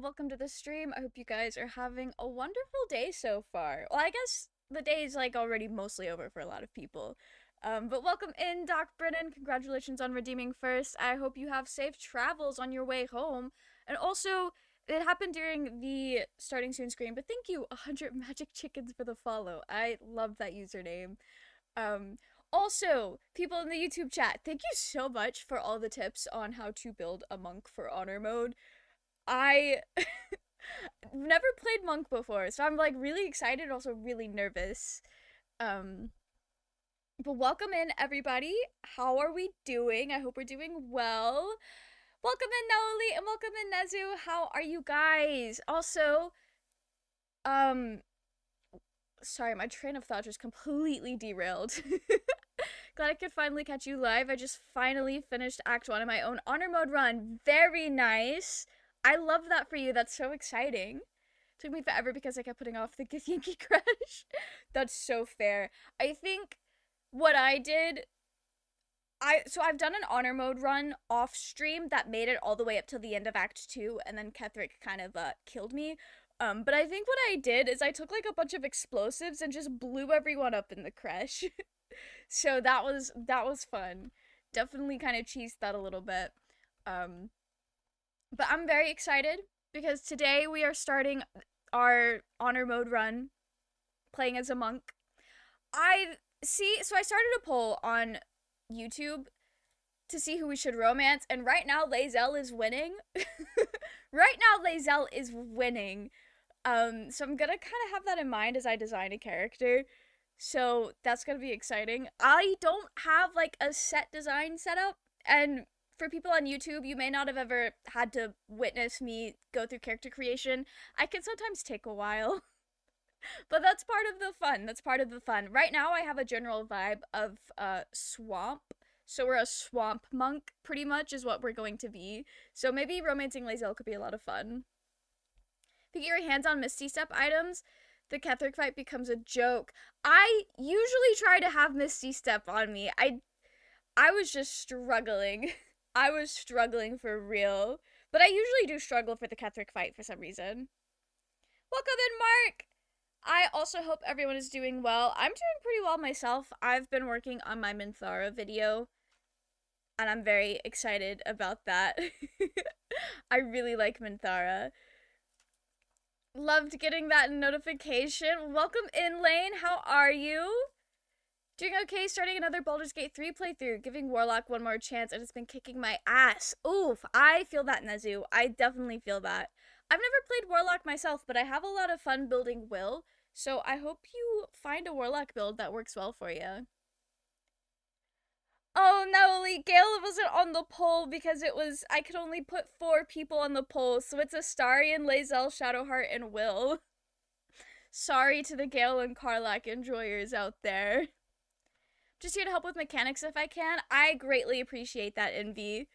welcome to the stream. I hope you guys are having a wonderful day so far. Well, I guess the day is like already mostly over for a lot of people. But welcome in, Doc Brennan. Congratulations on redeeming first. I hope you have safe travels on your way home. And also, it happened during the starting soon screen, but thank you, 100 Magic Chickens, for the follow. I love that username. Um, Also, people in the YouTube chat, thank you so much for all the tips on how to build a monk for honor mode. I never played monk before, so I'm like really excited and also really nervous. Um, but welcome in, everybody. How are we doing? I hope we're doing well. Welcome in, Naoli, and welcome in, Nezu. How are you guys? Also, um, sorry, my train of thought just completely derailed. Glad I could finally catch you live. I just finally finished Act 1 of my own honor mode run. Very nice. I love that for you. That's so exciting. Took me forever because I kept putting off the Githyanki crash. That's so fair. I think what I did, I've done an honor mode run off stream that made it all the way up to the end of Act 2, and then Kethrick kind of killed me. But I think what I did is I took like a bunch of explosives and just blew everyone up in the crash. So that was fun. Definitely kind of cheesed that a little bit. But I'm very excited because today we are starting our honor mode run playing as a monk. So I started a poll on YouTube to see who we should romance, and right now Lae'zel is winning. Right now Lae'zel is winning. So I'm gonna kind of have that in mind as I design a character. So that's gonna be exciting. I don't have like a set design set up, and for people on YouTube, you may not have ever had to witness me go through character creation. I can sometimes take a while, but that's part of the fun. That's part of the fun. Right now, I have a general vibe of swamp. So we're a swamp monk, pretty much, is what we're going to be. So maybe romancing Lae'zel could be a lot of fun. If you get your hands on Misty Step items, the Kethrick fight becomes a joke. I usually try to have Misty Step on me. I was just struggling. I was struggling for real. But I usually do struggle for the Kethrick fight for some reason. Welcome in, Mark! I also hope everyone is doing well. I'm doing pretty well myself. I've been working on my Minthara video, and I'm very excited about that. I really like Minthara. Loved getting that notification. Welcome in, Lane. How are you? Doing okay, starting another Baldur's Gate 3 playthrough, giving Warlock one more chance, and it's been kicking my ass. Oof, I feel that, Nezu. I definitely feel that. I've never played Warlock myself, but I have a lot of fun building Will, so I hope you find a Warlock build that works well for you. Oh no, Gale wasn't on the poll because I could only put 4 people on the poll, so it's Astarion, Lae'zel, Shadowheart, and Will. Sorry to the Gale and Karlach enjoyers out there. Just here to help with mechanics if I can. I greatly appreciate that, Envy.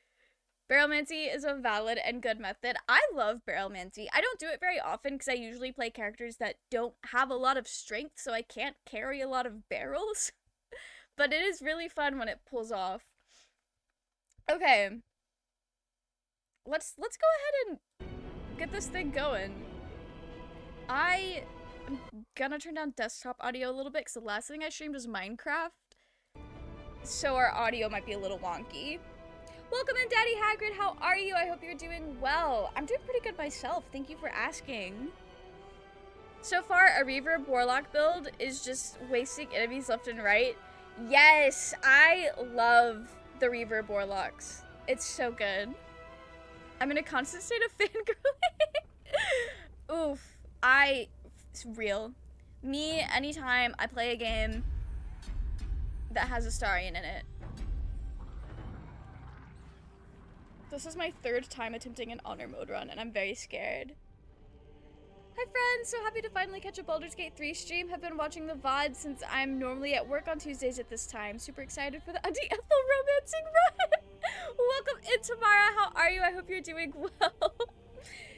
Barrelmancy is a valid and good method. I love Barrelmancy. I don't do it very often because I usually play characters that don't have a lot of strength, so I can't carry a lot of barrels. But it is really fun when it pulls off. Okay. Let's go ahead and get this thing going. I am gonna turn down desktop audio a little bit because the last thing I streamed was Minecraft. So our audio might be a little wonky. Welcome in, Daddy Hagrid. How are you? I hope you're doing well. I'm doing pretty good myself. Thank you for asking. So far, a Reverb Warlock build is just wasting enemies left and right. Yes, I love the Reverb Warlocks. It's so good. I'm in a constant state of fangirling. Oof. It's real. Me, anytime I play a game that has Astarion in it. This is my 3rd time attempting an honor mode run, and I'm very scared. Hi friends, so happy to finally catch a Baldur's Gate 3 stream. Have been watching the VOD since I'm normally at work on Tuesdays at this time. Super excited for the Auntie Ethel romancing run. Welcome in, Tamara. How are you? I hope you're doing well.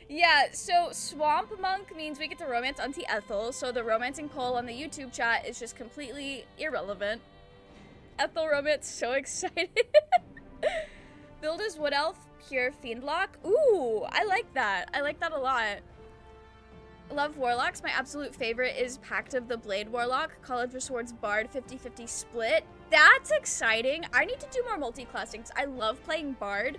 Yeah, so Swamp Monk means we get to romance Auntie Ethel, so the romancing poll on the YouTube chat is just completely irrelevant. Ethel romance, so excited. Build as Wood Elf, pure Fiendlock. Ooh, I like that. I like that a lot. Love Warlocks. My absolute favorite is Pact of the Blade Warlock, College of Swords Bard 50-50 split. That's exciting. I need to do more multi-classings. I love playing Bard,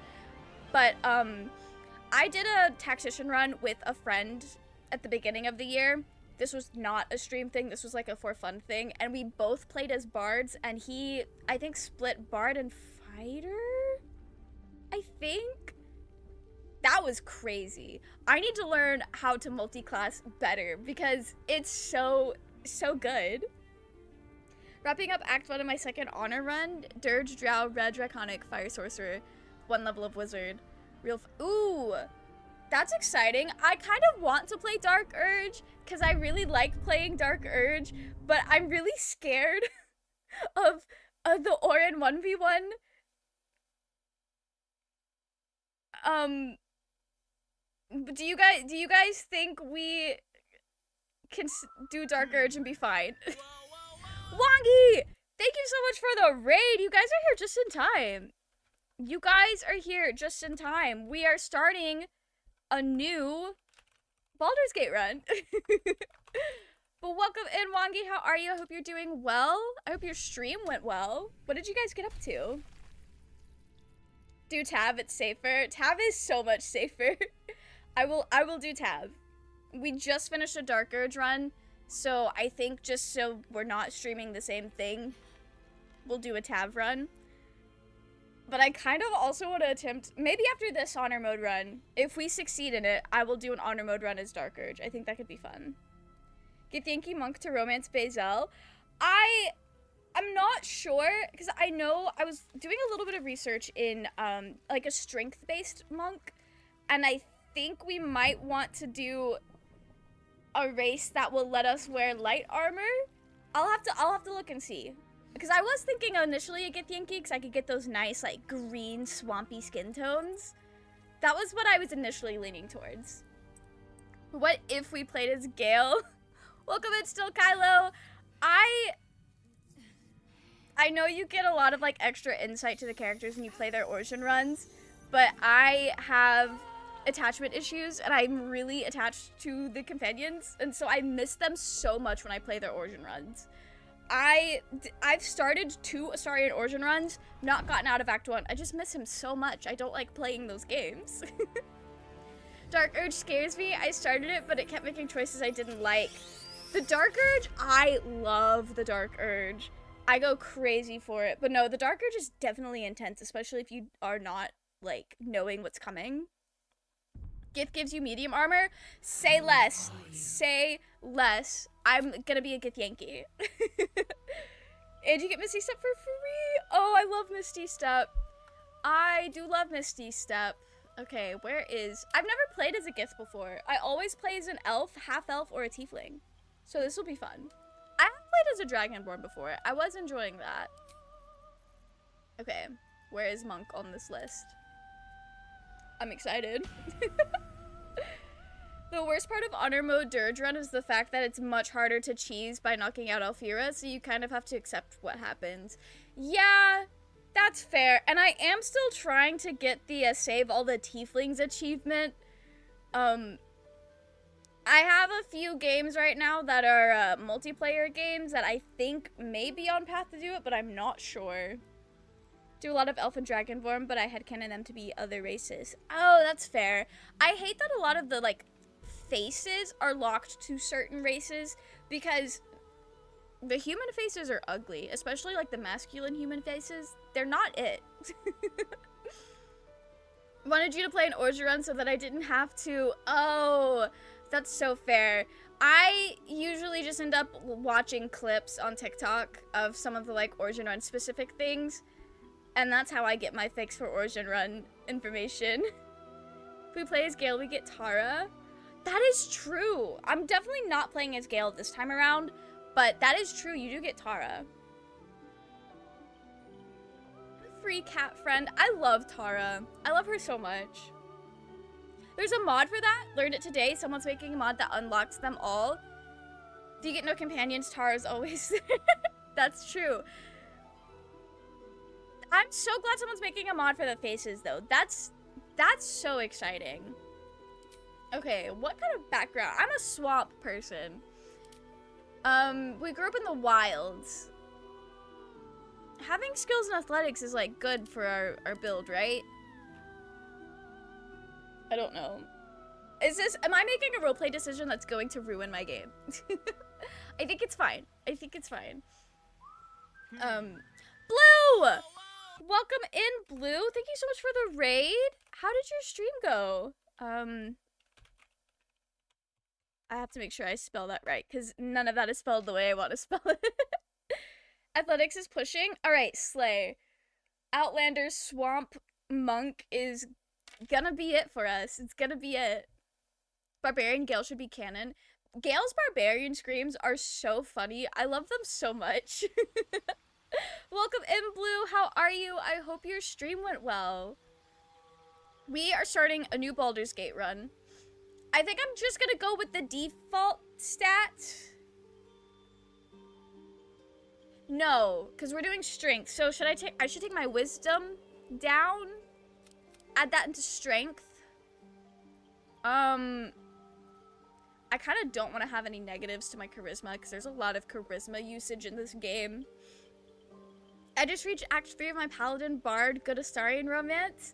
but I did a Tactician run with a friend at the beginning of the year. This was not a stream thing. This was like a for fun thing, and we both played as Bards, and he, I think, split Bard and Fighter? I think? That was crazy. I need to learn how to multi-class better because it's so good. Wrapping up Act 1 of my second honor run, Dirge, Drow, Red Draconic, Fire Sorcerer, 1 level of Wizard. Ooh, that's exciting. I kind of want to play Dark Urge because I really like playing Dark Urge, but I'm really scared of the Orin 1v1. Do you guys think we can do Dark Urge and be fine? Wongy! Thank you so much for the raid. You guys are here just in time. You guys are here just in time. We are starting a new Baldur's Gate run. But welcome in, Wongy. How are you? I hope you're doing well. I hope your stream went well. What did you guys get up to? Do Tab, it's safer. Tab is so much safer. I will do Tab. We just finished a Dark Urge run, so I think just so we're not streaming the same thing, we'll do a Tab run. But I kind of also want to attempt, maybe after this honor mode run, if we succeed in it, I will do an honor mode run as Dark Urge. I think that could be fun. Get Yankee Monk to romance Bazel. I'm not sure, because I know I was doing a little bit of research in like a strength-based monk, and I think we might want to do a race that will let us wear light armor. I'll have to look and see. Because I was thinking initially a Githyanki, because I could get those nice, like, green, swampy skin tones. That was what I was initially leaning towards. What if we played as Gale? Welcome in still, Kylo. I know you get a lot of, like, extra insight to the characters when you play their Origin runs, but I have attachment issues, and I'm really attached to the companions, and so I miss them so much when I play their Origin runs. I've started 2 Astarion Origin runs, not gotten out of Act 1. I just miss him so much. I don't like playing those games. Dark Urge scares me. I started it, but it kept making choices I didn't like. The Dark Urge, I love the Dark Urge. I go crazy for it. But no, the Dark Urge is definitely intense, especially if you are not, like, knowing what's coming. Gith gives you medium armor. Say less. Say less. I'm gonna be a Githyanki. And you get Misty Step for free. Oh, I love Misty Step. I do love Misty Step. Okay, where is... I've never played as a Gith before. I always play as an elf, half-elf, or a tiefling. So this will be fun. I have played as a Dragonborn before. I was enjoying that. Okay, where is Monk on this list? I'm excited. The worst part of Honor Mode Dirge Run is the fact that it's much harder to cheese by knocking out Alfira, so you kind of have to accept what happens. Yeah, that's fair. And I am still trying to get the Save All the Tieflings achievement. I have a few games right now that are multiplayer games that I think may be on path to do it, but I'm not sure. Do a lot of Elf and Dragonborn, but I headcanon them to be other races. Oh, that's fair. I hate that a lot of the, like, faces are locked to certain races because the human faces are ugly, especially, like, the masculine human faces. They're not it. Wanted you to play an Origin run so that I didn't have to. Oh, that's so fair. I usually just end up watching clips on TikTok of some of the, like, Origin run specific things. And that's how I get my fix for Origin run information. If we play as Gale, we get Tara. That is true. I'm definitely not playing as Gale this time around, but that is true. You do get Tara. Free cat friend. I love Tara. I love her so much. There's a mod for that. Learned it today. Someone's making a mod that unlocks them all. Do you get no companions? Tara's always there. That's true. I'm so glad someone's making a mod for the faces, though. That's That's so exciting. Okay, what kind of background? I'm a swamp person. We grew up in the wilds. Having skills in athletics is like good for our build, right? I don't know. Am I making a roleplay decision that's going to ruin my game? I think it's fine. I think it's fine. Blue! Welcome in, Blue. Thank you so much for the raid. How did your stream go? I have to make sure I spell that right, because none of that is spelled the way I want to spell it. Athletics is pushing. Alright, Slay. Outlander Swamp Monk is gonna be it for us. It's gonna be it. Barbarian Gale should be canon. Gale's barbarian screams are so funny. I love them so much. Welcome in, Blue. How are you? I hope your stream went well. We are starting a new Baldur's Gate run. I think I'm just gonna go with the default stat. No, because we're doing strength. So I should take my wisdom down. Add that into strength. I kind of don't want to have any negatives to my charisma because there's a lot of charisma usage in this game. I just reached Act 3 of my Paladin Bard Good Astarian romance.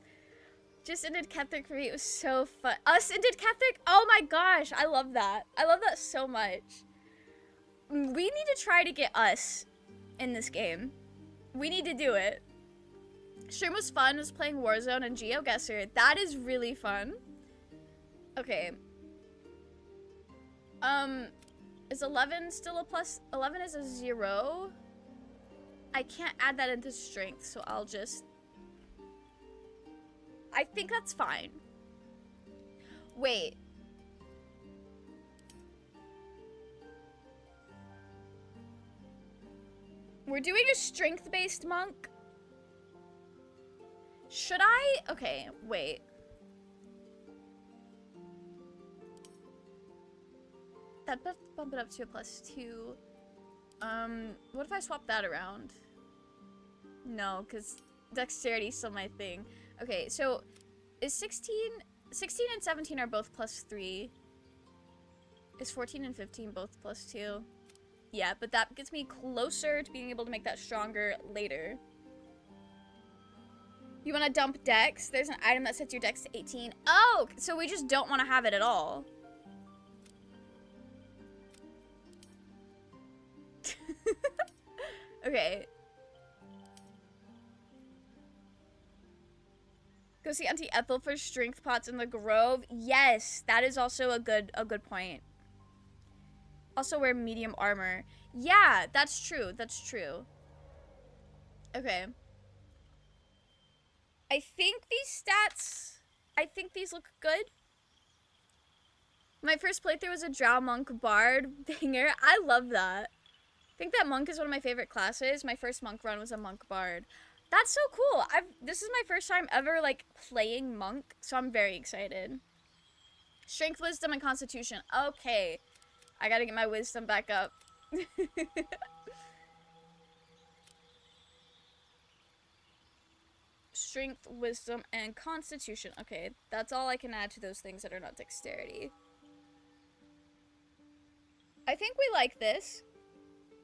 Just ended Ketheric for me. It was so fun. Us ended Ketheric? Oh my gosh. I love that. I love that so much. We need to try to get us in this game. We need to do it. Stream was fun. Was playing Warzone and GeoGuessr. That is really fun. Okay. Is 11 still a plus? 11 is a 0. I can't add that into strength, so I'll just... I think that's fine. Wait. We're doing a strength-based monk. Should I? Okay, wait. That bump it up to a +2. What if I swap that around? No, because dexterity is still my thing. Okay, so is 16 and 17 are both +3. Is 14 and 15 both +2? Yeah, but that gets me closer to being able to make that stronger later. You want to dump dex? There's an item that sets your dex to 18. Oh, so we just don't want to have it at all. Okay. Go see Auntie Ethel for strength pots in the Grove. Yes, that is also a good point. Also wear medium armor. Yeah, that's true. That's true. Okay. I think these stats, look good. My first playthrough was a Drow Monk Bard banger. I love that. I think that monk is one of my favorite classes. My first monk run was a monk bard. That's so cool. This is my first time ever like playing monk, so I'm very excited. Strength, wisdom, and constitution. Okay. I gotta get my wisdom back up. Strength, wisdom, and constitution. Okay, that's all I can add to those things that are not dexterity. I think we like this.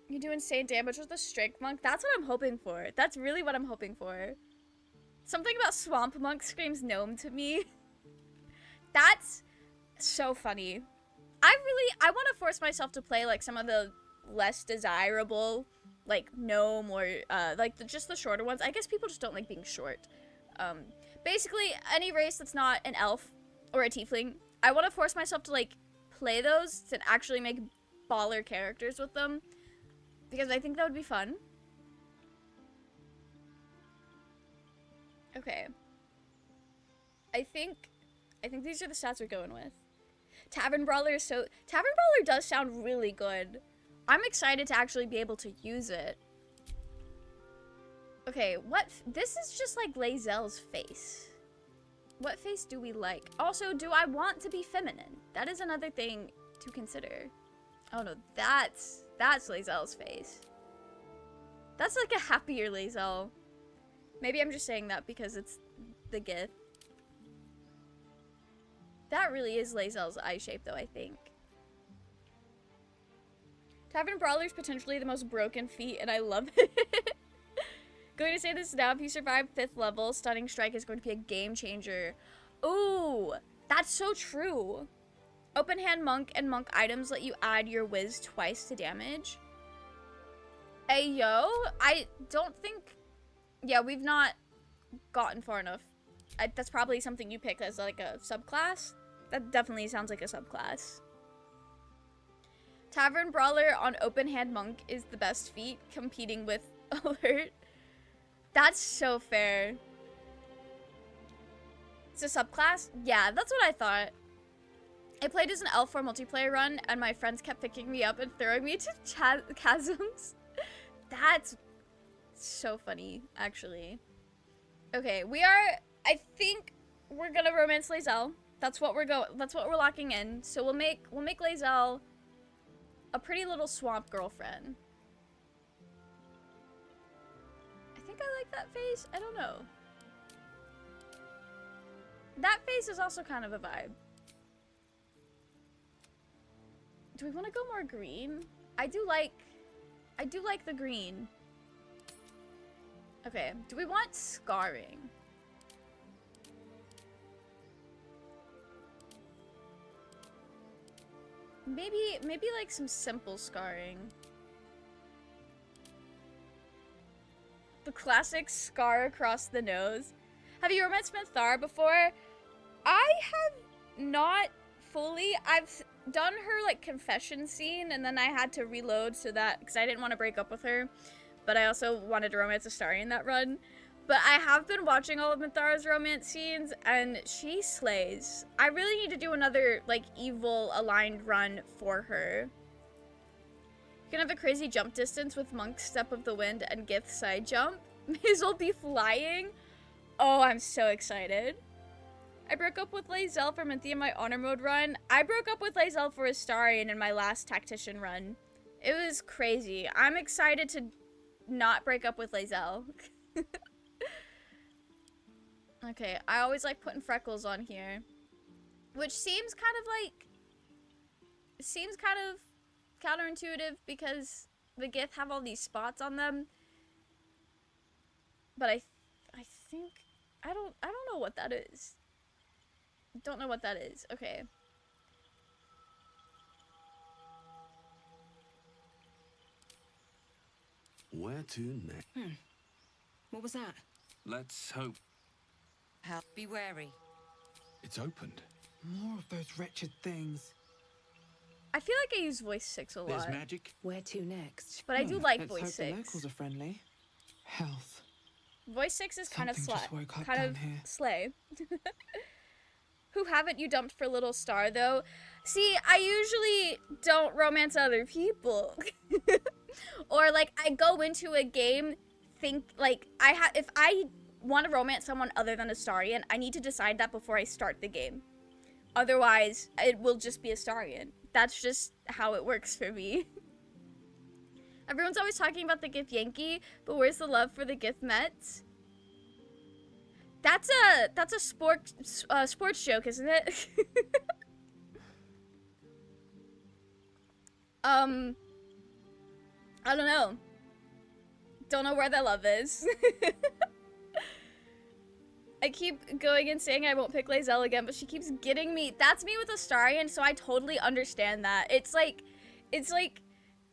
You do insane damage with the strength monk. That's what I'm hoping for. That's really what I'm hoping for. Something about swamp monk screams gnome to me. That's so funny. I want to force myself to play like some of the less desirable, like gnome or like just the shorter ones. I guess people just don't like being short. Basically any race that's not an elf or a tiefling, I want to force myself to like play those to actually make baller characters with them. Because I think that would be fun. Okay. I think these are the stats we're going with. Tavern Brawler is so... Tavern Brawler does sound really good. I'm excited to actually be able to use it. Okay, what... This is just like Lae'zel's face. What face do we like? Also, do I want to be feminine? That is another thing to consider. Oh no, that's Lae'zel's face. That's like a happier Lae'zel. Maybe I'm just saying that because it's the GIF. That really is Lae'zel's eye shape, though, I think. Tavern Brawler's potentially the most broken feat, and I love it. Going to say this now, if you survive 5th level, Stunning Strike is going to be a game changer. Ooh, that's so true. Open Hand Monk and Monk items let you add your Wiz twice to damage. Hey, yo, I don't think... Yeah, we've not gotten far enough. That's probably something you pick as like a subclass. That definitely sounds like a subclass. Tavern Brawler on Open Hand Monk is the best feat, competing with Alert. That's so fair. It's a subclass? Yeah, that's what I thought. I played as an L4 multiplayer run, and my friends kept picking me up and throwing me to chasms. That's so funny, actually. Okay, I think we're gonna romance Lae'zel. That's what we're locking in. So we'll make Lae'zel a pretty little swamp girlfriend. I think I like that face. I don't know. That face is also kind of a vibe. Do we want to go more green? I do like the green. Okay, do we want scarring? Maybe like some simple scarring. The classic scar across the nose. Have you romanced Minthara before? I have not fully. I've done her like confession scene, and then I had to reload so that, because I didn't want to break up with her, but I also wanted to romance Astari in that run. But I have been watching all of Minthara's romance scenes, and she slays. I really need to do another, like, evil aligned run for her. You can have a crazy jump distance with Monk's Step of the Wind and Gith side jump. May as well be flying. Oh, I'm so excited. I broke up with Lae'zel for Minthia in my honor mode run. I broke up with Lae'zel for Astarion in my last tactician run. It was crazy. I'm excited to not break up with Lae'zel. Okay, I always like putting freckles on here, which seems kind of counterintuitive because the Gith have all these spots on them. But I think I don't know what that is. Don't know what that is. Okay. Where to next? What was that? Let's hope. Help, be wary. It's opened. More of those wretched things. I feel like I use voice 6 a lot. There's magic. Where to next? But I do like Let's voice hope 6. the locals are friendly. Health. Voice 6 is kind of Something just woke up kind down of here. slay. Who haven't you dumped for Little Star though? See, I usually don't romance other people. Or like I go into a game like if I want to romance someone other than Astarion, I need to decide that before I start the game. Otherwise, it will just be Astarion. That's just how it works for me. Everyone's always talking about the Gith Yankee, but where's the love for the Gith Mets? That's a sports joke, isn't it? I don't know. Don't know where that love is. I keep going and saying I won't pick Lae'zel again, but she keeps getting me. That's me with Astarion, so I totally understand that. It's like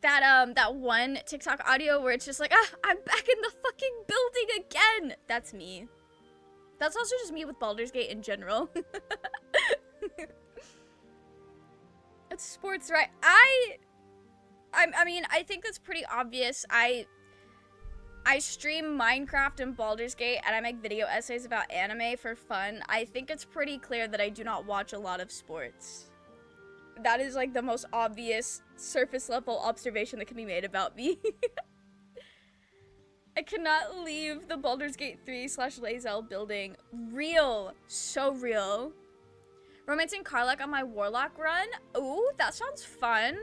that one TikTok audio where it's just like, I'm back in the fucking building again. That's me. That's also just me with Baldur's Gate in general. It's sports, right? I mean, I think that's pretty obvious. I stream Minecraft and Baldur's Gate, and I make video essays about anime for fun. I think it's pretty clear that I do not watch a lot of sports. That is like the most obvious surface level observation that can be made about me. I cannot leave the Baldur's Gate 3/Lae'zel building. Real. So real. Romancing Karlach on my Warlock run? Ooh, that sounds fun.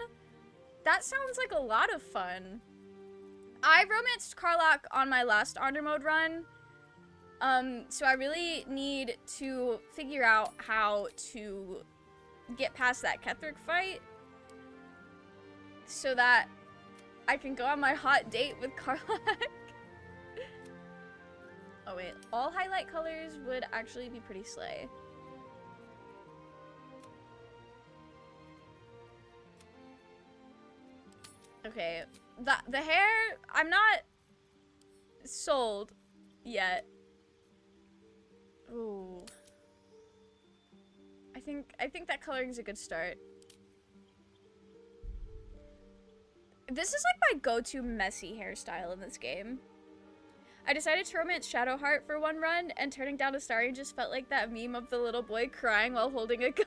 That sounds like a lot of fun. I romanced Karlach on my last Honor Mode run, So I really need to figure out how to get past that Ketherick fight so that I can go on my hot date with Karlak. Oh wait, all highlight colors would actually be pretty slay. Okay, the hair, I'm not sold yet. Ooh. I think that coloring is a good start. This is like my go-to messy hairstyle in this game. I decided to romance Shadowheart for one run, and turning down Astarion just felt like that meme of the little boy crying while holding a gun.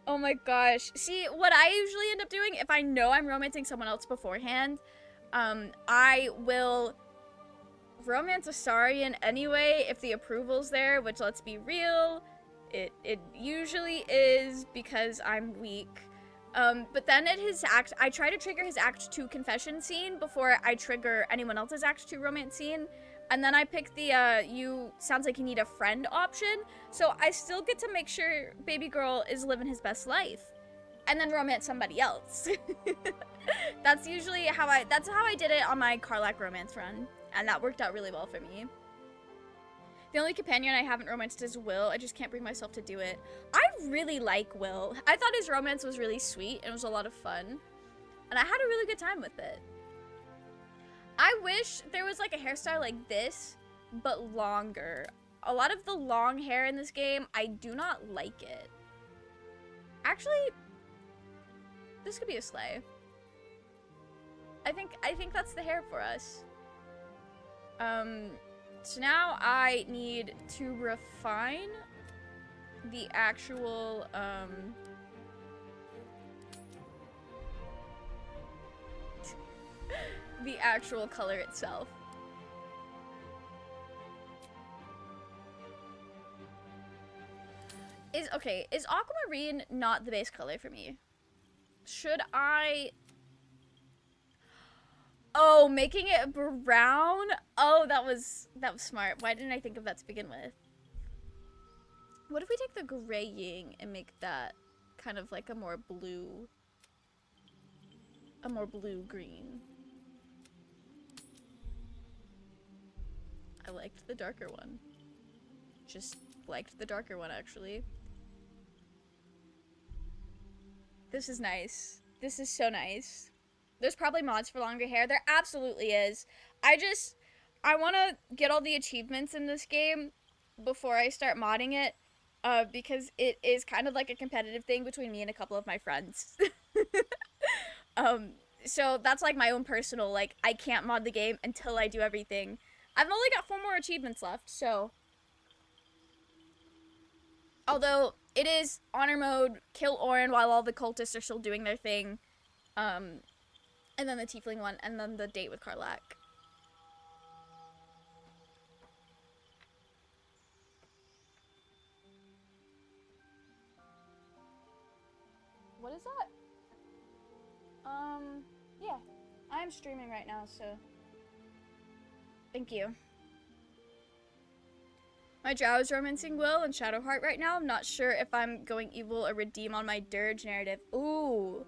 Oh my gosh. See, what I usually end up doing, if I know I'm romancing someone else beforehand, I will romance Astarion anyway if the approval's there, which, let's be real, it usually is because I'm weak. But then at his I try to trigger his Act 2 confession scene before I trigger anyone else's Act 2 romance scene. And then I pick the, you sounds like you need a friend option. So I still get to make sure baby girl is living his best life. And then romance somebody else. That's usually how that's how I did it on my Karlak romance run. And that worked out really well for me. The only companion I haven't romanced is Will. I just can't bring myself to do it. I really like Will. I thought his romance was really sweet and it was a lot of fun. And I had a really good time with it. I wish there was like a hairstyle like this, but longer. A lot of the long hair in this game, I do not like it. Actually, this could be a sleigh. I think that's the hair for us. So now I need to refine the actual, the actual color itself. Is aquamarine not the base color for me? Should I... Oh, making it brown? Oh, that was smart. Why didn't I think of that to begin with? What if we take the graying and make that kind of like a more blue green? I liked the darker one. Just liked the darker one, actually. This is nice. This is so nice. There's probably mods for longer hair. There absolutely is. I want to get all the achievements in this game before I start modding it, because it is kind of like a competitive thing between me and a couple of my friends. So that's like my own personal, like, I can't mod the game until I do everything. I've only got 4 more achievements left, so. Although, it is honor mode, kill Orin while all the cultists are still doing their thing. And then the tiefling one, and then the date with Karlak. What is that? Yeah. I'm streaming right now, so. Thank you. My drow is romancing Will and Shadowheart right now. I'm not sure if I'm going evil or redeem on my dirge narrative. Ooh.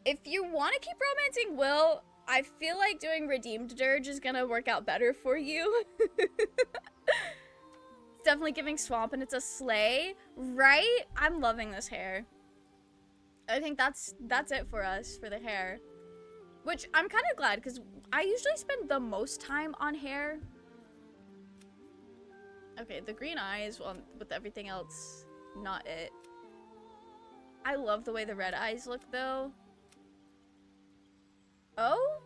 If you want to keep romancing Will, I feel like doing redeemed dirge is gonna work out better for you. It's definitely giving swamp and it's a sleigh, right? I'm loving this hair. I think that's it for us for the hair, which I'm kind of glad because I usually spend the most time on hair. Okay, the green eyes, well, with everything else, not it. I love the way the red eyes look though. Oh?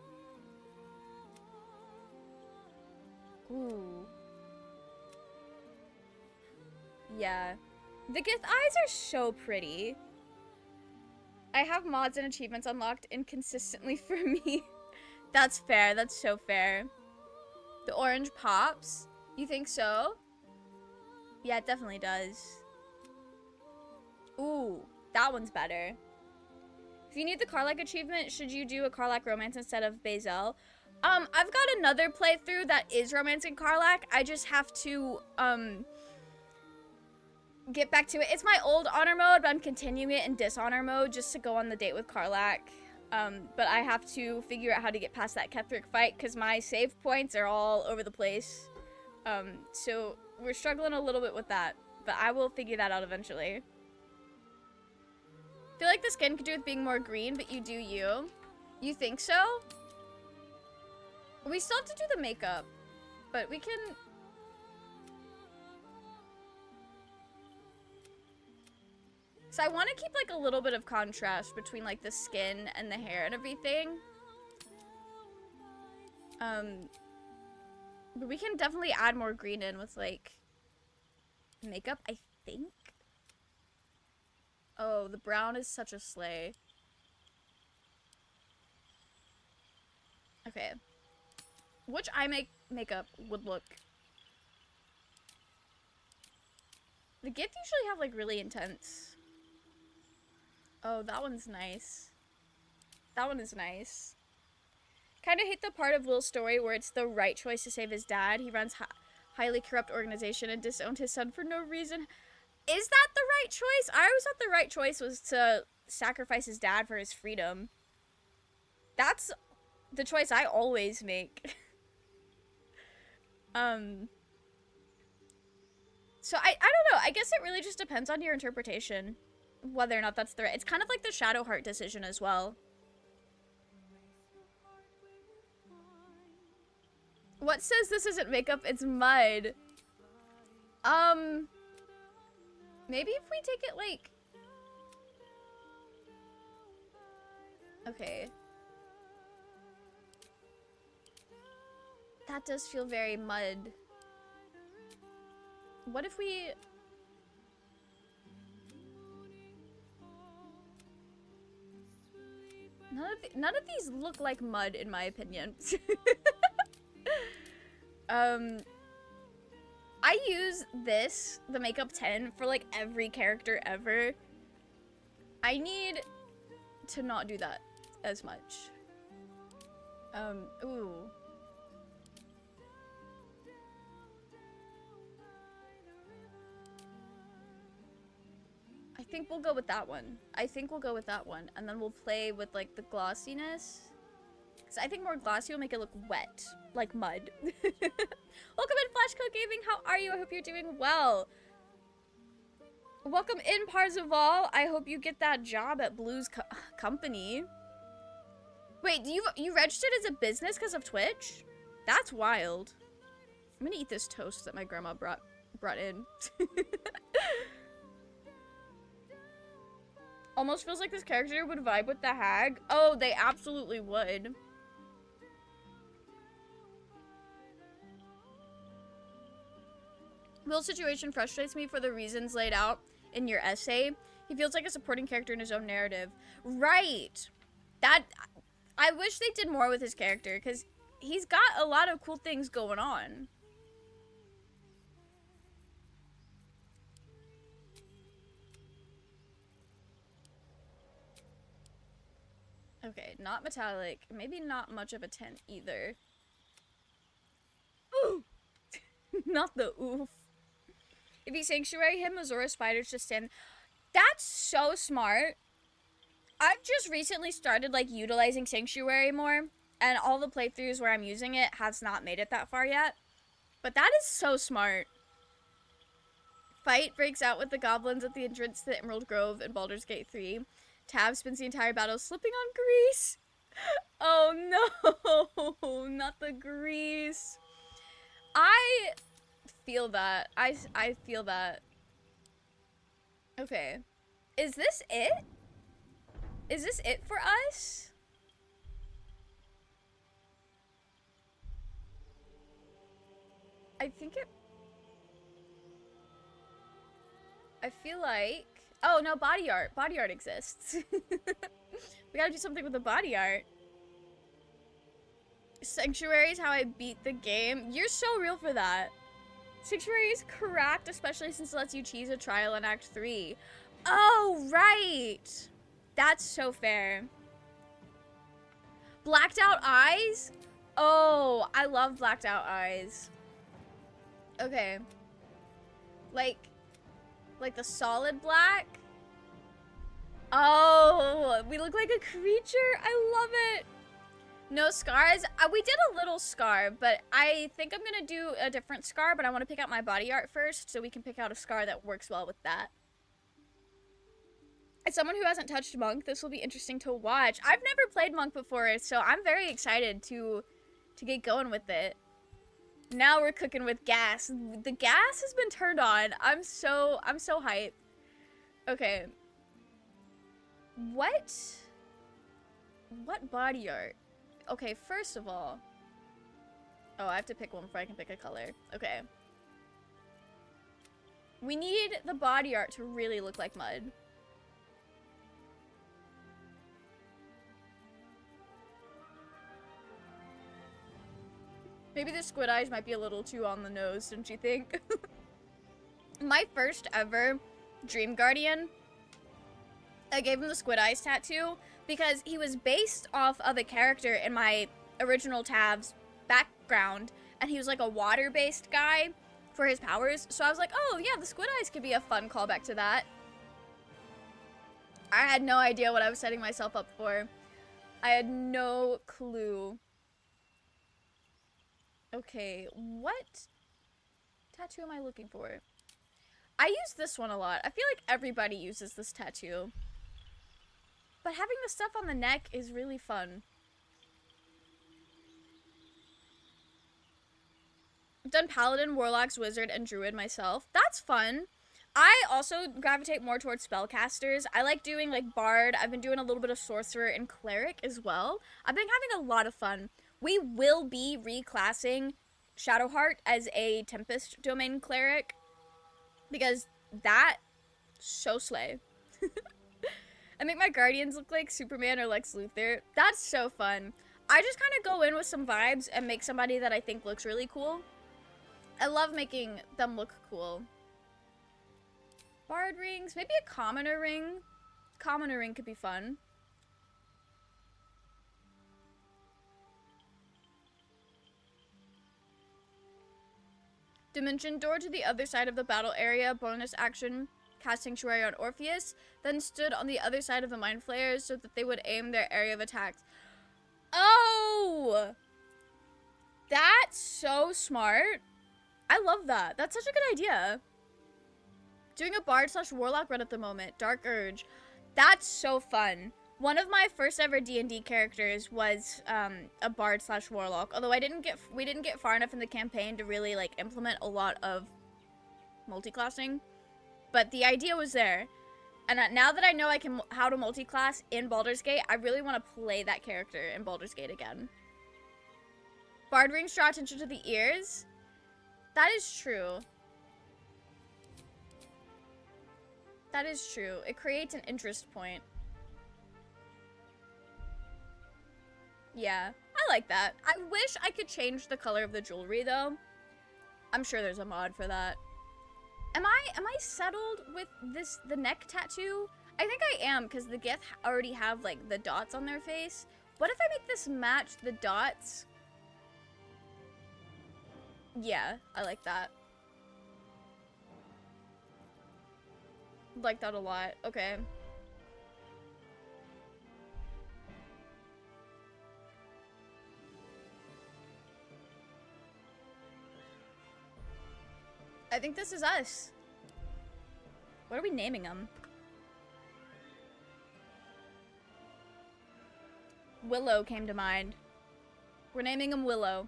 Ooh. Yeah. The Gith eyes are so pretty. I have mods and achievements unlocked inconsistently for me. That's fair. That's so fair. The orange pops? You think so? Yeah, it definitely does. Ooh, that one's better. If you need the Karlak achievement, should you do a Karlak romance instead of Bazel? I've got another playthrough that is romancing Karlach. I just have to, get back to it. It's my old honor mode, but I'm continuing it in dishonor mode just to go on the date with Karlach. But I have to figure out how to get past that Ketheric fight because my save points are all over the place. So we're struggling a little bit with that, but I will figure that out eventually. I feel like the skin could do with being more green, but you do you. You think so? We still have to do the makeup, but we can... So I want to keep like a little bit of contrast between like the skin and the hair and everything. But we can definitely add more green in with like makeup, I think. Oh, the brown is such a slay. Okay. Which eye makeup would look... The gift usually have like really intense. Oh, that one's nice. That one is nice. Kind of hate the part of Will's story where it's the right choice to save his dad. He runs highly corrupt organization and disowned his son for no reason. Is that the right choice? I always thought the right choice was to sacrifice his dad for his freedom. That's the choice I always make. So I don't know. I guess it really just depends on your interpretation. Whether or not that's the right... It's kind of like the Shadowheart decision as well. What says this isn't makeup? It's mud. Maybe if we take it like... Okay. That does feel very mud. What if we... None of these look like mud, in my opinion. I use this, the Makeup 10, for like every character ever. I need to not do that as much. Ooh. I think we'll go with that one. I think we'll go with that one. And then we'll play with, like, the glossiness. Because I think more glossy will make it look wet. Like mud. Welcome in, Flashcode Gaming. How are you? I hope you're doing well. Welcome in, Parzival. I hope you get that job at Blue's company. Wait, you registered as a business because of Twitch? That's wild. I'm gonna eat this toast that my grandma brought in. Almost feels like this character would vibe with the hag. Oh, they absolutely would. Will's situation frustrates me for the reasons laid out in your essay. He feels like a supporting character in his own narrative. Right. I wish they did more with his character, because he's got a lot of cool things going on. Okay, not metallic. Maybe not much of a tint either. Ooh! Not the oof. If you sanctuary him, Azora spiders just stand. That's so smart. I've just recently started like utilizing sanctuary more, and all the playthroughs where I'm using it has not made it that far yet. But that is so smart. Fight breaks out with the goblins at the entrance to the Emerald Grove in Baldur's Gate 3. Tab spends the entire battle slipping on grease. Oh no, not the grease. I feel that. I feel that. Okay. Is this it? Is this it for us? I think it... I feel like... Oh, no, body art. Body art exists. We gotta do something with the body art. Sanctuary is how I beat the game. You're so real for that. Sanctuary is correct, especially since it lets you choose a trial in Act 3. Oh, right. That's so fair. Blacked out eyes? Oh, I love blacked out eyes. Okay. Like the solid black? Oh, we look like a creature. I love it. No scars. We did a little scar, but I think I'm gonna do a different scar, but I want to pick out my body art first so we can pick out a scar that works well with that. As someone who hasn't touched Monk, this will be interesting to watch. I've never played Monk before, so I'm very excited to get going with it. Now we're cooking with gas. The gas has been turned on. I'm so hyped. Okay. What body art? Okay, first of all. Oh, I have to pick one before I can pick a color. Okay. We need the body art to really look like mud. Maybe the squid eyes might be a little too on the nose, don't you think? My first ever Dream Guardian, I gave him the squid eyes tattoo because he was based off of a character in my original tab's background, and he was like a water-based guy for his powers. So I was like, oh yeah, the squid eyes could be a fun callback to that. I had no idea what I was setting myself up for. I had no clue. Okay, what tattoo am I looking for? I use this one a lot. I feel like everybody uses this tattoo. But having the stuff on the neck is really fun. I've done Paladin, Warlocks, Wizard, and Druid myself. That's fun. I also gravitate more towards spellcasters. I like doing like Bard. I've been doing a little bit of Sorcerer and Cleric as well. I've been having a lot of fun. We will be reclassing Shadowheart as a Tempest Domain Cleric because that so slay. I make my Guardians look like Superman or Lex Luthor. That's so fun. I just kind of go in with some vibes and make somebody that I think looks really cool. I love making them look cool. Bard rings, maybe a commoner ring. Commoner ring could be fun. Dimension door to the other side of the battle area. Bonus action, cast Sanctuary on Orpheus. Then stood on the other side of the Mind Flayers so that they would aim their area of attack. Oh! That's so smart. I love that. That's such a good idea. Doing a Bard / Warlock run at the moment. Dark Urge. That's so fun. One of my first ever D&D characters was a Bard / Warlock. Although we didn't get far enough in the campaign to really like implement a lot of multiclassing, but the idea was there. And now that I know how to multiclass in Baldur's Gate, I really want to play that character in Baldur's Gate again. Bard rings draw attention to the ears. That is true. That is true. It creates an interest point. Yeah, I like that. I wish I could change the color of the jewelry though. I'm sure there's a mod for that. Am I settled with the neck tattoo? I think I am, because the Gith already have like the dots on their face. What if I make this match the dots? Yeah, I like that. Like that a lot. Okay. I think this is us. What are we naming him? Willow came to mind. We're naming him Willow.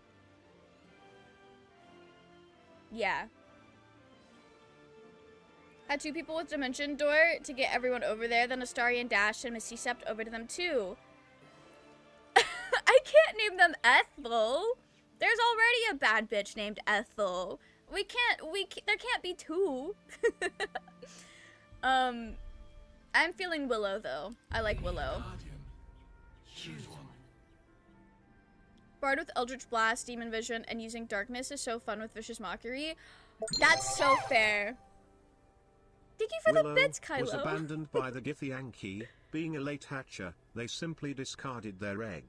Yeah. Had 2 people with Dimension Door to get everyone over there, then Astarion dashed and Misty stepped over to them too. I can't name them Ethel. There's already a bad bitch named Ethel. There can't be 2. I'm feeling Willow though. I like Willow. Bard with Eldritch Blast, Demon Vision, and using Darkness is so fun with Vicious Mockery. That's so fair. Thank you for Willow the bits, Kylo. was abandoned by the Githyanki. Being a late hatcher, they simply discarded their egg.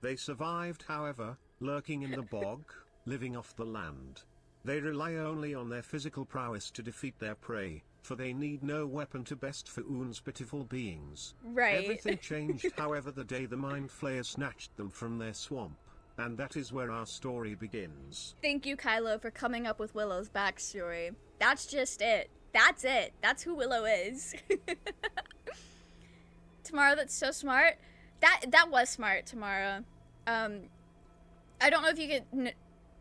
They survived, however, lurking in the bog, living off the land. They rely only on their physical prowess to defeat their prey, for they need no weapon to best Fuun's pitiful beings. Right. Everything changed, however, the day the Mind Flayer snatched them from their swamp, and that is where our story begins. Thank you, Kylo, for coming up with Willow's backstory. That's just it. That's it. That's who Willow is. Tamara, that's so smart. That was smart, Tamara. I don't know if you could...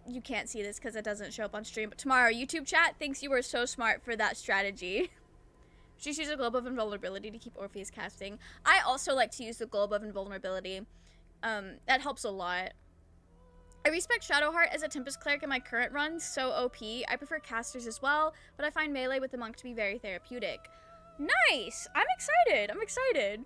you can't see this because it doesn't show up on stream, but Tamara, YouTube chat thinks you were so smart for that strategy. Just use a globe of invulnerability to keep Orpheus casting. I also like to use the globe of invulnerability. That helps a lot. I respect Shadowheart as a Tempest Cleric in my current run, so OP. I prefer casters as well, but I find melee with the monk to be very therapeutic. Nice! I'm excited! I'm excited!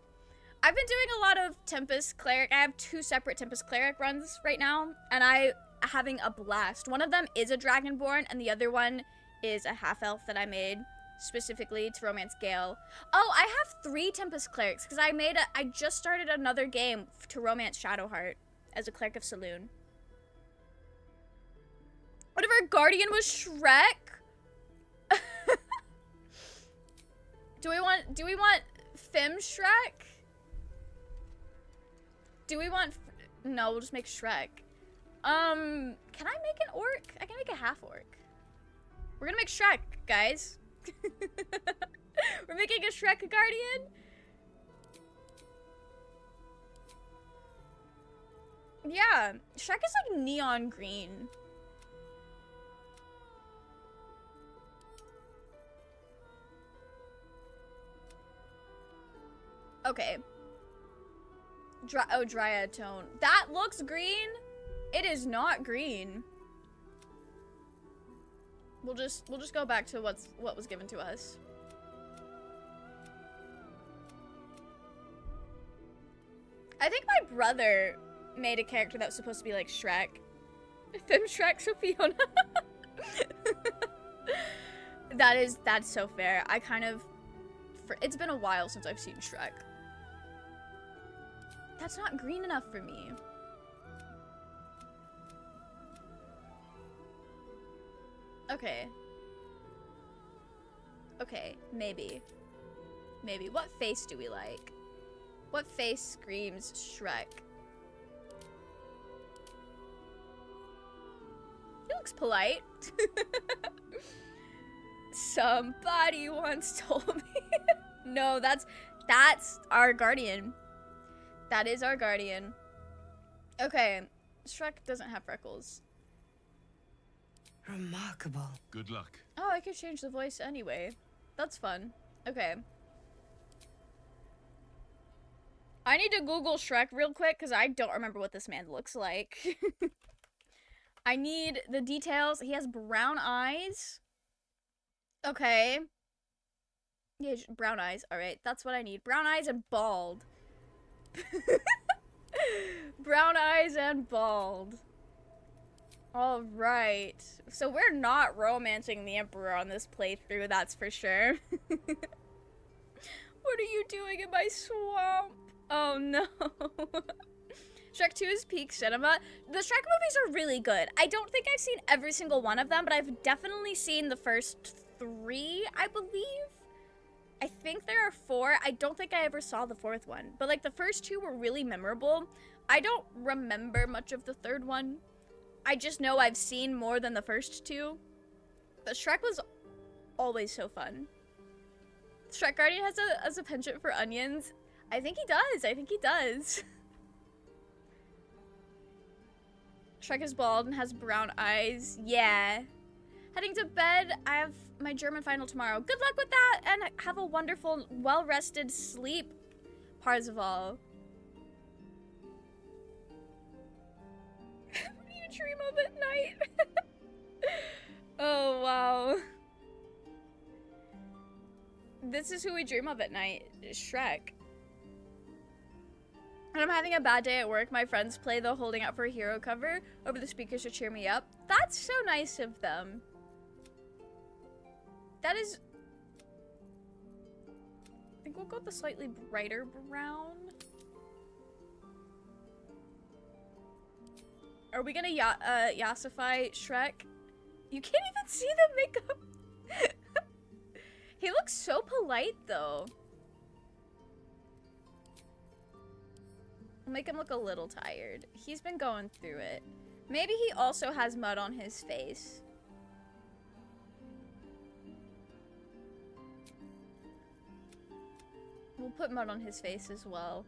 I've been doing a lot of Tempest Cleric. I have 2 separate Tempest Cleric runs right now, and I'm having a blast. One of them is a Dragonborn, and the other one is a half-elf that I made specifically to romance Gale. Oh, I have 3 Tempest Clerics, because I just started another game to romance Shadowheart as a Cleric of Saloon. What if our Guardian was Shrek? Do we want Fim Shrek? Do we want... No, we'll just make Shrek. Can I make an orc? I can make a half orc. We're gonna make Shrek, guys. We're making a Shrek Guardian. Yeah, Shrek is like neon green. Okay. Dryad tone. That looks green. It is not green. We'll just go back to what was given to us. I think my brother made a character that was supposed to be like Shrek. Fem Shrek Sofiona. That's so fair. I kind of it's been a while since I've seen Shrek. That's not green enough for me. Okay. Okay, maybe. Maybe. What face do we like? What face screams Shrek? He looks polite. Somebody once told me. No, that's our guardian. That is our guardian. Okay, Shrek doesn't have freckles. Remarkable. Good luck. Oh, I could change the voice anyway. That's fun. Okay. I need to Google Shrek real quick because I don't remember what this man looks like. I need the details. He has brown eyes. Okay. Yeah, brown eyes. Alright, that's what I need. Brown eyes and bald. Brown eyes and bald. Alright. So we're not romancing the Emperor on this playthrough, that's for sure. What are you doing in my swamp? Oh no. Shrek 2 is peak cinema. The Shrek movies are really good. I don't think I've seen every single one of them, but I've definitely seen the first 3, I believe. I think there are 4. I don't think I ever saw the 4th one. But like the first 2 were really memorable. I don't remember much of the 3rd one. I just know I've seen more than the first 2. But Shrek was always so fun. Shrek Guardian has a penchant for onions. I think he does. I think he does. Shrek is bald and has brown eyes. Yeah. Heading to bed. I have my German final tomorrow. Good luck with that and have a wonderful, well-rested sleep, Parzival. What do you dream of at night? Oh, wow. This is who we dream of at night. Shrek. When I'm having a bad day at work, my friends play the Holding Out for a Hero cover over the speakers to cheer me up. That's so nice of them. That is... I think we'll go with the slightly brighter brown. Are we gonna yassify Shrek? You can't even see the makeup. He looks so polite though. We'll make him look a little tired. He's been going through it. Maybe he also has mud on his face. We'll put mud on his face as well.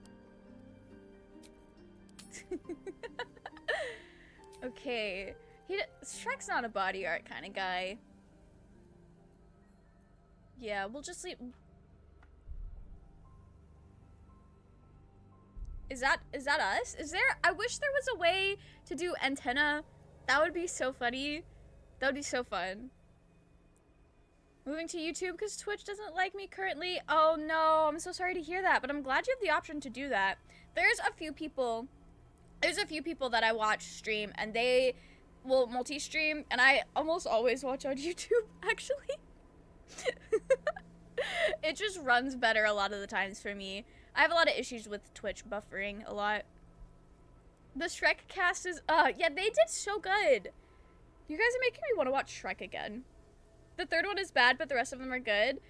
Okay. Shrek's not a body art kind of guy. Yeah, we'll just leave. Is that us? Is there? I wish there was a way to do antenna. That would be so funny. That would be so fun. Moving to YouTube because Twitch doesn't like me currently. Oh no, I'm so sorry to hear that, but I'm glad you have the option to do that. There's a few people that I watch stream and they will multi-stream, and I almost always watch on YouTube, actually. It just runs better a lot of the times for me. I have a lot of issues with Twitch buffering a lot. The Shrek cast is, yeah, they did so good. You guys are making me want to watch Shrek again. The third one is bad, but the rest of them are good.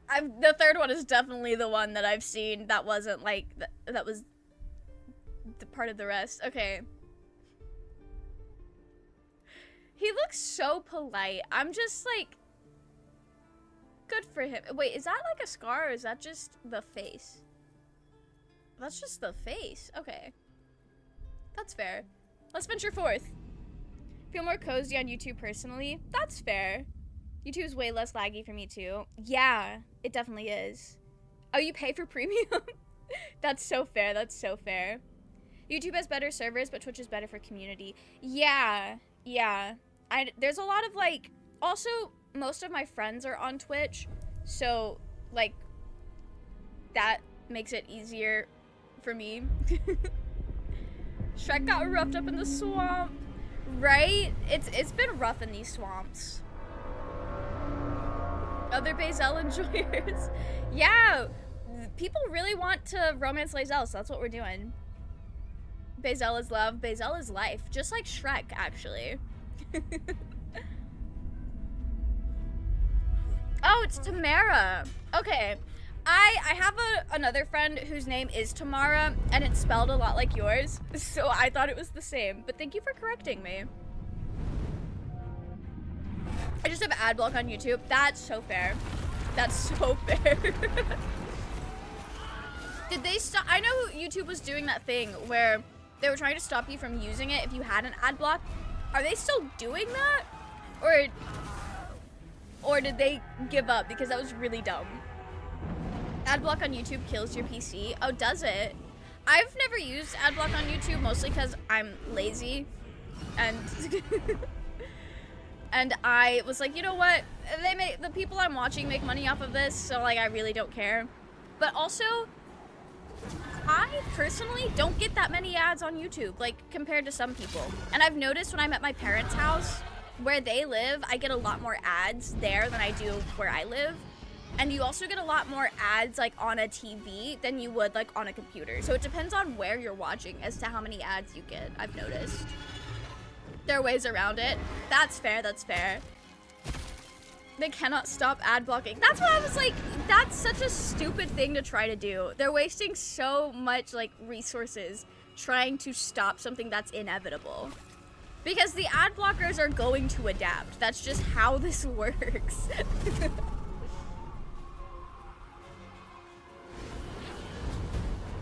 The third one is definitely the one that I've seen that wasn't like, that was the part of the rest. Okay. He looks so polite. I'm just like, good for him. Wait, is that like a scar or is that just the face? That's just the face. Okay. That's fair. Let's venture forth. Feel more cozy on YouTube personally. That's fair. YouTube's way less laggy for me too. Yeah, it definitely is. Oh, you pay for premium? That's so fair. That's so fair. YouTube has better servers, but Twitch is better for community. Yeah, yeah. There's a lot of like, also most of my friends are on Twitch, so like that makes it easier for me. Shrek got roughed up in the swamp, right? It's been rough in these swamps. Other Bazel enjoyers. Yeah, people really want to romance Lae'zel, so that's what we're doing. Bazel is love, Bazel is life, just like Shrek, actually. Oh, it's Tamara. Okay. I have another friend whose name is Tamara, and it's spelled a lot like yours, so I thought it was the same, but thank you for correcting me. I just have ad block on YouTube. That's so fair. That's so fair. Did they stop? I know YouTube was doing that thing where they were trying to stop you from using it if you had an ad block. Are they still doing that? Or did they give up because that was really dumb? Adblock on YouTube kills your PC. Oh, does it? I've never used adblock on YouTube, mostly because I'm lazy. And and I was like, you know what? The people I'm watching make money off of this, so like I really don't care. But also, I personally don't get that many ads on YouTube, like compared to some people. And I've noticed when I'm at my parents' house, where they live, I get a lot more ads there than I do where I live. And you also get a lot more ads like on a TV than you would like on a computer. So it depends on where you're watching as to how many ads you get, I've noticed. There are ways around it. That's fair, that's fair. They cannot stop ad blocking. That's what I was like, that's such a stupid thing to try to do. They're wasting so much like resources trying to stop something that's inevitable. Because the ad blockers are going to adapt. That's just how this works.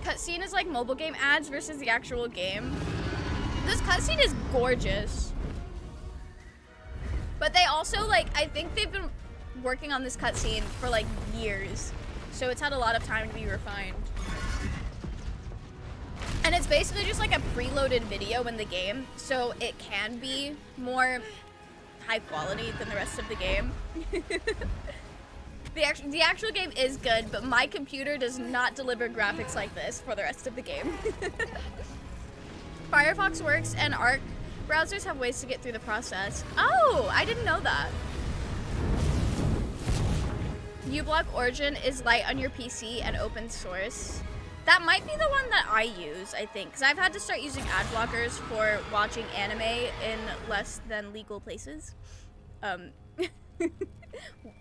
Cutscene is like mobile game ads versus the actual game. This cutscene is gorgeous. But they also, like, I think they've been working on this cutscene for like years. So it's had a lot of time to be refined. And it's basically just like a preloaded video in the game, so it can be more high quality than the rest of the game. The actual game is good, but my computer does not deliver graphics like this for the rest of the game. Firefox works and Arc browsers have ways to get through the process. Oh, I didn't know that. uBlock Origin is light on your PC and open source. That might be the one that I use, I think, because I've had to start using ad blockers for watching anime in less than legal places.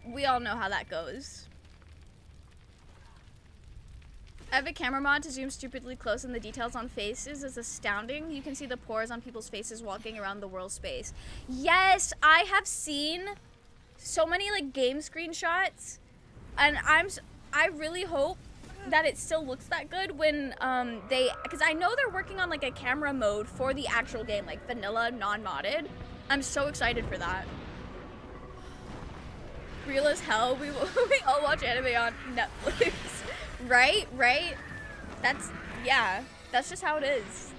We all know how that goes. I have a camera mod to zoom stupidly close, and the details on faces is astounding. You can see the pores on people's faces walking around the world space. Yes, I have seen so many like game screenshots, and I really hope that it still looks that good when because I know they're working on like a camera mode for the actual game, like vanilla, non-modded. I'm so excited for that. Real as hell, we all watch anime on Netflix. Right? That's just how it is.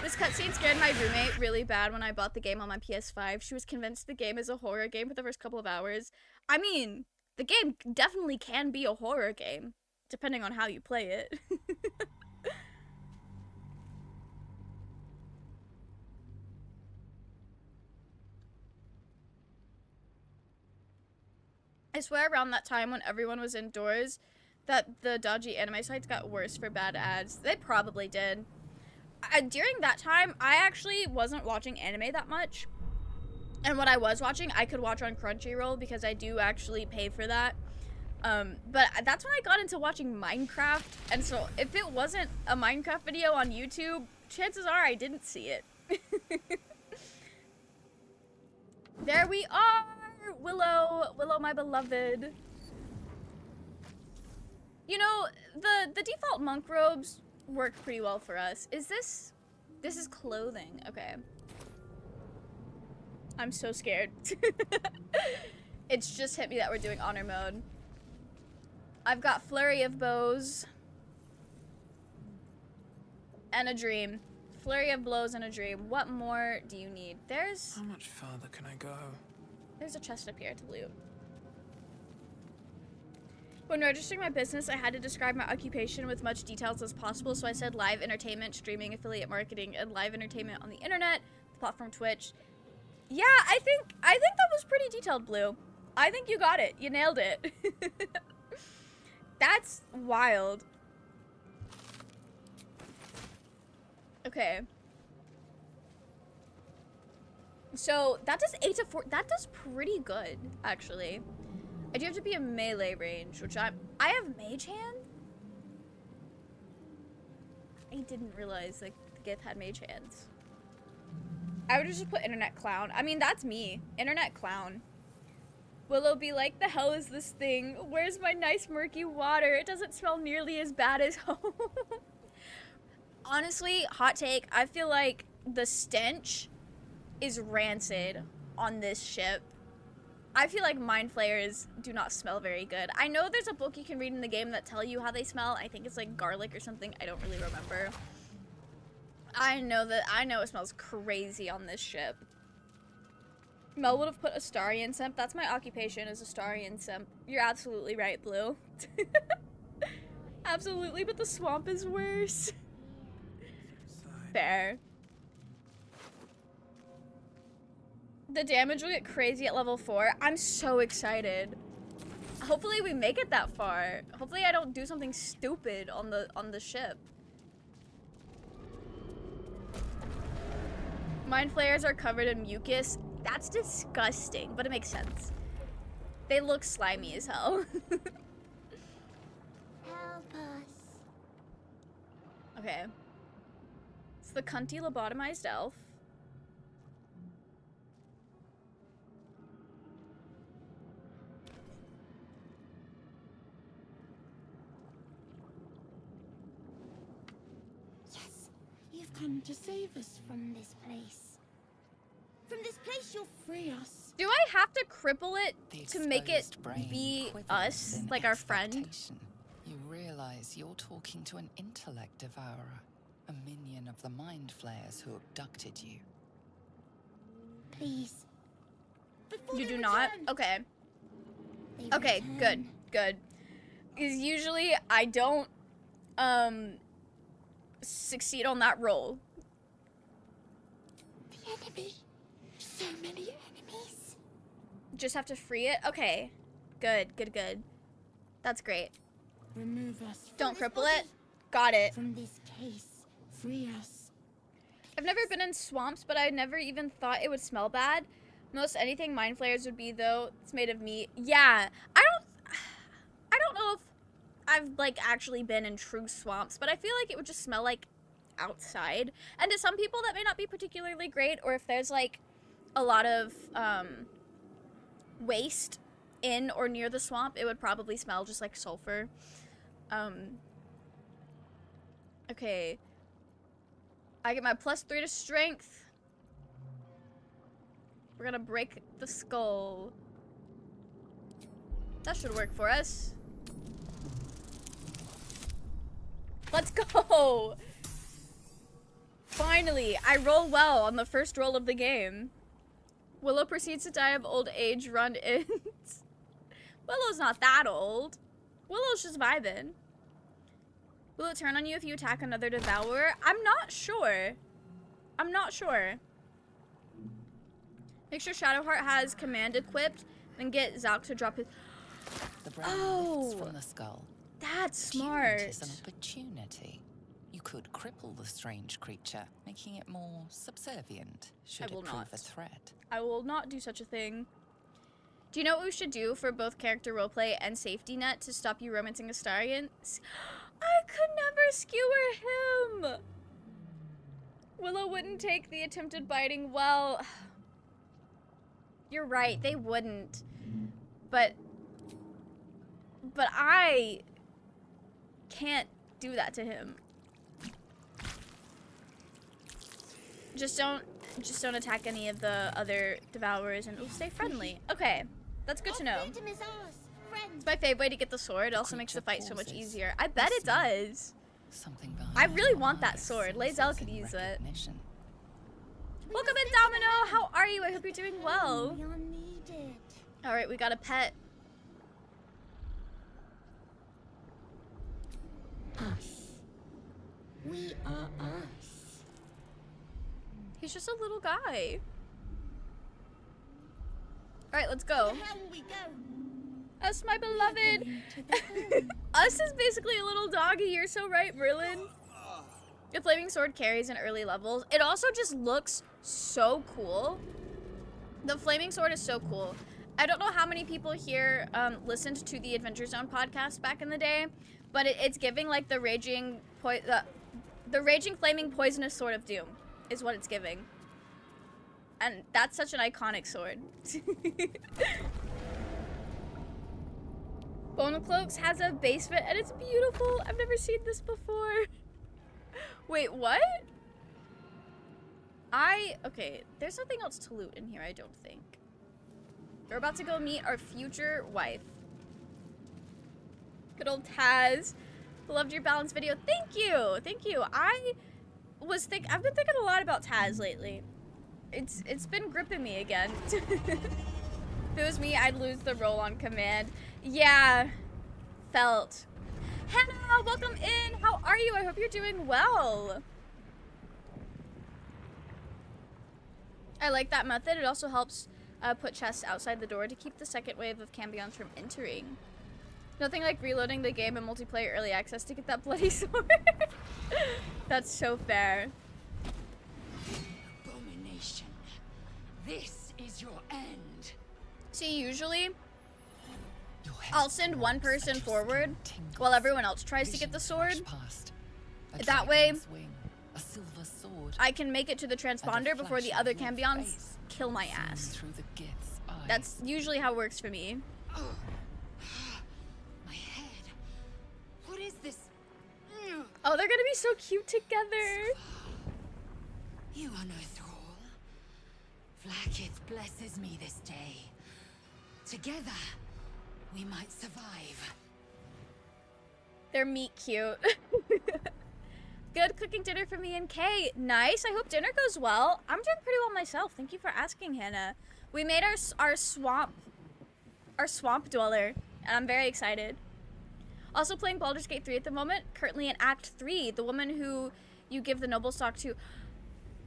This cutscene scared my roommate really bad when I bought the game on my PS5. She was convinced the game is a horror game for the first couple of hours. I mean, the game definitely can be a horror game, depending on how you play it. I swear around that time when everyone was indoors that the dodgy anime sites got worse for bad ads. They probably did. During that time, I actually wasn't watching anime that much. And what I was watching, I could watch on Crunchyroll because I do actually pay for that. But that's when I got into watching Minecraft. And so if it wasn't a Minecraft video on YouTube, chances are I didn't see it. There we are! Willow, my beloved. You know, the default monk robes work pretty well for us. This is clothing. Okay. I'm so scared. It's just hit me that we're doing honor mode. I've got flurry of bows and a dream. Flurry of blows and a dream. What more do you need? How much further can I go? There's a chest up here to loot. When registering my business, I had to describe my occupation with much details as possible, so I said live entertainment, streaming, affiliate marketing, and live entertainment on the internet, the platform Twitch. Yeah, I think that was pretty detailed, Blue. I think you got it. You nailed it. That's wild. Okay. So that does 8 to 4. That does pretty good, actually. I do have to be in melee range, which I have mage hand. I didn't realize like the Gith had mage hands. I would just put internet clown. I mean, that's me. Internet clown. Willow be like, the hell is this thing? Where's my nice murky water? It doesn't smell nearly as bad as home. Honestly, hot take, I feel like the stench is rancid on this ship. I feel like mind flayers do not smell very good. I know there's a book you can read in the game that tell you how they smell. I think it's like garlic or something. I don't really remember. I know it smells crazy on this ship. Mel would have put Astarian simp. That's my occupation, is Astarian simp. You're absolutely right, Blue. Absolutely, but the swamp is worse. Fair. The damage will get crazy at level 4. I'm so excited. Hopefully we make it that far. Hopefully I don't do something stupid on the ship. Mind flayers are covered in mucus. That's disgusting, but it makes sense. They look slimy as hell. Help us. Okay. It's the cunty lobotomized elf. Yes, you've come to save us from this place. From this place, you'll free us. Do I have to cripple it The to make it exposed brain be quivers us, in like our friend? expectation. You realize you're talking to an intellect devourer, a minion of the mind flayers who abducted you. Please. Before You they do not? return. Okay. They Okay, good, return. good. Because usually I don't, succeed on that roll. The enemy. So many enemies. Just have to free it? Okay. Good, good, good. That's great. Remove us. Don't from this cripple it. body. Got it. From this case. Free us. I've never been in swamps, but I never even thought it would smell bad. Most anything mind flayers would be, though. It's made of meat. Yeah, I don't know if I've like actually been in true swamps, but I feel like it would just smell like outside. And to some people that may not be particularly great, or if there's like a lot of waste in or near the swamp, it would probably smell just like sulfur. Okay. I get my +3 to strength. We're gonna break the skull. That should work for us. Let's go! Finally, I roll well on the first roll of the game. Willow proceeds to die of old age run-ins. Willow's not that old. Willow's just vibing. Will it turn on you if you attack another devourer? I'm not sure. I'm not sure. Make sure Shadowheart has command equipped, then get Zalk to drop his... The brain lifts from the skull. That's Attunement smart. is an opportunity. You could cripple the strange creature, making it more subservient, should will it prove not. a threat. I will not do such a thing. Do you know what we should do for both character roleplay and safety net to stop you romancing Astarion? I could never skewer him! Willow wouldn't take the attempted biting well. You're right, they wouldn't. But I can't do that to him. Just don't attack any of the other devourers and we'll stay friendly. Okay, that's good to know. Our freedom is ours, friends. It's my favorite way to get the sword. It also makes the fight so much easier. I bet it does. Something behind I really your want that eyes sword. senses Lae'zel could in use it. recognition. Welcome in, Domino. How are you? I hope you're doing well. We are needed. All right, we got a pet. Us. We are us. He's just a little guy. All right, let's go. How will we go? Us, my beloved. Going to the home. Us is basically a little doggy. You're so right, Merlin. The flaming sword carries in early levels. It also just looks so cool. The flaming sword is so cool. I don't know how many people here listened to the Adventure Zone podcast back in the day, but it's giving like the raging flaming poisonous sword of doom is what it's giving. And that's such an iconic sword. Bone Cloaks has a basement and it's beautiful. I've never seen this before. Wait, what? Okay, there's nothing else to loot in here, I don't think. We're about to go meet our future wife. Good old Taz. Loved your balance video. Thank you. Thank you. I've been thinking a lot about Taz lately. It's been gripping me again. If it was me, I'd lose the roll on command. Yeah. Felt. Hannah, welcome in. How are you? I hope you're doing well. I like that method. It also helps put chests outside the door to keep the second wave of cambions from entering. Nothing like reloading the game in multiplayer early access to get that bloody sword. That's so fair. Abomination. This is your end. See, usually Your head I'll send one throbs person and your forward skin tingles. while everyone else tries to get the Visions sword. flash past. A That way, dragon's wing, a silver sword, I can make it to the and a transponder before the flash other of your cambions face kill my seen ass. through the Gith's eyes. That's usually how it works for me. My head. What is this? Oh, they're gonna be so cute together. You are no thrall. Vlaakith blesses me this day. Together, we might survive. They're meat cute. Good cooking dinner for me and Kay. Nice. I hope dinner goes well. I'm doing pretty well myself. Thank you for asking, Hannah. We made our swamp dweller, and I'm very excited. Also playing Baldur's Gate 3 at the moment. Currently in Act 3. The woman who you give the noble stock to.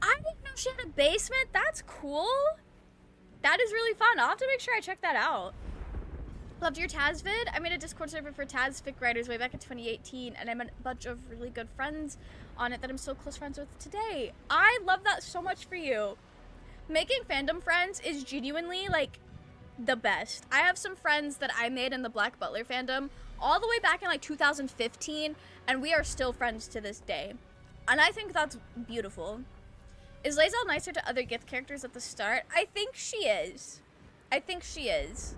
I didn't know she had a basement. That's cool. That is really fun. I'll have to make sure I check that out. Loved your Taz vid. I made a Discord server for Taz fic writers way back in 2018, and I met a bunch of really good friends on it that I'm still close friends with today. I love that so much for you. Making fandom friends is genuinely, like, the best. I have some friends that I made in the Black Butler fandom all the way back in, like, 2015, and we are still friends to this day. And I think that's beautiful. Is Lae'zel nicer to other Gith characters at the start? I think she is. I think she is.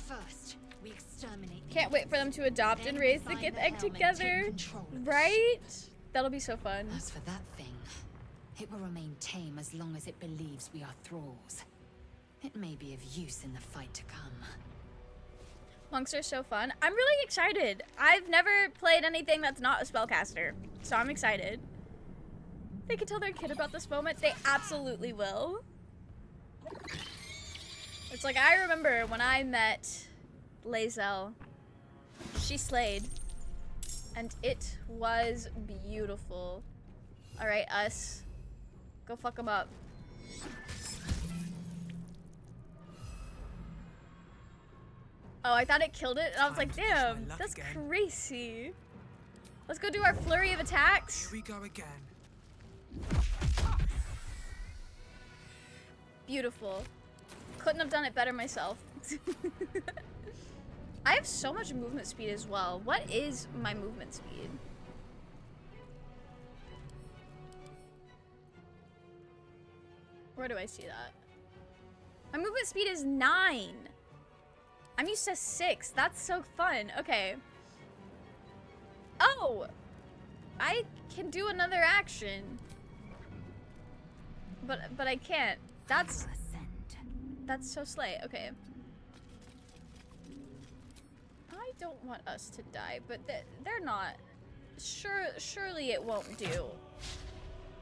First, we exterminate. Can't wait for them to adopt and raise the Gith egg together. Right? That'll be so fun. As for that thing, it will remain tame as long as it believes we are thralls. It may be of use in the fight to come. Monks are so fun. I'm really excited. I've never played anything that's not a spellcaster, so I'm excited. They can tell their kid about this moment. They absolutely will. It's like, I remember when I met Lae'zel, she slayed, and it was beautiful. All right, us, go fuck them up. Oh, I thought it killed it, and I was like, damn, that's crazy. Let's go do our flurry of attacks. Here we go again. Beautiful. Couldn't have done it better myself. I have so much movement speed as well. What is my movement speed? Where do I see that? My movement speed is 9. I'm used to 6. That's so fun. Okay. Oh! I can do another action. But I can't. That's so slay. Okay. I don't want us to die, but they're not. Surely it won't do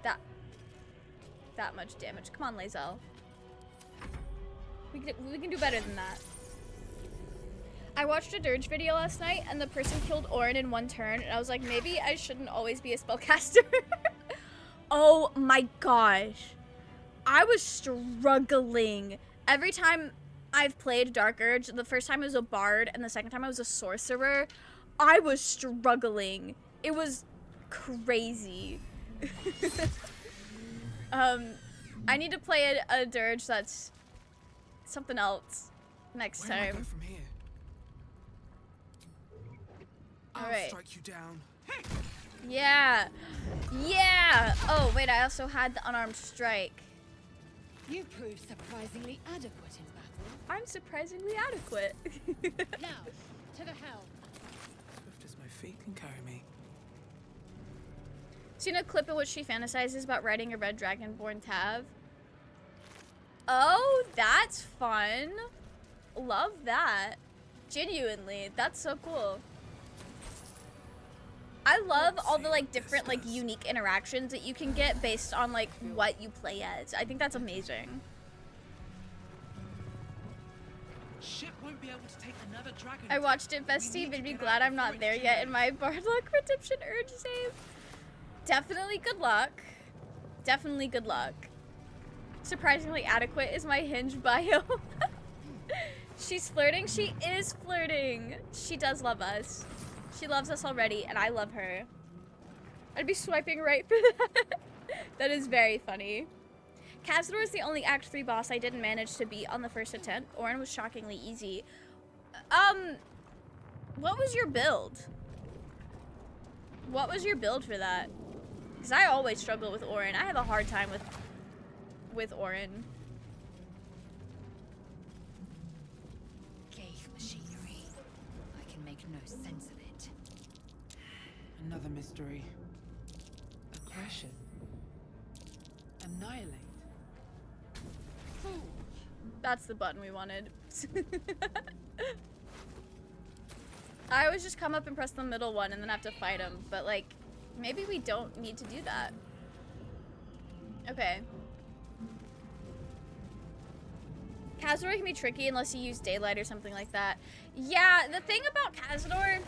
that much damage. Come on, Lae'zel. We can do better than that. I watched a Dirge video last night, and the person killed Orin in one turn, and I was like, maybe I shouldn't always be a spellcaster. Oh my gosh. I was struggling. Every time I've played Dark Urge, the first time I was a bard, and the second time I was a sorcerer, I was struggling. It was crazy. I need to play a Dirge that's something else next Where do I time. go from here? I'll Alright. strike you down. Yeah. Yeah. Oh, wait, I also had the unarmed strike. You proved surprisingly adequate in battle. I'm surprisingly adequate. Now, to the helm. Swift as my feet can carry me. Seen a clip in which she fantasizes about riding a red dragonborn Tav. Oh, that's fun. Love that. Genuinely, that's so cool. I love all the like different like unique interactions that you can get based on like what you play as. I think that's amazing. Ship won't be able to take another dragon. I watched it, Bestie, made me glad I'm not there yet in my Bardluck Redemption Urge save. Definitely good luck. Definitely good luck. Surprisingly adequate is my hinge bio. She's flirting. She is flirting. She does love us. She loves us already, and I love her. I'd be swiping right for that. That is very funny. Cazador is the only Act 3 boss I didn't manage to beat on the first attempt. Orin was shockingly easy. What was your build? What was your build for that? Because I always struggle with Orin. I have a hard time with Orin. Ghaik machinery. I can make no sense of it. Another mystery. Aggression. Annihilate. Fool. That's the button we wanted. I always just come up and press the middle one and then have to fight him, but like, maybe we don't need to do that. Okay. Cazador can be tricky unless you use daylight or something like that. Yeah, the thing about Cazador,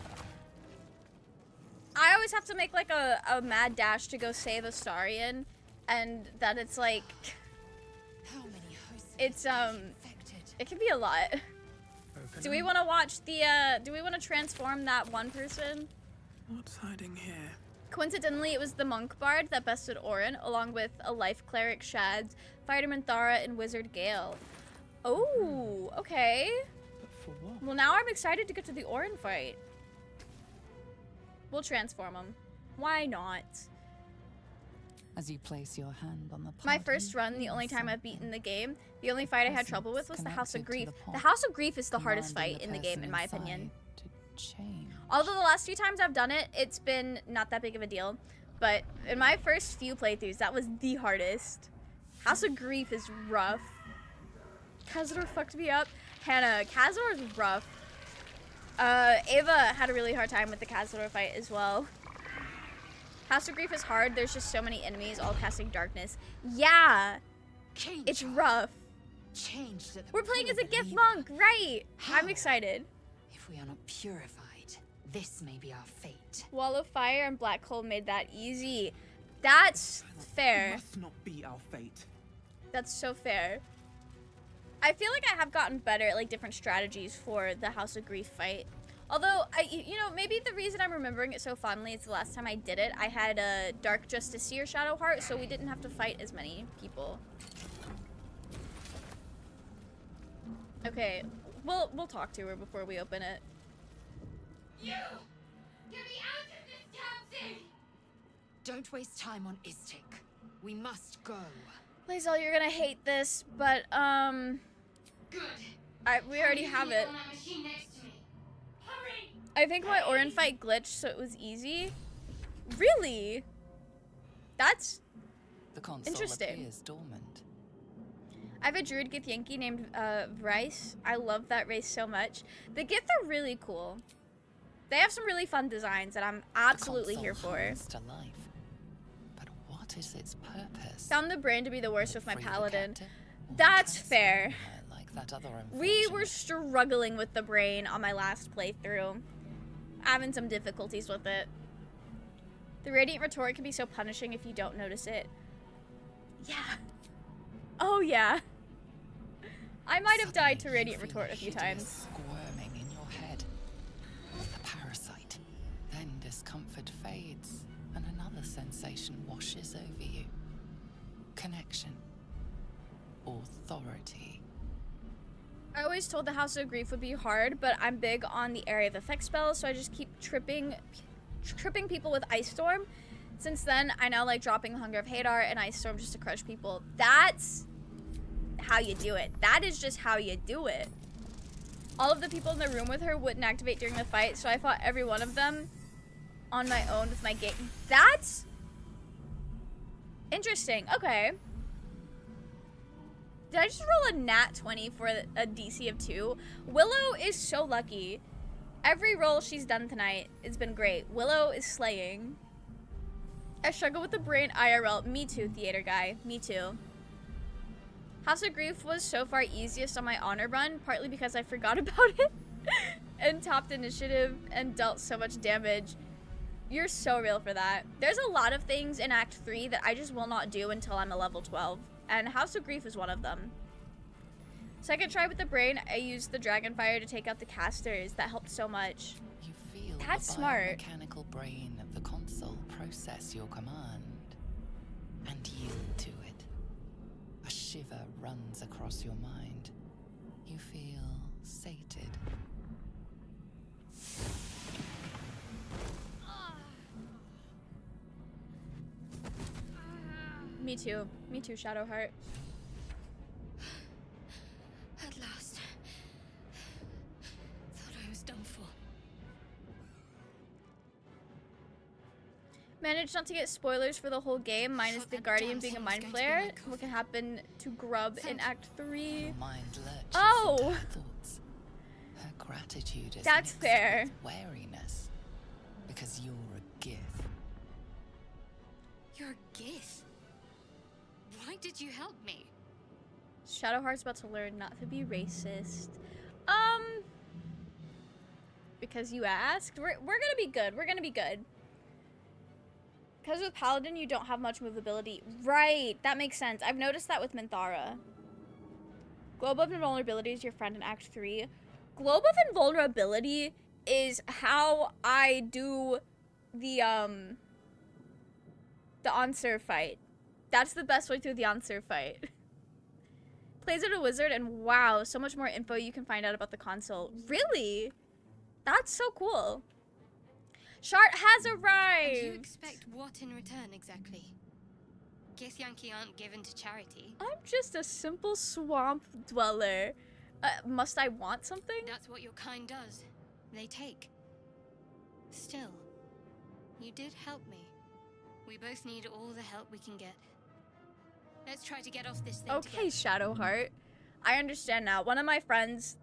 I always have to make like a mad dash to go save Astarion, and that it's like, How many hosts it's infected? It can be a lot. Open Do we up. want to watch the, do we want to transform that one person? What's hiding here? Coincidentally, it was the monk bard that bested Orin, along with a life cleric Shads, fighter Thara, and wizard Gale. Oh, okay. But for what? Well, now I'm excited to get to the Orin fight. We'll transform him. Why not? As you place your hand on the My pod, first you run, the feel only time I've beaten something. the game, the only fight I had trouble with was the House of Connected to Grief. the The pod, House of Grief is the hardest commanding fight in the game, person in my inside opinion. to change. Although the last few times I've done it, it's been not that big of a deal. But in my first few playthroughs, that was the hardest. House of Grief is rough. Khazador fucked me up. Hannah, Khazador is rough. Ava had a really hard time with the Khazador fight as well. House of Grief is hard. There's just so many enemies all casting darkness. Yeah, it's rough. Changed at the We're playing as a pull of gift lever. monk, right? How? I'm excited. If we are not purified, this may be our fate. Wall of Fire and Black Hole made that easy. That's It fair. must not be our fate. That's so fair. I feel like I have gotten better at like different strategies for the House of Grief fight. Although, you know, maybe the reason I'm remembering it so fondly is the last time I did it, I had a Dark Justiciar Shadowheart, so we didn't have to fight as many people. Okay, we'll talk to her before we open it. You! Get me out of this damn thing! Don't waste time on Istik. We must go. Lae'zel, you're gonna hate this, but Good. we already have it. On that machine next to me. Hurry! I think my Orin fight glitched, so it was easy. Really? That's... The console Interesting. appears dormant. I have a druid Githyanki named Rice. I love that race so much. The Gith are really cool. They have some really fun designs that I'm absolutely The here console for. hums to life. But what is its purpose? Found the brain to be the worst with my Free the paladin. captive? Or That's turn us fair. somewhere like that other We were unfortunate? struggling with the brain on my last playthrough. Having some difficulties with it. The Radiant Retort can be so punishing if you don't notice it. Yeah. Oh yeah. I might have died to Suddenly, Radiant you feel Retort a few hideous times. Squirming in your head. The parasite. Then discomfort fades, and another sensation washes over you. Connection. Authority. I always told the House of Grief would be hard, but I'm big on the area of effect spells, so I just keep tripping people with Ice Storm. Since then, I now like dropping Hunger of Hadar and Ice Storm just to crush people. That's how you do it. That is just how you do it. All of the people in the room with her wouldn't activate during the fight, so I fought every one of them on my own with my gate. That's interesting. Okay. Did I just roll a nat 20 for a DC of 2? Willow is so lucky. Every roll she's done tonight has been great. Willow is slaying. I struggle with the brain IRL. Me too, theater guy. Me too. House of Grief was so far easiest on my honor run, partly because I forgot about it and topped initiative and dealt so much damage. You're so real for that. There's a lot of things in Act 3 that I just will not do until I'm a level 12, and House of Grief is one of them. Second try with the brain, I used the Dragonfire to take out the casters. That helped so much. You feel That's the smart. biomechanical brain of the console process your command and yield to it. A shiver runs across your mind. You feel sated. Me too. Me too, Shadowheart. At last. Thought I was done for. Managed not to get spoilers for the whole game, minus Thought the that Guardian damn being a thing was mind going to be flayer. my What coffin. can happen to Grub in Act 3? Your mind lurches Oh! into her thoughts. Her gratitude is That's mixed fair. with wariness. Because you're a gift. You're a Gith. Why did you help me? Shadowheart's about to learn not to be racist. Because you asked? We're gonna be good. We're gonna be good. Because with Paladin, you don't have much movability. Right, that makes sense. I've noticed that with Minthara. Globe of Invulnerability is your friend in Act 3. Globe of Invulnerability is how I do the Answer fight. That's the best way through the Answer fight. Plays at a wizard, and wow, so much more info you can find out about the console. Really? That's so cool. Shart has arrived! And you expect what in return, exactly? Githyanki aren't given to charity. I'm just a simple swamp dweller. Must I want something? That's what your kind does. They take. Still, you did help me. We both need all the help we can get. Let's try to get off this thing Okay, together. Shadowheart. I understand now. One of my friends,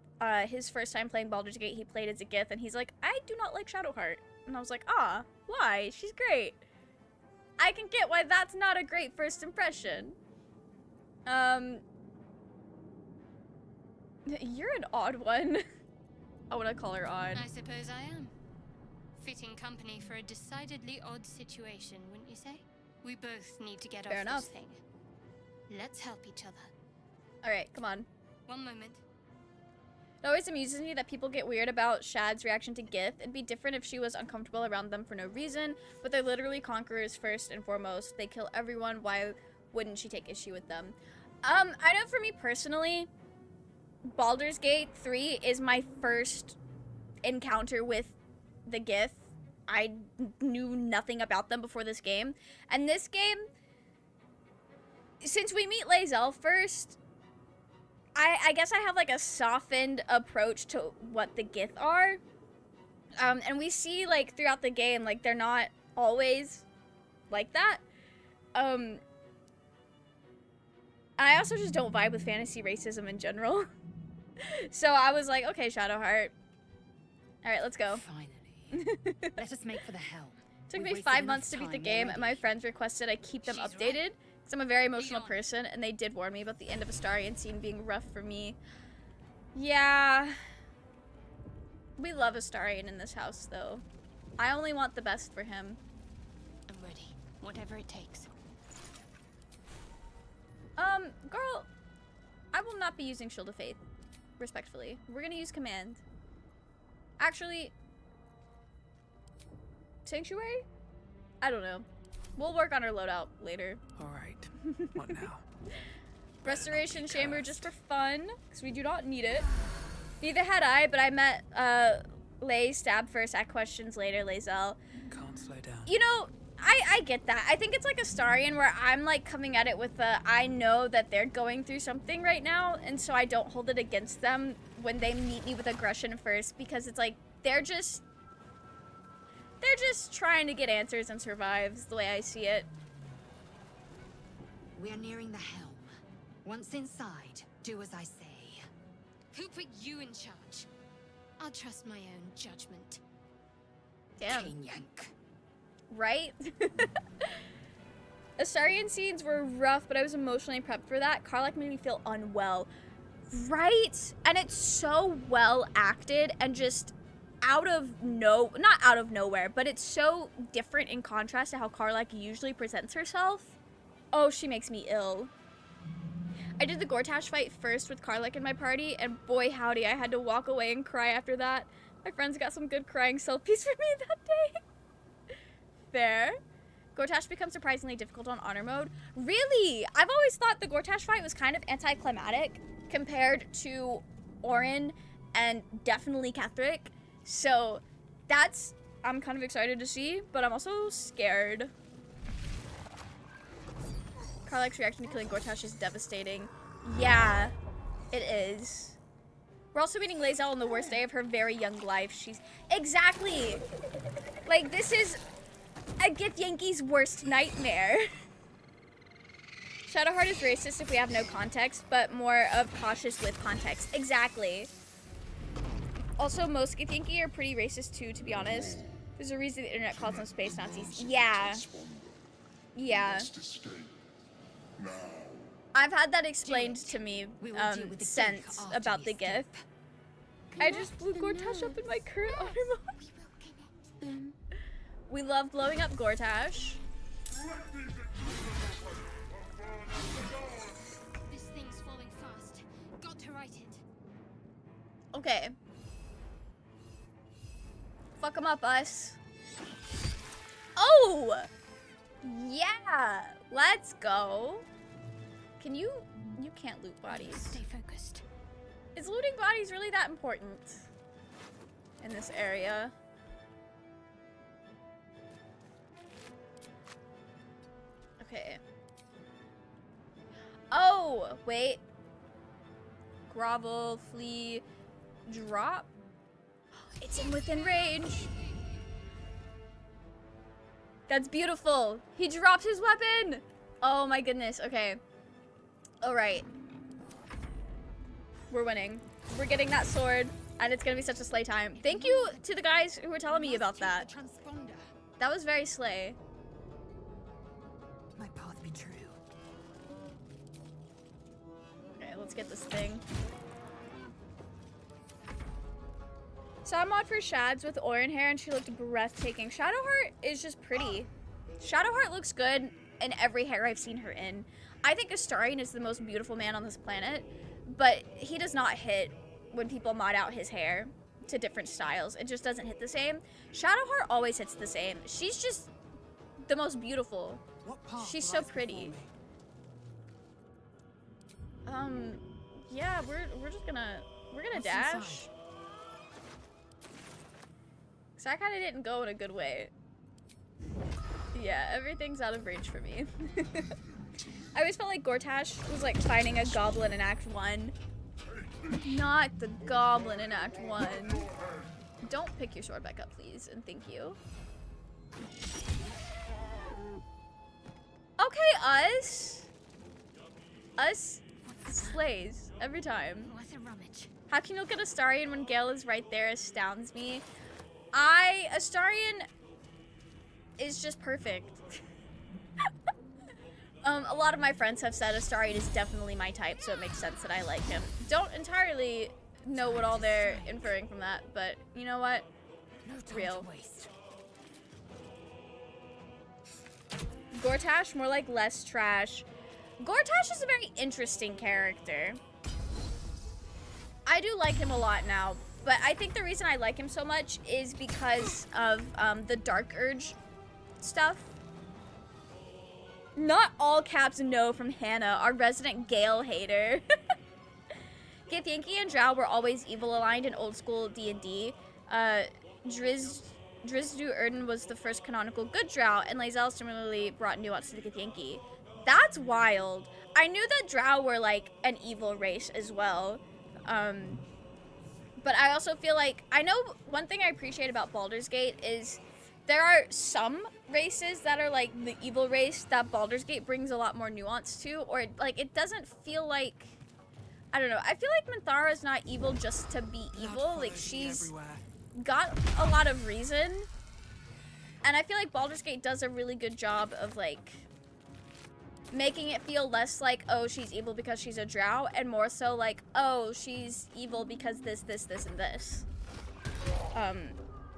his first time playing Baldur's Gate, he played as a Gith, and he's like, I do not like Shadowheart. And I was like, ah, why? She's great. I can get why that's not a great first impression. You're an odd one. I want to call her odd. I suppose I am. Fitting company for a decidedly odd situation, wouldn't you say? We both need to get Fair off enough. this thing. Let's help each other. Alright, come on. One moment. It always amuses me that people get weird about Shad's reaction to Gith. It'd be different if she was uncomfortable around them for no reason, but they're literally conquerors first and foremost. They kill everyone. Why wouldn't she take issue with them? I know for me personally, Baldur's Gate 3 is my first encounter with the Gith. I knew nothing about them before this game. And this game, since we meet Lae'zel first, I guess I have like a softened approach to what the Gith are. And we see like throughout the game, like they're not always like that. I also just don't vibe with fantasy racism in general. So I was like, okay, Shadowheart. Alright, let's go. Finally. Let us make for the helm. Took We've me wasted 5 enough months to beat the time game, already. and my friends requested I keep them She's updated. right. Because I'm a very emotional Leon. person, and they did warn me about the end of Astarion scene being rough for me. Yeah. We love Astarion in this house, though. I only want the best for him. I'm ready. Whatever it takes. Girl, I will not be using Shield of Faith. Respectfully. We're gonna use Command. Actually, Sanctuary? I don't know. We'll work on our loadout later. Alright. What now? Restoration Chamber just for fun, because we do not need it. Neither had I, but I met Lay stab first, ask questions later, Lae'zel. Can't slow down. You know, I get that. I think it's like Astarion where I'm like coming at it with the I know that they're going through something right now, and so I don't hold it against them when they meet me with aggression first, because it's like they're just trying to get answers and survive, is the way I see it. We are nearing the helm. Once inside, do as I say. Who put you in charge? I'll trust my own judgment. Damn. Chain yank. Right? Astarion scenes were rough, but I was emotionally prepped for that. Karlach made me feel unwell. Right? And it's so well acted and just not out of nowhere, but it's so different in contrast to how Karlach usually presents herself. Oh, she makes me ill. I did the Gortash fight first with Karlach in my party, and boy howdy, I had to walk away and cry after that. My friends got some good crying selfies for me that day. Fair. Gortash becomes surprisingly difficult on honor mode. Really? I've always thought the Gortash fight was kind of anticlimactic compared to Orin and definitely Ketheric. So I'm kind of excited to see, but I'm also scared. Karlach's reaction to killing Gortash is devastating. Yeah, it is. We're also meeting Lae'zel on the worst day of her very young life. She's exactly like, this is a Githyanki's worst nightmare. Shadowheart is racist if we have no context, but more of cautious with context. Exactly. Also, most Githyanki are pretty racist too, to be honest. There's a reason the internet calls them space Nazis. Yeah. Yeah. I've had that explained to me We will deal with the since geek after about we the Gith. I just blew Gortash up in my current honor mode. We will connect them. We love blowing up Gortash. This thing's falling fast. Got to Okay. Fuck them up, us. Oh! Yeah! Let's go. Can you... You can't loot bodies. Stay focused. Is looting bodies really that important in this area? Okay. Oh, wait. Grovel, flee, drop. It's in within range. That's beautiful. He dropped his weapon. Oh my goodness. Okay. All right. We're winning. We're getting that sword, and it's gonna be such a slay time. Thank you to the guys who were telling me about that. That was very slay. My path be true. Okay, let's get this thing. Saw a mod for Shads with Orin hair, and she looked breathtaking. Shadowheart is just pretty. Shadowheart looks good in every hair I've seen her in. I think Astarion is the most beautiful man on this planet, but he does not hit when people mod out his hair to different styles. It just doesn't hit the same. Shadowheart always hits the same. She's just the most beautiful. She's so pretty. Yeah, we're just gonna dash. So I kind of didn't go in a good way. Yeah, everything's out of range for me. I always felt like Gortash was like fighting a goblin in Act 1. Not the goblin in Act 1. Don't pick your sword back up, please, and thank you. Okay, us. Us slays every time. Worth a rummage. How can you look at Astarion when Gale is right there astounds me. Astarion is just perfect. A lot of my friends have said Astarion is definitely my type, so it makes sense that I like him. Don't entirely know what all they're inferring from that, but you know what? No time Real. to waste. Gortash, more like less trash. Gortash is a very interesting character. I do like him a lot now, but I think the reason I like him so much is because of the Dark Urge stuff. Not all caps no from Hannah, our resident Gale hater. Githyanki and Drow were always evil aligned in old school D&D. Drizdu Erden was the first canonical good Drow, and Lae'zel similarly brought nuance to the Githyanki. That's wild. I knew that Drow were like an evil race as well. But I also feel like, I know one thing I appreciate about Baldur's Gate is there are some races that are like the evil race that Baldur's Gate brings a lot more nuance to, or like it doesn't feel like, I don't know, I feel like Minthara's not evil just to be evil. Like she's got a lot of reason, and I feel like Baldur's Gate does a really good job of like making it feel less like, oh, she's evil because she's a drow, and more so like, oh, she's evil because this, and this.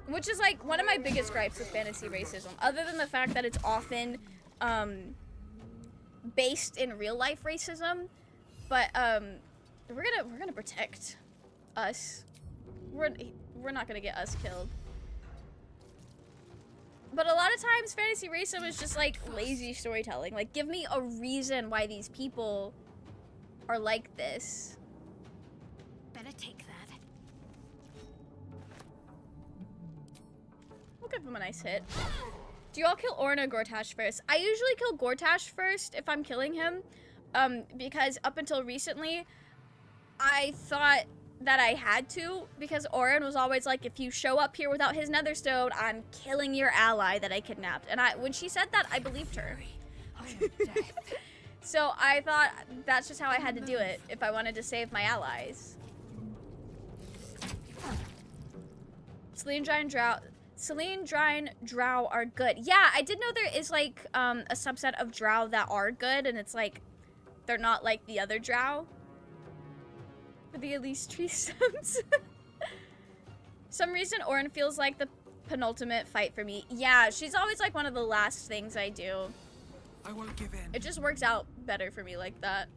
Which is like one of my biggest gripes with fantasy racism, other than the fact that it's often based in real life racism. But we're gonna protect us. We're not gonna get us killed. But a lot of times fantasy racism is just like lazy storytelling. Like, give me a reason why these people are like this. Better take that. We'll give him a nice hit. Do you all kill Orin or Gortash first? I usually kill Gortash first if I'm killing him. Because up until recently, I thought that I had to, because Orin was always like, if you show up here without his netherstone, I'm killing your ally that I kidnapped. And when she said that, I believed her. So I thought that's just how I had to do it if I wanted to save my allies. Selene Drow are good. Yeah, I did know there is like a subset of Drow that are good, and it's like they're not like the other Drow. For the Elise tree stems. Some reason Orin feels like the penultimate fight for me. Yeah, she's always like one of the last things I do. I won't give in. It just works out better for me like that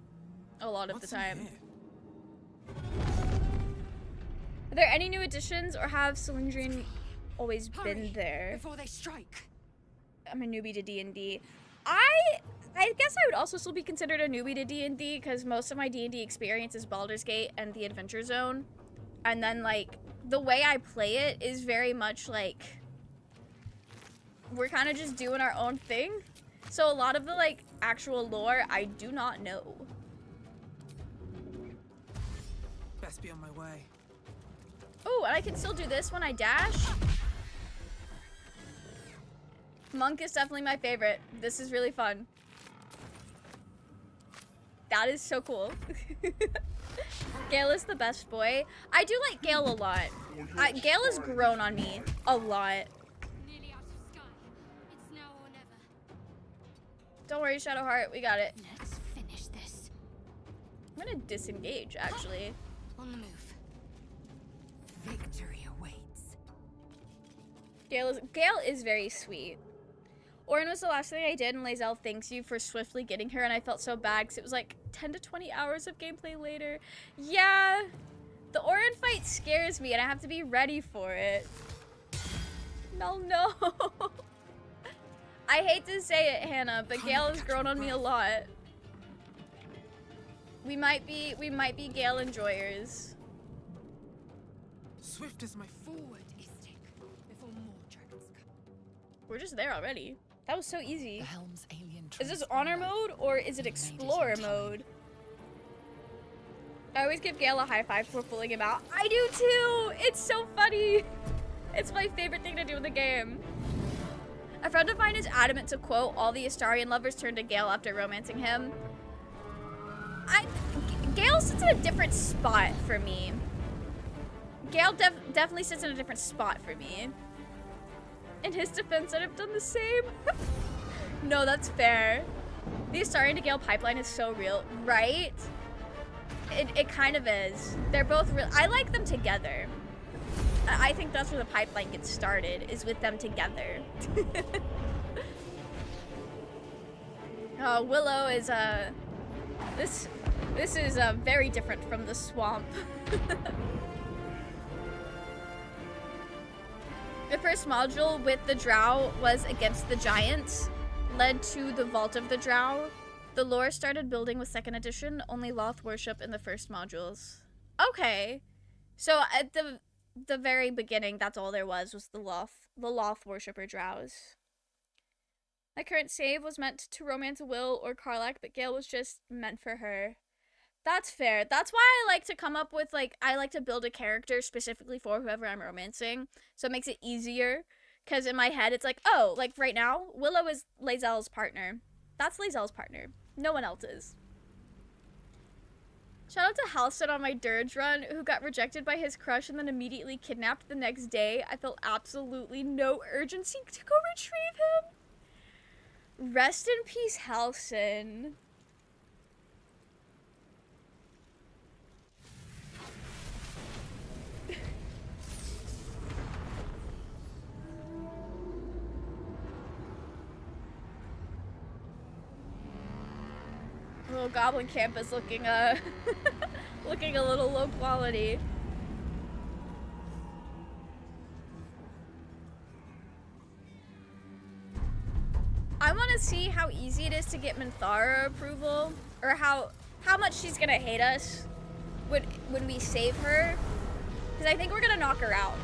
a lot of the time. Are there any new additions, or have Cylindrian always been there? Before they strike. I'm a newbie to D&D. I guess I would also still be considered a newbie to D&D because most of my D&D experience is Baldur's Gate and the Adventure Zone. And then, like, the way I play it is very much like we're kind of just doing our own thing. So a lot of the, like, actual lore I do not know. Best be on my way. Oh, and I can still do this when I dash. Monk is definitely my favorite. This is really fun. That is so cool. Gale is the best boy. I do like Gale a lot. Gale has grown on me a lot. Nearly out of sky. It's now or never. Don't worry, Shadowheart, we got it. Let's finish this. I'm gonna disengage, actually. On the move. Victory awaits. Gale is very sweet. Orin was the last thing I did, and Lae'zel thanks you for swiftly getting her, and I felt so bad because it was like 10 to 20 hours of gameplay later. Yeah, the Orin fight scares me, and I have to be ready for it. No. I hate to say it, Hannah, but Gale has grown on me a lot. We might be Gale enjoyers. Swift as my Forward, Istik, before more dragons come. We're just there already. That was so easy. The helm's alien Is this trace honor armor. mode or is it You made it in explorer time. mode? I always give Gale a high five before pulling him out. I do too! It's so funny! It's my favorite thing to do in the game. A friend of mine is adamant to quote, all the Astarian lovers turn to Gale after romancing him. Gale sits in a different spot for me. Gale definitely sits in a different spot for me. In his defense, I'd have done the same. No, that's fair. The Astarian to Gale pipeline is so real, right? It kind of is. They're both real. I like them together. I think that's where the pipeline gets started, is with them together. Willow is, this is, very different from the swamp. The first module with the Drow was against the Giants, led to the Vault of the Drow. The lore started building with 2nd edition, only Loth worship in the first modules. Okay. So at the very beginning, that's all there was the Loth worshipper Drows. My current save was meant to romance Will or Karlach, but Gale was just meant for her. That's fair. That's why I like to come up with, like, I like to build a character specifically for whoever I'm romancing, so it makes it easier, because in my head, it's like, oh, like, right now, Willow is Lae'zel's partner. That's Lae'zel's partner. No one else's. Shout out to Halston on my Dirge run, who got rejected by his crush and then immediately kidnapped the next day. I felt absolutely no urgency to go retrieve him. Rest in peace, Halston. Little Goblin Camp is looking looking a little low quality. I want to see how easy it is to get Minthara approval, or how much she's gonna hate us when we save her, because I think we're gonna knock her out.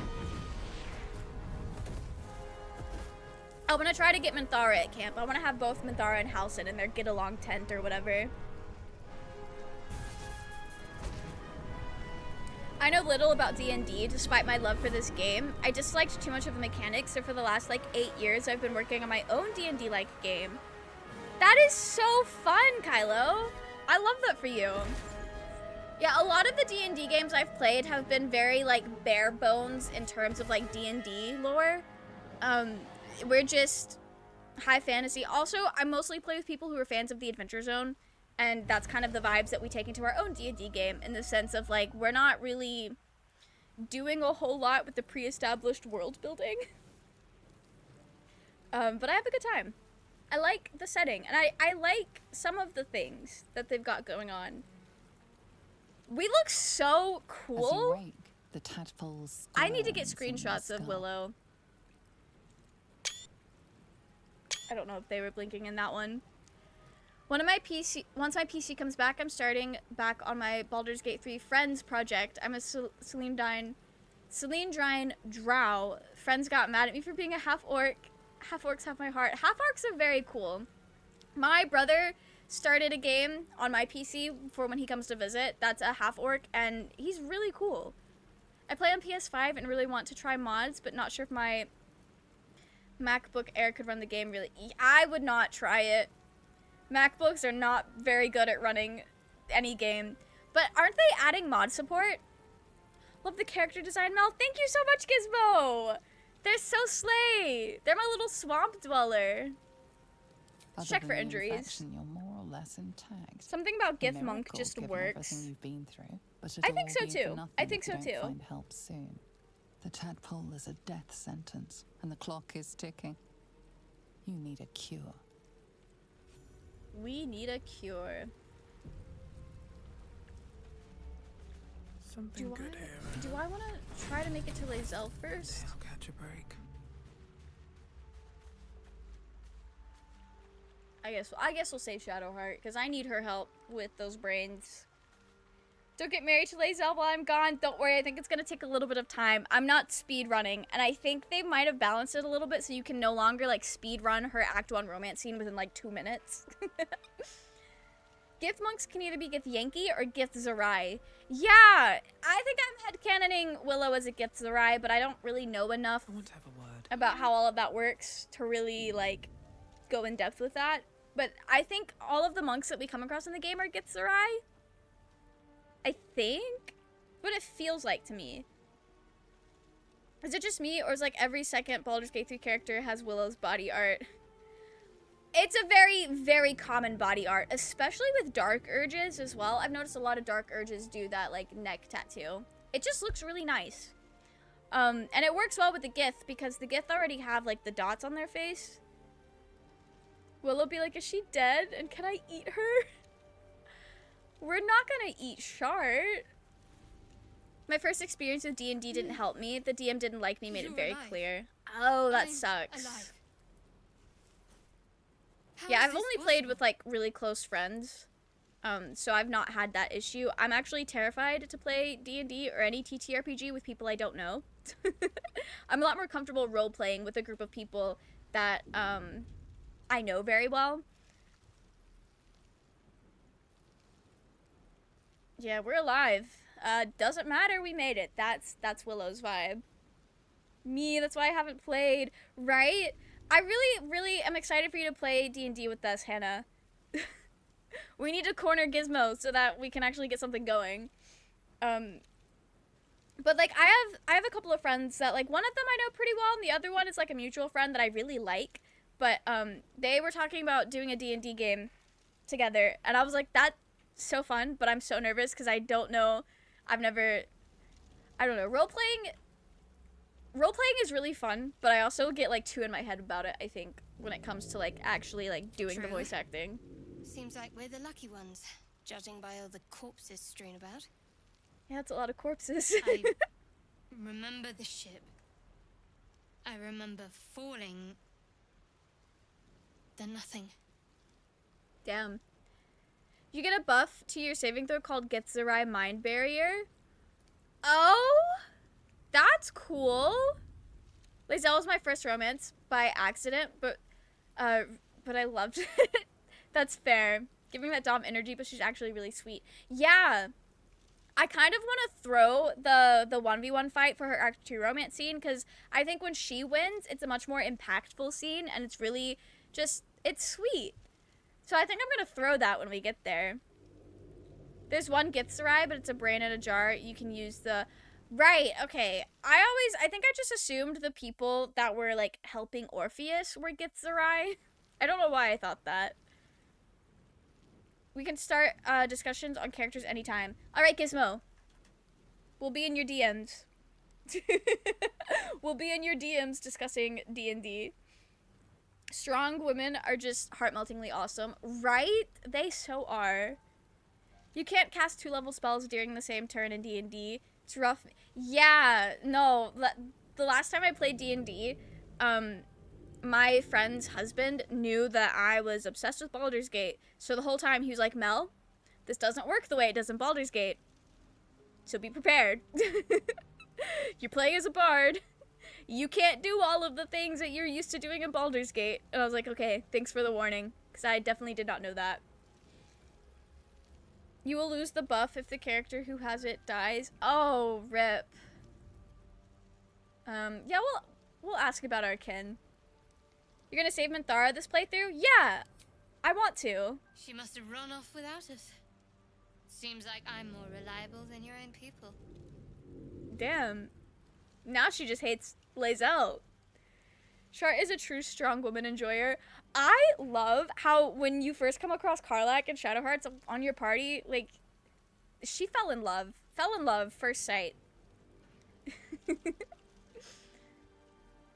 I want to try to get Minthara at camp. I want to have both Minthara and Halsin in their get-along tent or whatever. I know little about D&D, despite my love for this game. I disliked too much of the mechanics, so for the last, 8 years, I've been working on my own D&D-like game. That is so fun, Kylo! I love that for you. Yeah, a lot of the D&D games I've played have been very, bare bones in terms of, D&D lore. We're just high fantasy. Also, I mostly play with people who are fans of the Adventure Zone, and that's kind of the vibes that we take into our own D&D game, in the sense of, we're not really doing a whole lot with the pre-established world building. But I have a good time. I like the setting, and I like some of the things that they've got going on. We look so As you cool. wake, the tadpoles. I need to get squirms in the screenshots of skull. Willow. I don't know if they were blinking in that one. Once my PC comes back, I'm starting back on my Baldur's Gate 3 Friends project. I'm a Celine Drine drow. Friends got mad at me for being a half orc. Half orcs have my heart. Half orcs are very cool. My brother started a game on my PC for when he comes to visit. That's a half orc, and he's really cool. I play on PS5 and really want to try mods, but not sure if my MacBook Air could run the game really. I would not try it. MacBooks are not very good at running any game. But aren't they adding mod support? Love the character design, Mel. Thank you so much, Gizmo. They're so slay. They're my little swamp dweller. Other Check for than the injuries. infection, you're more or less intact. Something about A Gith Monk miracle, just given works. everything you've been through, but I it'll think all so be for too. nothing I think if so you don't too. Find help soon. The tadpole is a death sentence, and the clock is ticking. You need a cure. We need a cure. Something good here. Do I want to try to make it to Lae'zel first? I'll catch a break. I guess we'll save Shadowheart because I need her help with those brains. Don't get married to Lae'zel while I'm gone. Don't worry, I think it's gonna take a little bit of time. I'm not speed running, and I think they might have balanced it a little bit so you can no longer like speed run her Act 1 romance scene within like 2 minutes. Gith monks can either be Gith Yankee or Gith Zerai. Yeah, I think I'm headcanoning Willow as a Gith Zerai, but I don't really know enough I want to have a word. about how all of that works to really like go in depth with that. But I think all of the monks that we come across in the game are Gith Zerai. I think, what it feels like to me. Is it just me, or is like every second Baldur's Gate 3 character has Willow's body art? It's a very, very common body art, especially with dark urges as well. I've noticed a lot of dark urges do that like neck tattoo. It just looks really nice. And it works well with the Gith because the Gith already have like the dots on their face. Willow be like, is she dead? And can I eat her? We're not gonna eat Shart. My first experience with D&D didn't help me. The DM didn't like me, made it very clear. Oh, that sucks. Alive. How Yeah, is I've this only played possible? with like really close friends. So I've not had that issue. I'm actually terrified to play D&D or any TTRPG with people I don't know. I'm a lot more comfortable role-playing with a group of people that I know very well. Yeah, we're alive. Doesn't matter, we made it. That's Willow's vibe. Me, that's why I haven't played, right? I really, really am excited for you to play D&D with us, Hannah. We need to corner Gizmo so that we can actually get something going. But like I have a couple of friends that like one of them I know pretty well and the other one is like a mutual friend that I really like. But they were talking about doing a D&D game together and I was like, that's so fun, but I'm so nervous because I don't know. I don't know. Role-playing is really fun, but I also get like too in my head about it, I think, when it comes to like actually like doing the True. voice acting. Seems like we're the lucky ones, judging by all the corpses strewn about. Yeah, it's a lot of corpses. I remember the ship. I remember falling. Then nothing. Damn. You get a buff to your saving throw called Gitzerai Mind Barrier. Oh, that's cool. Lae'zel was my first romance by accident, but I loved it. That's fair. Giving that Dom energy, but she's actually really sweet. Yeah. I kind of want to throw the 1v1 fight for her Act 2 romance scene, because I think when she wins, it's a much more impactful scene, and it's really just, it's sweet. So I think I'm going to throw that when we get there. There's one Gitzerai, but it's a brain in a jar. You can use the... Right, okay. I think I just assumed the people that were, like, helping Orpheus were Gitzerai. I don't know why I thought that. We can start discussions on characters anytime. All right, Gizmo. We'll be in your DMs. We'll be in your DMs discussing D&D. Strong women are just heart-meltingly awesome. Right? They so are. You can't cast 2-level spells during the same turn in D&D. It's rough. Yeah, no, the last time I played D&D, my friend's husband knew that I was obsessed with Baldur's Gate. So the whole time he was like, Mel, this doesn't work the way it does in Baldur's Gate. So be prepared. You're playing as a bard. You can't do all of the things that you're used to doing in Baldur's Gate. And I was like, okay, thanks for the warning. Because I definitely did not know that. You will lose the buff if the character who has it dies. Oh, rip. Yeah, we'll ask about our kin. You're gonna save Minthara this playthrough? Yeah, I want to. She must have run off without us. Seems like I'm more reliable than your own people. Damn. Now she just hates Lae'zel. Char is a true strong woman enjoyer. I love how when you first come across Karlach and Shadowhearts on your party, like, she fell in love. Fell in love first sight.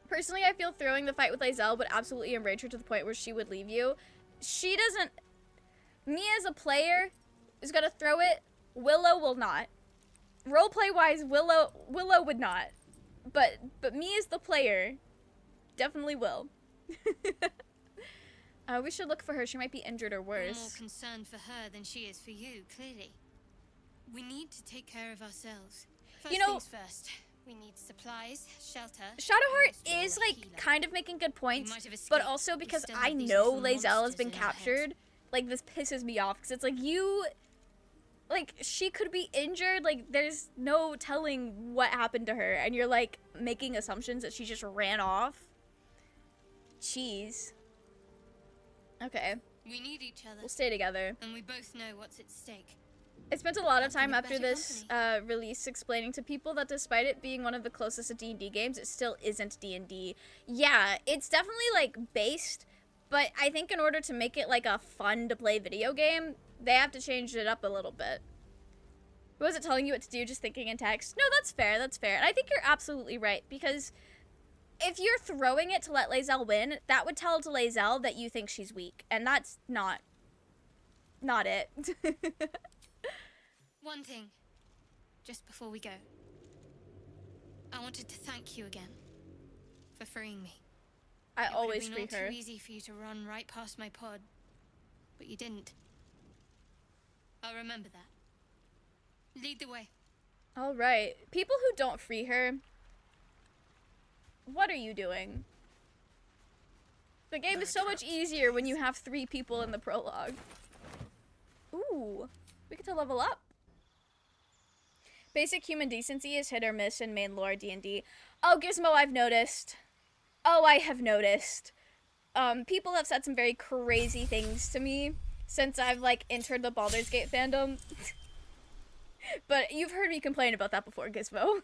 Personally, I feel throwing the fight with Lae'zel would absolutely enrage her to the point where she would leave you. She doesn't... Me as a player is gonna throw it. Willow will not. Roleplay-wise, Willow would not. But me as the player definitely will. We should look for her. She might be injured or You're worse. more concerned for her than she is for you, clearly. We need to take care of ourselves. First You know- things first. We need supplies, shelter. Shadowheart is, like, kind of making good points, might have but escaped, also we because still I have these know little Lae'zel has monsters been in our heads. captured, like, this pisses me off, because it's like, you... Like, she could be injured, like, there's no telling what happened to her, and you're, like, making assumptions that she just ran off. Jeez. Okay, We need each other, we'll stay together. and we both know what's at stake. I spent a lot of Nothing time but after better this release explaining to people that despite it being one of the closest to D&D games, it still isn't D&D. Yeah, it's definitely, like, based, but I think in order to make it, like, a fun-to-play video game, they have to change it up a little bit. Was it telling you what to do, just thinking in text? No, that's fair, that's fair. And I think you're absolutely right, because if you're throwing it to let Lae'zel win, that would tell to Lae'zel that you think she's weak, and that's not it. One thing, just before we go. I wanted to thank you again for freeing me. I It would always have free been all her. too easy for you to run right past my pod, but you didn't. I'll remember that. Lead the way. All right. People who don't free her, what are you doing? The game is so much easier when you have 3 people in the prologue. Ooh, we get to level up. Basic human decency is hit or miss in main lore D&D. Oh, Gizmo, I've noticed. Oh, I have noticed. People have said some very crazy things to me since I've, like, entered the Baldur's Gate fandom. But you've heard me complain about that before, Gizmo.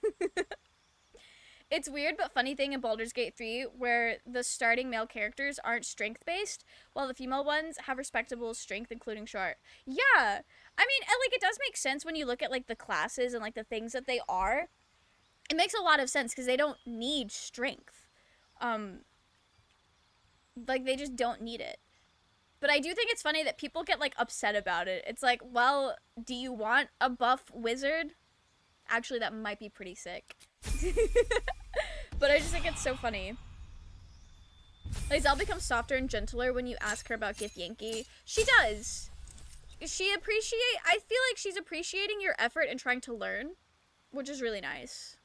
It's weird but funny thing in Baldur's Gate 3 where the starting male characters aren't strength-based, while the female ones have respectable strength, including Shart. Yeah! I mean, and, like, it does make sense when you look at, like, the classes and, like, the things that they are. It makes a lot of sense, because they don't need strength. Like, they just don't need it. But I do think it's funny that people get, like, upset about it. It's like, well, do you want a buff wizard? Actually, that might be pretty sick. But I just think it's so funny. Lae'zel becomes softer and gentler when you ask her about Githyanki. She does. I feel like she's appreciating your effort in trying to learn, which is really nice.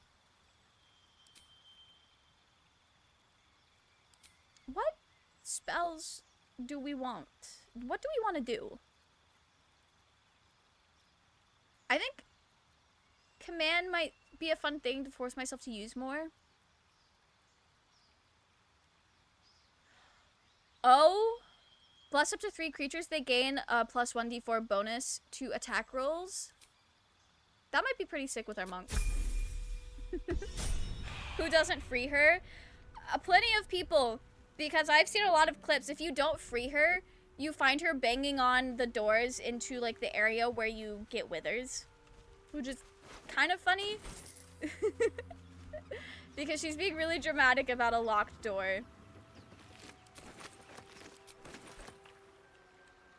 What spells do we want? What do we want to do? I think command might be a fun thing to force myself to use more. Oh, bless up to 3 creatures. They gain a plus 1d4 bonus to attack rolls. That might be pretty sick with our monk. Who doesn't free her? Plenty of people, because I've seen a lot of clips. If you don't free her, you find her banging on the doors into, like, the area where you get withers, which is kind of funny. Because she's being really dramatic about a locked door.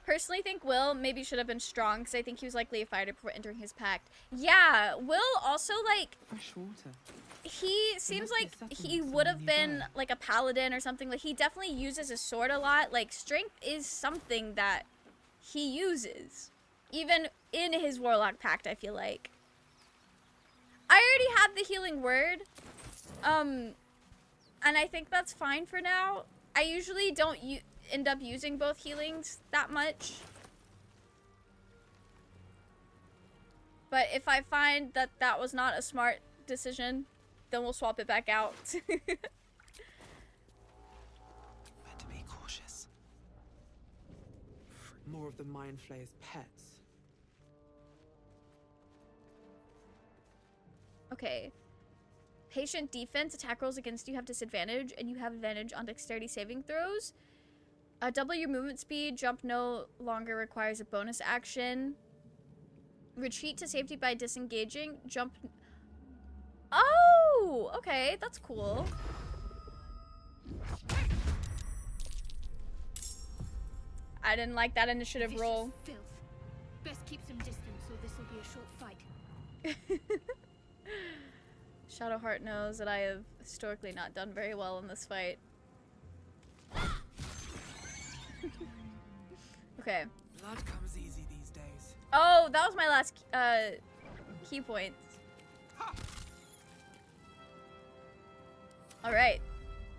Personally think Will maybe should have been strong because I think he was likely a fighter before entering his pact. Yeah, Will also, like, Fresh water. he seems must be a like settlement he would somewhere have been nearby. like a paladin or something. Like, he definitely uses his sword a lot. Like, strength is something that he uses. Even in his warlock pact, I feel like. I already have the healing word. And I think that's fine for now. I usually don't end up using both healings that much. But if I find that that was not a smart decision, then we'll swap it back out. Better be cautious. More of the Mind Flayer's pets. Okay. Patient defense. Attack rolls against you have disadvantage, and you have advantage on dexterity saving throws. Double your movement speed. Jump no longer requires a bonus action. Retreat to safety by disengaging. Jump. Oh! Okay, that's cool. I didn't like that initiative roll. Filth. Best keep some distance, or this will be a short fight. Shadowheart knows that I have historically not done very well in this fight. Okay. Blood comes easy these days. Oh, that was my last key point. Alright.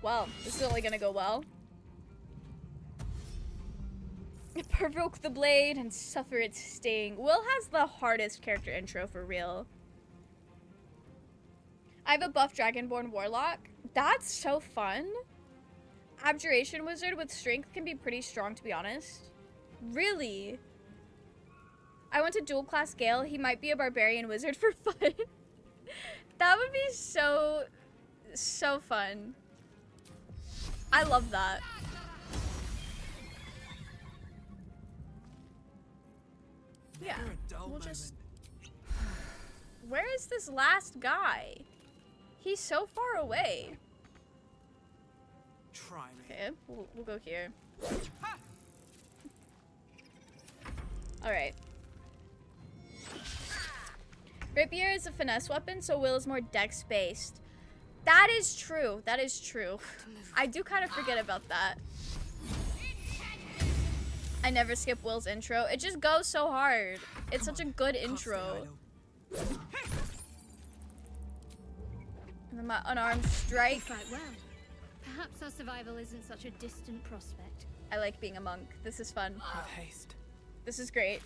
Well, this is only gonna go well. Provoke the blade and suffer its sting. Will has the hardest character intro for real. I have a buff Dragonborn Warlock. That's so fun. Abjuration Wizard with strength can be pretty strong, to be honest. Really? I went to dual class Gale. He might be a Barbarian Wizard for fun. That would be so fun. I love that. Yeah, Never a dull we'll moment. just... Where is this last guy? He's so far away. Try me. Okay, we'll go here. Alright. Rapier is a finesse weapon, so Will is more dex-based. That is true. That is true. I do kind of forget about that. I never skip Will's intro. It just goes so hard. It's such a good intro. And then my unarmed strike. Fight well. Perhaps our survival isn't such a distant prospect. I like being a monk. This is fun. With haste. This is great.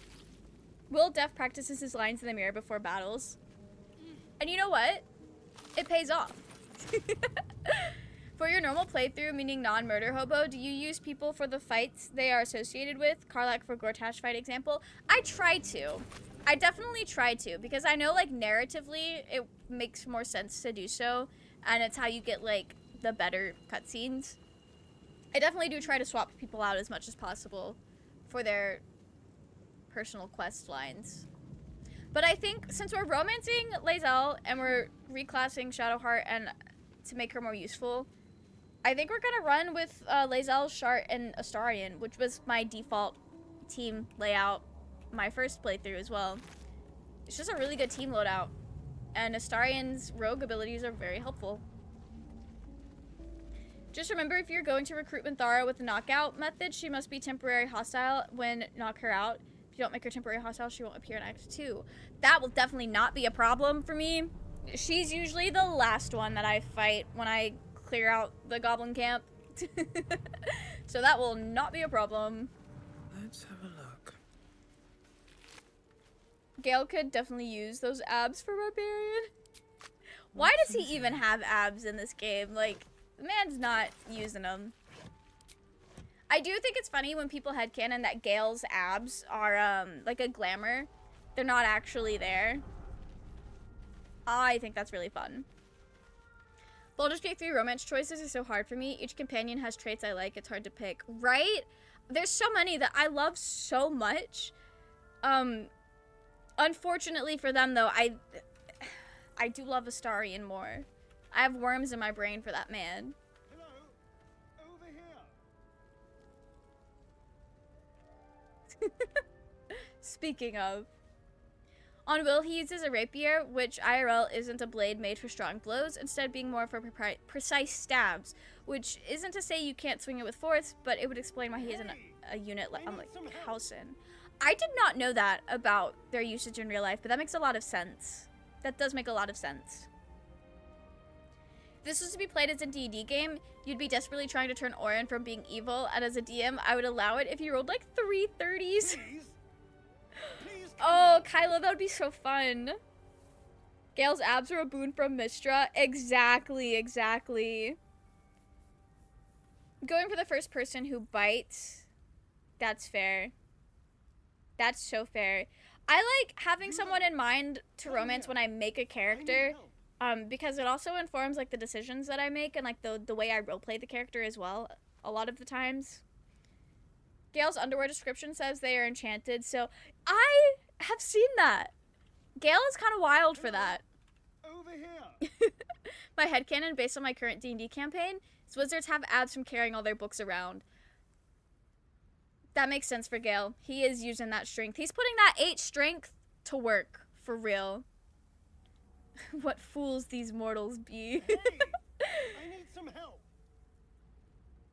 Will Def practices his lines in the mirror before battles. And you know what? It pays off. For your normal playthrough, meaning non-murder hobo, do you use people for the fights they are associated with? Karlach for Gortash fight example. I try to. I definitely try to, because I know, like, narratively, it makes more sense to do so, and it's how you get, like, the better cutscenes. I definitely do try to swap people out as much as possible for their personal quest lines. But I think since we're romancing Lae'zel and we're reclassing Shadowheart and to make her more useful, I think we're gonna run with Lae'zel, Shart, and Astarion, which was my default team layout my first playthrough as well. It's just a really good team loadout, and Astarion's rogue abilities are very helpful. Just remember, if you're going to recruit Minthara with the knockout method, she must be temporary hostile when knock her out. If you don't make her temporary hostile, she won't appear in Act 2. That will definitely not be a problem for me. She's usually the last one that I fight when I clear out the goblin camp. So that will not be a problem. Let's have a look. Gale could definitely use those abs for Barbarian. Why does he even have abs in this game? Like, the man's not using them. I do think it's funny when people headcanon that Gale's abs are, like a glamour. They're not actually there. I think that's really fun. Baldur's Gate 3 romance choices are so hard for me. Each companion has traits I like. It's hard to pick. Right? There's so many that I love so much. Unfortunately for them, though, I do love Astarion more. I have worms in my brain for that man. Hello, over here. Speaking of. On Will, he uses a rapier, which IRL isn't a blade made for strong blows, instead being more for precise stabs, which isn't to say you can't swing it with force, but it would explain why he isn't a unit like Halsin. I did not know that about their usage in real life, but that makes a lot of sense. That does make a lot of sense. If this was to be played as a D&D game, you'd be desperately trying to turn Orin from being evil, and as a DM, I would allow it if you rolled like 3 30s. Oh, Kylo, that would be so fun. Gale's abs are a boon from Mistra. Exactly, exactly. Going for the first person who bites. That's fair. That's so fair. I like having someone in mind to romance when I make a character, because it also informs like the decisions that I make and like the way I roleplay the character as well, a lot of the times. Gale's underwear description says they are enchanted, so I have seen that. Gale is kind of wild for that. Over here. My headcanon, based on my current D&D campaign, is wizards have abs from carrying all their books around. That makes sense for Gale. He is using that strength. He's putting that 8 strength to work, for real. What fools these mortals be. Hey, I need some help.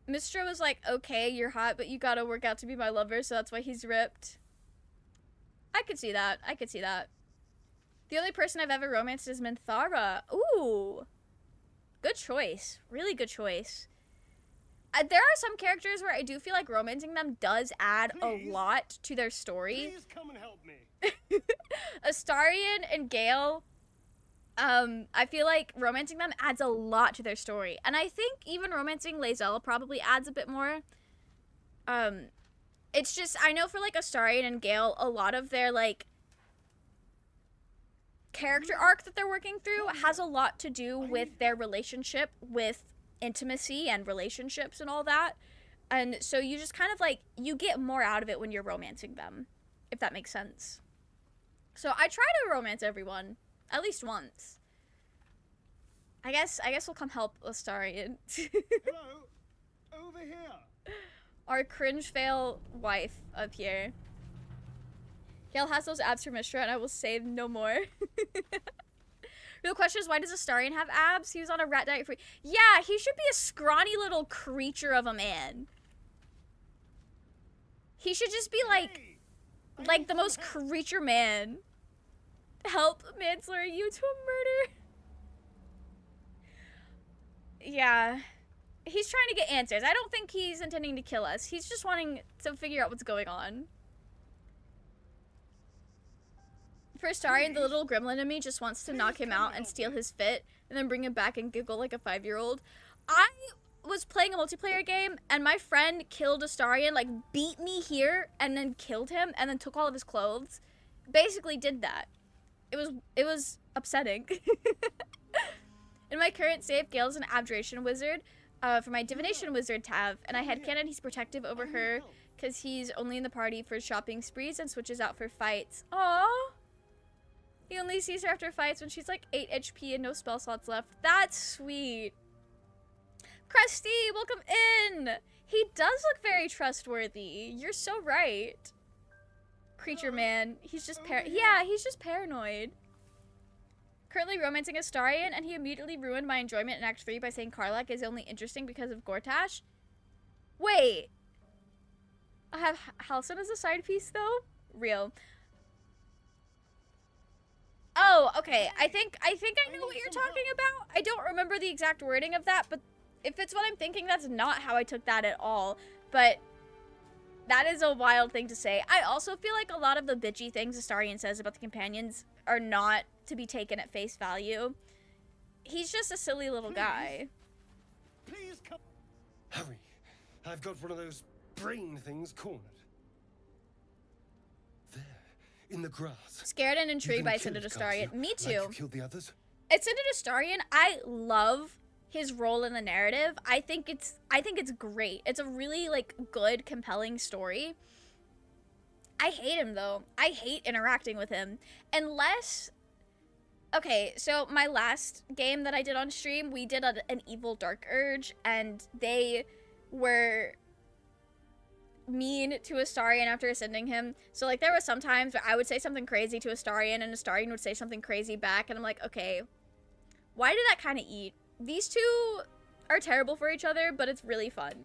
Mistra was like, okay, you're hot, but you gotta work out to be my lover, so that's why he's ripped. I could see that. I could see that. The only person I've ever romanced is Minthara. Ooh. Good choice. Really good choice. There are some characters where I do feel like romancing them does add a lot to their story. Please come and help me. Astarion and Gale, I feel like romancing them adds a lot to their story. And I think even romancing Lae'zel probably adds a bit more. It's just, I know for like Astarion and Gale, a lot of their like character arc that they're working through has a lot to do with their relationship with intimacy and relationships and all that. And so you just kind of like, you get more out of it when you're romancing them, if that makes sense. So I try to romance everyone at least once. I guess we'll come help Astarion. Hello, over here. Our cringe fail wife up here. Gale has those abs for Mistra, and I will say no more. Real question is, why does Astarion have abs? He was on a rat diet for... Yeah, he should be a scrawny little creature of a man. He should just be like the most creature man. Help manslaughter you to a murder. Yeah. He's trying to get answers. I don't think he's intending to kill us. He's just wanting to figure out what's going on. For Astarion, the little gremlin in me just wants to knock him out and steal his fit, and then bring him back and giggle like a 5-year-old. I was playing a multiplayer game, and my friend killed Astarion, like beat me here, and then killed him, and then took all of his clothes. Basically did that. It was upsetting. In my current save, Gale's an abjuration wizard for my divination wizard tab, and I had canon he's protective over her because he's only in the party for shopping sprees and switches out for fights. Aww. He only sees her after fights when she's like 8 HP and no spell slots left. That's sweet. Krusty, welcome in. He does look very trustworthy. You're so right. Creature man. He's just he's just paranoid. Currently romancing Astarion, and he immediately ruined my enjoyment in Act 3 by saying Karlach is only interesting because of Gortash. Wait. I have Halsin as a side piece, though? Real. Oh, okay. I think I know what you're talking about. I don't remember the exact wording of that, but if it's what I'm thinking, that's not how I took that at all. But that is a wild thing to say. I also feel like a lot of the bitchy things Astarion says about the companions are not to be taken at face value. He's just a silly little guy. Please come. Hurry. I've got one of those brain things cornered. There, in the grass. Scared and intrigued by Ascended Astarion. Me too. Like you killed the others? Ascended Astarion, I love his role in the narrative. I think it's great. It's a really like good, compelling story. I hate him though. I hate interacting with him. Unless, okay, so my last game that I did on stream, we did an evil dark urge, and they were mean to Astarion after ascending him. So like there were some times where I would say something crazy to Astarion and Astarion would say something crazy back, and I'm like, okay, why did that kind of eat? These two are terrible for each other, but it's really fun.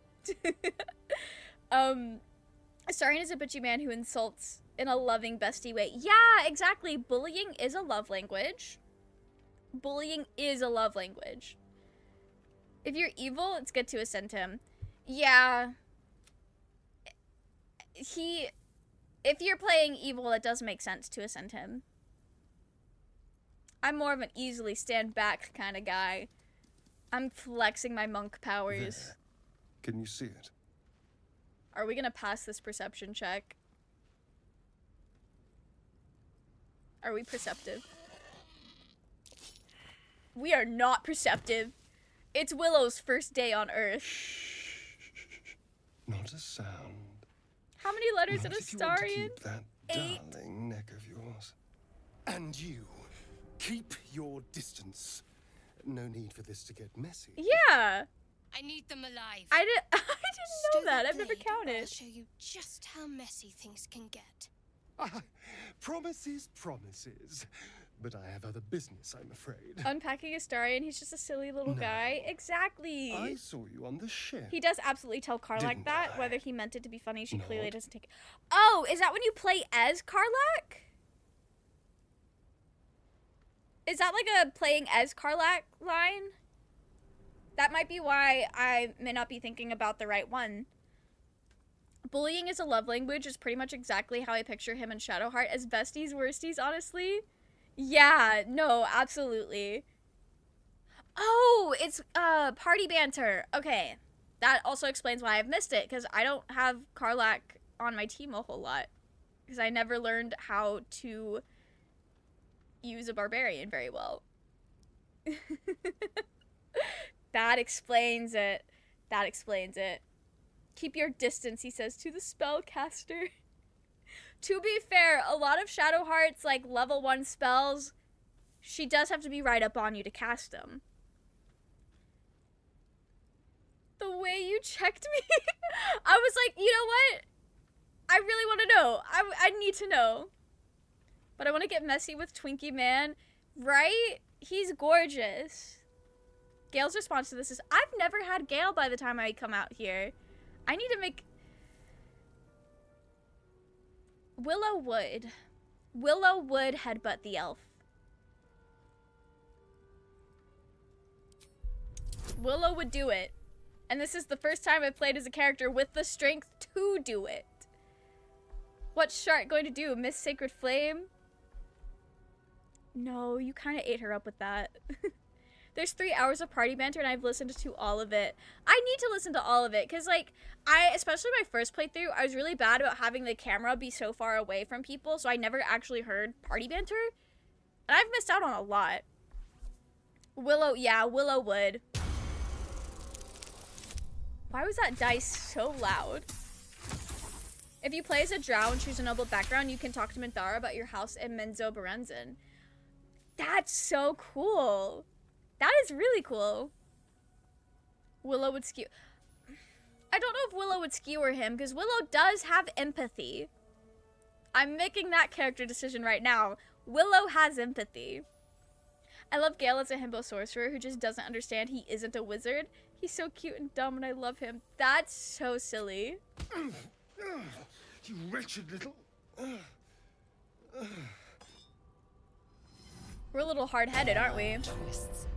Astarion is a bitchy man who insults in a loving, bestie way. Yeah, exactly. Bullying is a love language. Bullying is a love language. If you're evil, it's good to ascend him. Yeah. If you're playing evil, it does make sense to ascend him. I'm more of an easily stand back kind of guy. I'm flexing my monk powers. There. Can you see it? Are we gonna pass this perception check? Are we perceptive? We are not perceptive. It's Willow's first day on Earth. Not a sound. How many letters in Not if you want to Astarion? keep that 8. darling neck of yours. And you, keep your distance. No need for this to get messy. Yeah. I need them alive. I didn't know that. I've never blade, or I'll counted. show you just how messy things can get. Promises, promises. But I have other business, I'm afraid. Unpacking Astarion, he's just a silly little No. guy. Exactly. I saw you on the ship. He does absolutely tell Karlak Didn't that, I? whether he meant it to be funny, she Not. clearly doesn't take it. Oh, is that when you play as Karlak? Is that like a playing as Karlak line? That might be why I may not be thinking about the right one. Bullying is a love language is pretty much exactly how I picture him and Shadowheart as besties worsties, honestly. Yeah, no, absolutely. Oh, it's party banter. Okay. That also explains why I've missed it, because I don't have Karlak on my team a whole lot. Because I never learned how to use a barbarian very well. That explains it. That explains it. Keep your distance, he says to the spellcaster. To be fair, a lot of Shadowheart's like level 1 spells, she does have to be right up on you to cast them. The way you checked me, I was like, you know what? I really want to know. I need to know. But I want to get messy with Twinkie Man, right? He's gorgeous. Gale's response to this is, I've never had Gale by the time I come out here. I need to make... Willow would. Willow would headbutt the elf. Willow would do it. And this is the first time I've played as a character with the strength to do it. What's Shark going to do? Miss Sacred Flame? No, you kind of ate her up with that. There's 3 hours of party banter and I've listened to all of it. I need to listen to all of it because, like, especially my first playthrough, I was really bad about having the camera be so far away from people, so I never actually heard party banter. And I've missed out on a lot. Willow, yeah, Willow would. Why was that dice so loud? If you play as a drow and choose a noble background, you can talk to Minthara about your house in Menzo Berenzin. That's so cool. That is really cool. Willow would skew. I don't know if Willow would skewer him, because Willow does have empathy. I'm making that character decision right now. Willow has empathy. I love Gale as a himbo sorcerer who just doesn't understand he isn't a wizard. He's so cute and dumb and I love him. That's so silly. You wretched little... We're a little hard-headed, aren't we? Twists.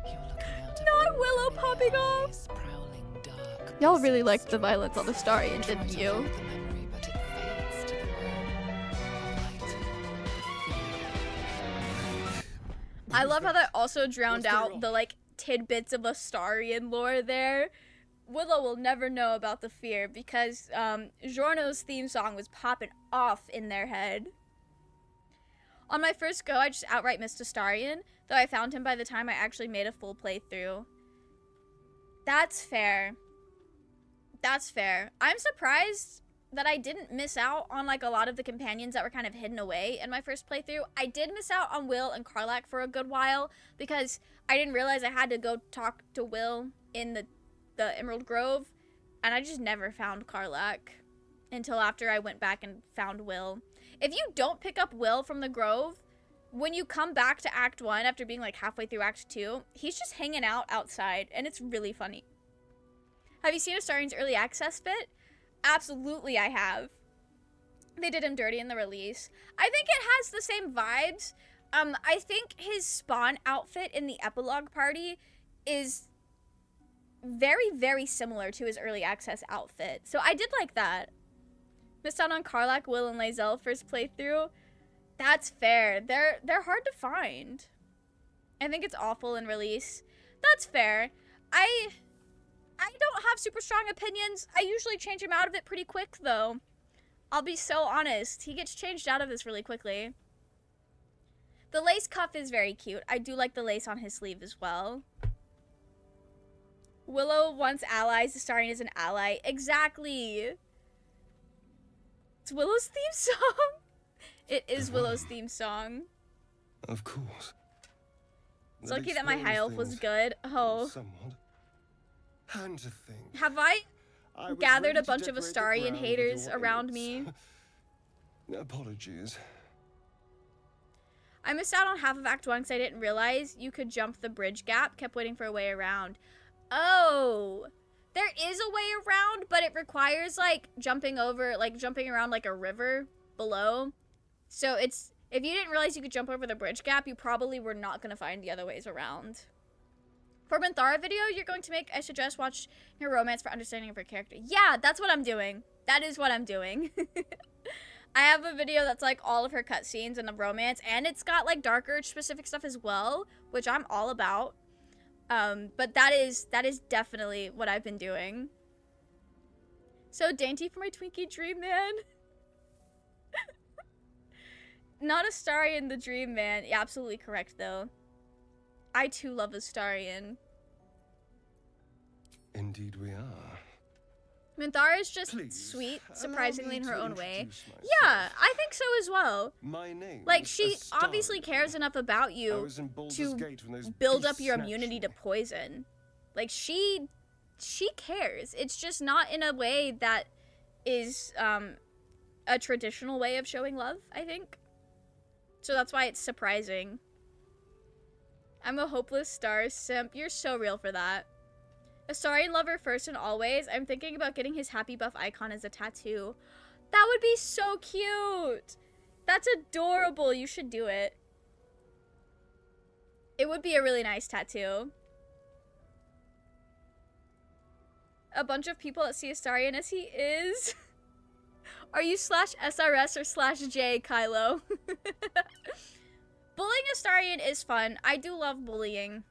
You're looking out of Not Willow popping off! eyes, prowling dark Y'all really recesses liked the of violence on the Starion, Try didn't to you? hide the memory, but it fades to the light, the fear. I love how that also drowned out the, like, tidbits of Astarion lore there. Willow will never know about the fear because Giorno's theme song was popping off in their head. On my first go, I just outright missed Astarion, though I found him by the time I actually made a full playthrough. That's fair. That's fair. I'm surprised that I didn't miss out on, like, a lot of the companions that were kind of hidden away in my first playthrough. I did miss out on Will and Karlak for a good while because I didn't realize I had to go talk to Will in the Emerald Grove, and I just never found Karlak. until after I went back and found Will. If you don't pick up Will from the Grove, when you come back to Act 1 after being like halfway through Act 2, he's just hanging out outside, and it's really funny. Have you seen Astarian's early access bit? Absolutely, I have. They did him dirty in the release. I think it has the same vibes. I think his Spawn outfit in the epilogue party is very, very similar to his early access outfit. So I did like that. Missed out on Karlach, Will, and Lae'zel first playthrough. That's fair. They're hard to find. I think it's awful in release. That's fair. I don't have super strong opinions. I usually change him out of it pretty quick, though. I'll be so honest. He gets changed out of this really quickly. The lace cuff is very cute. I do like the lace on his sleeve as well. Willow wants allies. Astarion is an ally. Exactly. It's Willow's theme song. It is Willow's theme song. Of course. It's lucky that my high elf was good. Oh. Somewhat. And to think. Have I was gathered ready a to bunch of decorate the Astarion ground with haters your around imps. me? Apologies. I missed out on half of Act 1 because I didn't realize you could jump the bridge gap. Kept waiting for a way around. Oh. There is a way around, but it requires, like, jumping around, like, a river below. So it's, if you didn't realize you could jump over the bridge gap, you probably were not going to find the other ways around. For Minthara video you're going to make, I suggest watch your romance for understanding of her character. Yeah, that's what I'm doing. That is what I'm doing. I have a video that's like all of her cutscenes and the romance, and it's got like Dark Urge specific stuff as well, which I'm all about. But that is definitely what I've been doing. So dainty for my Twinkie dream man. Not Astarion the dream man. Yeah, absolutely correct though. I too love Astarion. Indeed we are. Minthara is just Please, sweet, allow surprisingly me in her to own way. introduce myself. Yeah, I think so as well. My name Like, is she Astarion. obviously cares enough about I you was in Baldur's to Gate when those build up beasts your snatched immunity me. to poison. Like, she cares. It's just not in a way that is a traditional way of showing love, I think. So that's why it's surprising. I'm a hopeless star simp. You're so real for that. Astarion lover first and always. I'm thinking about getting his happy buff icon as a tattoo. That would be so cute. That's adorable. You should do it. It would be a really nice tattoo. A bunch of people that see Astarion as he is. Are you /SRS or /J, Kylo? Bullying Astarion is fun. I do love bullying.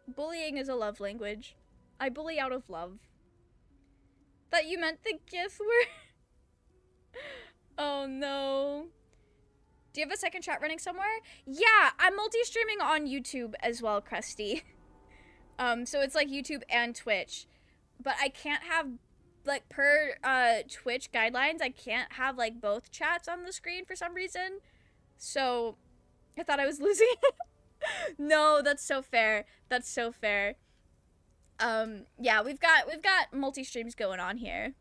Bullying is a love language. I bully out of love. Thought you meant the GIF word. Oh no. Do you have a second chat running somewhere? Yeah, I'm multi-streaming on YouTube as well, Krusty. So it's like YouTube and Twitch. But I can't have, like, per Twitch guidelines, I can't have, like, both chats on the screen for some reason. So I thought I was losing it. No, that's so fair. That's so fair. Yeah, we've got multi-streams going on here.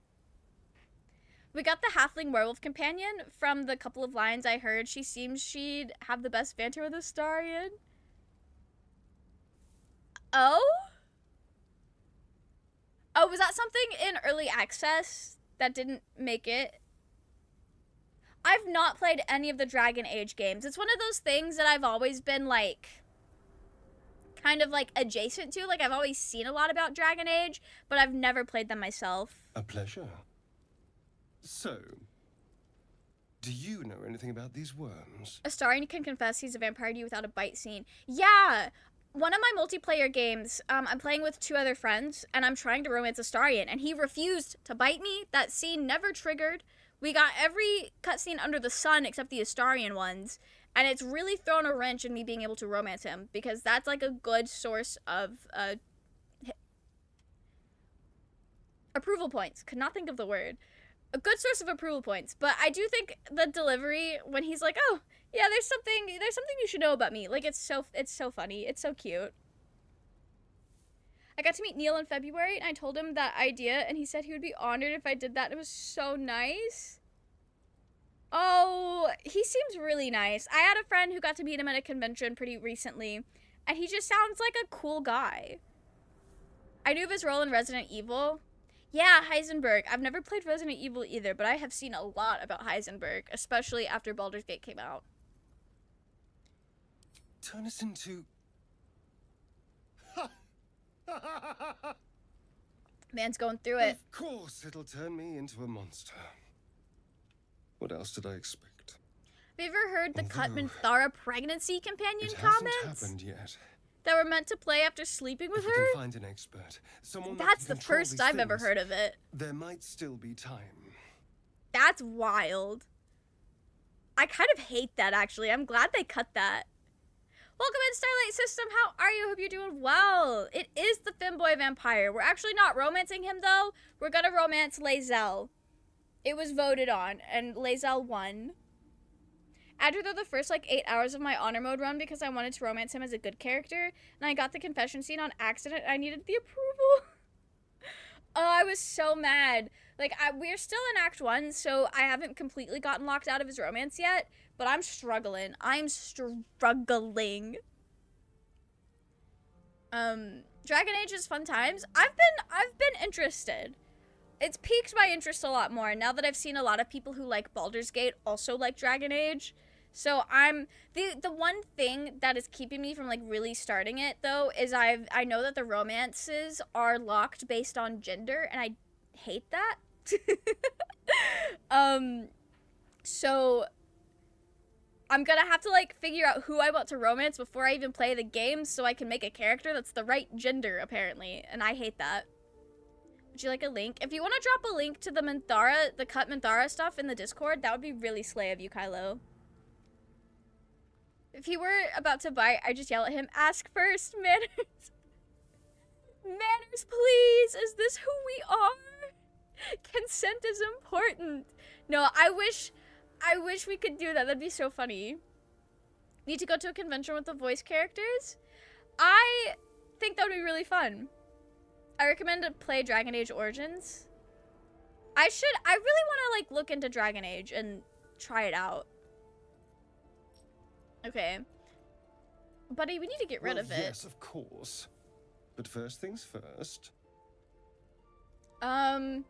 We got the halfling werewolf companion. From the couple of lines I heard, she seems she'd have the best banter with Astarion. Oh? Oh, was that something in early access that didn't make it? I've not played any of the Dragon Age games. It's one of those things that I've always been, like, kind of, like, adjacent to. Like, I've always seen a lot about Dragon Age, but I've never played them myself. A pleasure. So, do you know anything about these worms? Astarion can confess he's a vampire to you without a bite scene. Yeah! One of my multiplayer games, I'm playing with 2 other friends, and I'm trying to romance Astarion, and he refused to bite me. That scene never triggered. We got every cutscene under the sun except the Astarion ones, and it's really thrown a wrench in me being able to romance him, because that's like a good source of approval points. Could not think of the word. A good source of approval points, but I do think the delivery when he's like, "Oh, yeah, there's something you should know about me." Like, it's so funny. It's so cute. I got to meet Neil in February, and I told him that idea, and he said he would be honored if I did that. It was so nice. Oh, he seems really nice. I had a friend who got to meet him at a convention pretty recently, and he just sounds like a cool guy. I knew of his role in Resident Evil. Yeah, Heisenberg. I've never played Resident Evil either, but I have seen a lot about Heisenberg, especially after Baldur's Gate came out. Turn us into... Man's going through it. Of course it'll turn me into a monster. What else did I expect? Have you ever heard the Cut Minthara pregnancy companion It comments? hasn't happened yet. That were meant to play after sleeping with If we her? can find an expert, someone That's that can the control first these I've ever things, heard of it. there might still be time. That's wild. I kind of hate that, actually. I'm glad they cut that. Welcome in, Starlight System. How are you? Hope you're doing well. It is the Femboy Vampire. We're actually not romancing him, though. We're gonna romance Lae'zel. It was voted on, and Lae'zel won. I drew the first, 8 hours of my honor mode run because I wanted to romance him as a good character, and I got the confession scene on accident, and I needed the approval. Oh, I was so mad. We're still in Act 1, so I haven't completely gotten locked out of his romance yet, but I'm struggling. I'm struggling. Dragon Age is fun times. I've been interested. It's piqued my interest a lot more now that I've seen a lot of people who like Baldur's Gate also like Dragon Age. So I'm the one thing that is keeping me from really starting it though is I know that the romances are locked based on gender, and I hate that. So I'm gonna have to figure out who I want to romance before I even play the game so I can make a character that's the right gender apparently, and I hate that. Would you like a link? If you want to drop a link to the Cut Minthara stuff in the Discord, that would be really slay of you, Kylo. If he were about to bite, I'd just yell at him, ask first, manners. Manners, please. Is this who we are? Consent is important. No, I wish we could do that. That'd be so funny. Need to go to a convention with the voice characters? I think that would be really fun. I recommend to play Dragon Age Origins. I really want to look into Dragon Age and try it out. Okay. Buddy, we need to get rid of it. Yes, of course. But first things first. Alright,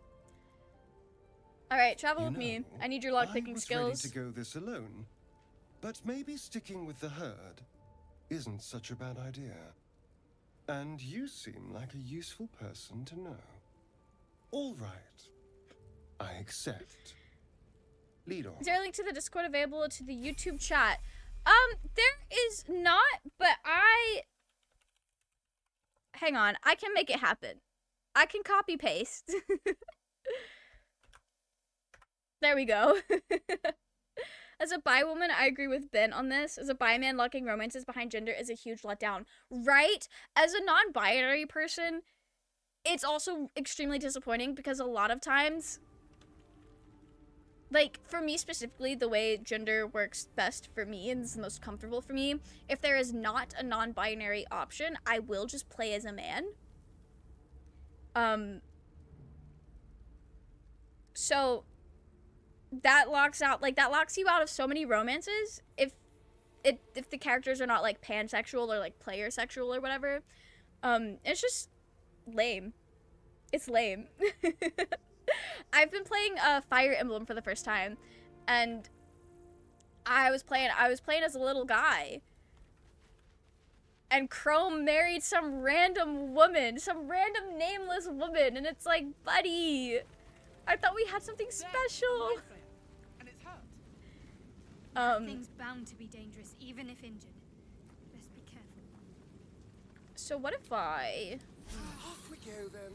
travel with me. I need your lockpicking skills. I was ready to go this alone. But maybe sticking with the herd isn't such a bad idea. And you seem like a useful person to know. All right. I accept. Lead on. Is there a link to the Discord available to the YouTube chat? There is not, but hang on, I can make it happen. I can copy paste. There we go. As a bi woman, I agree with Ben on this. As a bi man, locking romances behind gender is a huge letdown. Right? As a non-binary person, it's also extremely disappointing because a lot of times, for me specifically, the way gender works best for me and is the most comfortable for me, if there is not a non-binary option, I will just play as a man. So that locks you out of so many romances if the characters are not pansexual or player sexual or whatever. It's just lame. It's lame. I've been playing Fire Emblem for the first time, and I was playing as a little guy, and Chrome married some random nameless woman, and it's like, buddy, I thought we had something special. And it's hurt. Things bound to be dangerous, even if injured. Best be careful. So what if I... Off we go then.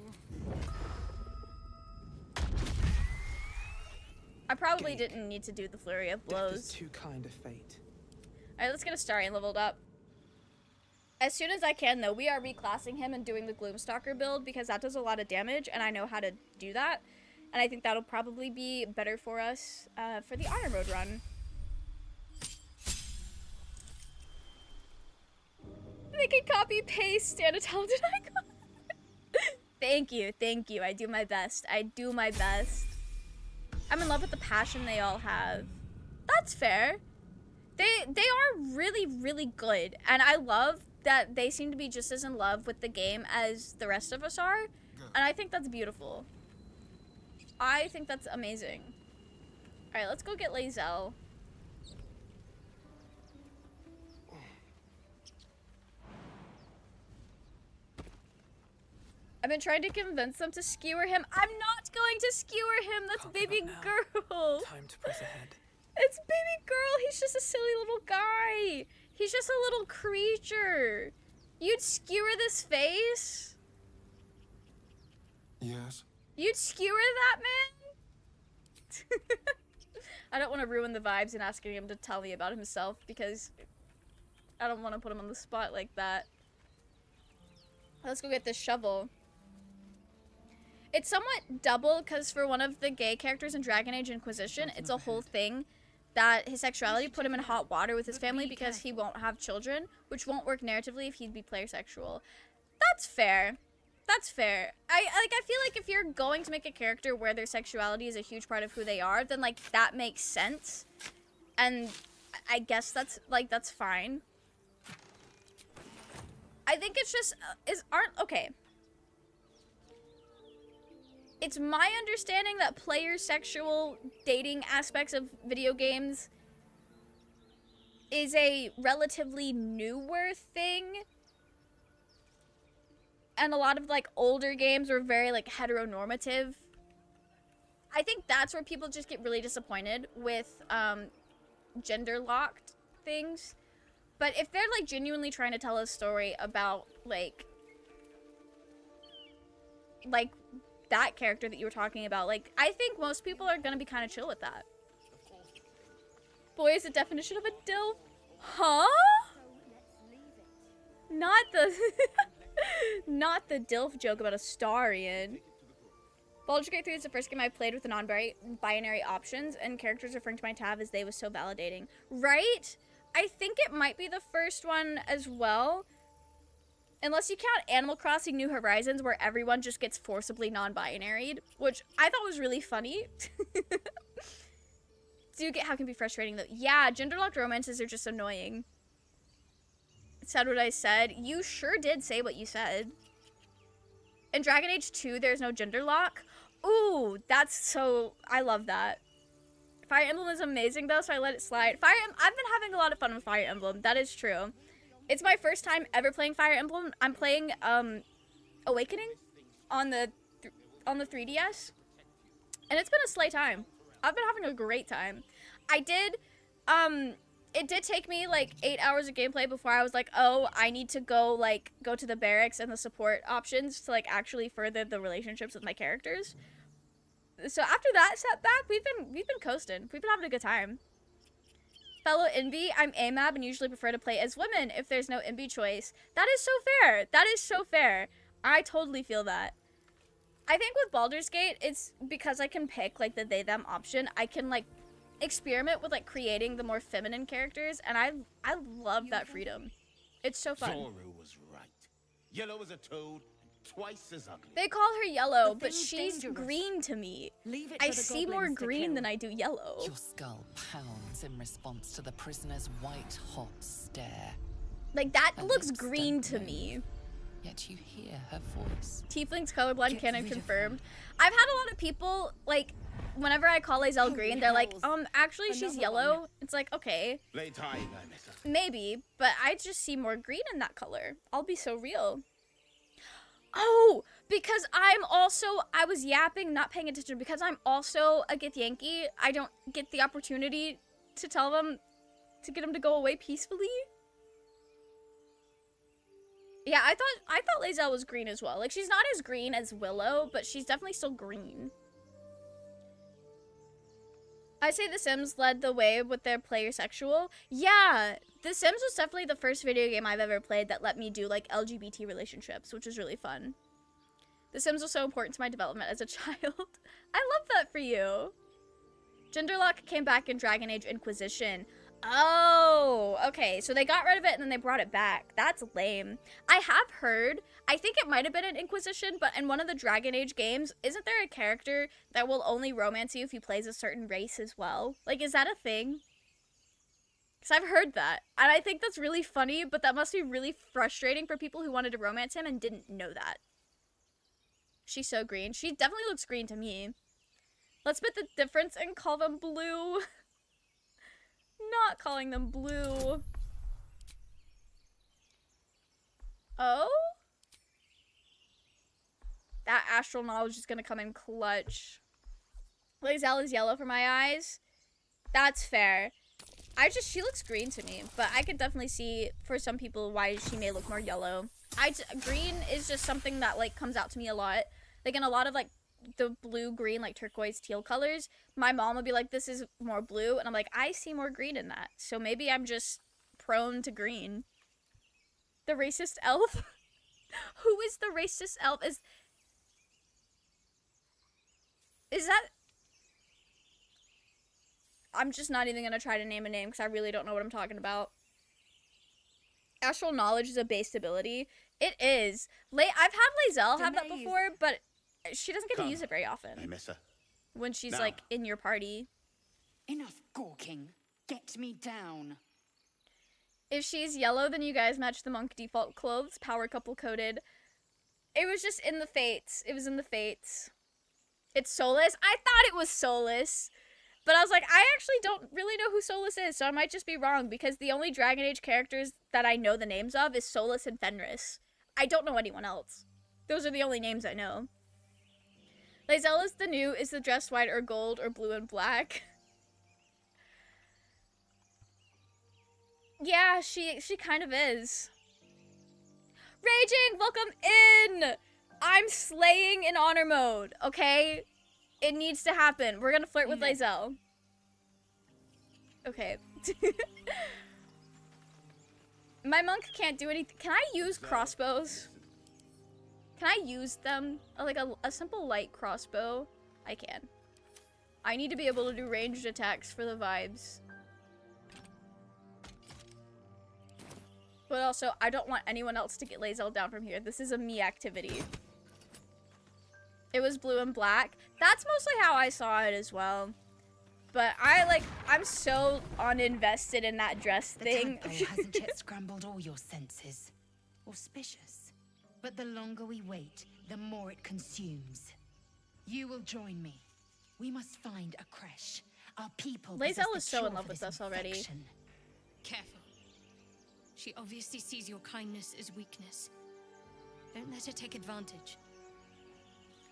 I probably didn't need to do the flurry of blows. Death is too kind of fate. Alright, let's get Astarion leveled up. As soon as I can, though, we are reclassing him and doing the Gloomstalker build because that does a lot of damage, and I know how to do that. And I think that'll probably be better for us for the honor mode run. They can copy paste and a talented icon. Thank you, thank you. I do my best. I do my best. I'm in love with the passion they all have. That's fair. They are really, really good. And I love that they seem to be just as in love with the game as the rest of us are. And I think that's beautiful. I think that's amazing. Alright, let's go get Lae'zel. I've been trying to convince them to skewer him. I'm not going to skewer him. That's baby girl. Time to press ahead. It's baby girl. He's just a silly little guy. He's just a little creature. You'd skewer this face? Yes. You'd skewer that man? I don't want to ruin the vibes in asking him to tell me about himself because I don't want to put him on the spot like that. Let's go get this shovel. It's somewhat double because for one of the gay characters in Dragon Age Inquisition, it's a whole thing that his sexuality put him in hot water with his family because he won't have children, which won't work narratively if he'd be player sexual. That's fair. That's fair. I feel like if you're going to make a character where their sexuality is a huge part of who they are, then like that makes sense. And I guess that's fine. I think it's just okay. It's my understanding that player sexual dating aspects of video games is a relatively newer thing. And a lot of like older games were very like heteronormative. I think that's where people just get really disappointed with gender locked things. But if they're like genuinely trying to tell a story about like that character that you were talking about, like I think most people are gonna be kind of chill with that. Boy is the definition of a DILF. Huh? Not the not the DILF joke about Astarion. Baldur's Gate 3 is the first game I played with the non-binary options, and characters referring to my tab as they was so validating. Right? I think it might be the first one as well. Unless you count Animal Crossing New Horizons, where everyone just gets forcibly non-binaried, which I thought was really funny. Do you get how it can be frustrating though? Yeah, gender-locked romances are just annoying. Said what I said. You sure did say what you said. In Dragon Age 2, there's no gender lock. Ooh, that's so... I love that. Fire Emblem is amazing though, so I let it slide. I've been having a lot of fun with Fire Emblem. That is true. It's my first time ever playing Fire Emblem. I'm playing Awakening on the 3DS, and it's been a slay time. I've been having a great time. It did take me like 8 hours of gameplay before I was like, oh, I need to go to the barracks and the support options to like actually further the relationships with my characters. So after that setback, we've been coasting. We've been having a good time. Fellow Invi, I'm AMAB and usually prefer to play as women if there's no Invi choice. That is so fair. That is so fair. I totally feel that. I think with Baldur's Gate, it's because I can pick like the they them option. I can like experiment with like creating the more feminine characters, and I love that freedom. It's so fun. Zora was right. Yellow as a toad, and twice as ugly. They call her yellow, but she's green to me. Leave it I for the see more goblins to green kill. than I do yellow. Your skull pounds in response to the prisoner's white-hot stare. Like that Her looks lips green don't to move, me. Yet you hear her voice. Tiefling's colorblind Get canon rid of confirmed. I've had a lot of people like whenever I call Lae'zel green, they're like, actually she's yellow. It's like, okay, Late time, I miss her. maybe, but I just see more green in that color. I'll be so real. Oh, because I was yapping, not paying attention, because I'm also a Githyanki, I don't get the opportunity to tell them, to get them to go away peacefully. Yeah, I thought Lae'zel was green as well. Like, she's not as green as Willow, but she's definitely still green. I say The Sims led the way with their player sexual. Yeah, The Sims was definitely the first video game I've ever played that let me do, like, LGBT relationships, which was really fun. The Sims was so important to my development as a child. I love that for you. Genderlock came back in Dragon Age Inquisition. Oh, okay. So they got rid of it and then they brought it back. That's lame. I have heard, I think it might have been an Inquisition, but in one of the Dragon Age games, isn't there a character that will only romance you if he plays a certain race as well? Like, is that a thing? Because I've heard that. And I think that's really funny, but that must be really frustrating for people who wanted to romance him and didn't know that. She's so green. She definitely looks green to me. Let's split the difference and call them blue. Not calling them blue. Oh? That astral knowledge is gonna come in clutch. Lae'zel is yellow for my eyes. That's fair. She looks green to me, but I could definitely see for some people why she may look more yellow. Green is just something that like comes out to me a lot. Like in a lot of like the blue, green, like turquoise, teal colors, my mom would be like, this is more blue, and I'm like, I see more green in that, so maybe I'm just prone to green. The racist elf? Who is the racist elf? Is that... I'm just not even gonna try to name a name because I really don't know what I'm talking about. Astral knowledge is a based ability. It is. I've had Lae'zel have that before, but she doesn't get to use it very often. I miss her. When she's like in your party. Enough gawking. Get me down. If she's yellow, then you guys match the monk default clothes. Power couple coded. It was just in the fates. It was in the fates. It's Solus. I thought it was Solus. But I was like, I actually don't really know who Solus is, so I might just be wrong, because the only Dragon Age characters that I know the names of is Solus and Fenris. I don't know anyone else. Those are the only names I know. Lae'zel is the new. Is the dress white or gold or blue and black? Yeah, she kind of is. Raging, welcome in! I'm slaying in honor mode, okay? It needs to happen. We're gonna flirt with Lae'zel. Okay. My monk can't do anything. Can I use crossbows? Can I use them? Like a simple light crossbow? I can. I need to be able to do ranged attacks for the vibes. But also, I don't want anyone else to get Lae'zel down from here. This is a me activity. It was blue and black. That's mostly how I saw it as well. But I'm so uninvested in that dress thing. The tadpole hasn't yet scrambled all your senses. Auspicious. But the longer we wait, the more it consumes. You will join me. We must find a creche. Our people. Lae'zel is so in love with us already. Careful. She obviously sees your kindness as weakness. Don't let her take advantage.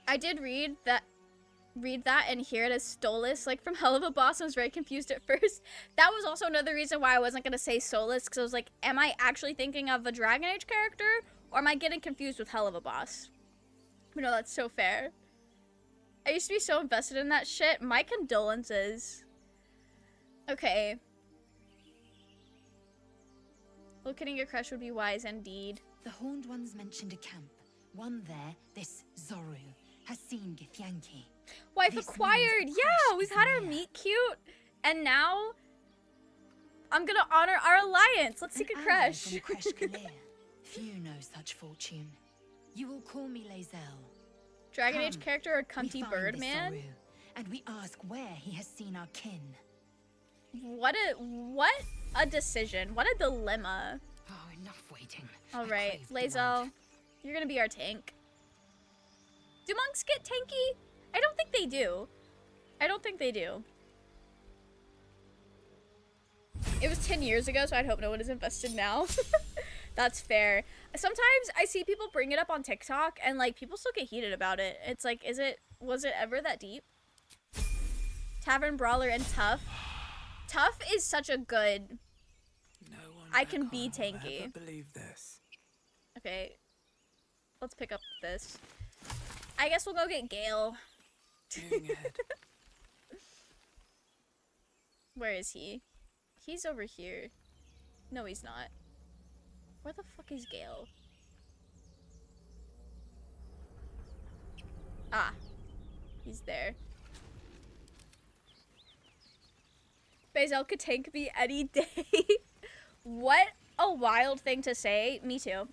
I did read that and hear it as Stolas, like from Hell of a Boss. I was very confused at first. That was also another reason why I wasn't gonna say Solus, because I was like, am I actually thinking of a Dragon Age character, or am I getting confused with Hell of a Boss? You know, that's so fair. I used to be so invested in that shit. My condolences. Okay. Locating your crush would be wise indeed. The Horned Ones mentioned a camp. One there, this Zoru, has seen Githyanki. Wife acquired! Yeah, we've had our meet cute, and now I'm gonna honor our alliance. Let's seek a crush. Few know such fortune. You will call me Lae'zel. Dragon Age character or cunty bird man? And we ask where he has seen our kin. What a decision. What a dilemma. Oh, enough waiting. Alright, Lae'zel, you're gonna be our tank. Do monks get tanky? I don't think they do. I don't think they do. It was 10 years ago, so I'd hope no one is invested now. That's fair. Sometimes I see people bring it up on TikTok, and like people still get heated about it. It's like, was it ever that deep? Tavern Brawler and Tough. Tough is such a good... No one I can be tanky. Will ever believe this. Okay. Let's pick up this. I guess we'll go get Gale. Where is he? He's over here. No, he's not. Where the fuck is Gale? Ah. He's there. Faisal could tank me any day. What a wild thing to say. Me too.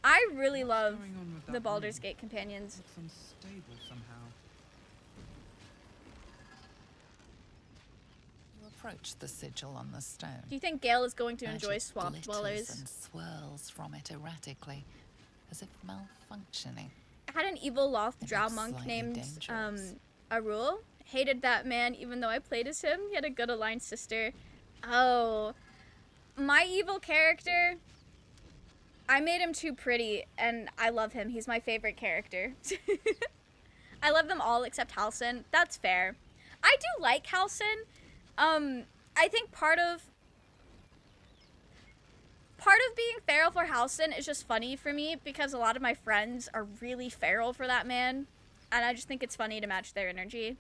I really love the Baldur's Gate companions. Looks unstable somehow. You approach the sigil on the stone. Do you think Gale is going to enjoy Magic Swamp glitters Dwellers? and swirls from it erratically, as if malfunctioning. I had an evil Loth It Drow looks monk slightly named dangerous. Arul. Hated that man even though I played as him. He had a good aligned sister. Oh. My evil character, I made him too pretty and I love him. He's my favorite character. I love them all except Halsin. That's fair. I do like Halsin. I think part of being feral for Halsin is just funny for me because a lot of my friends are really feral for that man. And I just think it's funny to match their energy.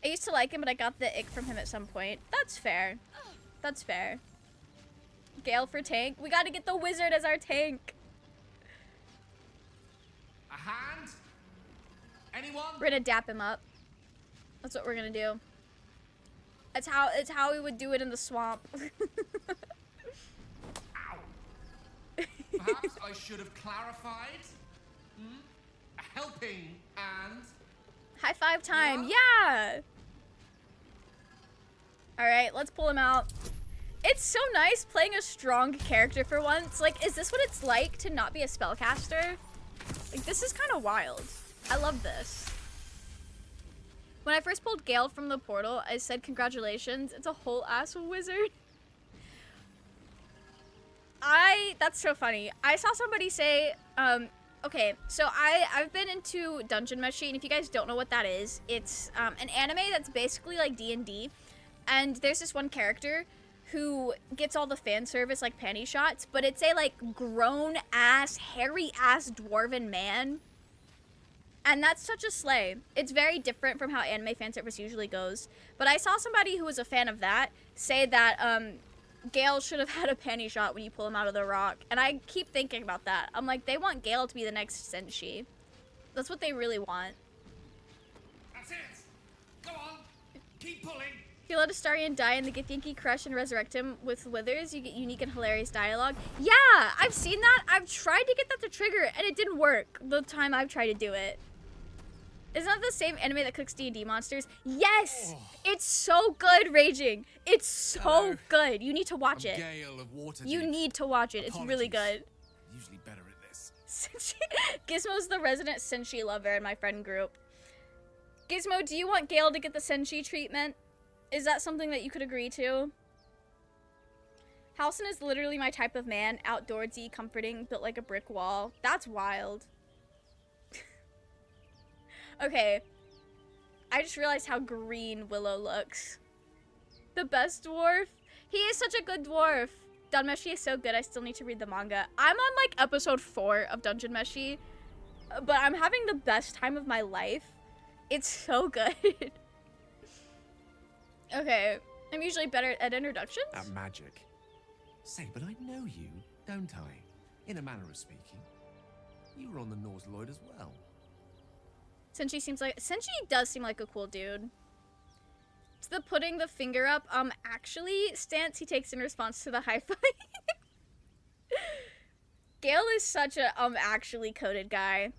I used to like him, but I got the ick from him at some point. That's fair. That's fair. Gale for tank. We gotta get the wizard as our tank. A hand? Anyone? We're gonna dap him up. That's what we're gonna do. It's how we would do it in the swamp. Perhaps I should have clarified. A helping hand. High five time. Yeah. All right, let's pull him out. It's so nice playing a strong character for once. Like, is this what it's like to not be a spellcaster? Like, this is kind of wild. I love this. When I first pulled Gale from the portal, I said, congratulations, it's a whole ass wizard. That's so funny. I saw somebody say, okay, so I've been into Dungeon Meshi, and if you guys don't know what that is, it's an anime that's basically like D&D, and there's this one character who gets all the fan service like panty shots, but it's a like grown ass, hairy ass dwarven man. And that's such a slay. It's very different from how anime fan service usually goes. But I saw somebody who was a fan of that say that Gale should have had a panty shot when you pull him out of the rock. And I keep thinking about that. I'm like, they want Gale to be the next Senshi. That's what they really want. That's it. Go on. Keep pulling. If you let Astarion die and the Githyanki crush and resurrect him with withers, you get unique and hilarious dialogue. Yeah, I've seen that. I've tried to get that to trigger, and it didn't work the time I've tried to do it. Isn't that the same anime that cooks D&D monsters? Yes! Oh. It's so good, Raging. It's so good. You need to watch it. Gale of Waterdeep. You need to watch it. It's really good. I'm usually better at this. Gizmo's the resident Senshi lover in my friend group. Gizmo, do you want Gale to get the Senshi treatment? Is that something that you could agree to? Halsin is literally my type of man. Outdoorsy, comforting, built like a brick wall. That's wild. Okay, I just realized how green Willow looks. The best dwarf. He is such a good dwarf. Dungeon Meshi is so good, I still need to read the manga. I'm on like episode 4 of Dungeon Meshi, but I'm having the best time of my life. It's so good. Okay, I'm usually better at introductions. At magic. Say, but I know you, don't I? In a manner of speaking. You were on the Norse Lloyd as well. Senshi does seem like a cool dude. It's the putting the finger up, actually stance he takes in response to the high five. Gale is such a, actually coded guy.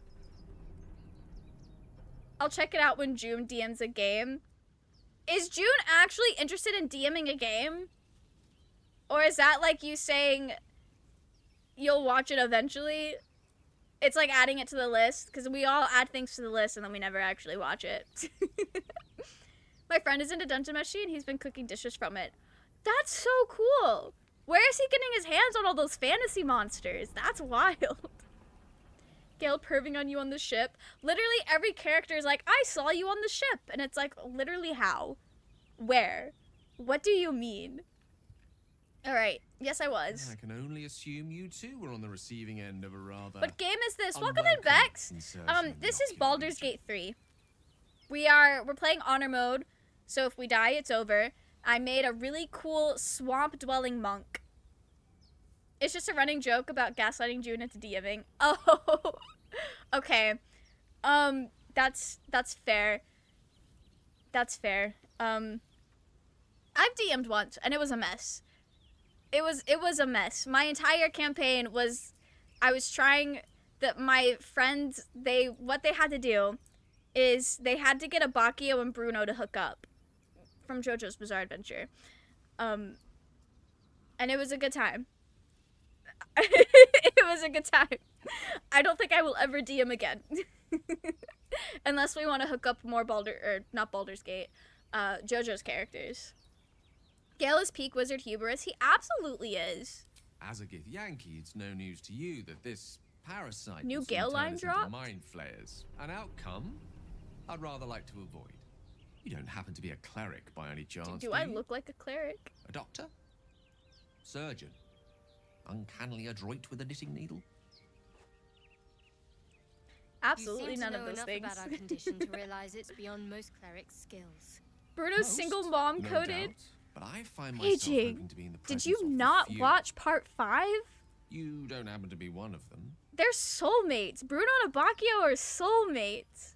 I'll check it out when June DMs a game. Is June actually interested in DMing a game? Or is that like you saying you'll watch it eventually? It's like adding it to the list, because we all add things to the list and then we never actually watch it. My friend is into Dungeon Meshi and he's been cooking dishes from it. That's so cool. Where is he getting his hands on all those fantasy monsters? That's wild. Gale perving on you on the ship. Literally every character is like, I saw you on the ship. And it's like, literally how? Where? What do you mean? All right. Yes, I was. I can only assume you two were on the receiving end of a rather... What game is this? Welcome in, Bex. This is Baldur's Gate 3. We're playing honor mode, so if we die, it's over. I made a really cool swamp-dwelling monk. It's just a running joke about gaslighting June into DMing. Oh, okay. That's fair. That's fair. I've DM'd once, and it was a mess. It was a mess. My entire campaign was, I was trying that my friends, what they had to do is they had to get a Bacchio and Bruno to hook up from JoJo's Bizarre Adventure. And it was a good time. It was a good time. I don't think I will ever DM again. Unless we want to hook up more not Baldur's Gate, JoJo's characters. Gale is peak wizard hubris. He absolutely is. As a Gith Yankee, it's no news to you that this parasite New will soon Gale turn line us drop? into mind flayers. An outcome I'd rather like to avoid. You don't happen to be a cleric by any chance, Do I you? look like a cleric? A doctor? Surgeon? Uncannily adroit with a knitting needle? Absolutely none of those enough things. about our condition to realize it's beyond most clerics' skills. Bruno's Most? single mom No coded. doubt, but I find myself Paging. hoping to be in the Did presence you of the not few. watch part 5? You don't happen to be one of them. They're soulmates. Bruno and Bacchio are soulmates.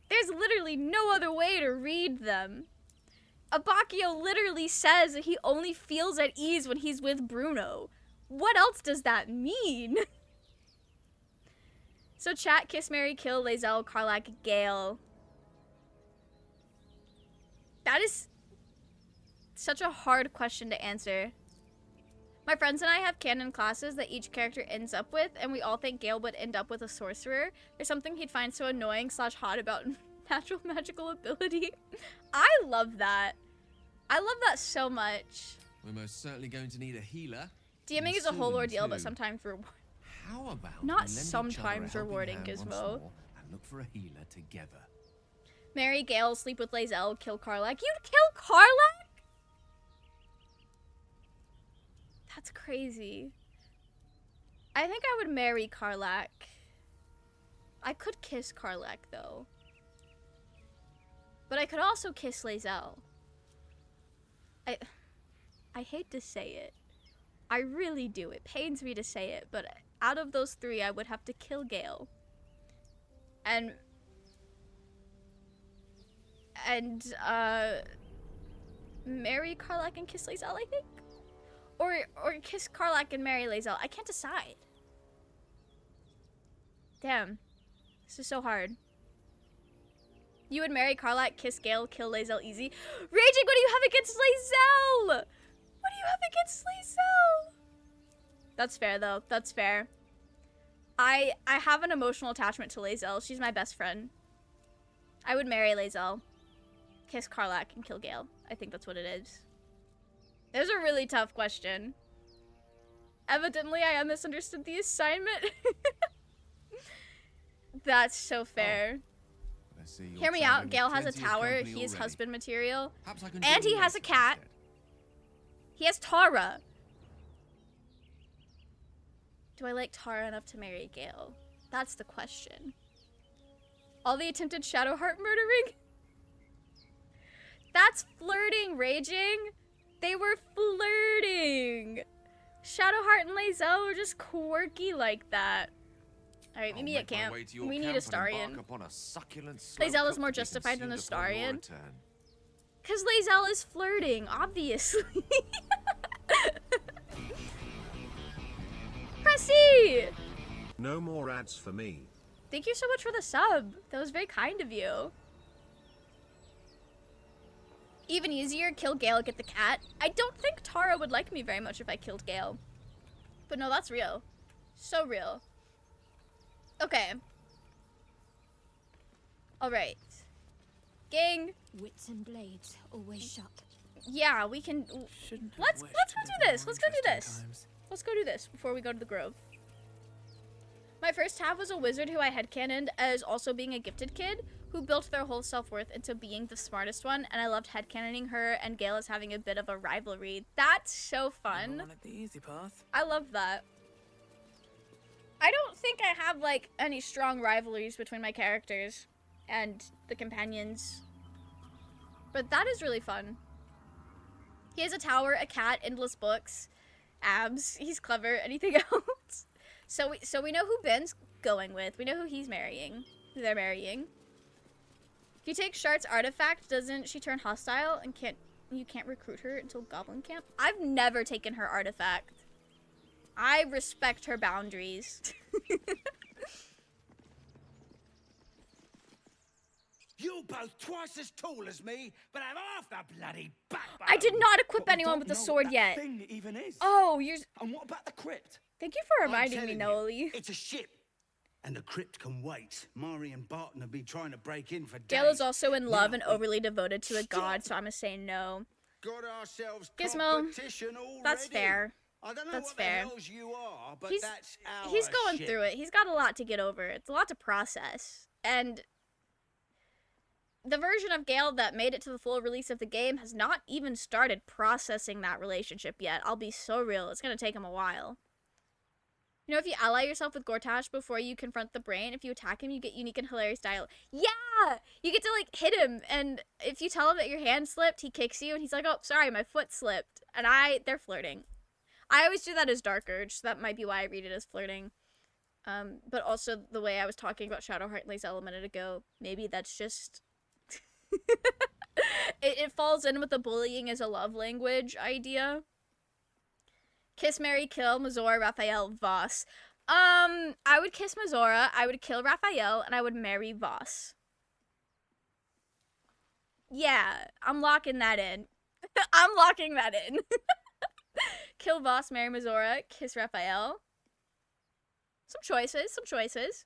There's literally no other way to read them. Abacchio literally says that he only feels at ease when he's with Bruno. What else does that mean? So chat, kiss, marry, kill, Lae'zel, Karlach, Gale. That is such a hard question to answer. My friends and I have canon classes that each character ends up with, and we all think Gale would end up with a sorcerer. There's something he'd find so annoying / hot about natural magical ability. I love that. I love that so much. We're most certainly going to need a healer. DMing and is a whole soon, ordeal, but too. sometimes rewarding. How about Not we lend each other a sometimes helping rewarding, hand once Gizmo. more and look for a healer together. Marry Gale, sleep with Lae'zel, kill Karlach. You'd kill Karlach? That's crazy. I think I would marry Karlach. I could kiss Karlach, though. But I could also kiss Lae'zel. I hate to say it. I really do. It pains me to say it, but out of those 3, I would have to kill Gale. And marry Karlach and kiss Lae'zel, I think? Or kiss Karlach and marry Lae'zel. I can't decide. Damn. This is so hard. You would marry Karlach, kiss Gale, kill Lae'zel easy. Raging, what do you have against Lae'zel? What do you have against Lae'zel? That's fair, though. That's fair. I have an emotional attachment to Lae'zel. She's my best friend. I would marry Lae'zel, kiss Karlach, and kill Gale. I think that's what it is. It was a really tough question. Evidently, I misunderstood the assignment. That's so fair. Hear me out. Gale has a tower. He is husband material. And he has a cat. He has Tara. Do I like Tara enough to marry Gale? That's the question. All the attempted Shadowheart murdering? That's flirting, Raging. They were flirting. Shadowheart and Lae'zel were just quirky like that. Alright, meet me at camp. We need a Astarion. Lae'zel is more justified than Astarion. Because Lae'zel is flirting, obviously. Cressy! No more ads for me. Thank you so much for the sub. That was very kind of you. Even easier, kill Gale, get the cat. I don't think Tara would like me very much if I killed Gale. But no, that's real. So real. Okay. Alright. Gang. Wits and blades always sharp. Yeah, we can... Let's go do this. Let's go do this. Let's go do this before we go to the Grove. My first half was a wizard who I headcanoned as also being a gifted kid who built their whole self-worth into being the smartest one, and I loved headcanoning her and Gale as having a bit of a rivalry. That's so fun. The easy path. I love that. I don't think I have, like, any strong rivalries between my characters and the companions. But that is really fun. He has a tower, a cat, endless books, abs. He's clever. Anything else? So we know who Ben's going with. We know who he's marrying. Who they're marrying. If you take Shart's artifact, doesn't she turn hostile and you can't recruit her until Goblin Camp? I've never taken her artifact. I respect her boundaries. You're both twice as tall as me, but have half the bloody backbone. I did not equip But we anyone don't with the know sword what yet. that thing even is. Oh, you're... And what about the crypt? Thank you for I'm reminding me, telling you, Noeli. it's a ship. And the crypt can wait. Mari and Barton have been trying to break in for days. Gale is also in love Now and we- overly devoted to a god, so I'm gonna say no. Got ourselves Gizmo, competition already. that's fair. I don't know That's what fair. the hells you are, but He's that's our he's going ship. through it. He's got a lot to get over. It's a lot to process. And the version of Gale that made it to the full release of the game has not even started processing that relationship yet. I'll be so real. It's gonna take him a while. You know, if you ally yourself with Gortash before you confront the brain, if you attack him, you get unique and hilarious dialogue. Yeah! You get to, like, hit him, and if you tell him that your hand slipped, he kicks you, and he's like, oh, sorry, my foot slipped. And they're flirting. I always do that as Dark Urge, so that might be why I read it as flirting. But also the way I was talking about Shadowheart and Lae'zel a minute ago, maybe that's just... it falls in with the bullying as a love language idea. Kiss, marry, kill, Mazora, Raphael, Voss. I would kiss Mazora, I would kill Raphael, and I would marry Voss. Yeah, I'm locking that in. I'm locking that in. Kill Voss, marry Mazora, kiss Raphael. Some choices.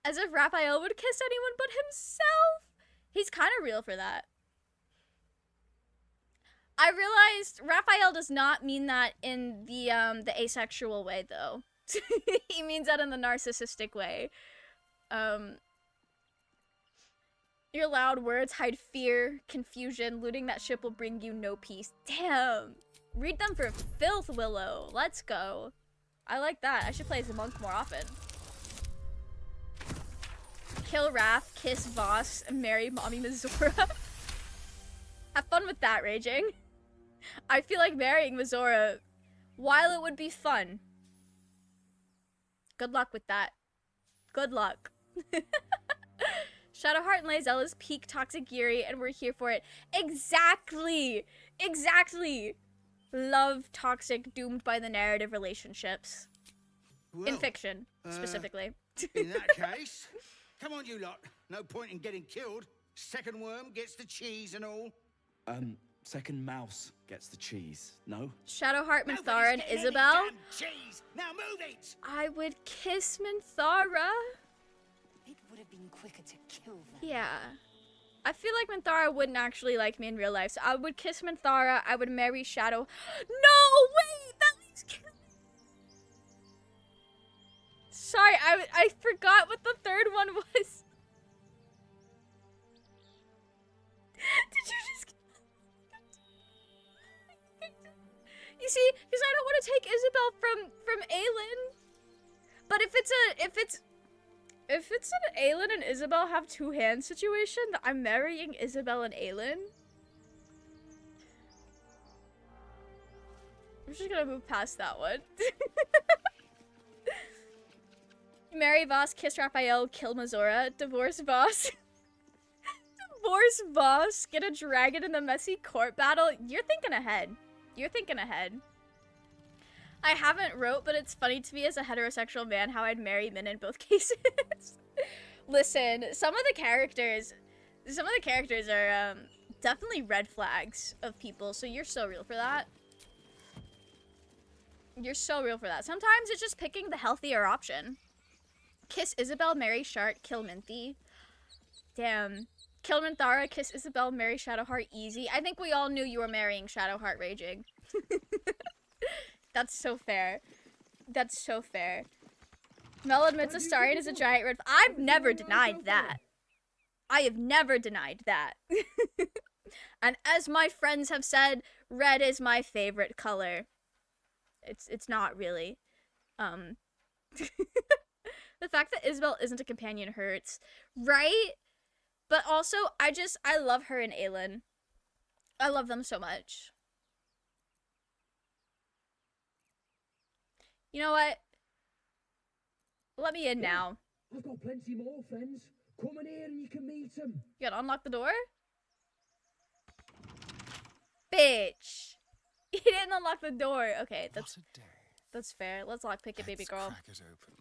As if Raphael would kiss anyone but himself. He's kind of real for that. I realized Raphael does not mean that in the asexual way, though. He means that in the narcissistic way. Your loud words hide fear, confusion. Looting that ship will bring you no peace. Damn. Read them for filth, Willow. Let's go. I like that. I should play as a monk more often. Kill Raph, kiss Voss, and marry Mommy Mazora. Have fun with that, Raging. I feel like marrying Mazora, while it would be fun. Good luck with that. Good luck. Shadowheart and Lae'zel is peak toxic Yuri, and we're here for it. Exactly! Exactly! Love toxic, doomed by the narrative relationships. Well, in fiction, specifically. In that case, come on, you lot. No point in getting killed. Second worm gets the cheese and all. Second mouse gets the cheese. No? Shadowheart, Nobody's Minthara, and getting any Isabel. damn cheese. Now move it! I would kiss Minthara. It would have been quicker to kill them. Yeah. I feel like Minthara wouldn't actually like me in real life, so I would kiss Minthara, I would marry Shadow. No, wait! That leaves Sorry, I forgot what the third one was. Did you just... You see, because I don't want to take Isabel from Aelin. But if it's an Aelin and Isabel have two hands situation, I'm marrying Isabel and Aelin. I'm just gonna move past that one. Marry Voss, kiss Raphael, kill Mazora, divorce Voss. Divorce Voss, get a dragon in the messy court battle. You're thinking ahead. You're thinking ahead. I haven't wrote, but it's funny to me as a heterosexual man how I'd marry men in both cases. Listen, some of the characters are definitely red flags of people, so you're so real for that. You're so real for that. Sometimes it's just picking the healthier option. Kiss Isabel, marry Shart, kill Minty. Damn. Kill Minthara, kiss Isabel, marry Shadowheart, easy. I think we all knew you were marrying Shadowheart, Raging. That's so fair. That's so fair. Mel admits Astarion is a giant red... I've never denied that. I have never denied that. And as my friends have said, red is my favorite color. It's not really. The fact that Isabel isn't a companion hurts. Right? But also, I love her and Aelin. I love them so much. You know what? Let me in now. I've got plenty more friends. Come in here and you can meet them. You gotta unlock the door? Bitch! You didn't unlock the door. Okay, that's fair. Let's lockpick it, baby girl. Crack it open.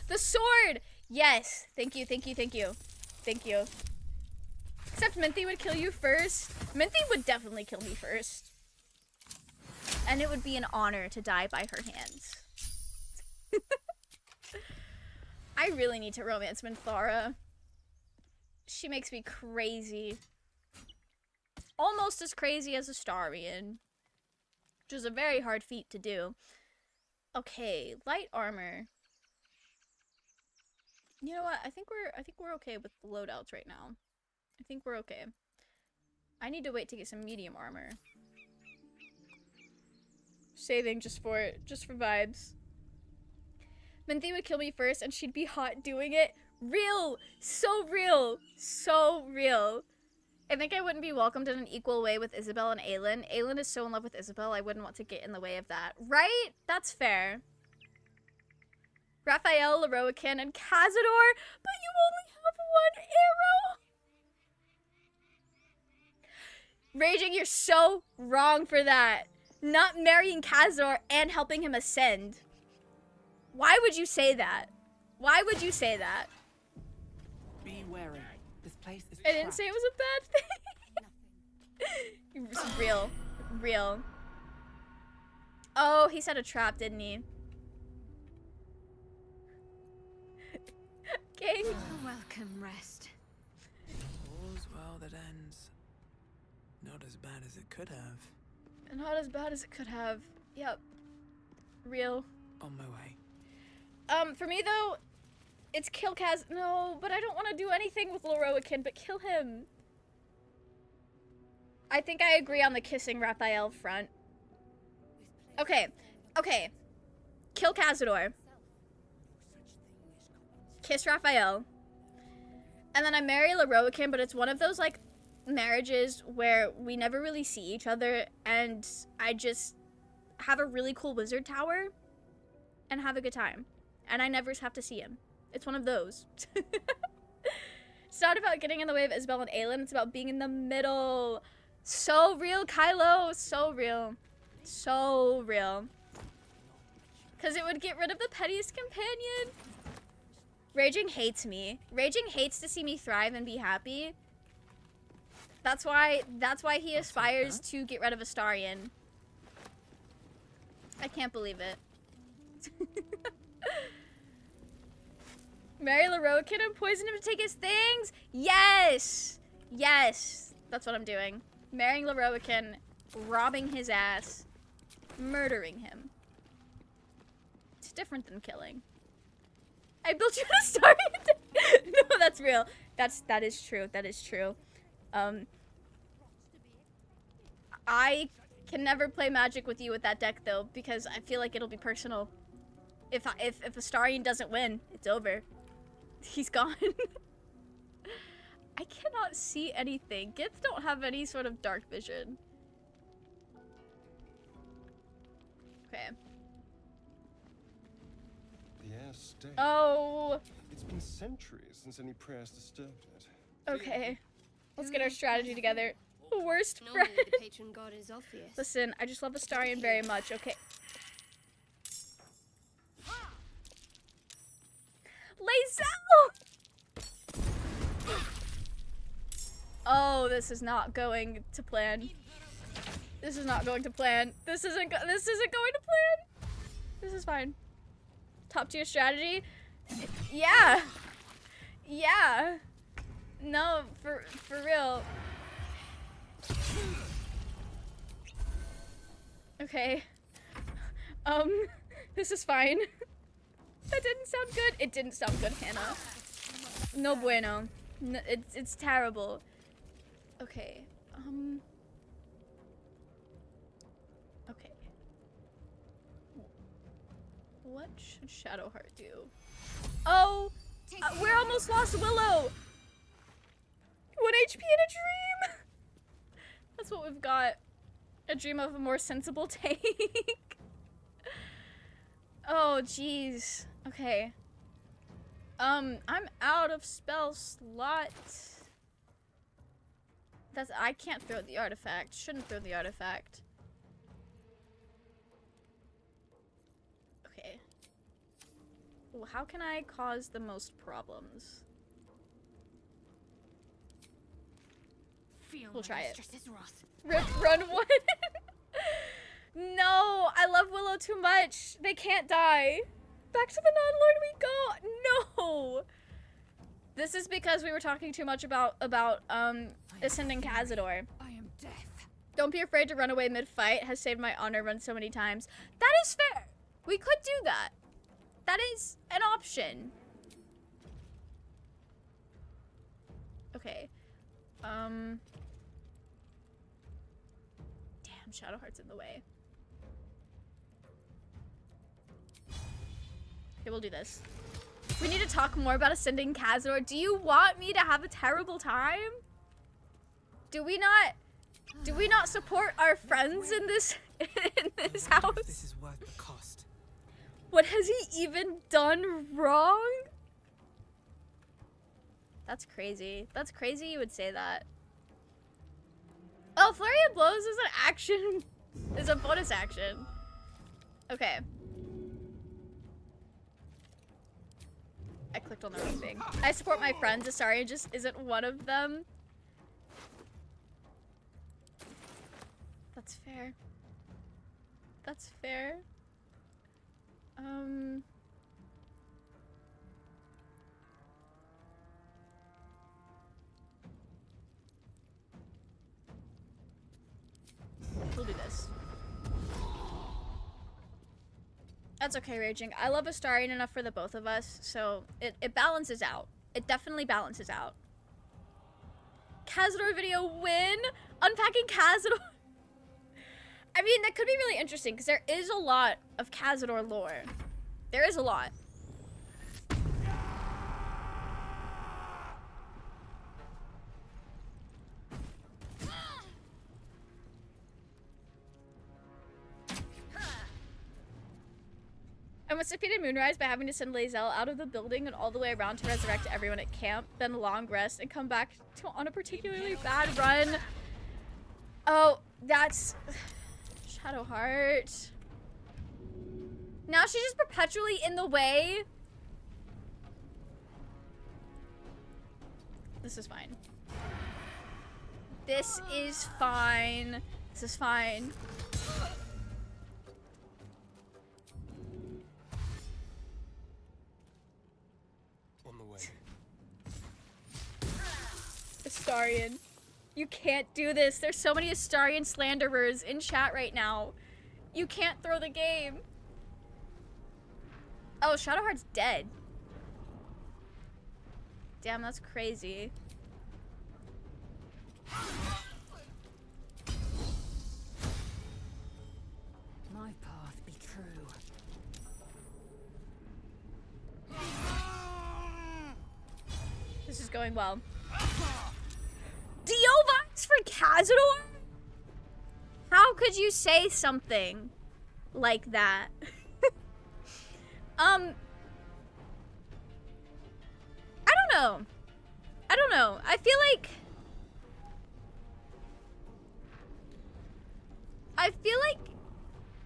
The sword! Yes! Thank you, thank you, thank you. Thank you. Except Minthy would kill you first. Minthy would definitely kill me first. And it would be an honor to die by her hands. I really need to romance Minthara. She makes me crazy. Almost as crazy as Astarion. Which is a very hard feat to do. Okay, light armor. You know what? I think we're okay with the loadouts right now. I think we're okay. I need to wait to get some medium armor. Saving just for vibes. Minthy would kill me first and she'd be hot doing it. Real! So real! So real. I think I wouldn't be welcomed in an equal way with Isabel and Aelin. Aelin is so in love with Isabel, I wouldn't want to get in the way of that. Right? That's fair. Raphael, Leroican, and Cazador, but you only have one arrow! Raging, you're so wrong for that. Not marrying Cazador and helping him ascend. Why would you say that? Why would you say that? Be wary. This place is I didn't say it was a bad thing. It was real. Real. Oh, he set a trap, didn't he? King. A welcome rest. All's well that ends. Not as bad as it could have. Not as bad as it could have. Yep. Real. On my way. For me though, it's kill Kaz. No, but I don't want to do anything with Leroican, but kill him. I think I agree on the kissing Raphael front. Okay. Okay. Kill Cazador. Kiss Raphael. And then I marry Leroican, but it's one of those, like, marriages where we never really see each other, and I just have a really cool wizard tower and have a good time. And I never have to see him. It's one of those. It's not about getting in the way of Isabel and Aelin, it's about being in the middle. So real, Kylo. So real. So real. Because it would get rid of the pettiest companion. Raging hates me. Raging hates to see me thrive and be happy. That's why he aspires to get rid of Astarion. I can't believe it. Marry Leroican and poison him to take his things? Yes! Yes! That's what I'm doing. Marrying Leroican, robbing his ass, murdering him. It's different than killing. I built you an Astarion. No, that's real. That is true. That is true. I can never play Magic with you with that deck though, because I feel like it'll be personal. If Astarion doesn't win, it's over. He's gone. I cannot see anything. Giths don't have any sort of dark vision. Okay. Yes, stay. Oh. It's been centuries since any prayers disturbed it. Okay. Let's get our strategy together. Worst friend. Normally the patron god is obvious. Listen, I just love Astarion very much. Okay. Lae'zel! Oh, this is not going to plan. This is not going to plan. This isn't going to plan. This is fine. Top tier strategy? Yeah. Yeah. No, for real. Okay. This is fine. That didn't sound good. It didn't sound good, Hannah. No bueno. No, it's terrible. Okay. Okay. What should Shadowheart do? Oh! We're almost lost Willow! 1 HP in a dream! That's what we've got. A dream of a more sensible take. Oh, jeez. Okay. I'm out of spell slot. I can't throw the artifact. Shouldn't throw the artifact. Okay. Well, how can I cause the most problems? We'll try it. Run one. No, I love Willow too much. They can't die. Back to the non-lord we go. No. This is because we were talking too much about ascending Cazador. I am death. Don't be afraid to run away mid-fight. Has saved my honor run so many times. That is fair. We could do that. That is an option. Okay. Damn, Shadowheart's in the way. Okay, we'll do this. We need to talk more about ascending Cazador. Do you want me to have a terrible time? Do we not support our friends in this house? This is worth the cost. What has he even done wrong? That's crazy. That's crazy you would say that. Oh, Flurry of Blows is an action. Is a bonus action. Okay. I clicked on the wrong thing. I support my friends. Astarion just isn't one of them. That's fair. That's fair. We'll do this. That's okay, Raging. I love Astarion enough for the both of us, so it balances out. It definitely balances out. Cazador video win! Unpacking Cazador! I mean, that could be really interesting, because there is a lot of Cazador lore. There is a lot. I almost defeated Moonrise by having to send Lae'zel out of the building and all the way around to resurrect everyone at camp, then long rest, and come back on a particularly bad run. Oh, that's... Shadowheart. Now she's just perpetually in the way. This is fine. This is fine. This is fine. On the way. Astarion. You can't do this. There's so many Astarion slanderers in chat right now. You can't throw the game. Oh, Shadowheart's dead. Damn, that's crazy. My path be true. This is going well. Diovox for Cazador? How could you say something like that? I don't know. I don't know. I feel like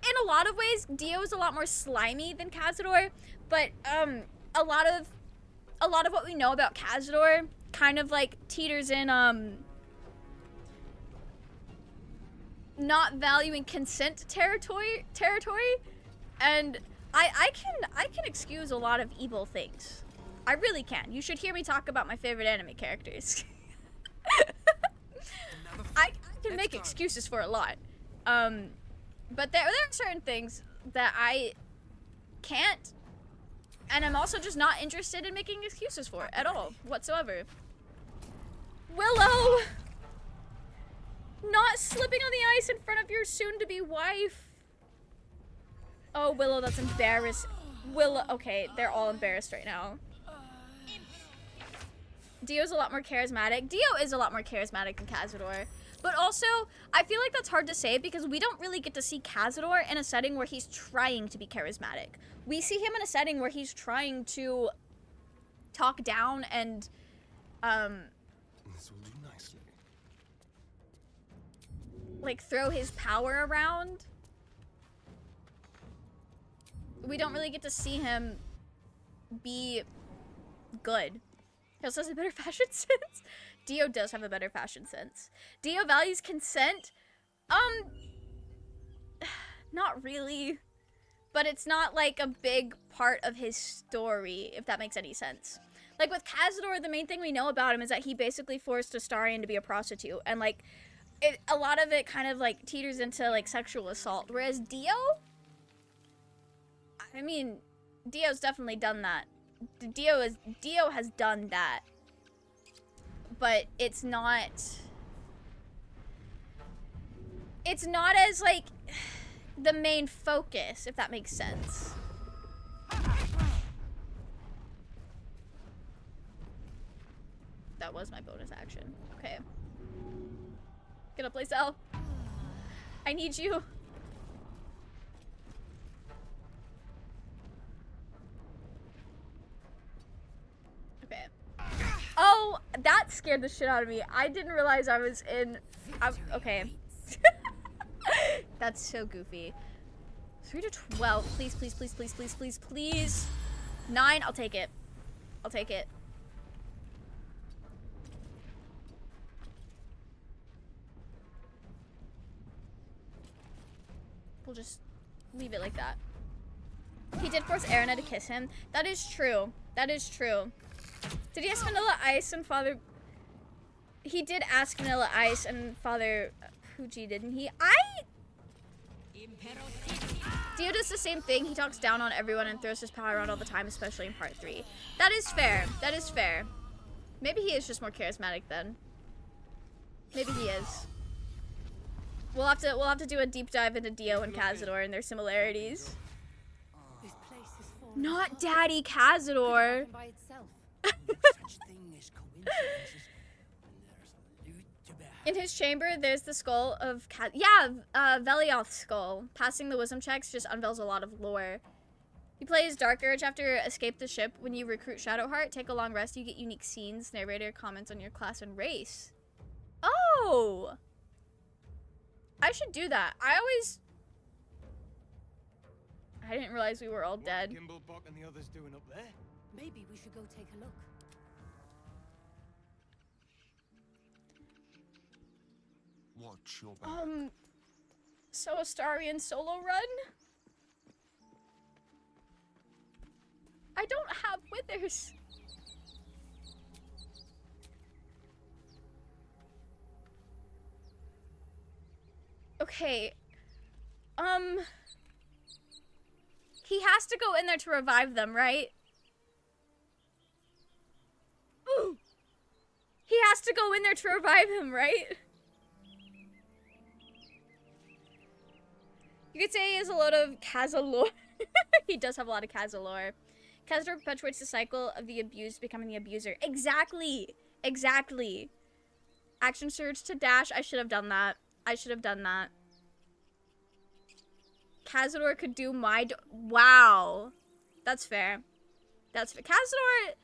in a lot of ways Dio is a lot more slimy than Cazador, but a lot of what we know about Cazador kind of like teeters in not valuing consent territory, and I can excuse a lot of evil things. I really can. You should hear me talk about my favorite anime characters. I can make excuses for a lot. But there are certain things that I can't, and I'm also just not interested in making excuses for at all, whatsoever. Willow! Not slipping on the ice in front of your soon-to-be wife. Oh, Willow, that's embarrassing. Willow, okay, they're all embarrassed right now. Dio's a lot more charismatic. Dio is a lot more charismatic than Cazador. But also, I feel like that's hard to say because we don't really get to see Cazador in a setting where he's trying to be charismatic. We see him in a setting where he's trying to talk down and, This will do nicely. like, throw his power around, we don't really get to see him be good. He also has a better fashion sense. Dio does have a better fashion sense. Dio values consent. Not really. But it's not like a big part of his story, if that makes any sense. Like with Cazador, the main thing we know about him is that he basically forced Astarion to be a prostitute. And like, a lot of it kind of like teeters into like sexual assault. Whereas Dio, I mean, Dio's definitely done that. Dio has done that. But it's not as like the main focus, if that makes sense. That was my bonus action. Okay. Get up, Lacel. I need you. Okay. Oh, that scared the shit out of me. I didn't realize I was in... okay. That's so goofy. 3 to 12. Please, please, please, please, please, please, please. 9, I'll take it. I'll take it. We'll just leave it like that. He did force Erina to kiss him. That is true. That is true. Did he ask Vanilla Ice and Father... He did ask Vanilla Ice and Father Pucci, didn't he? Dio does the same thing. He talks down on everyone and throws his power around all the time, especially in part 3. That is fair. That is fair. Maybe he is just more charismatic then. Maybe he is. We'll have to do a deep dive into Dio and Cazador and their similarities. Not Daddy Cazador. In his chamber, there's the skull of Velioth's skull. Passing the wisdom checks just unveils a lot of lore. You play as Dark Urge after escape the ship. When you recruit Shadowheart, take a long rest, you get unique scenes. Narrator comments on your class and race. Oh! I should do that. I didn't realize we were all dead. Gimblebot and the others doing up there? Maybe we should go take a look. Watch your back. So Astarion solo run? I don't have withers. Okay. He has to go in there to revive them, right? Ooh. He has to go in there to revive him, right? You could say he has a lot of Cazalore. He does have a lot of Cazalore. Cazador perpetuates the cycle of the abused becoming the abuser. Exactly. Exactly. Action surge to dash. I should have done that. I should have done that. Cazador could do my... Wow. That's fair. That's fair. Cazador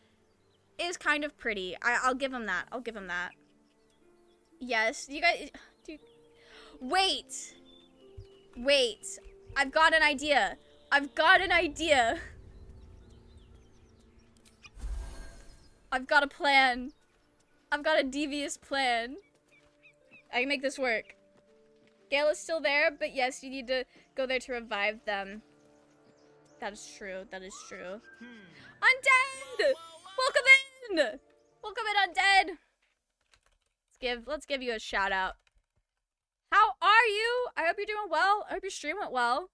is kind of pretty. I'll give him that. I'll give him that. Yes. You guys... Dude. Wait. Wait. I've got an idea. I've got an idea. I've got a plan. I've got a devious plan. I can make this work. Gale is still there, but yes, you need to go there to revive them. That is true. That is true. Undead! Welcome in! Welcome in, Undead! Let's give you a shout out. How are you? I hope you're doing well. I hope your stream went well.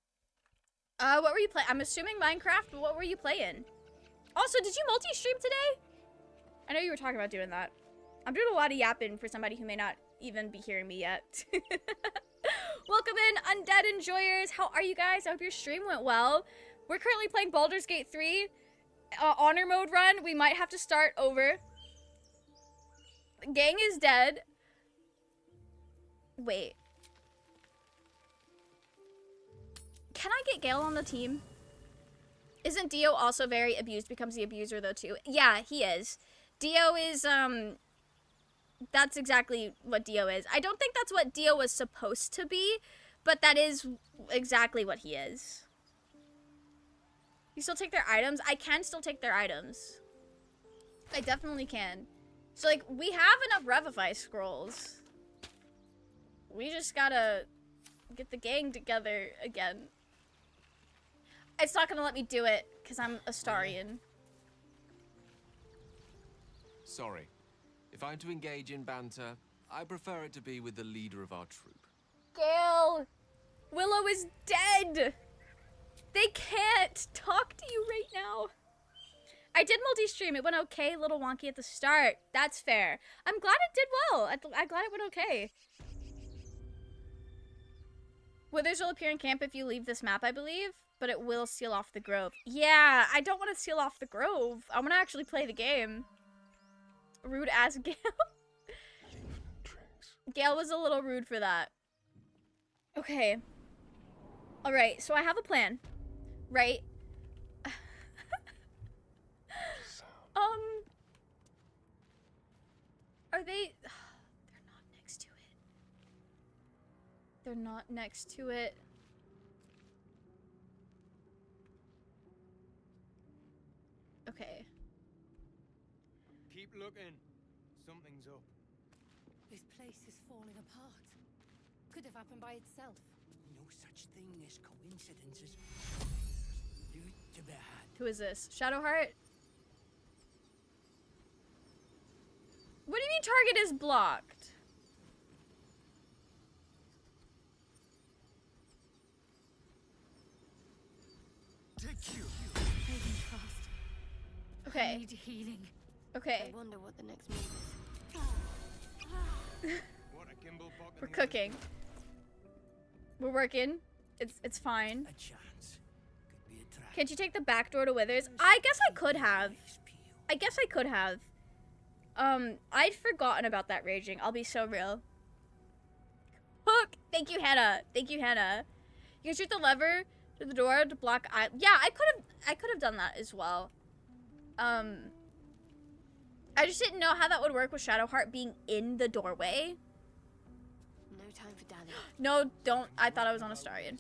What were you playing? I'm assuming Minecraft, but what were you playing? Also, did you multi-stream today? I know you were talking about doing that. I'm doing a lot of yapping for somebody who may not even be hearing me yet. Welcome in, Undead Enjoyers. How are you guys? I hope your stream went well. We're currently playing Baldur's Gate 3. Honor mode run. We might have to start over. Gang is dead. Wait. Can I get Gale on the team? Isn't Dio also very abused, becomes the abuser though too? Yeah, he is. Dio is, that's exactly what Dio is. I don't think that's what Dio was supposed to be, but that is exactly what he is. You still take their items? I can still take their items. I definitely can. So, like, we have enough Revivify scrolls. We just gotta get the gang together again. It's not gonna let me do it, because I'm Astarian. Sorry. If I'm to engage in banter, I prefer it to be with the leader of our troop. Gale! Willow is dead! They can't talk to you right now. I did multi-stream. It went okay, a little wonky at the start. That's fair. I'm glad it did well. I'm glad it went okay. Withers will appear in camp if you leave this map, I believe, but it will seal off the grove. Yeah, I don't want to seal off the grove. I want to actually play the game. Rude ass Gale. Gale was a little rude for that. Okay. Alright, so I have a plan. Right? Are they... They're not next to it. They're not next to it. Okay. Keep looking. Something's up. This place is falling apart. Could have happened by itself. No such thing as coincidences. Loot to be had. Who is this? Shadowheart? What do you mean target is blocked? Take you. Moving fast. Okay. I need healing. Okay. I wonder what the next move is. We're cooking. We're working. It's fine. A chance. Could be a trap. Can't you take the back door to Withers? I guess I could have. I guess I could have. I'd forgotten about that raging. I'll be so real. Hook! Thank you, Hannah. Thank you, Hannah. You can shoot the lever to the door to block eye. Yeah, I could have done that as well. I just didn't know how that would work with Shadowheart being in the doorway. No time for Danny. No, don't. I thought I was on Astarian.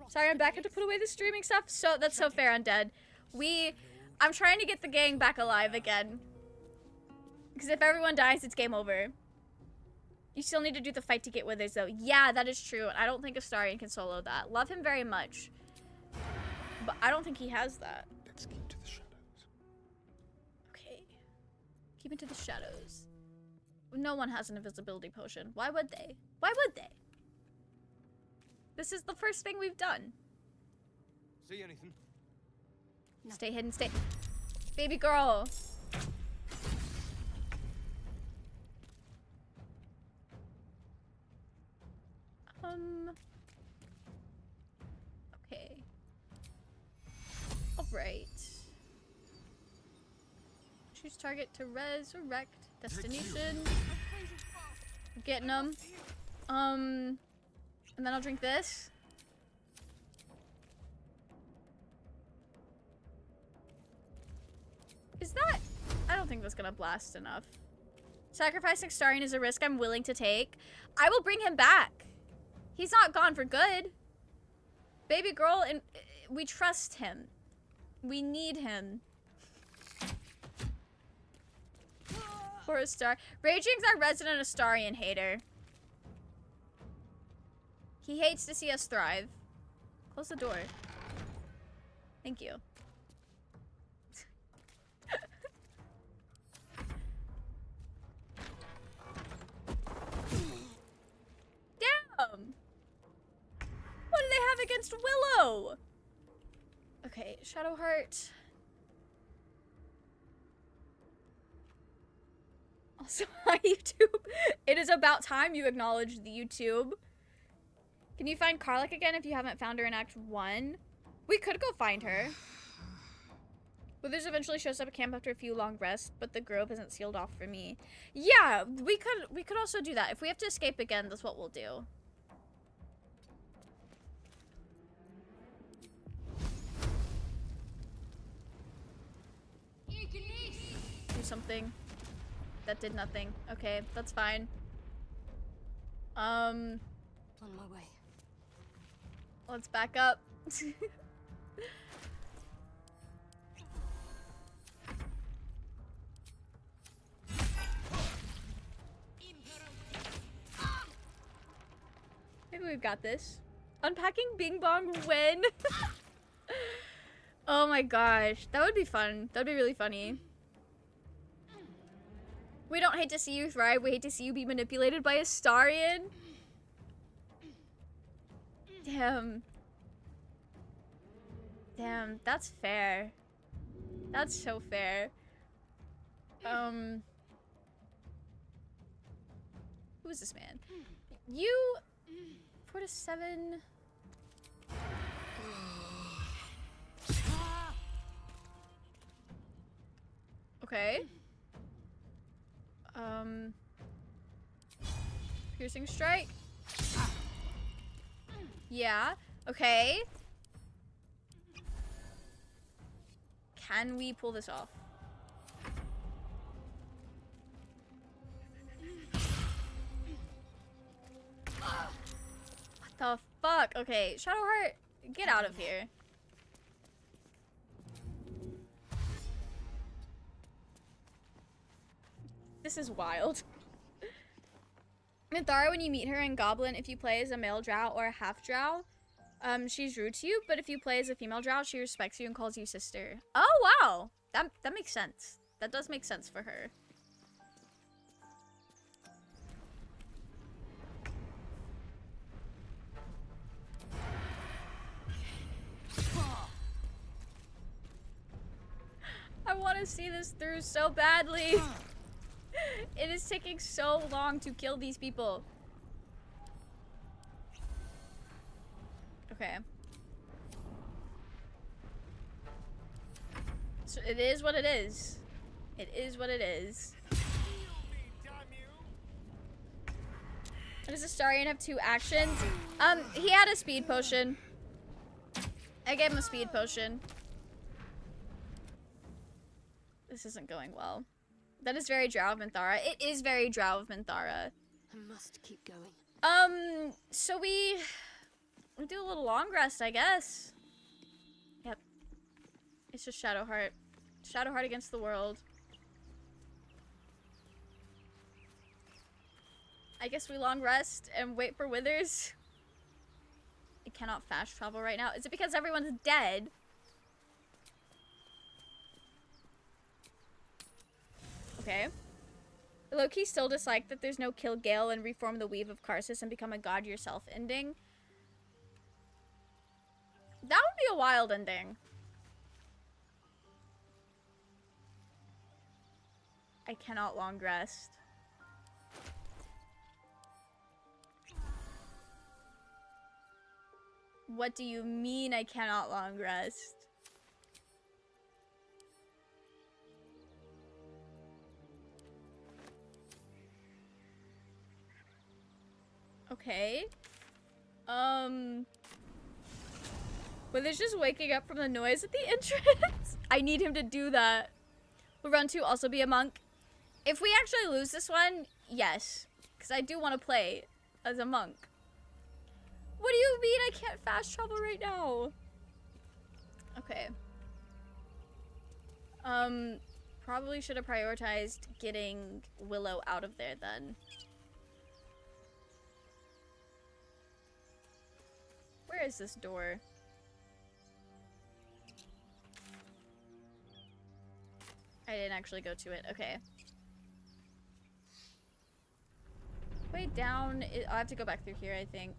Sorry, I'm back. I had to put away the streaming stuff. So that's so fair, Undead. I'm trying to get the gang back alive again. Because if everyone dies, it's game over. You still need to do the fight to get Withers, though. Yeah, that is true. And I don't think Astarian can solo that. Love him very much. But I don't think he has that. Let's keep to the shadows. Okay. Keep into the shadows. No one has an invisibility potion. Why would they? Why would they? This is the first thing we've done. See anything? No. Stay hidden, stay. Baby girl. Okay. Alright. Choose target to resurrect. Destination. Getting them. And then I'll drink this. Is that... I don't think that's gonna blast enough. Sacrificing Starian is a risk I'm willing to take. I will bring him back. He's not gone for good. Baby girl, and we trust him. We need him. For a star. Raging's our resident Astarian hater. He hates to see us thrive. Close the door. Thank you. Damn! What do they have against Willow? Okay, Shadowheart. Also, hi YouTube. It is about time you acknowledged the YouTube. Can you find Karlach again if you haven't found her in Act 1? We could go find her. Withers eventually shows up at camp after a few long rests, but the grove isn't sealed off for me. Yeah, we could also do that. If we have to escape again, that's what we'll do. something. That did nothing. Okay, that's fine. On my way. Let's back up. Maybe we've got this. Unpacking Bing Bong when? Oh my gosh, that would be fun. That'd be really funny. We don't hate to see you thrive, we hate to see you be manipulated by a Starian. Damn. Damn, that's fair. That's so fair. Who is this man? You 4 to 7. Okay. Piercing strike. Yeah. Okay. Can we pull this off? What the fuck? Okay, Shadowheart, get out of here. This is wild. Minthara, when you meet her in Goblin, if you play as a male drow or a half drow, she's rude to you, but if you play as a female drow, she respects you and calls you sister. Oh, wow. That makes sense. That does make sense for her. I want to see this through so badly. It is taking so long to kill these people. Okay. So it is what it is. It is what it is. Does Astarion have 2 actions? He had a speed potion. I gave him a speed potion. This isn't going well. That is very Drow of Minthara. It is very Drow of Minthara. I must keep going. So we do a little long rest, I guess. Yep. It's just Shadowheart. Shadowheart against the world. I guess we long rest and wait for Withers. I cannot fast travel right now. Is it because everyone's dead? Okay. Loki still dislike that there's no kill Gale and reform the weave of Karsus and become a god yourself ending. That would be a wild ending. I cannot long rest. What do you mean I cannot long rest? Okay. But there's just waking up from the noise at the entrance. I need him to do that. Will Run 2 also be a monk? If we actually lose this one, yes. Because I do want to play as a monk. What do you mean I can't fast travel right now? Okay. Probably should have prioritized getting Willow out of there then. Where is this door? I didn't actually go to it. Okay. Way down. I have to go back through here, I think.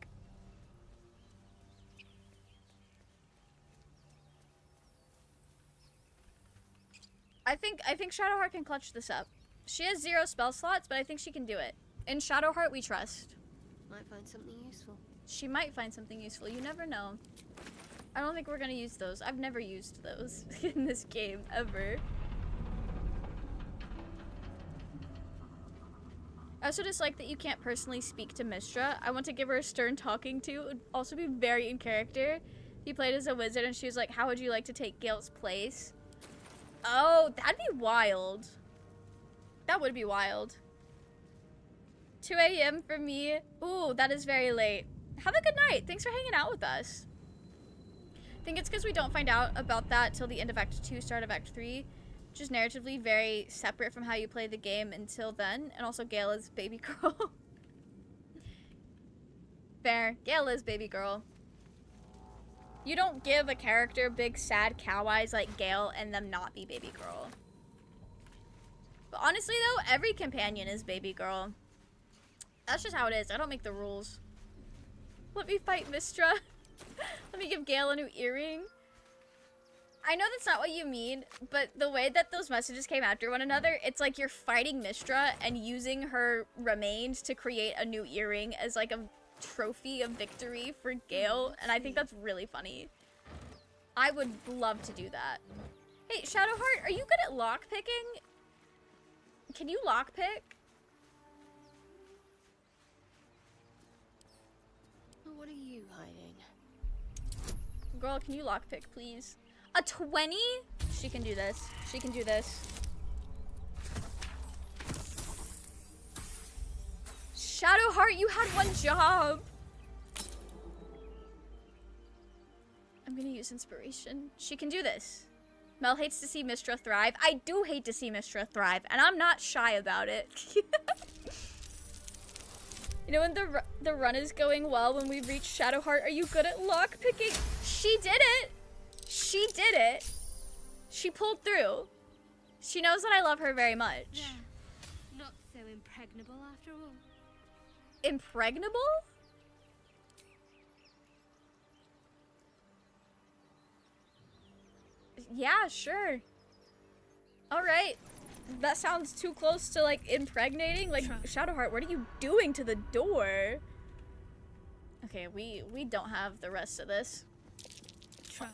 I think Shadowheart can clutch this up. She has 0 spell slots, but I think she can do it. In Shadowheart, we trust. Might find something useful. She might find something useful. You never know. I don't think we're gonna use those. I've never used those in this game, ever. I also dislike that you can't personally speak to Mistra. I want to give her a stern talking to. It would also be very in character. He played as a wizard and she was like, how would you like to take Gale's place? Oh, that'd be wild. That would be wild. 2 a.m. for me. Ooh, that is very late. Have a good night. Thanks for hanging out with us. I think it's because we don't find out about that till the end of Act 2, start of Act 3. Which is narratively very separate from how you play the game until then. And also Gale is baby girl. Fair. Gale is baby girl. You don't give a character big sad cow eyes like Gale and them not be baby girl. But honestly though, every companion is baby girl. That's just how it is. I don't make the rules. Let me fight Mistra. Let me give Gale a new earring. I know that's not what you mean, but the way that those messages came after one another, it's like you're fighting Mistra and using her remains to create a new earring as like a trophy of victory for Gale, and I think that's really funny. I would love to do that. Hey, Shadowheart, are you good at lockpicking? Can you lockpick? What are you hiding? Girl, can you lockpick, please? A 20? She can do this. She can do this. Shadowheart, you had one job. I'm gonna use inspiration. She can do this. Mel hates to see Mistra thrive. I do hate to see Mistra thrive, and I'm not shy about it. You know when the run is going well when we reach Shadowheart, are you good at lockpicking? She did it! She did it! She pulled through. She knows that I love her very much. Yeah. Not so impregnable after all. Impregnable? Yeah, sure. Alright. That sounds too close to, like, impregnating. Like, Shadowheart, what are you doing to the door? Okay, we don't have the rest of this.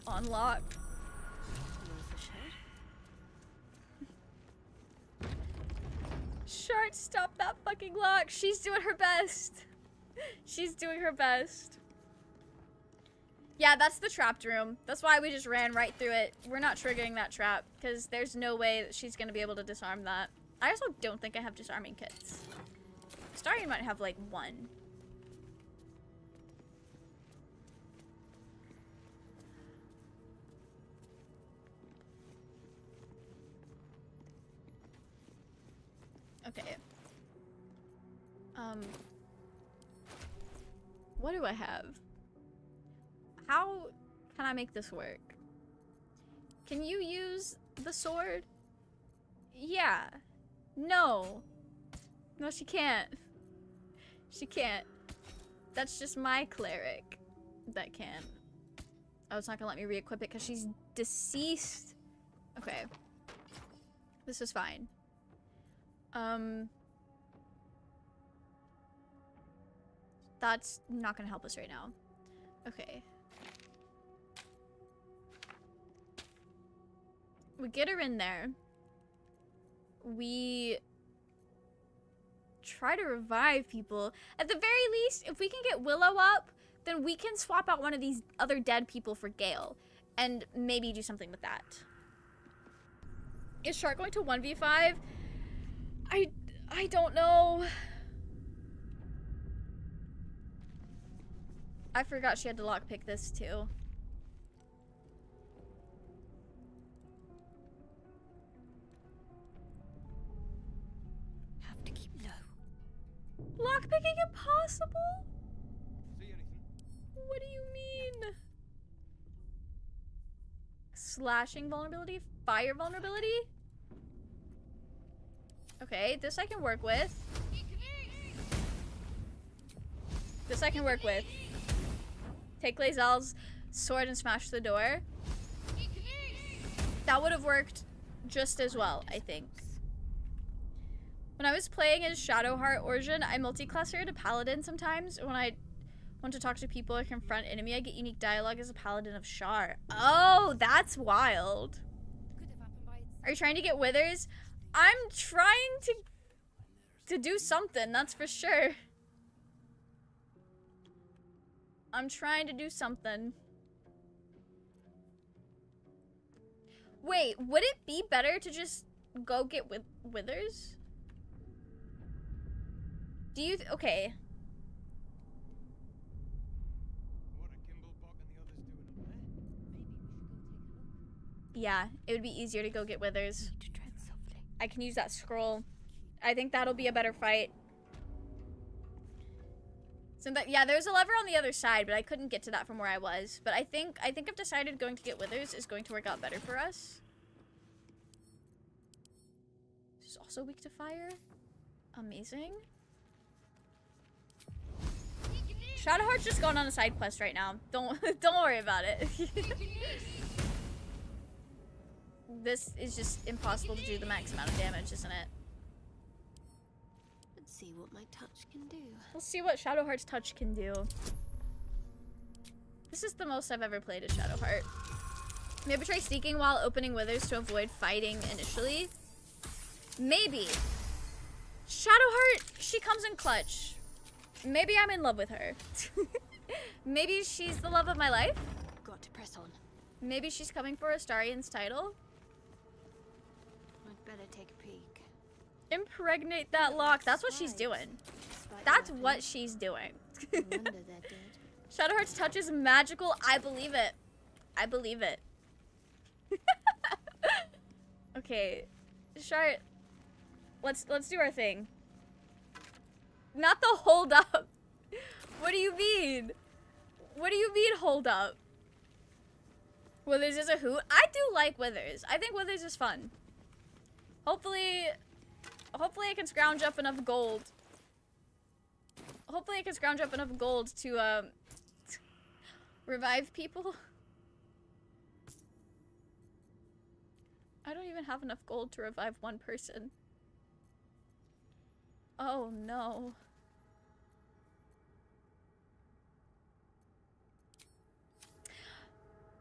Unlock. Shart, stop that fucking lock. She's doing her best. She's doing her best. Yeah, that's the trapped room. That's why we just ran right through it. We're not triggering that trap, because there's no way that she's going to be able to disarm that. I also don't think I have disarming kits. Starry might have, like, one. Okay. What do I have? How can I make this work? Can you use the sword? Yeah. No. No, she can't. She can't. That's just my cleric that can. Oh, it's not gonna let me re-equip it because she's deceased. Okay. This is fine. That's not gonna help us right now. Okay. We get her in there. We try to revive people. At the very least, if we can get Willow up, then we can swap out one of these other dead people for Gale. And maybe do something with that. Is Shark going to 1v5? I don't know. I forgot she had to lockpick this too. Have to keep low. Lockpicking impossible? What do you mean? Slashing vulnerability? Fire vulnerability? Okay, this I can work with. This I can work with. Take Lae'zel's sword and smash the door. That would have worked just as well, I think. When I was playing as Shadowheart Origin, I multi-classed to Paladin sometimes. When I want to talk to people or confront enemy, I get unique dialogue as a Paladin of Shar. Oh, that's wild. Are you trying to get Withers? I'm trying to do something, that's for sure. I'm trying to do something. Wait, would it be better to just go get Withers? Do you... okay. Yeah, it would be easier to go get Withers. I can use that scroll. I think that'll be a better fight. So that, yeah, there's a lever on the other side, but I couldn't get to that from where I was. But I think I've decided going to get Withers is going to work out better for us. This is also weak to fire. Amazing. Shadowheart's just going on a side quest right now. Don't worry about it. This is just impossible to do the max amount of damage, isn't it? Let's see what my touch can do. We'll see what Shadowheart's touch can do. This is the most I've ever played as Shadowheart. Maybe try sneaking while opening Withers to avoid fighting initially. Maybe. Shadowheart, she comes in clutch. Maybe I'm in love with her. Maybe she's the love of my life. Got to press on. Maybe she's coming for Astarion's title. I'd better take a peek. Impregnate that lock. That's what she's doing. That's what she's doing. Shadowheart's touch is magical. I believe it. I believe it. Okay. Shart, let's do our thing. Not the hold up. What do you mean? What do you mean hold up? Withers is a hoot. I do like Withers. I think Withers is fun. Hopefully I can scrounge up enough gold. Hopefully I can scrounge up enough gold to revive people. I don't even have enough gold to revive one person. Oh no.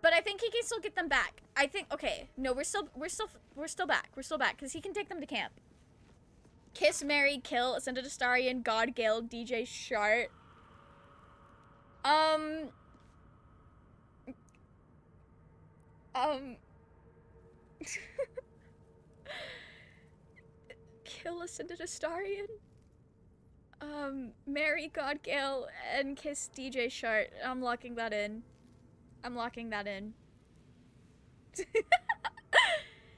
But I think he can still get them back. I think, okay, no, we're still back. We're still back, because he can take them to camp. Kiss, marry, kill, Ascended Astarion, God, Gale, DJ, Shart. Kill Ascended Astarion. Marry, God, Gale, and kiss DJ Shart. I'm locking that in. I'm locking that in.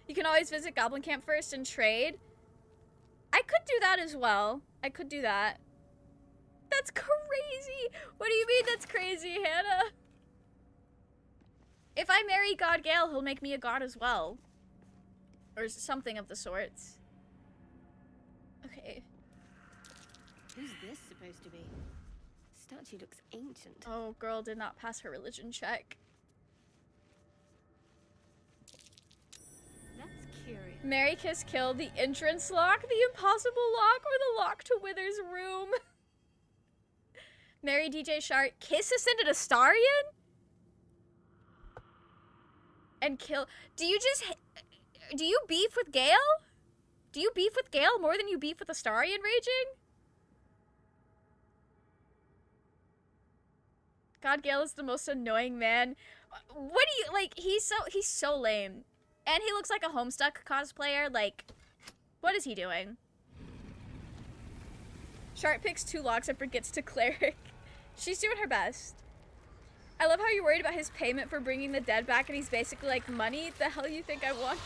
You can always visit Goblin Camp first and trade. I could do that as well. I could do that. That's crazy. What do you mean that's crazy, Hannah? If I marry God Gale, he'll make me a god as well. Or something of the sorts. Okay. Who's this supposed to be? Statue looks ancient. Oh, girl did not pass her religion check. That's curious. Marry, kiss, kill, the entrance lock, the impossible lock, or the lock to Wither's room. Marry DJ Shart, kiss Ascended Astarion? And kill. Do you beef with Gale? Do you beef with Gale more than you beef with Astarion raging? God, Gale is the most annoying man. What do you, like, he's so lame. And he looks like a Homestuck cosplayer, like, what is he doing? Shart picks 2 locks and forgets to cleric. She's doing her best. I love how you're worried about his payment for bringing the dead back and he's basically like, money? The hell you think I want?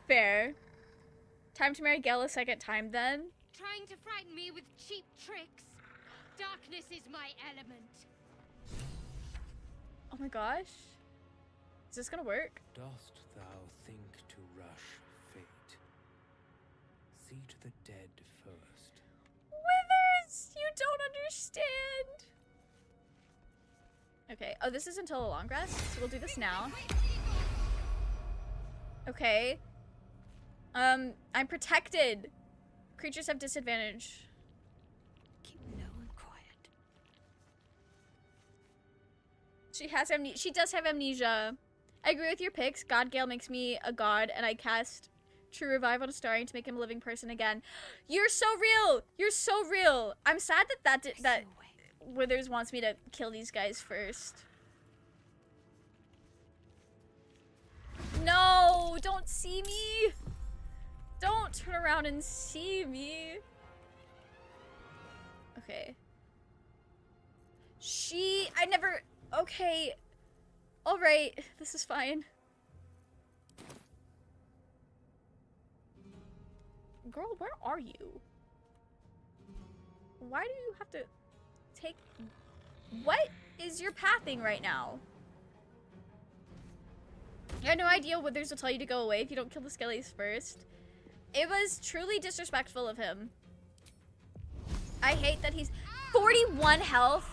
Fair. Time to marry Gale a second time then. Trying to frighten me with cheap tricks. Darkness is my element. Oh my gosh. Is this gonna work? Dost thou think to rush fate? See to the dead first. Withers! You don't understand. Okay. Oh, this is until a long rest, so we'll do this now. Okay. I'm protected. Creatures have disadvantage. Keep low and quiet. She does have amnesia. I agree with your picks. God Gale makes me a god, and I cast True Revive on Astarion to make him a living person again. You're so real. You're so real. I'm sad that Withers wants me to kill these guys first. No, don't see me. Don't turn around and see me. Okay. I never, okay. All right, this is fine. Girl, where are you? Why do you have to take, what is your pathing right now? I had no idea Withers will tell you to go away if you don't kill the skellies first. It was truly disrespectful of him. I hate that he's 41 health.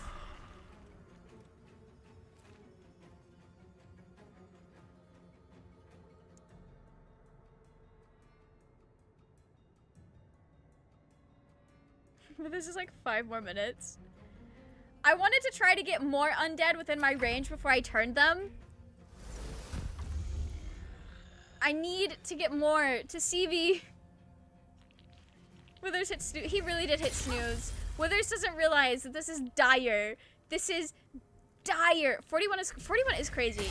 This is like 5 more minutes. I wanted to try to get more undead within my range before I turned them. I need to get more to CV. Withers hit snooze. He really did hit snooze. Withers doesn't realize that this is dire. This is dire. 41 is crazy.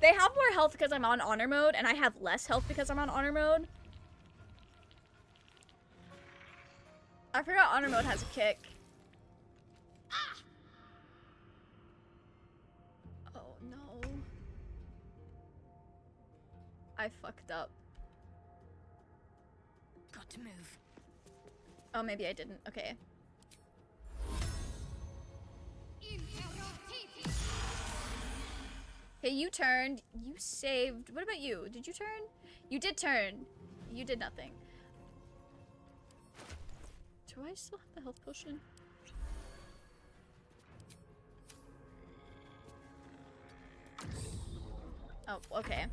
They have more health because I'm on honor mode, and I have less health because I'm on honor mode. I forgot honor mode has a kick. Oh no. I fucked up. Got to move. Oh, maybe I didn't. Okay. Okay, you turned. You saved. What about you? Did you turn? You did turn. You did nothing. Do I still have the health potion? Oh, okay.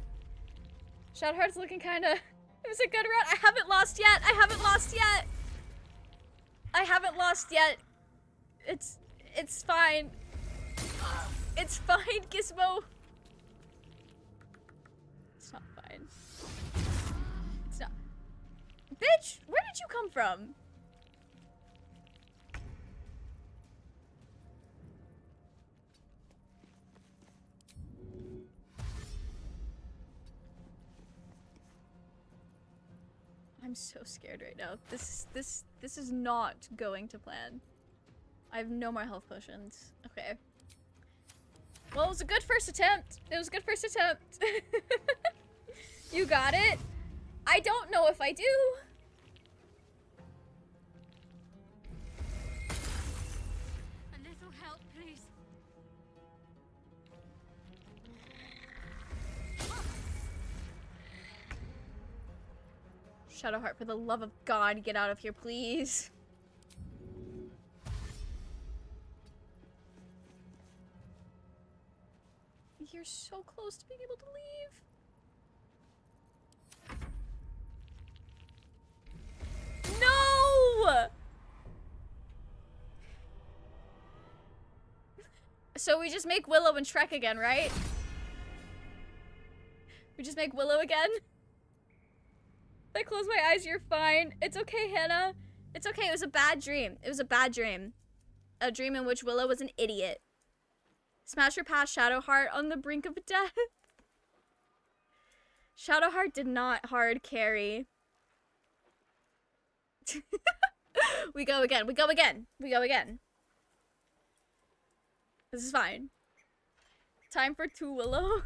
Shadowheart's looking kinda... It was a good run. I haven't lost yet. I haven't lost yet. I haven't lost yet. It's fine. It's fine, Gizmo. It's not fine. It's not. Bitch, where did you come from? I'm so scared right now. This is not going to plan. I have no more health potions. Okay. Well, it was a good first attempt. It was a good first attempt. You got it? I don't know if I do. A little help, please. Shadowheart, for the love of God, get out of here, please. You're so close to being able to leave. No! So we just make Willow and Shrek again, right? We just make Willow again? If I close my eyes, you're fine. It's okay, Hannah. It's okay. It was a bad dream. It was a bad dream. A dream in which Willow was an idiot. Smash her past Shadowheart on the brink of death. Shadowheart did not hard carry. We go again. We go again. We go again. This is fine. Time for 2 Willow.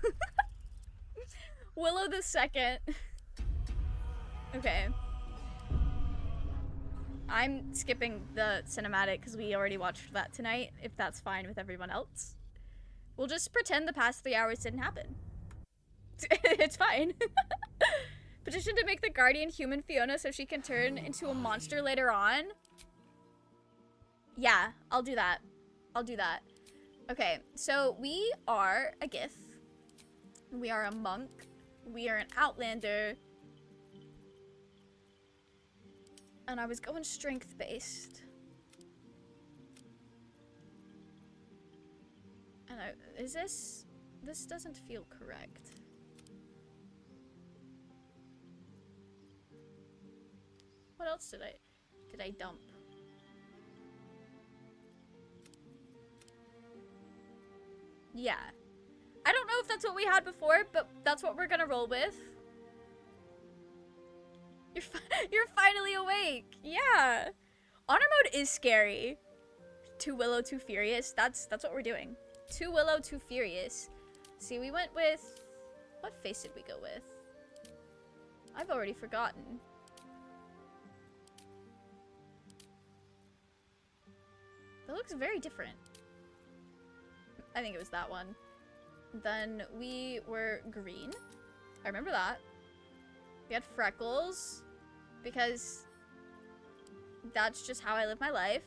Willow the second. Okay. I'm skipping the cinematic because we already watched that tonight, if that's fine with everyone else. We'll just pretend the past 3 hours didn't happen. It's fine. Petition to make the Guardian human Fiona so she can turn into a monster later on. Yeah, I'll do that. I'll do that. Okay, so we are a Gith. We are a monk. We are an outlander. And I was going strength-based. And this doesn't feel correct. What else did I dump? Yeah. I don't know if that's what we had before, but that's what we're gonna roll with. You're finally awake. Yeah. Honor mode is scary. Too Willow, Too Furious. That's what we're doing. Too Willow, Too Furious. See, we went with... What face did we go with? I've already forgotten. That looks very different. I think it was that one. Then we were green. I remember that. We had freckles. Because that's just how I live my life.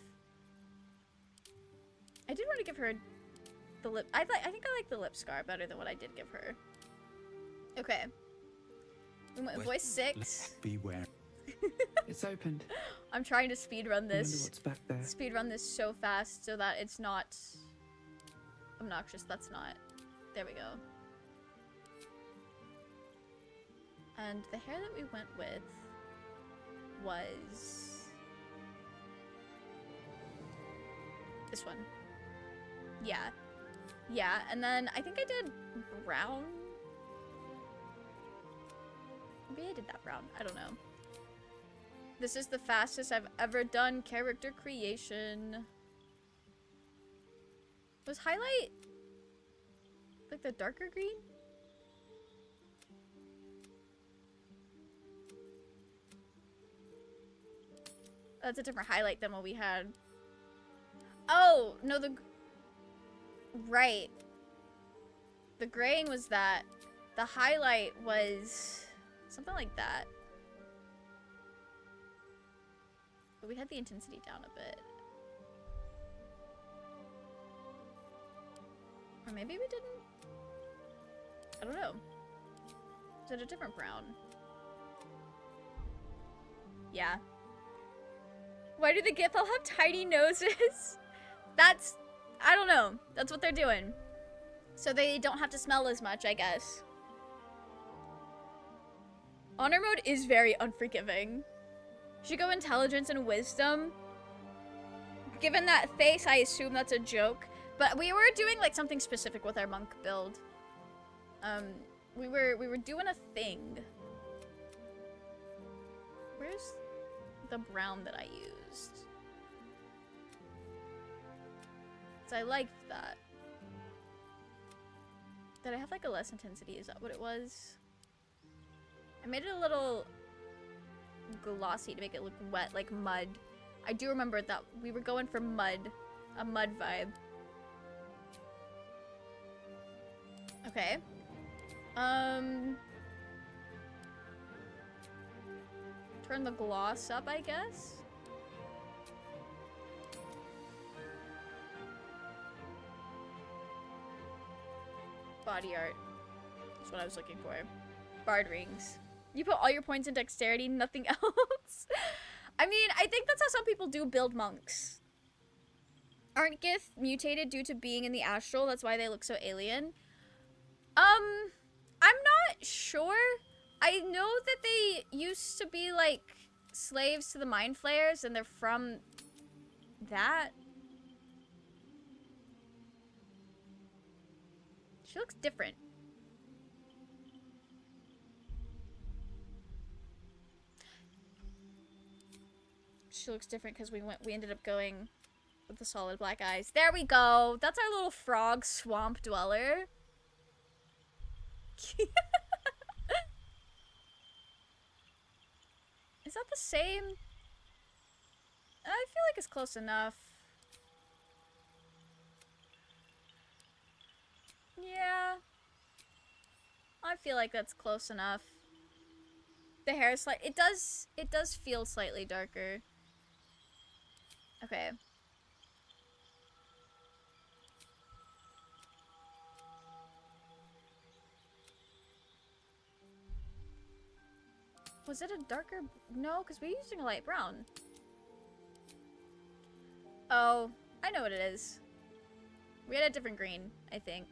I did want to give her the lip. I think I like the lip scar better than what I did give her. Okay. We went with voice 6. Beware. It's opened. I'm trying to speedrun this. I wonder what's back there. Speedrun this so fast so that it's not obnoxious. That's not. There we go. And the hair that we went with was this one. Yeah. Yeah, and then I think I did brown. Maybe I did that brown. I don't know. This is the fastest I've ever done character creation. Was highlight like the darker green? That's a different highlight than what we had. Oh, no, right. The graying was that. The highlight was something like that. But we had the intensity down a bit. Or maybe we didn't. I don't know. Is it a different brown? Yeah. Why do the Gith all have tiny noses? That's, I don't know. That's what they're doing. So they don't have to smell as much, I guess. Honor mode is very unforgiving. Should go intelligence and wisdom. Given that face, I assume that's a joke. But we were doing like something specific with our monk build. We were doing a thing. Where's the brown that I used? So I liked that. Did I have like a less intensity? Is that what it was? I made it a little glossy to make it look wet, like mud. I do remember that we were going for mud. A mud vibe. Okay. Turn the gloss up, I guess. Body art. That's what I was looking for. Bard rings. You put all your points in dexterity, nothing else. I mean, I think that's how some people do build monks. Aren't Gith mutated due to being in the astral? That's why they look so alien. I'm not sure. I know that they used to be like slaves to the mind flayers and they're from that. She looks different. She looks different because we ended up going with the solid black eyes. There we go. That's our little frog swamp dweller. Is that the same? I feel like it's close enough. Yeah. I feel like that's close enough. The hair is it does feel slightly darker. Okay. Was it a darker? No, because we're using a light brown. Oh, I know what it is. We had a different green, I think.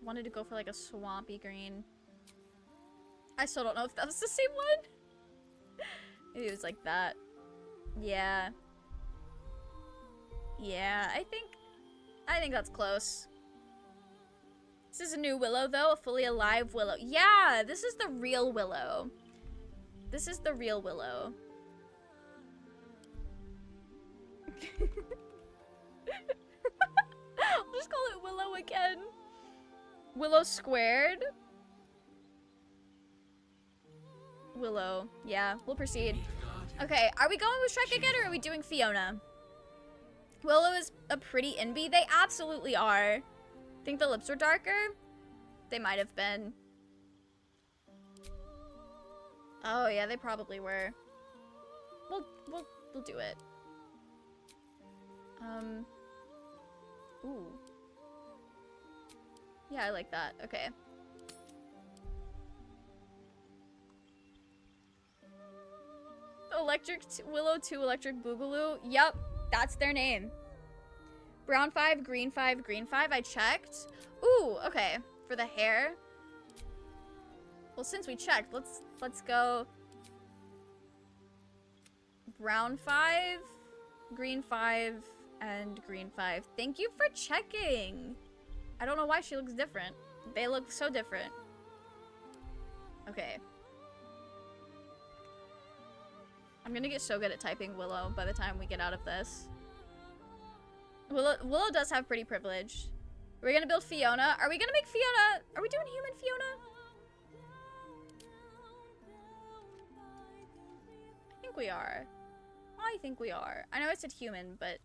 Wanted to go for like a swampy green. I still don't know if that was the same one. Maybe it was like that. Yeah. Yeah, I think that's close. This is a new Willow, though. A fully alive Willow. Yeah, this is the real Willow. This is the real Willow. I'll just call it Willow again. Willow squared. Willow. Yeah, we'll proceed. Okay, are we going with Shrek again, or are we doing Fiona? Willow is a pretty Inbee. They absolutely are. Think the lips were darker? They might have been. Oh yeah, they probably were. We'll do it. Ooh. Yeah, I like that. Okay. Willow 2 Electric Boogaloo. Yup, that's their name. Brown 5, green 5, green 5. I checked. Ooh, okay. For the hair. Well, since we checked, let's go brown 5, green 5, and green 5. Thank you for checking. I don't know why she looks different. They look so different. Okay. I'm gonna get so good at typing Willow by the time we get out of this. Willow does have pretty privilege. We're gonna build Fiona. Are we gonna make Fiona? Are we doing human Fiona? I think we are. I think we are. I know I said human, but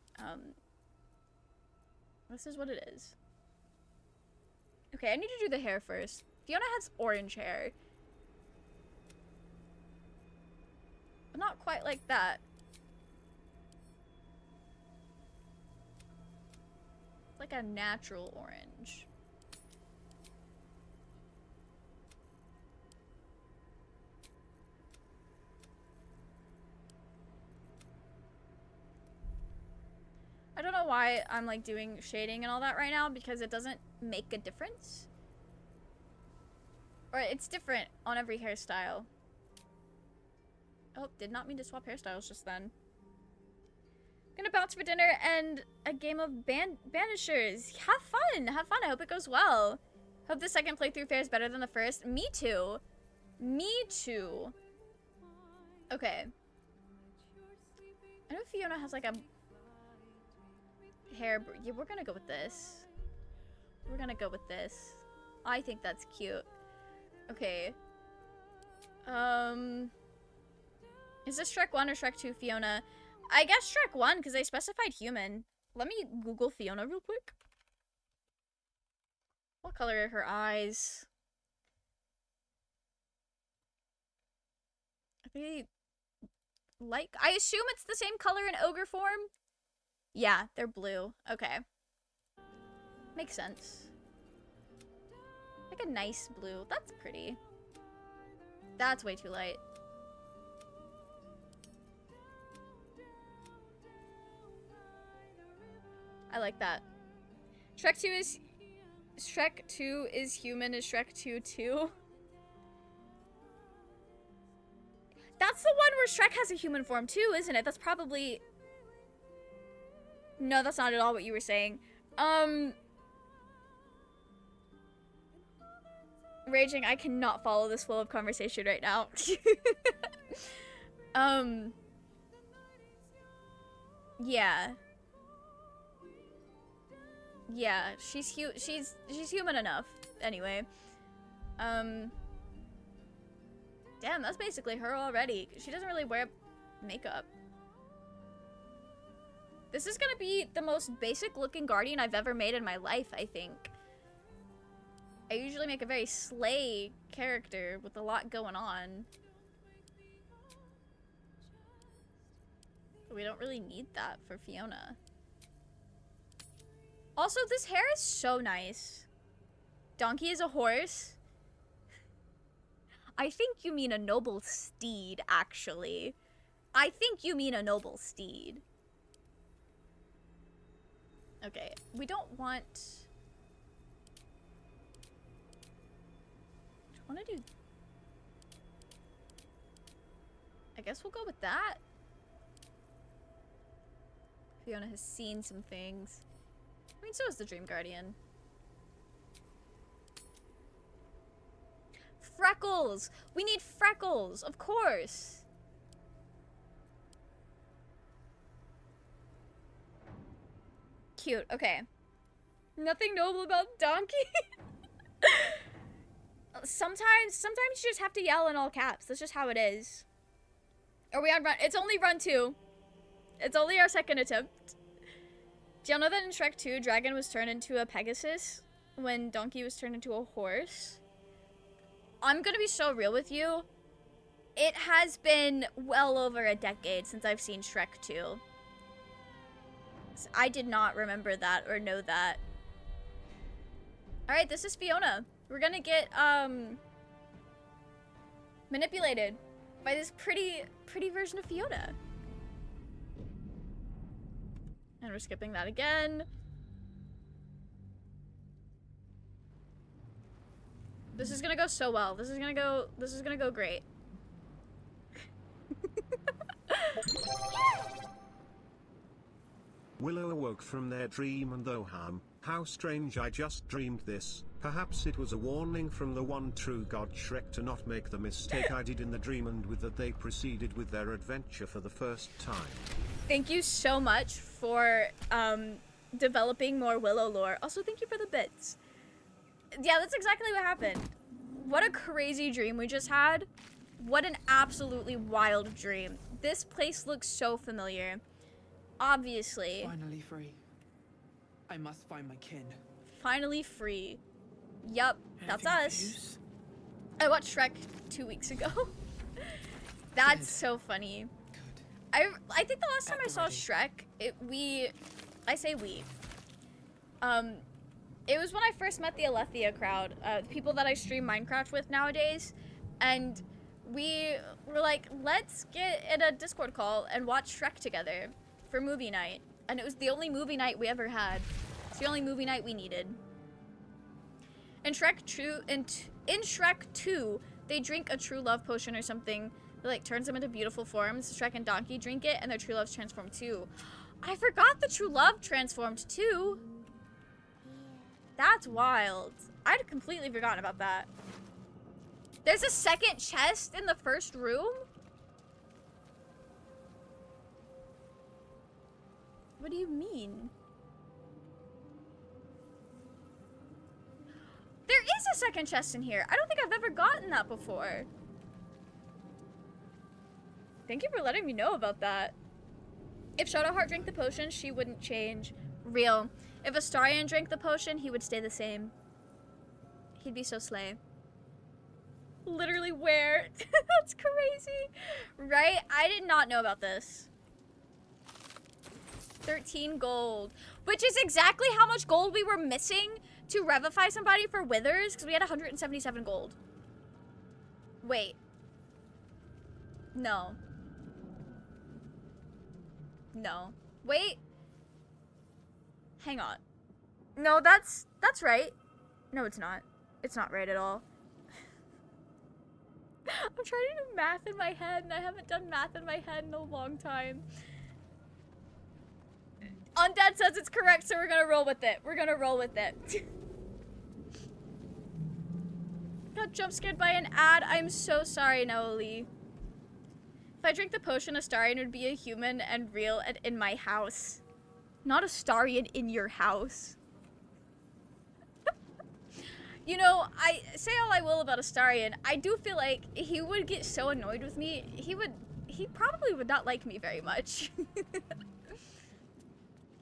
this is what it is. Okay, I need to do the hair first. Fiona has orange hair. But not quite like that. It's like a natural orange. I don't know why I'm like doing shading and all that right now, because it doesn't make a difference. Or it's different on every hairstyle. Oh, did not mean to swap hairstyles just then. Gonna bounce for dinner and a game of banishers. Have fun! Have fun! I hope it goes well. Hope the second playthrough fares better than the first. Me too. Me too. Okay. I know Fiona has like a hair. Yeah, we're gonna go with this. We're gonna go with this. I think that's cute. Okay. Is this Shrek 1 or Shrek 2 Fiona? I guess Shrek 1, because they specified human. Let me Google Fiona real quick. What color are her eyes? Are they like? I assume it's the same color in ogre form? Yeah, they're blue. Okay. Makes sense. Like a nice blue. That's pretty. That's way too light. I like that. Shrek 2 is human. Is Shrek 2 too? That's the one where Shrek has a human form too, isn't it? That's probably... No, that's not at all what you were saying. Raging, I cannot follow this flow of conversation right now. Yeah. Yeah, she's human enough. Anyway. Damn, that's basically her already. She doesn't really wear makeup. This is gonna be the most basic looking guardian I've ever made in my life, I think. I usually make a very slay character with a lot going on. But we don't really need that for Fiona. Also, this hair is so nice. Donkey is a horse. I think you mean a noble steed, actually. I think you mean a noble steed. Okay, we don't want... I want to do... I guess we'll go with that. Fiona has seen some things. I mean, so is the Dream Guardian. freckles. We need freckles, of course. Cute. Okay. Nothing noble about Donkey. Sometimes you just have to yell in all caps. That's just how it is. Are we on run? It's only run 2. It's only our second attempt. Do y'all know that in Shrek 2, Dragon was turned into a Pegasus when Donkey was turned into a horse? I'm gonna be so real with you. It has been well over a decade since I've seen Shrek 2. So I did not remember that or know that. Alright, this is Fiona. We're gonna get, manipulated by this pretty version of Fiona. And we're skipping that again. This is gonna go so well. This is gonna go great. Willow awoke from their dream and though how strange, I just dreamed this. Perhaps it was a warning from the one true God Shrek to not make the mistake I did in the dream, and with that they proceeded with their adventure for the first time. Thank you so much for developing more Willow lore. Also, thank you for the bits. Yeah, that's exactly what happened. What a crazy dream we just had. What an absolutely wild dream. This place looks so familiar. Obviously. Finally free. I must find my kin. Finally free. Yup, that's us. I watched Shrek 2 weeks ago. That's so funny. I think the last time I saw Shrek, it was when I first met the Alethea crowd, the people that I stream Minecraft with nowadays, and we were like, let's get in a Discord call and watch Shrek together for movie night. And it was the only movie night we ever had. It's the only movie night we needed. In Shrek 2, they drink a true love potion or something that like turns them into beautiful forms. Shrek and Donkey drink it and their true loves transform too. I forgot the true love transformed too. That's wild. I'd completely forgotten about that. There's a second chest in the first room? What do you mean? There is a second chest in here. I don't think I've ever gotten that before. Thank you for letting me know about that. If Shadowheart drank the potion, she wouldn't change. Real. If Astarion drank the potion, he would stay the same. He'd be so slay. Literally where? That's crazy. Right? I did not know about this. 13 gold. Which is exactly how much gold we were missing to revivify somebody for Withers, because we had 177 gold. Wait. No. No. Wait. Hang on. No, that's right. No, it's not. It's not right at all. I'm trying to do math in my head, and I haven't done math in my head in a long time. Undead says it's correct, so we're gonna roll with it. We're gonna roll with it. Got jump scared by an ad. I'm so sorry, Noeli. If I drink the potion, Astarion would be a human and real and in my house. Not Astarion in your house. You know, I say all I will about Astarion. I do feel like he would get so annoyed with me. He probably would not like me very much.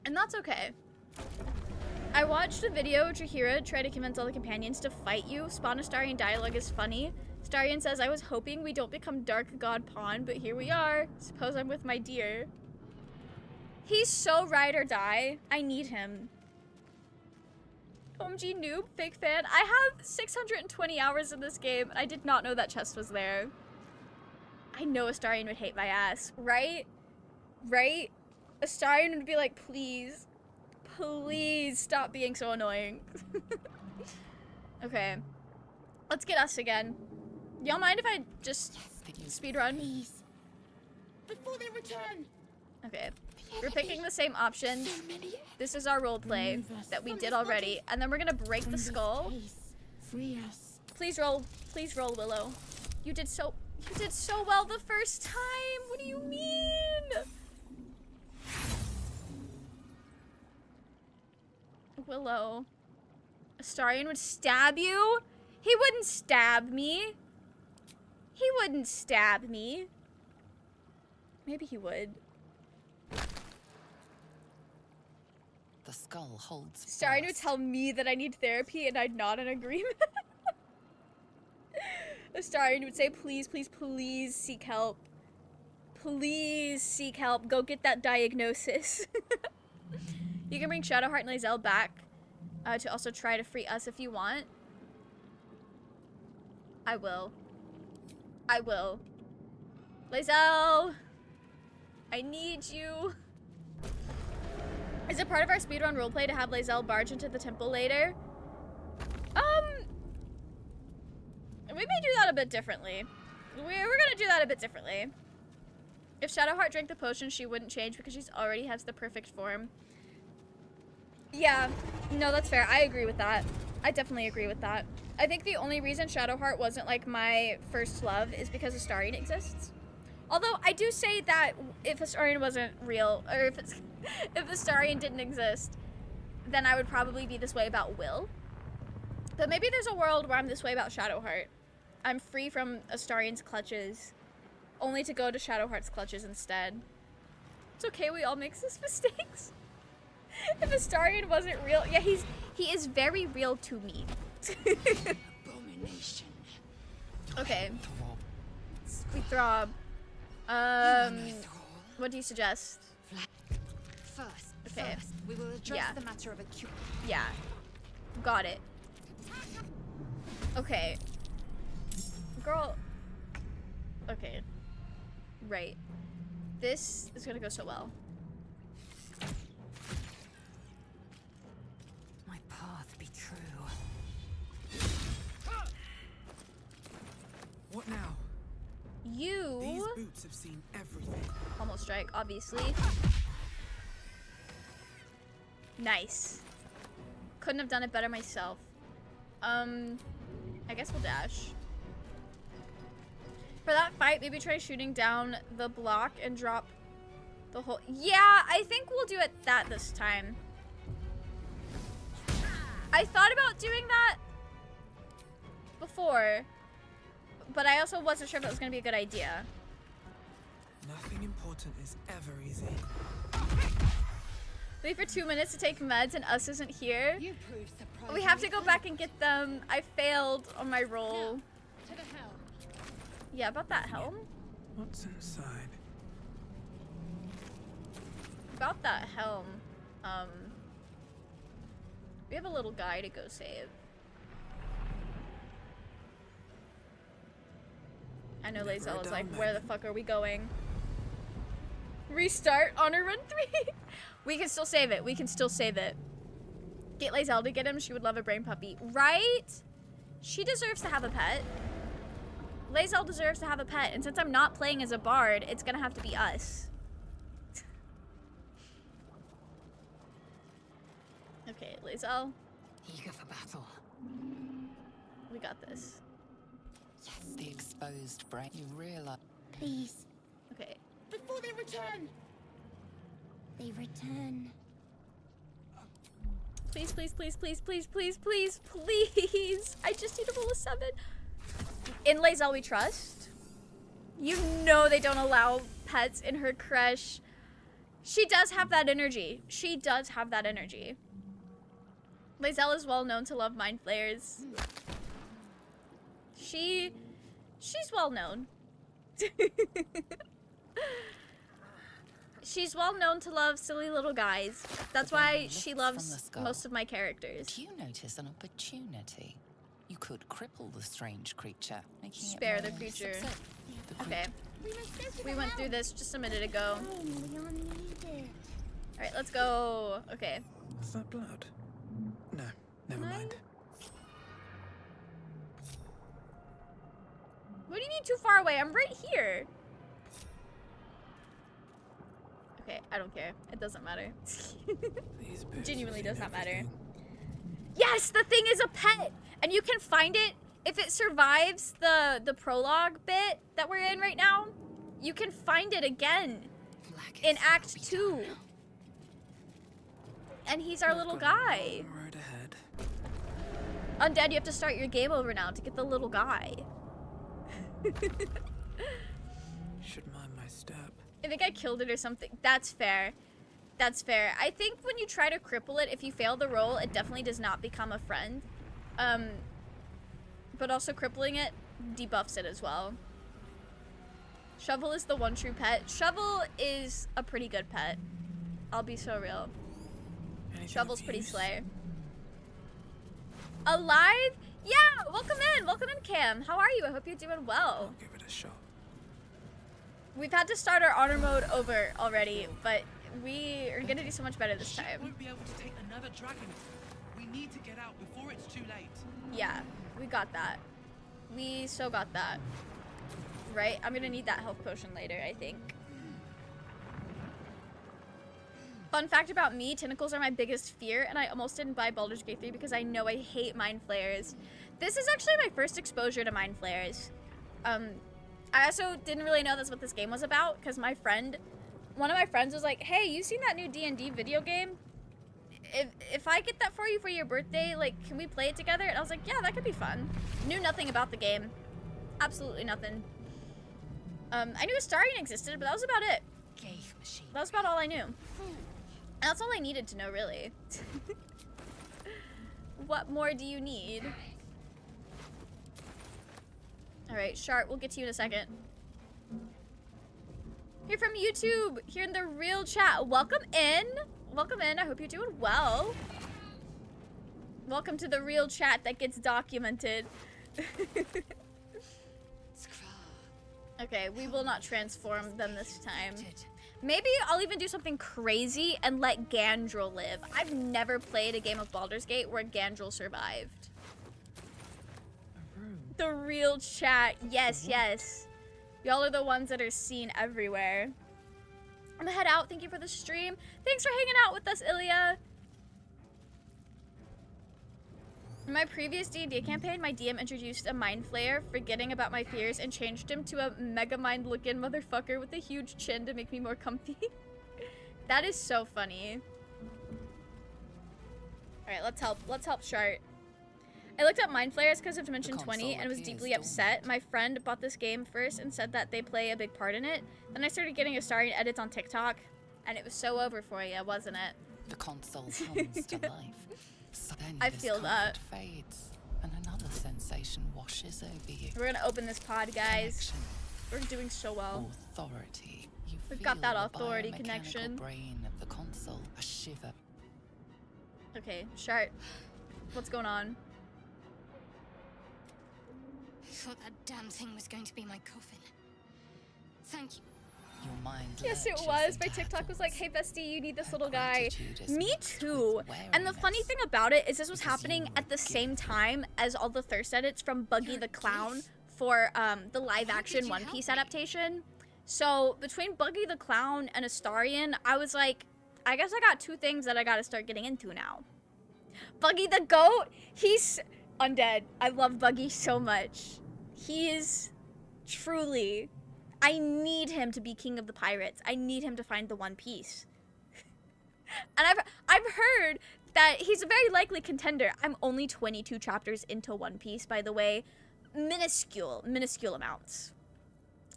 And that's okay. I watched a video of Jaheira try to convince all the companions to fight you. Spawn Astarion dialogue is funny. Astarion says, I was hoping we don't become Dark God Pawn, but here we are. Suppose I'm with my dear. He's so ride or die. I need him. OMG noob, fake fan. I have 620 hours in this game, and I did not know that chest was there. I know Astarion would hate my ass, right? Right? Astarion would be like, please, please stop being so annoying. Okay. Let's get us again. Y'all mind if I just speedrun? Please. Before they return. Okay. We're picking the same options. This is our role play that we did already. And then we're gonna break the skull. Free us. Please roll Willow. You did so well the first time. What do you mean? Willow. Astarion would stab you? He wouldn't stab me. He wouldn't stab me. Maybe he would. The skull holds Astarion would tell me that I need therapy and I'd nod in agreement. Astarion would say, please, please, please seek help. Please seek help. Go get that diagnosis. You can bring Shadowheart and Lae'zel back to also try to free us if you want. I will. I will. Lae'zel! I need you. Is it part of our speedrun roleplay to have Lae'zel barge into the temple later? We may do that a bit differently. We're gonna do that a bit differently. If Shadowheart drank the potion, she wouldn't change because she already has the perfect form. Yeah, no, that's fair. I agree with that. I definitely agree with that. I think the only reason Shadowheart wasn't like my first love is because Astarion exists. Although I do say that if Astarion wasn't real, or if Astarion didn't exist, then I would probably be this way about Will. But maybe there's a world where I'm this way about Shadowheart. I'm free from Astarion's clutches, only to go to Shadowheart's clutches instead. It's okay, we all make these mistakes. If Astarion wasn't real, yeah, he is very real to me. Abomination. Okay. We throb. What do you suggest? Okay. First, we will address the matter of a cure. Yeah. Got it. Okay. Girl. Okay. Right. This is gonna go so well. My path be true. What now? You. These boots have seen everything. Almost strike, obviously. Nice. Couldn't have done it better myself. I guess we'll dash. For that fight, maybe try shooting down the block and drop the whole... Yeah, I think we'll do it this time. I thought about doing that before, but I also wasn't sure if it was going to be a good idea. Nothing important is ever easy. Wait for 2 minutes to take meds and us isn't here. You proved surprisingly We have to go back and get them. I failed on my roll. To the helm. Yeah, about that helm. What's inside? About that helm. We have a little guy to go save. I know Lae'zel is like, where the fuck are we going? Restart honor run 3. We can still save it. We can still save it. Get Lae'zel to get him. She would love a brain puppy. Right? She deserves to have a pet. Lae'zel deserves to have a pet. And since I'm not playing as a bard, it's gonna have to be us. Okay, Lae'zel. Eager for battle. We got this. Yes. The exposed brain. You realize. Please. Okay. Before they return. They return. Please, please, please, please, please, please, please, please. I just need to roll a 7. In Lae'zel we trust. You know they don't allow pets in her creche. She does have that energy. She does have that energy. Lae'zel is well known to love mind flayers. She's well known. She's well known to love silly little guys. That's why she loves most of my characters. Do you notice an opportunity? You could cripple the strange creature, making Spare it the more creature. susceptible. Okay. We went through this just a minute ago. Alright, let's go. Okay. Is that blood? No, never mind. What do you mean too far away? I'm right here. Okay, I don't care. It doesn't matter. Genuinely does not matter. Yes, the thing is a pet! And you can find it if it survives the prologue bit that we're in right now, you can find it again in Act 2. And he's our little guy. Road ahead. Undead, you have to start your game over now to get the little guy. Should mind my step. I think I killed it or something. That's fair. That's fair. I think when you try to cripple it, if you fail the roll, it definitely does not become a friend. But also crippling it debuffs it as well. Shovel is the one true pet. Shovel is a pretty good pet. I'll be so real. Shovel's pretty slay. Alive? Yeah, welcome in. Welcome in, Cam. How are you? I hope you're doing well. I'll give it a shot. We've had to start our honor mode over already, but we are gonna do so much better this time. Won't be able to take another dragon. We need to get out before it's too late. Yeah, we got that. We so got that. Right? I'm gonna need that health potion later, I think. Fun fact about me, tentacles are my biggest fear, and I almost didn't buy Baldur's Gate 3 because I know I hate mind flayers. This is actually my first exposure to mind flayers. I also didn't really know that's what this game was about, because one of my friends was like, hey, you seen that new D&D video game? If I get that for you for your birthday, like, can we play it together? And I was like, yeah, that could be fun. Knew nothing about the game. Absolutely nothing. I knew Astarion existed, but that was about it. That was about all I knew. And that's all I needed to know, really. What more do you need? Alright, Shart, we'll get to you in a second. Here from YouTube, here in the real chat. Welcome in. Welcome in. I hope you're doing well. Welcome to the real chat that gets documented. Okay, we will not transform them this time. Maybe I'll even do something crazy and let Gandrel live. I've never played a game of Baldur's Gate where Gandrel survived. The real chat. Yes, yes. Y'all are the ones that are seen everywhere. I'm gonna head out. Thank you for the stream. Thanks for hanging out with us, Ilya. In my previous D&D campaign, my DM introduced a mind flayer, forgetting about my fears, and changed him to a mega mind looking motherfucker with a huge chin to make me more comfy. That is so funny. Alright, let's help Shart. I looked up mind flayers because of Dimension 20 and was deeply upset. My friend bought this game first and said that they play a big part in it. Then I started getting Astarion edits on TikTok, and it was so over for you, wasn't it? The console comes to life. So then I feel that. Fades, and another sensation washes over you. We're gonna open this pod, guys. We're doing so well. Authority. We've got that authority connection. Brain of the console, a shiver. Okay, Shart, what's going on? I thought that damn thing was going to be my coffin. Thank you. Your mind yes, it was. My TikTok was like, hey, bestie, you need this little guy. Me too. And the funny thing about it is this was happening at the same time as all the thirst edits from Buggy the Clown for the live action One Piece adaptation. So between Buggy the Clown and Astarion, I was like, I guess I got two things that I gotta start getting into now. Buggy the Goat, he's undead. I love Buggy so much. He is truly... I need him to be king of the pirates. I need him to find the One Piece. And I've heard that he's a very likely contender. I'm only 22 chapters into One Piece, by the way. Minuscule amounts.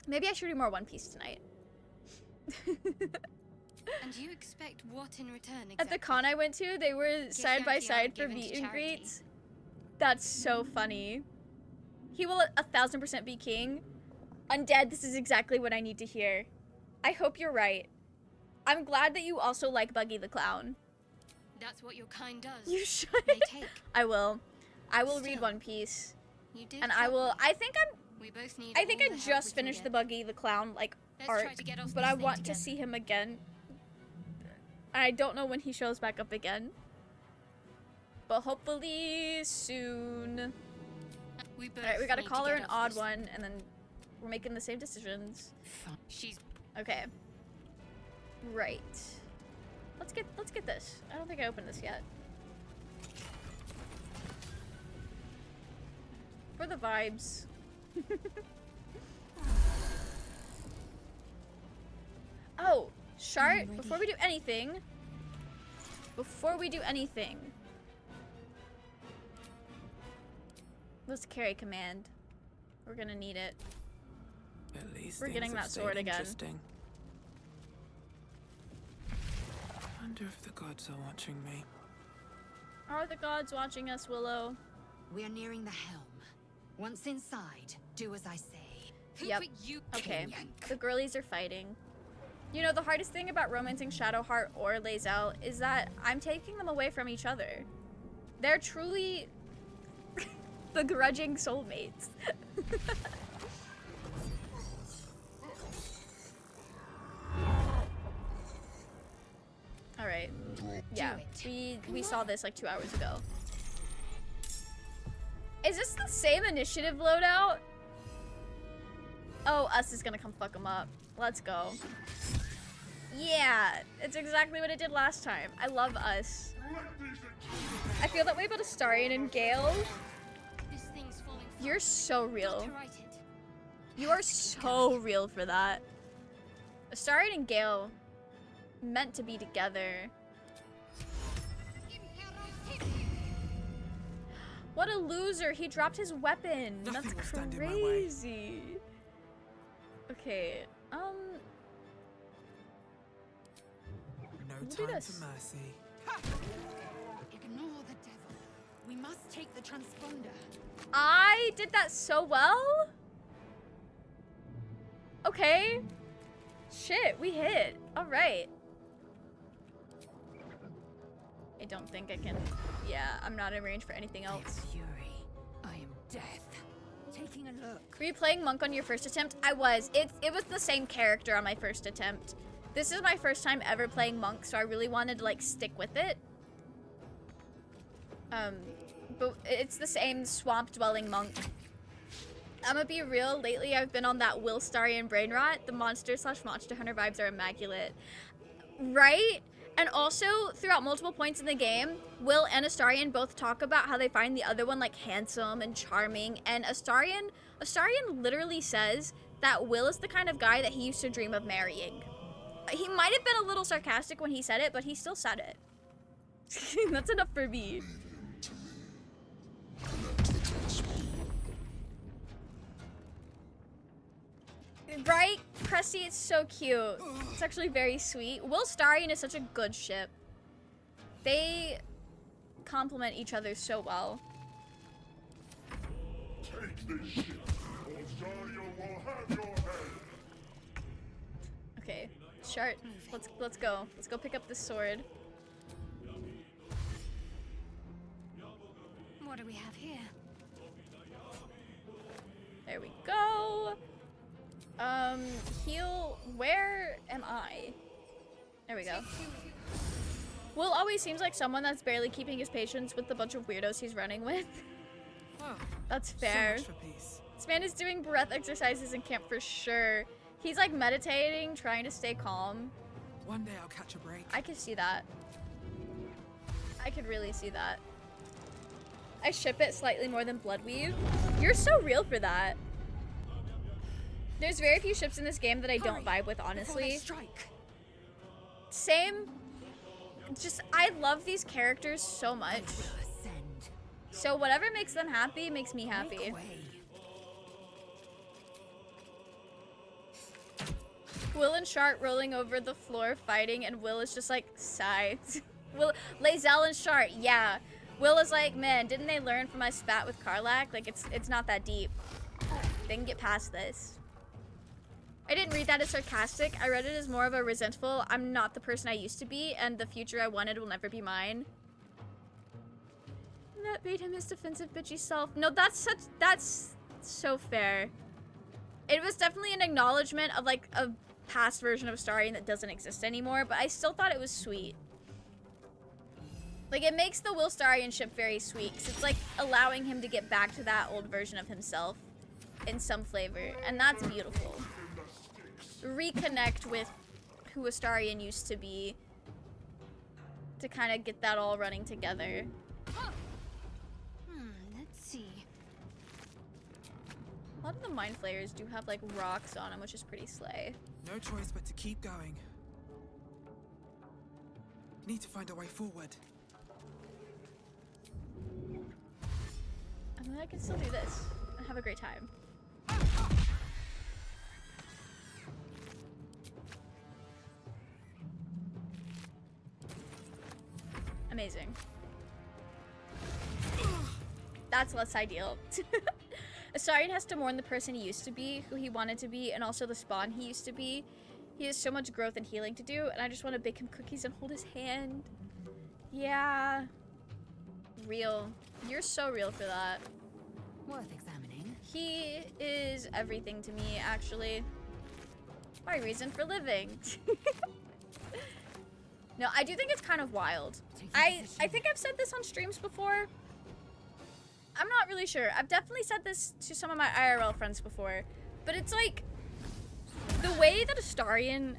Maybe I should do more One Piece tonight. And you expect what in return exactly? At the con I went to, they were side by side for meet and greets. That's so funny. He will 1000% be king. Undead, this is exactly what I need to hear. I hope you're right. I'm glad that you also like Buggy the Clown. That's what your kind does. You should. They take. I will read One Piece. You did. And I think I just finished the Buggy the Clown like arc, but I want to see him again. I don't know when he shows back up again. But hopefully soon. Alright, we gotta call her an odd one, and then we're making the same decisions. Okay. Right. Let's get this. I don't think I opened this yet. For the vibes. Oh, Shart, before we do anything, let's carry command. We're gonna need it. At least We're getting that sword again. Interesting. I wonder if the gods are watching me. Are the gods watching us, Willow? We are nearing the helm. Once inside, do as I say. Yep. Okay. The girlies are fighting. You know, the hardest thing about romancing Shadowheart or Lae'zel is that I'm taking them away from each other. They're truly begrudging soulmates. All right. Yeah, we saw this like 2 hours ago. Is this the same initiative loadout? Oh, us is gonna come fuck them up. Let's go. Yeah, it's exactly what it did last time. I love us. I feel that way about Astarion and Gale. You're so real. You are so real for that. Astarion and Gale meant to be together. What a loser. He dropped his weapon. That's crazy. Okay, No we'll do time this. for mercy. Ignore the devil. We must take the transponder. I did that so well. Okay. Shit, we hit. All right. I don't think I can. Yeah, I'm not in range for anything else. Fury. I am death. Taking a look. Were you playing Monk on your first attempt? I was. It was the same character on my first attempt. This is my first time ever playing Monk, so I really wanted to like stick with it. But it's the same swamp dwelling monk. I'm gonna be real, lately I've been on that Will Starion brain rot. The monster/monster hunter vibes are immaculate. Right? And also, throughout multiple points in the game, Will and Astarion both talk about how they find the other one like handsome and charming, and Astarion literally says that Will is the kind of guy that he used to dream of marrying. He might have been a little sarcastic when he said it, but he still said it. That's enough for me. Right? Cressy, it's so cute. It's actually very sweet. Will Starion is such a good ship. They complement each other so well. Take this ship, or Zariel will have your head. Okay, Shart, let's go. Let's go pick up this sword. What do we have here? There we go. Heal, where am I? There we go. Will always seems like someone that's barely keeping his patience with the bunch of weirdos he's running with. Oh, That's fair. So much for peace. This man is doing breath exercises in camp for sure. He's like meditating, trying to stay calm. One day I'll catch a break. I could see that. I could really see that. I ship it slightly more than Bloodweave. You're so real for that. There's very few ships in this game that I don't vibe with, honestly. Same. Just, I love these characters so much. So whatever makes them happy makes me happy. Will and Shart rolling over the floor fighting, and Will is just like, sigh. Will, Lae'zel and Shart, yeah. Will is like, man, didn't they learn from my spat with Karlach? Like, it's not that deep. They can get past this. I didn't read that as sarcastic. I read it as more of a resentful, I'm not the person I used to be, and the future I wanted will never be mine. That made him his defensive bitchy self. No, that's so fair. It was definitely an acknowledgement of like a past version of Astarion that doesn't exist anymore, but I still thought it was sweet. Like, it makes the Will Starion ship very sweet, because it's like allowing him to get back to that old version of himself in some flavor, and that's beautiful. Reconnect with who Astarion used to be to kind of get that all running together. Let's see. A lot of the mind flayers do have like rocks on them, which is pretty slay. No choice but to keep going. Need to find a way forward. I mean, I can still do this and have a great time. Amazing. That's less ideal. Astarion has to mourn the person he used to be, who he wanted to be, and also the spawn he used to be. He has so much growth and healing to do, and I just want to bake him cookies and hold his hand. Yeah. Real. You're so real for that. Worth examining. He is everything to me, actually. My reason for living. No, I do think it's kind of wild. I think I've said this on streams before. I'm not really sure. I've definitely said this to some of my IRL friends before. But it's like, the way that Astarion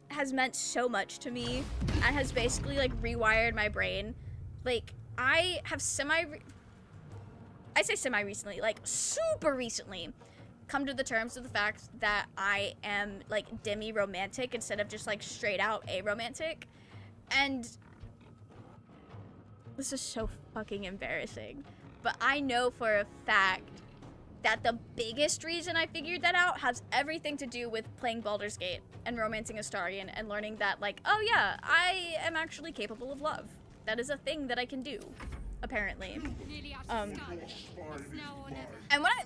has meant so much to me and has basically like rewired my brain. Like, I have I say semi-recently, like super recently, come to the terms of the fact that I am like demi-romantic instead of just like straight out aromantic. And this is so fucking embarrassing, but I know for a fact that the biggest reason I figured that out has everything to do with playing Baldur's Gate and romancing Astarion and learning that like, oh yeah, I am actually capable of love. That is a thing that I can do, apparently. And when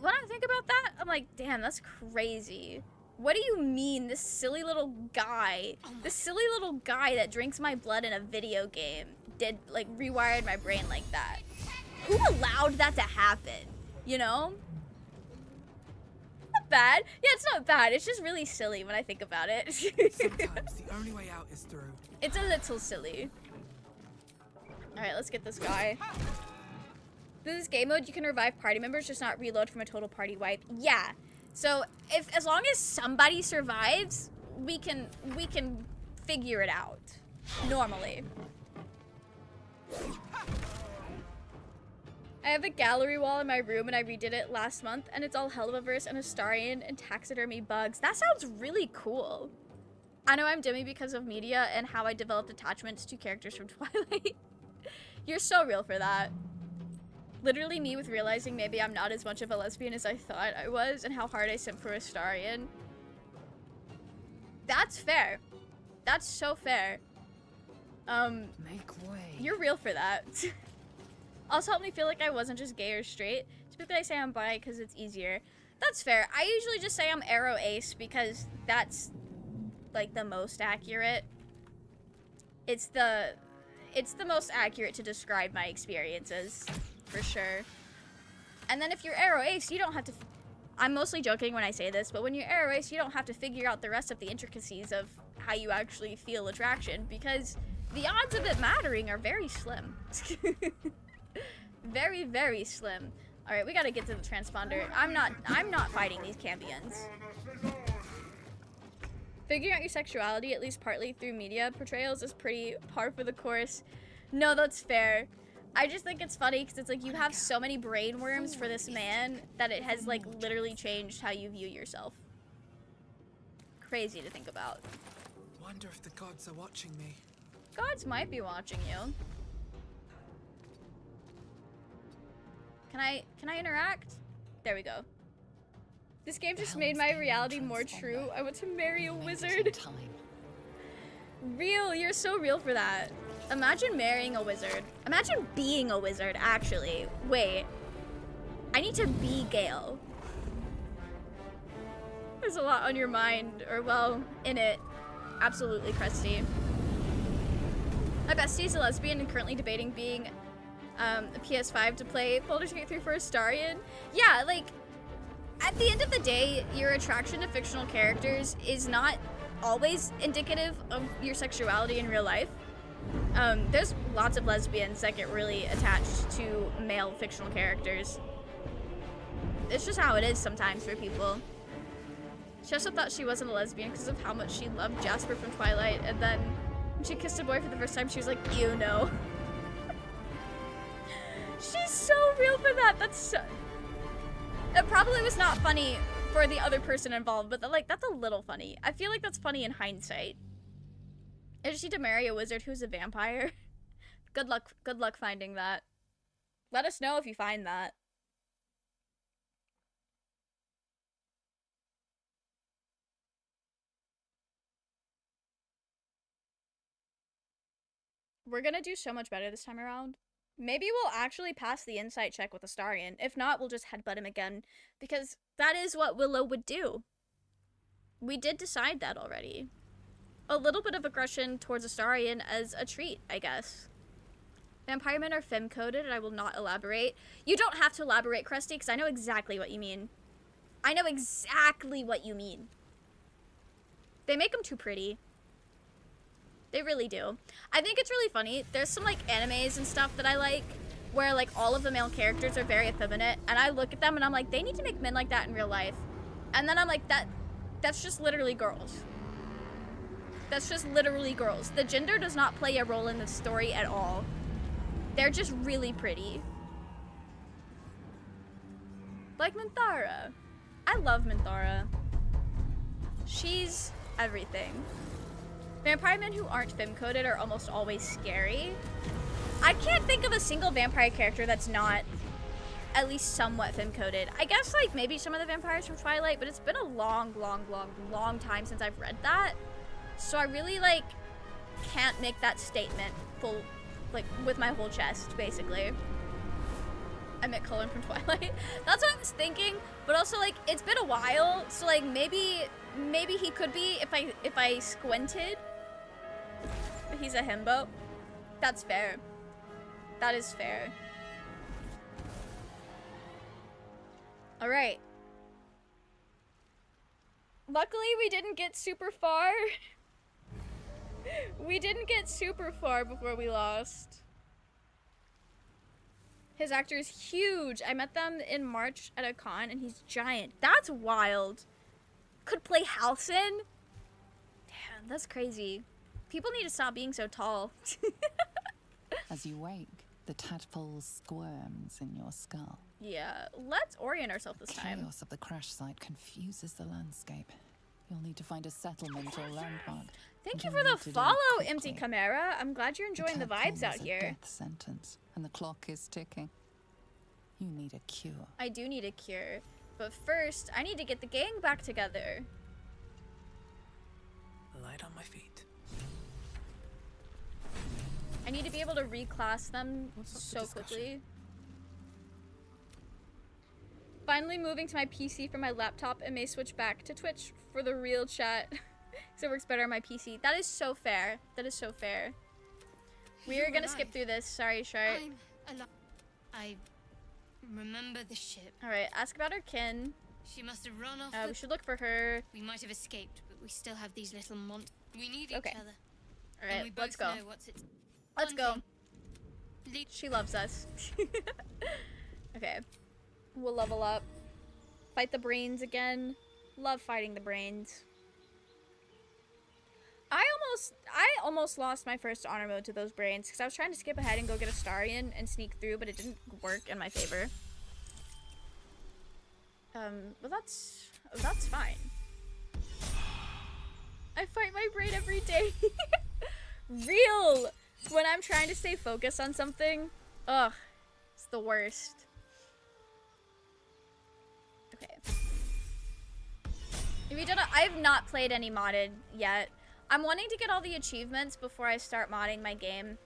I think about that, I'm like, damn, that's crazy. What do you mean, this silly little guy that drinks my blood in a video game did, like, rewired my brain like that? Who allowed that to happen, you know? Not bad. Yeah, it's not bad. It's just really silly when I think about it. Sometimes the only way out is through. It's a little silly. Alright, let's get this guy. Through this game mode, you can revive party members, just not reload from a total party wipe. Yeah. So, as long as somebody survives, we can figure it out. Normally. I have a gallery wall in my room and I redid it last month and it's all Helvaverse and Astarion and taxidermy bugs. That sounds really cool. I know I'm dimmy because of media and how I developed attachments to characters from Twilight. You're so real for that. Literally me with realizing maybe I'm not as much of a lesbian as I thought I was and how hard I simp for Astarion. That's fair. That's so fair. Make way. You're real for that. Also helped me feel like I wasn't just gay or straight. Typically I say I'm bi because it's easier. That's fair. I usually just say I'm aro ace because that's like the most accurate. It's the most accurate to describe my experiences, for sure. And then if you're aro ace, you don't have to, I'm mostly joking when I say this, but when you're aro ace, you don't have to figure out the rest of the intricacies of how you actually feel attraction because the odds of it mattering are very slim. Very, very slim. All right, we gotta get to the transponder. I'm not fighting these Cambions. Figuring out your sexuality, at least partly through media portrayals, is pretty par for the course. No, that's fair. I just think it's funny because it's like you have so many brain worms for this man that it has like literally changed how you view yourself. Crazy to think about. Wonder if the gods are watching me. Gods might be watching you. Can I interact? There we go. This game just made my reality more true. I want to marry a wizard. Real, you're so real for that. Imagine marrying a wizard. Imagine being a wizard, actually. Wait. I need to be Gale. There's a lot on your mind, or well, in it. Absolutely, Krusty. My bestie's a lesbian and currently debating being a PS5 to play Baldur's Gate 3 for Astarion. Yeah, like, at the end of the day, your attraction to fictional characters is not always indicative of your sexuality in real life. There's lots of lesbians that get really attached to male fictional characters. It's just how it is sometimes for people. She also thought she wasn't a lesbian because of how much she loved Jasper from Twilight, and then when she kissed a boy for the first time, she was like, ew, no. She's so real for that. That's so... It probably was not funny for the other person involved, but like that's a little funny. I feel like that's funny in hindsight. I just need to marry a wizard who's a vampire. Good luck finding that. Let us know if you find that. We're gonna do so much better this time around. Maybe we'll actually pass the insight check with Astarion. If not, we'll just headbutt him again, because that is what Willow would do. We did decide that already. A little bit of aggression towards Astarion as a treat, I guess. Vampire men are femme-coded, and I will not elaborate. You don't have to elaborate, Krusty, because I know exactly what you mean. I know exactly what you mean. They make them too pretty. They really do. I think it's really funny. There's some, like, animes and stuff that I like, where, like, all of the male characters are very effeminate, and I look at them and I'm like, they need to make men like that in real life. And then I'm like, that's just literally girls. That's just literally girls. The gender does not play a role in the story at all. They're just really pretty. Like Minthara. I love Minthara. She's everything. Vampire men who aren't femme-coded are almost always scary. I can't think of a single vampire character that's not at least somewhat femme-coded. I guess, like, maybe some of the vampires from Twilight, but it's been a long time since I've read that. So I really, like, can't make that statement full, like, with my whole chest, basically. I met Cullen from Twilight. That's what I was thinking, but also, like, it's been a while, so, like, maybe he could be if I squinted. But he's a himbo. That's fair. That is fair. All right. Luckily, we didn't get super far. We didn't get super far before we lost. His actor is huge. I met them in March at a con, and he's giant. That's wild. Could play Halcyon? Damn, that's crazy. People need to stop being so tall. As you wake, the tadpole squirms in your skull. Yeah, let's orient ourselves this time. Chaos of the crash site confuses the landscape. You'll need to find a settlement or landmark. Thank you for the follow, Empty Chimera. I'm glad you're enjoying the vibes out here. Death sentence, and the clock is ticking. You need a cure. I do need a cure, but first I need to get the gang back together. Light on my feet. I need to be able to reclass them so quickly. Finally moving to my PC from my laptop and may switch back to Twitch for the real chat. Because it works better on my PC. That is so fair. That is so fair. We are gonna skip through this. Sorry, Shart. I remember the ship. Alright, ask about her kin. She must have run off. We should look for her. We might have escaped, but we still have these little We need each Okay. other. Alright, let's go. Let's go. She loves us. Okay. We'll level up. Fight the brains again. Love fighting the brains. I almost lost my first honor mode to those brains because I was trying to skip ahead and go get Astarion and sneak through, but it didn't work in my favor. But that's fine. I fight my brain every day. Real! When I'm trying to stay focused on something, ugh, it's the worst. Okay. Have you done it? I've not played any modded yet. I'm wanting to get all the achievements before I start modding my game.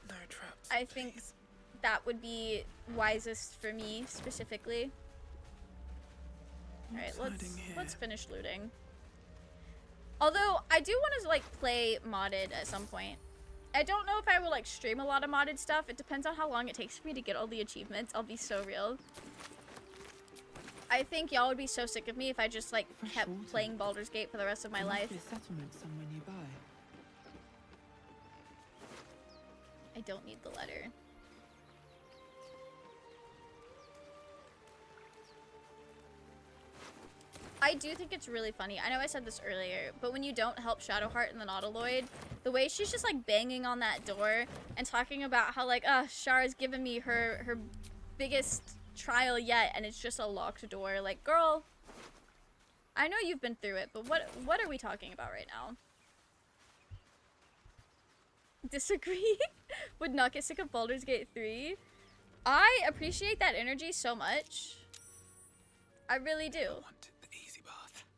No traps. I think that would be wisest for me specifically. All right, let's finish looting. Although I do want to like play modded at some point. I don't know if I will like stream a lot of modded stuff. It depends on how long it takes for me to get all the achievements. I'll be so real. I think y'all would be so sick of me if I just like kept playing Baldur's Gate for the rest of my life. Settlement somewhere nearby. I don't need the letter. I do think it's really funny. I know I said this earlier, but when you don't help Shadowheart in the Nautiloid, the way she's just like banging on that door and talking about how like, Shara's given me her biggest trial yet, and it's just a locked door. Like, girl, I know you've been through it, but what are we talking about right now? Disagree? Would not get sick of Baldur's Gate 3. I appreciate that energy so much. I really do.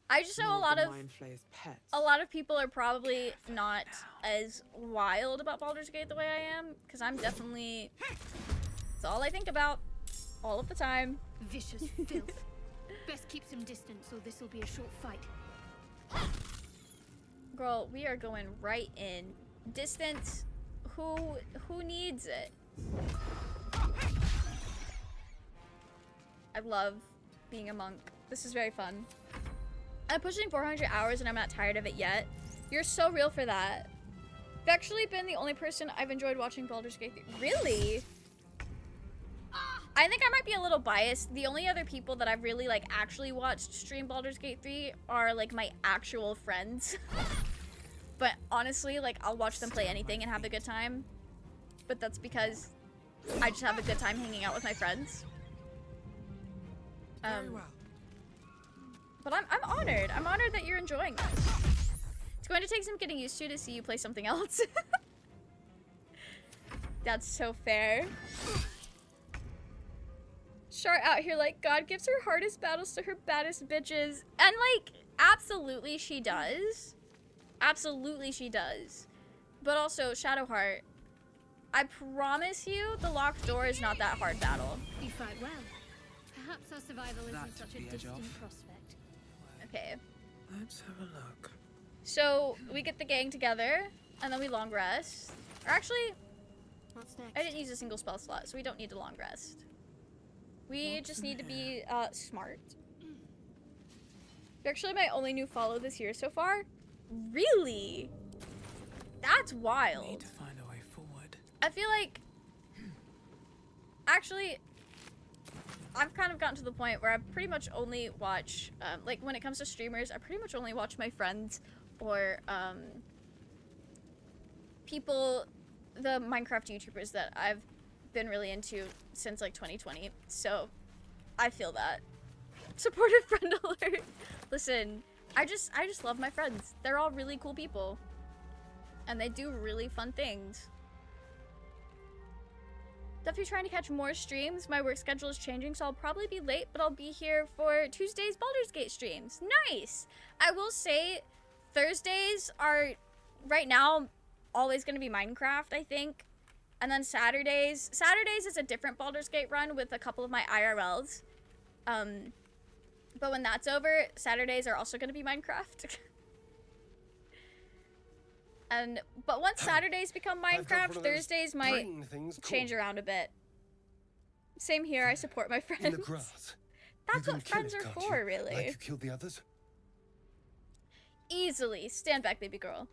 I just know a lot of people are probably not as wild about Baldur's Gate the way I am, because I'm definitely, it's all I think about all of the time. Vicious filth. Best keep some distance or this will be a short fight. Girl, we are going right in. Distance, who needs it? I love being a monk. This is very fun. I'm pushing 400 hours and I'm not tired of it yet. You're so real for that. I've actually been the only person I've enjoyed watching Baldur's Gate 3. Really? I think I might be a little biased. The only other people that I've really like actually watched stream Baldur's Gate 3 are like my actual friends. But honestly, like I'll watch them play anything and have a good time. But that's because I just have a good time hanging out with my friends. But I'm honored. I'm honored that you're enjoying this. It's going to take some getting used to see you play something else. That's so fair. Char out here like, God gives her hardest battles to her baddest bitches. And like, absolutely she does. Absolutely she does. But also, Shadowheart, I promise you the locked door is not that hard battle. You fight well. Perhaps our survival isn't such a distant prospect. Okay. Let's have a look. So, we get the gang together, and then we long rest. Or actually, what's next? I didn't use a single spell slot, so we don't need to long rest. We just need to be smart. You're actually my only new follow this year so far. Really? That's wild. We need to find a way forward. I feel like, actually, I've kind of gotten to the point where I pretty much only watch, like when it comes to streamers, I pretty much only watch my friends or people, the Minecraft YouTubers that I've been really into since like 2020. So I feel that. Supportive friend alert. Listen, I just love my friends. They're all really cool people. And they do really fun things. Definitely trying to catch more streams. My work schedule is changing, so I'll probably be late, but I'll be here for Tuesday's Baldur's Gate streams. Nice! I will say Thursdays are, right now, always going to be Minecraft, I think. And then Saturdays is a different Baldur's Gate run with a couple of my IRLs. But when that's over, Saturdays are also going to be Minecraft. But once Saturdays become Minecraft, Thursdays might change around a bit. Same here, I support my friends. In the grass. That's what friends are for, really. Like you killed the others? Easily. Stand back, baby girl.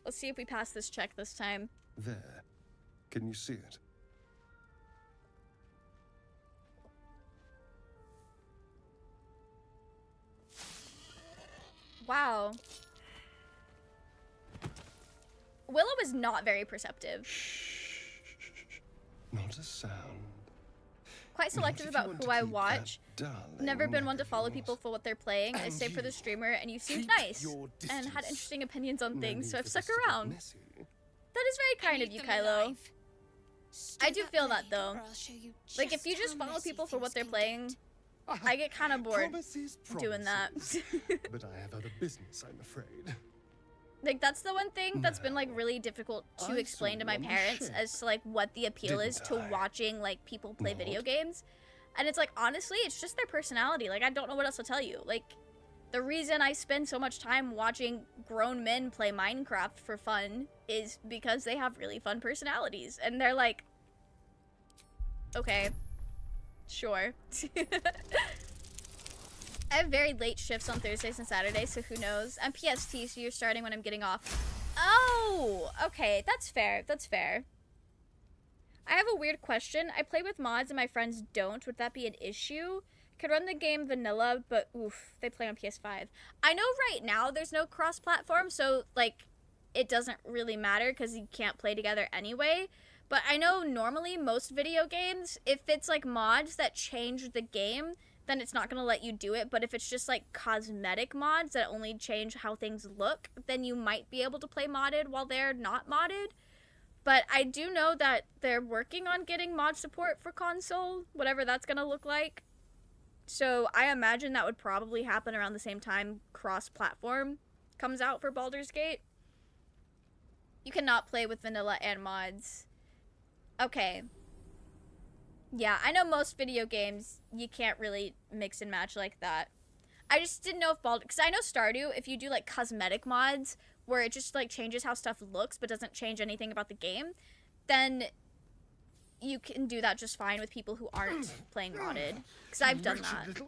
Let's see if we pass this check this time. There. Can you see it? Wow. Willow is not very perceptive. Not a sound. Quite selective about who I watch. Never been one to follow people for what they're playing. I stay for the streamer, and you seemed nice and had interesting opinions on things, so I've stuck around. That is very kind of you, Kylo. I do feel that though. Like if you just follow people for what they're playing, I get kind of bored doing that. But I have other business, I'm afraid. Like that's the one thing that's been like really difficult to explain to my parents as to like what the appeal is to watching like people play video games. And it's like honestly, it's just their personality. Like I don't know what else to tell you. Like the reason I spend so much time watching grown men play Minecraft for fun is because they have really fun personalities and they're like, okay, sure. I have very late shifts on Thursdays and Saturdays, so who knows? I'm PST, so you're starting when I'm getting off. Oh, okay, that's fair, that's fair. I have a weird question. I play with mods and my friends don't. Would that be an issue? Could run the game vanilla, but oof, they play on PS5. I know right now there's no cross-platform, so like it doesn't really matter because you can't play together anyway. But I know normally most video games, if it's like mods that change the game, then it's not going to let you do it. But if it's just like cosmetic mods that only change how things look, then you might be able to play modded while they're not modded. But I do know that they're working on getting mod support for console, whatever that's going to look like. So I imagine that would probably happen around the same time cross-platform comes out for Baldur's Gate. You cannot play with vanilla and mods. Okay. Yeah, I know most video games, you can't really mix and match like that. I just didn't know if because I know Stardew, if you do like cosmetic mods, where it just like changes how stuff looks but doesn't change anything about the game, then you can do that just fine with people who aren't playing modded. Because I've done that.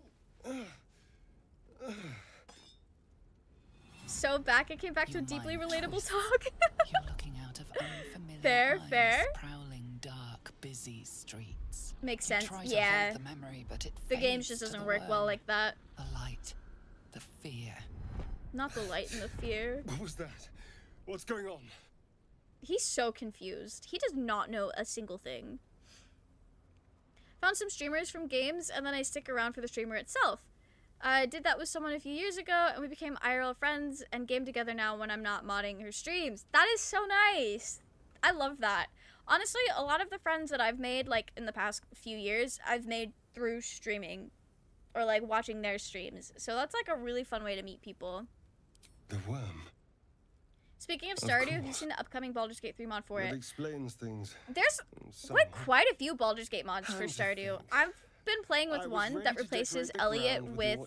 So it came back to a deeply relatable talk. You're looking out of unfamiliar fair, eyes, fair. Prowling dark, busy streets. Makes You sense, try to yeah. hold the memory, but it The game fades just to doesn't the work well worm. like that. The light, the fear. Not the light and the fear. What was that? What's going on? He's so confused. He does not know a single thing. Found some streamers from games, and then I stick around for the streamer itself. I did that with someone a few years ago, and we became IRL friends and game together now when I'm not modding her streams. That is so nice. I love that. Honestly, a lot of the friends that I've made, like, in the past few years, I've made through streaming. Or, like, watching their streams. So that's, like, a really fun way to meet people. The worm. Speaking of Stardew, have you seen the upcoming Baldur's Gate 3 mod for That it? explains things. There's like quite a few Baldur's Gate mods for Stardew. I've been playing with one that replaces Elliot with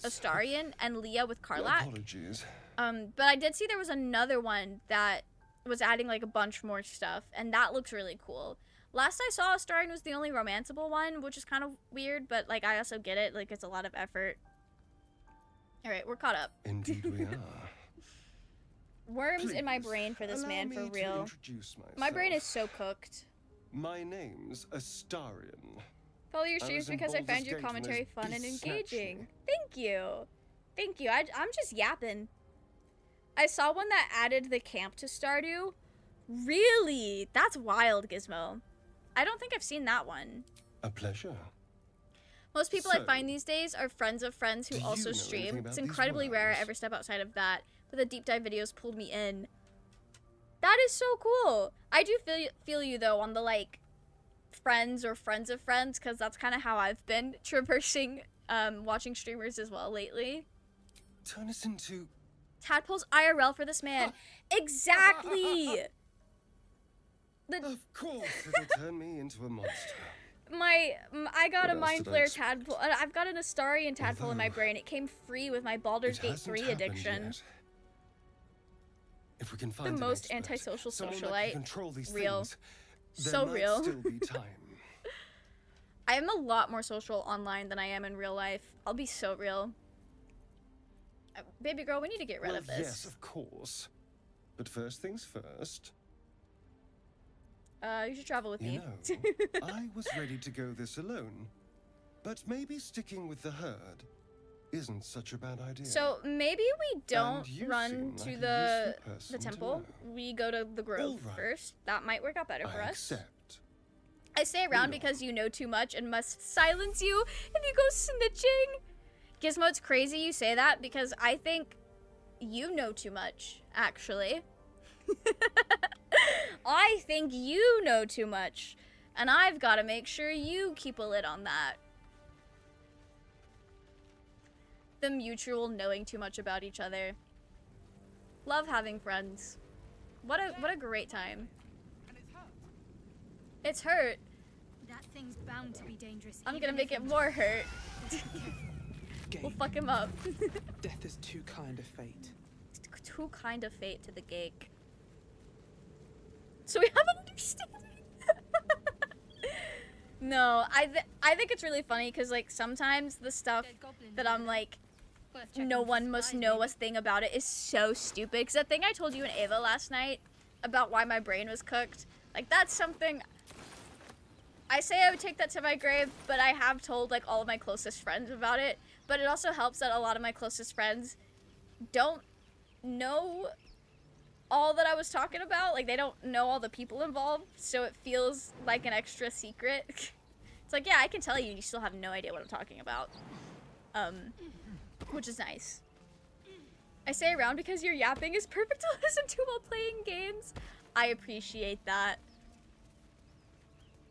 Astarion and Leah with Karlak. Apologies. But I did see there was another one that was adding like a bunch more stuff, and that looks really cool. Last I saw, Astarion was the only romanceable one, which is kind of weird, but like I also get it. Like it's a lot of effort. All right, we're caught up. Indeed we are. Worms in my Please, brain for this allow man, me for to real. introduce My brain is myself. so cooked. My name's Astarion. Follow your I streams was in because I Baldur's find your Gate when commentary those fun and beasts engaging. snatched Thank you. Thank you. I'm just yapping. I saw one that added the camp to Stardew. Really? That's wild, Gizmo. I don't think I've seen that one. A pleasure. Most people So, I find these days are friends of friends who do you also know stream. anything It's about these incredibly rare I worms? ever step outside of that, but the deep dive videos pulled me in. That is so cool. I do feel you though on the like friends or friends of friends, because that's kind of how I've been traversing watching streamers as well lately. Turn us into... Tadpole's IRL for this man. Exactly. Of course it'll turn me into a monster. I got What a else Mind did I Flare expect? tadpole. I've got an Astarion tadpole in my brain. It came free with my Baldur's It Gate hasn't 3 happened addiction. yet. If we can The find an most expert, antisocial someone that socialite. can control these Real. things, there So might real. still be time. I am a lot more social online than I am in real life. I'll be so real. Baby girl, we need to get rid Well, of this. yes, of course. But first things first. You should travel with You me. know, I was ready to go this alone. But maybe sticking with the herd isn't such a bad idea. So maybe we don't you run seem to like a the useful person to temple. We go to the grove All right. first. That might work out better for I us. accept. I stay around because you know too much and must silence you if you go snitching. Gizmo, it's crazy you say that because I think you know too much, actually. I think you know too much, and I've got to make sure you keep a lid on that. The mutual knowing too much about each other. Love having friends. What a great time. It's hurt. That thing's bound to be dangerous. I'm even gonna make if it more hurt. We'll fuck him up. Death is too kind of fate. Too kind of fate to the geek. So we have an understanding. No, I think it's really funny because like sometimes the stuff that I'm like, no one must know a thing about it is so stupid. Because the thing I told you and Ava last night about why my brain was cooked, like that's something. I say I would take that to my grave, but I have told like all of my closest friends about it. But it also helps that a lot of my closest friends don't know all that I was talking about. Like, they don't know all the people involved, so it feels like an extra secret. It's like, yeah, I can tell you, and you still have no idea what I'm talking about. Which is nice. I say around because your yapping is perfect to listen to while playing games. I appreciate that.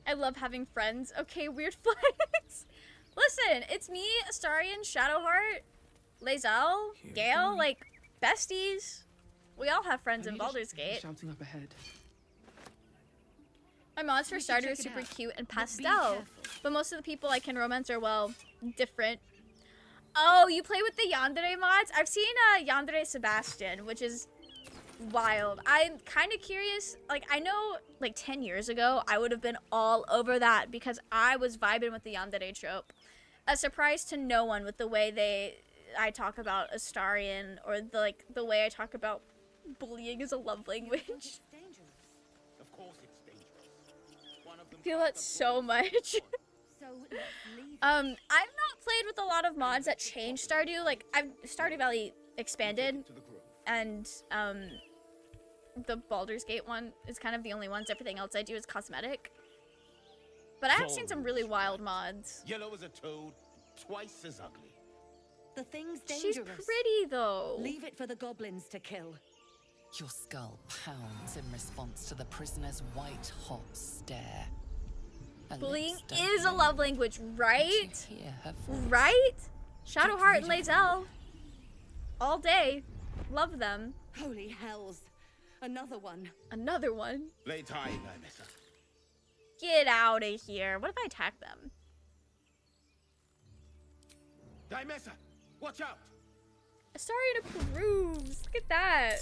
I love having friends. Okay, weird flex. Listen, it's me, Astarion, Shadowheart, Lae'zel, Gale, like, besties. We all have friends in Baldur's Gate. Shouting up ahead. My mods for starter are super cute and pastel, but most of the people I can romance are, well, different. Oh, you play with the Yandere mods? I've seen Yandere Sebastian, which is wild. I'm kind of curious. Like, I know, like, 10 years ago, I would have been all over that because I was vibing with the Yandere trope. A surprise to no one with the way I talk about Astarion, or the way I talk about bullying as a love language. Of course it's dangerous. I feel that so much. I've not played with a lot of mods that change Stardew. Like, Stardew Valley expanded, and the Baldur's Gate one is kind of the only ones. Everything else I do is cosmetic. But I have seen some really wild mods. Yellow as a toad, twice as ugly. The thing's dangerous. She's pretty, though. Leave it for the goblins to kill. Your skull pounds in response to the prisoner's white-hot stare. Bullying is a love language, right? Right? Shadowheart and Lae'zel. All day. Love them. Holy hells. Another one. Another one? Lay tight, Nymessa. Get out of here. What if I attack them? Nymessa, watch out! Astarion approves. Look at that.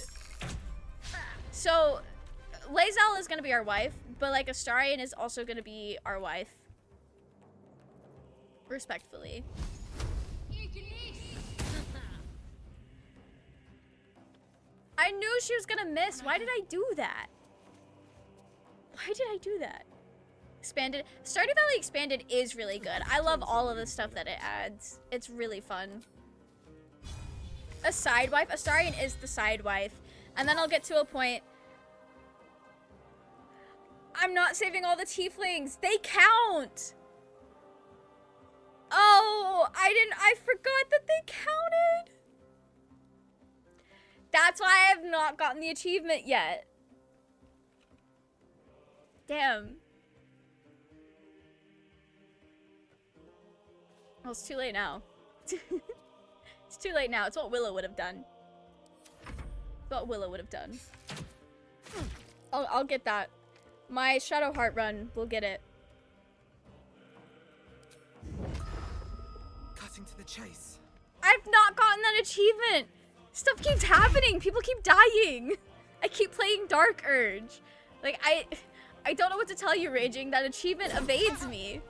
So, Lae'zel is gonna be our wife, but like Astarion is also gonna be our wife. Respectfully. I knew she was gonna miss. Why did I do that? Why did I do that? Expanded. Stardew Valley Expanded is really good. I love all of the stuff that it adds. It's really fun. A side wife? Astarion is the side wife. And then I'll get to a point. I'm not saving all the tieflings. They count. Oh, I forgot that they counted. That's why I have not gotten the achievement yet. Damn. Well, it's too late now. It's too late now. It's what Willow would have done. It's what Willow would have done. I'll get that. My Shadowheart run will get it. Cutting to the chase. I've not gotten that achievement. Stuff keeps happening. People keep dying. I keep playing Dark Urge. Like, I don't know what to tell you, Raging. That achievement evades me.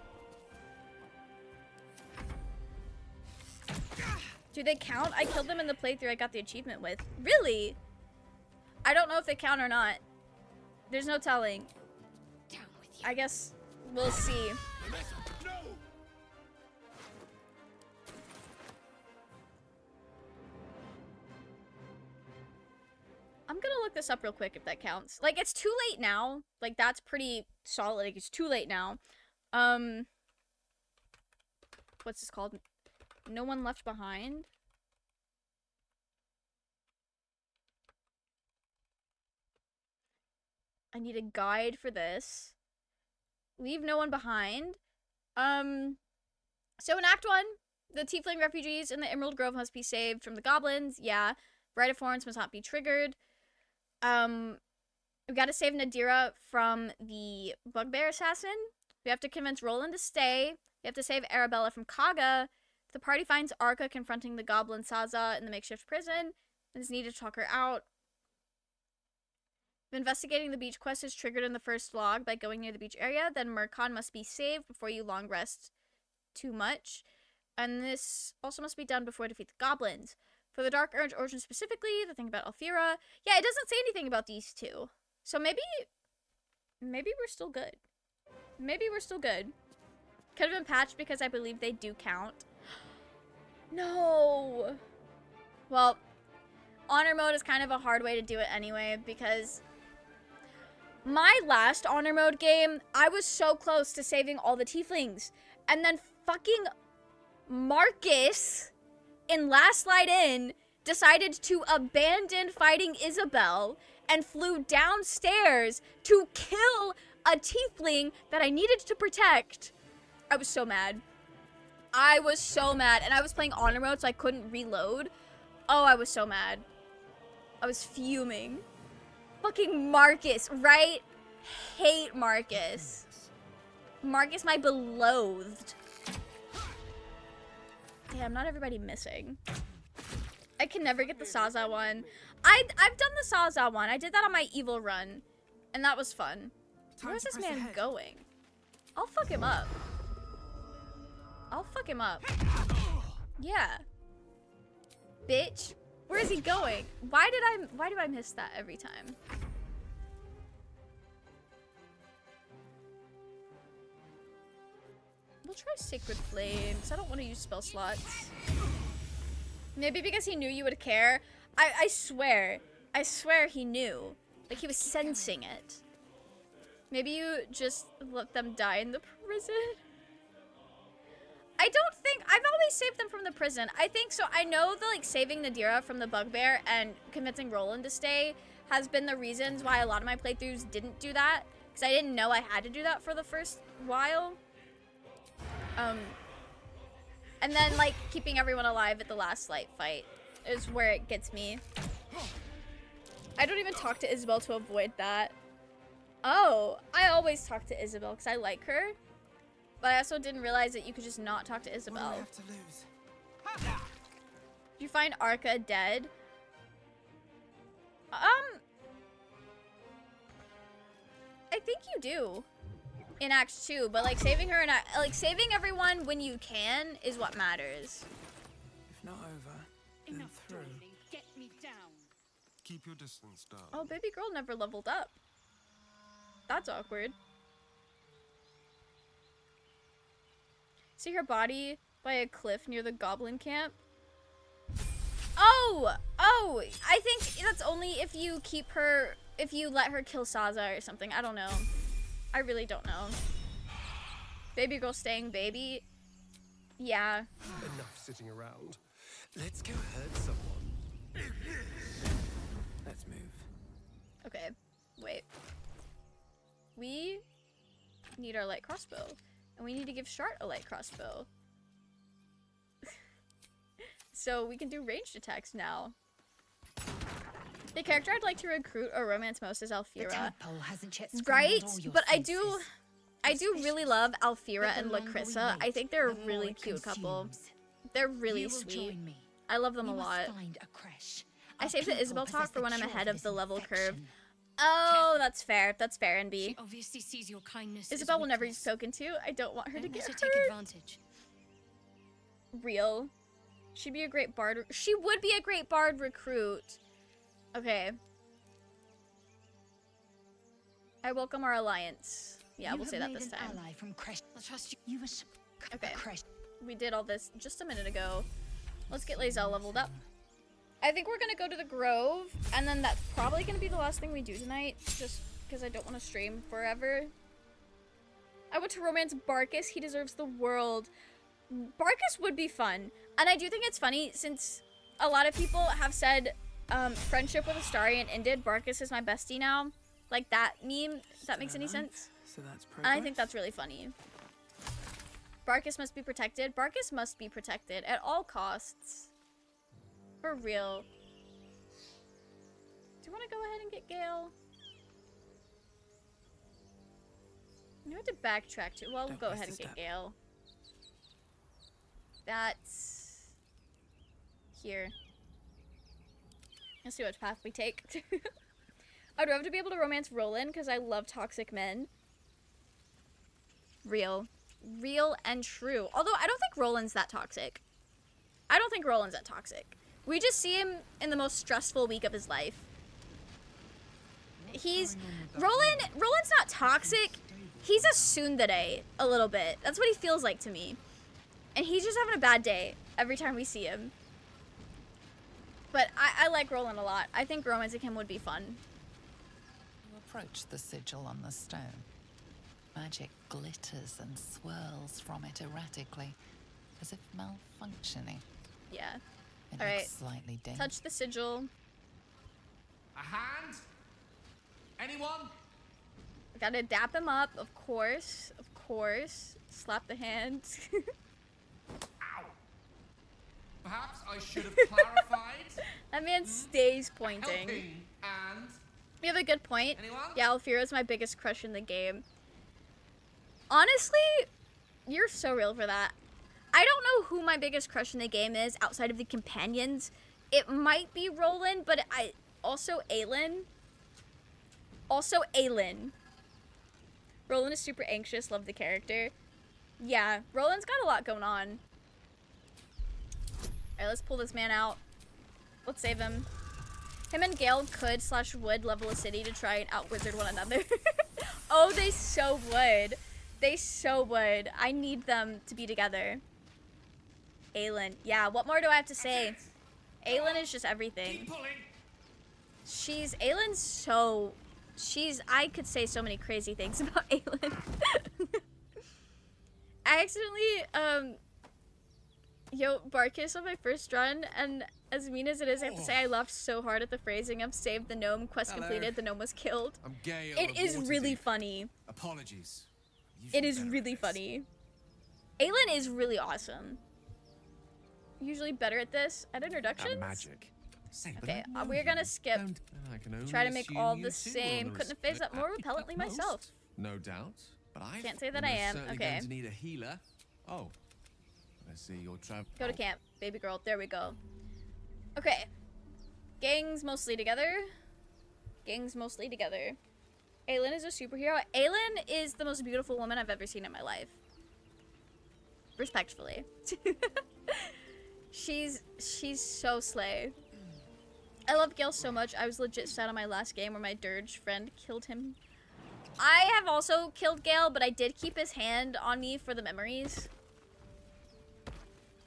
Do they count? I killed them in the playthrough I got the achievement with. Really? I don't know if they count or not. There's no telling. I guess we'll see. I'm gonna look this up real quick if that counts. Like, it's too late now. Like, that's pretty solid. Like, it's too late now. What's this called? No One Left Behind? I need a guide for this. Leave no one behind. So in Act 1, the Tiefling refugees in the Emerald Grove must be saved from the goblins. Yeah. Rite of Horns must not be triggered. We gotta save Nadira from the Bugbear Assassin. We have to convince Roland to stay. We have to save Arabella from Kaga. The party finds Arca confronting the goblin Saza in the makeshift prison. It is needed to talk her out. Investigating the beach quest is triggered in the first log by going near the beach area. Then Murkon must be saved before you long rest too much. And this also must be done before defeat the goblins. For the Dark Urge origin specifically, the thing about Alfira. Yeah, it doesn't say anything about these two. So maybe we're still good. Maybe we're still good. Could have been patched because I believe they do count. No. Well, honor mode is kind of a hard way to do it anyway, because my last honor mode game, I was so close to saving all the tieflings. And then fucking Marcus in Last Light In decided to abandon fighting Isabel and flew downstairs to kill a tiefling that I needed to protect. I was so mad. I was so mad. And I was playing honor mode, so I couldn't reload. Oh, I was so mad. I was fuming. Fucking Marcus, right? Hate Marcus. Marcus, my beloved. Damn, not everybody missing. I can never get the Saza one. I've done the Saza one. I did that on my evil run. And that was fun. Where's this man going? I'll fuck him up. I'll fuck him up. Yeah. Bitch. Where is he going? Why do I miss that every time? We'll try Sacred Flame, because I don't want to use spell slots. Maybe because he knew you would care. I swear he knew. Like he was sensing it. Maybe you just let them die in the prison? I don't think, I've always saved them from the prison. I think so. I know that like saving Nadira from the bugbear and convincing Roland to stay has been the reasons why a lot of my playthroughs didn't do that. Because I didn't know I had to do that for the first while. And then like keeping everyone alive at the last light fight is where it gets me. I don't even talk to Isabel to avoid that. Oh, I always talk to Isabel because I like her. But I also didn't realize that you could just not talk to Isabel. What do I have to lose? Did you find Arca dead? I think you do. In Act 2, but like saving her and like saving everyone when you can is what matters. If not over, then through. Get me down. Keep your distance, darling. Oh, baby girl never leveled up. That's awkward. See her body by a cliff near the goblin camp? Oh! Oh! I think that's only if you keep her, if you let her kill Saza or something. I don't know. I really don't know. Baby girl staying baby? Yeah. Enough sitting around. Let's go hurt someone. Let's move. Okay. Wait. We need our light crossbow. And we need to give Shart a light crossbow. So we can do ranged attacks now. The character I'd like to recruit or romance most is Alfira. Right? But I do really love Alfira and Lacrissa. I think they're a really cute couple. They're really sweet. I love them a lot. I saved the Isabel talk for when I'm ahead of the level curve. Oh, that's fair. That's fair, NB. She obviously sees your kindness. Isabel will never be spoken to. I don't want her to get hurt. Take advantage. Real. She'd be a great bard. She would be a great bard recruit. Okay. I welcome our alliance. Yeah, we'll say that this time. I'll trust you. Okay. We did all this just a minute ago. Let's get Lae'zel leveled up. I think we're gonna go to the Grove, and then that's probably gonna be the last thing we do tonight, just because I don't want to stream forever. I want to romance Barkus. He deserves the world. Barkus would be fun. And I do think it's funny, since a lot of people have said friendship with Astarion ended. Barkus is my bestie now. Like that meme, if that makes any sense. So that's and I think that's really funny. Barkus must be protected. Barkus must be protected at all costs. For real. Do you want to go ahead and get Gale? You have to backtrack to. Well, we'll go ahead and get Gale. That's here. Let's see what path we take. I'd love to be able to romance Roland because I love toxic men. Real. Real and true. Although I don't think Roland's that toxic. I don't think Roland's that toxic. We just see him in the most stressful week of his life. Roland's not toxic. He's a tsundere a little bit. That's what he feels like to me. And he's just having a bad day every time we see him. But I like Roland a lot. I think romancing him would be fun. You approach the sigil on the stone. Magic glitters and swirls from it erratically, as if malfunctioning. Yeah. It All looks right. slightly dangerous. Touch the sigil. A hand? Anyone? I gotta dap him up, of course. Of course. Slap the hand. Perhaps I should have clarified. That man stays pointing. Helping and... You have a good point. Anyone? Yeah, Alfira's my biggest crush in the game. Honestly, you're so real for that. I don't know who my biggest crush in the game is outside of the companions. It might be Roland, but also Aelin. Also Aelin. Roland is super anxious, love the character. Yeah, Roland's got a lot going on. Alright, let's pull this man out. Let's save him. Him and Gale could / would level a city to try and out-wizard one another. Oh, they so would. They so would. I need them to be together. Aelin. Yeah, what more do I have to say? Aelin is just everything. Aelin's so... I could say so many crazy things about Aelin. I accidentally, Barkiss on my first run, and as mean as it is, I have to say I laughed so hard at the phrasing of "saved the gnome, quest completed, the gnome was killed." I'm gay. It is really funny. Apologies. It is really funny. Aelin is really awesome. Usually better at this. At introductions? Magic. Say, Okay, we're gonna skip. Try to make all the two same. on the Couldn't have phased that more repellently most. myself. No doubt, but I Can't say that I am. certainly Okay. going to need a healer. Oh, I see your travel. Go to camp, baby girl. There we go. Okay. Gangs mostly together. Gangs mostly together. Aelin is a superhero. Aelin is the most beautiful woman I've ever seen in my life. Respectfully. She's so slay. I love Gale so much. I was legit sad on my last game where my dirge friend killed him. I have also killed Gale, but I did keep his hand on me for the memories.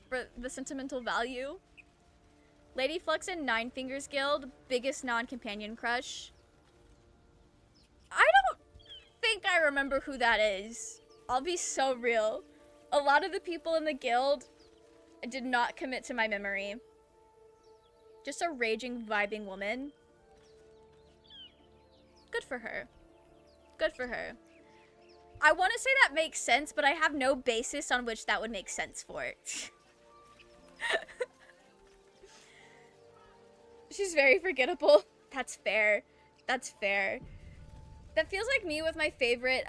For the sentimental value. Lady Flux and Nine Fingers Guild, biggest non-companion crush. I don't think I remember who that is. I'll be so real. A lot of the people in the guild did not commit to my memory. Just a raging, vibing woman. Good for her. Good for her. I want to say that makes sense, but I have no basis on which that would make sense for it. She's very forgettable. That's fair. That's fair. That feels like me with my favorite,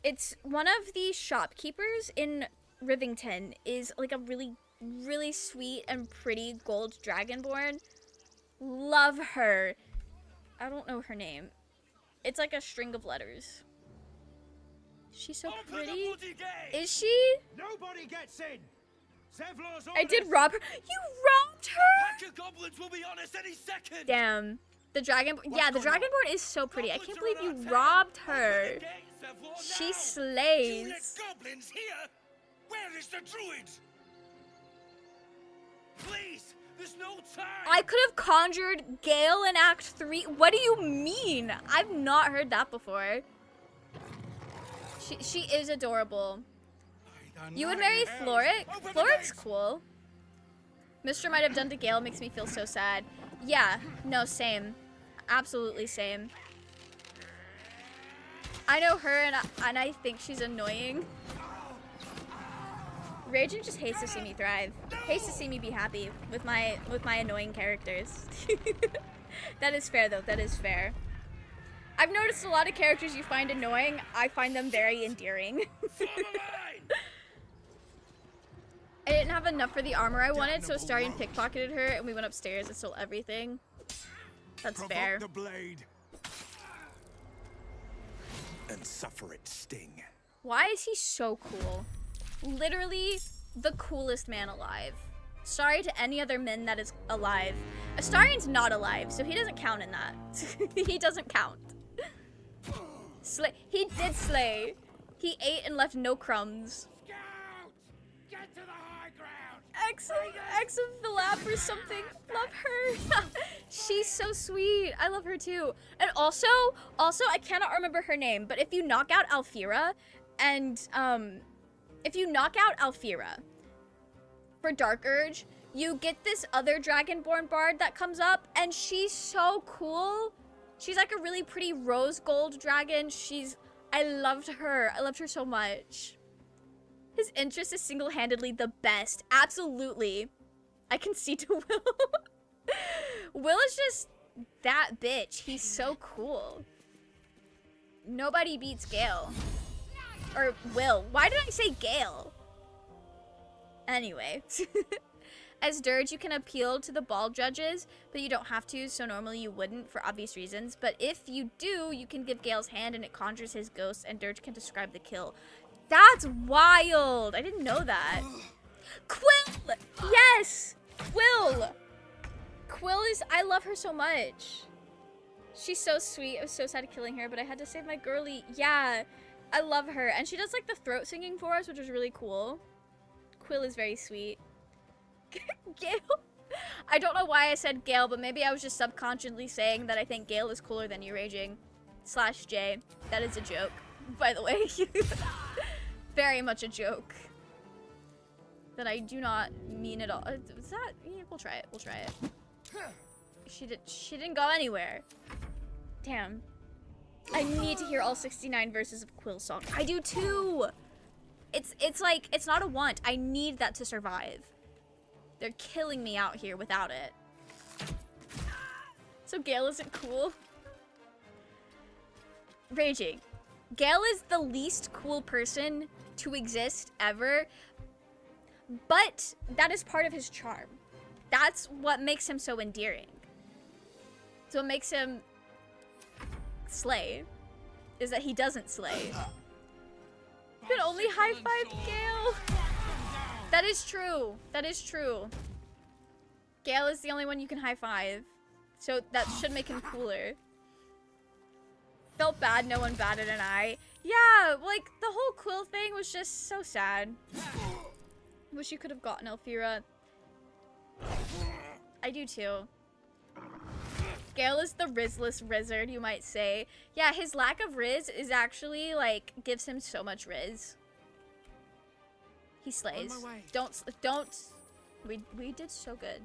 it's one of the shopkeepers in Rivington is like a really sweet and pretty gold dragonborn. Love her. I don't know her name. It's like a string of letters. She's so pretty. Is she? Nobody gets in. Zevlor's I did rob her. You robbed her? Pack of goblins will be on us any second. Damn. The dragon. Yeah, the dragonborn is so pretty. I can't believe you robbed her. She slays. Goblins here. Where is the druid? Please, there's no time. I could have conjured Gale in Act 3. What do you mean? I've not heard that before. She is adorable. You would marry Floric? Floric's cool. Mr. might have done to Gale makes me feel so sad. Yeah, no, same. Absolutely same. I know her and I think she's annoying. Raging just hates to see me thrive. Hates to see me be happy with my annoying characters. That is fair though, that is fair. I've noticed a lot of characters you find annoying, I find them very endearing. I didn't have enough for the armor I wanted, so Astarion pickpocketed her and we went upstairs and stole everything. That's fair. The blade. And suffer its sting. Why is he so cool? Literally the coolest man alive. Sorry to any other men that is alive. Astarion's not alive, so he doesn't count in that. He doesn't count. He did slay. He ate and left no crumbs. Scout! Get to the high ground! Exafilap or something. Love her. She's so sweet. I love her too. And also, I cannot remember her name, but if you knock out Alfira, and for Dark Urge, you get this other Dragonborn bard that comes up, and she's so cool. She's like a really pretty rose gold dragon. I loved her. I loved her so much. His interest is single-handedly the best. Absolutely. I can see to Will. Will is just that bitch. He's so cool. Nobody beats Gale. Or Will. Why did I say Gale? Anyway. As Dirge, you can appeal to the ball judges, but you don't have to, so normally you wouldn't for obvious reasons. But if you do, you can give Gale's hand and it conjures his ghost, and Dirge can describe the kill. That's wild! I didn't know that. Quill! Yes! Quill! Quill is... I love her so much. She's so sweet. I was so sad killing her, but I had to save my girly. Yeah, I love her. And she does like the throat singing for us, which is really cool. Quill is very sweet. Gale? I don't know why I said Gale, but maybe I was just subconsciously saying that I think Gale is cooler than you raging. /J. That is a joke, by the way. Very much a joke. That I do not mean at all. Is that? Yeah, we'll try it. We'll try it. She didn't go anywhere. Damn. I need to hear all 69 verses of Quill's song. I do too! It's like, it's not a want. I need that to survive. They're killing me out here without it. So Gale isn't cool? Raging. Gale is the least cool person to exist ever, but that is part of his charm. That's what makes him so endearing. So what makes him slay is that he doesn't slay. You can only high-five Gale. That is true. That is true. Gale is the only one you can high-five. So that should make him cooler. Felt bad no one batted an eye. Yeah, like, the whole Quill thing was just so sad. Wish you could have gotten Elfira. I do too. Gale is the Rizless Rizzard, you might say. Yeah, his lack of Riz is actually, like, gives him so much Riz. He slays. Don't. We did so good.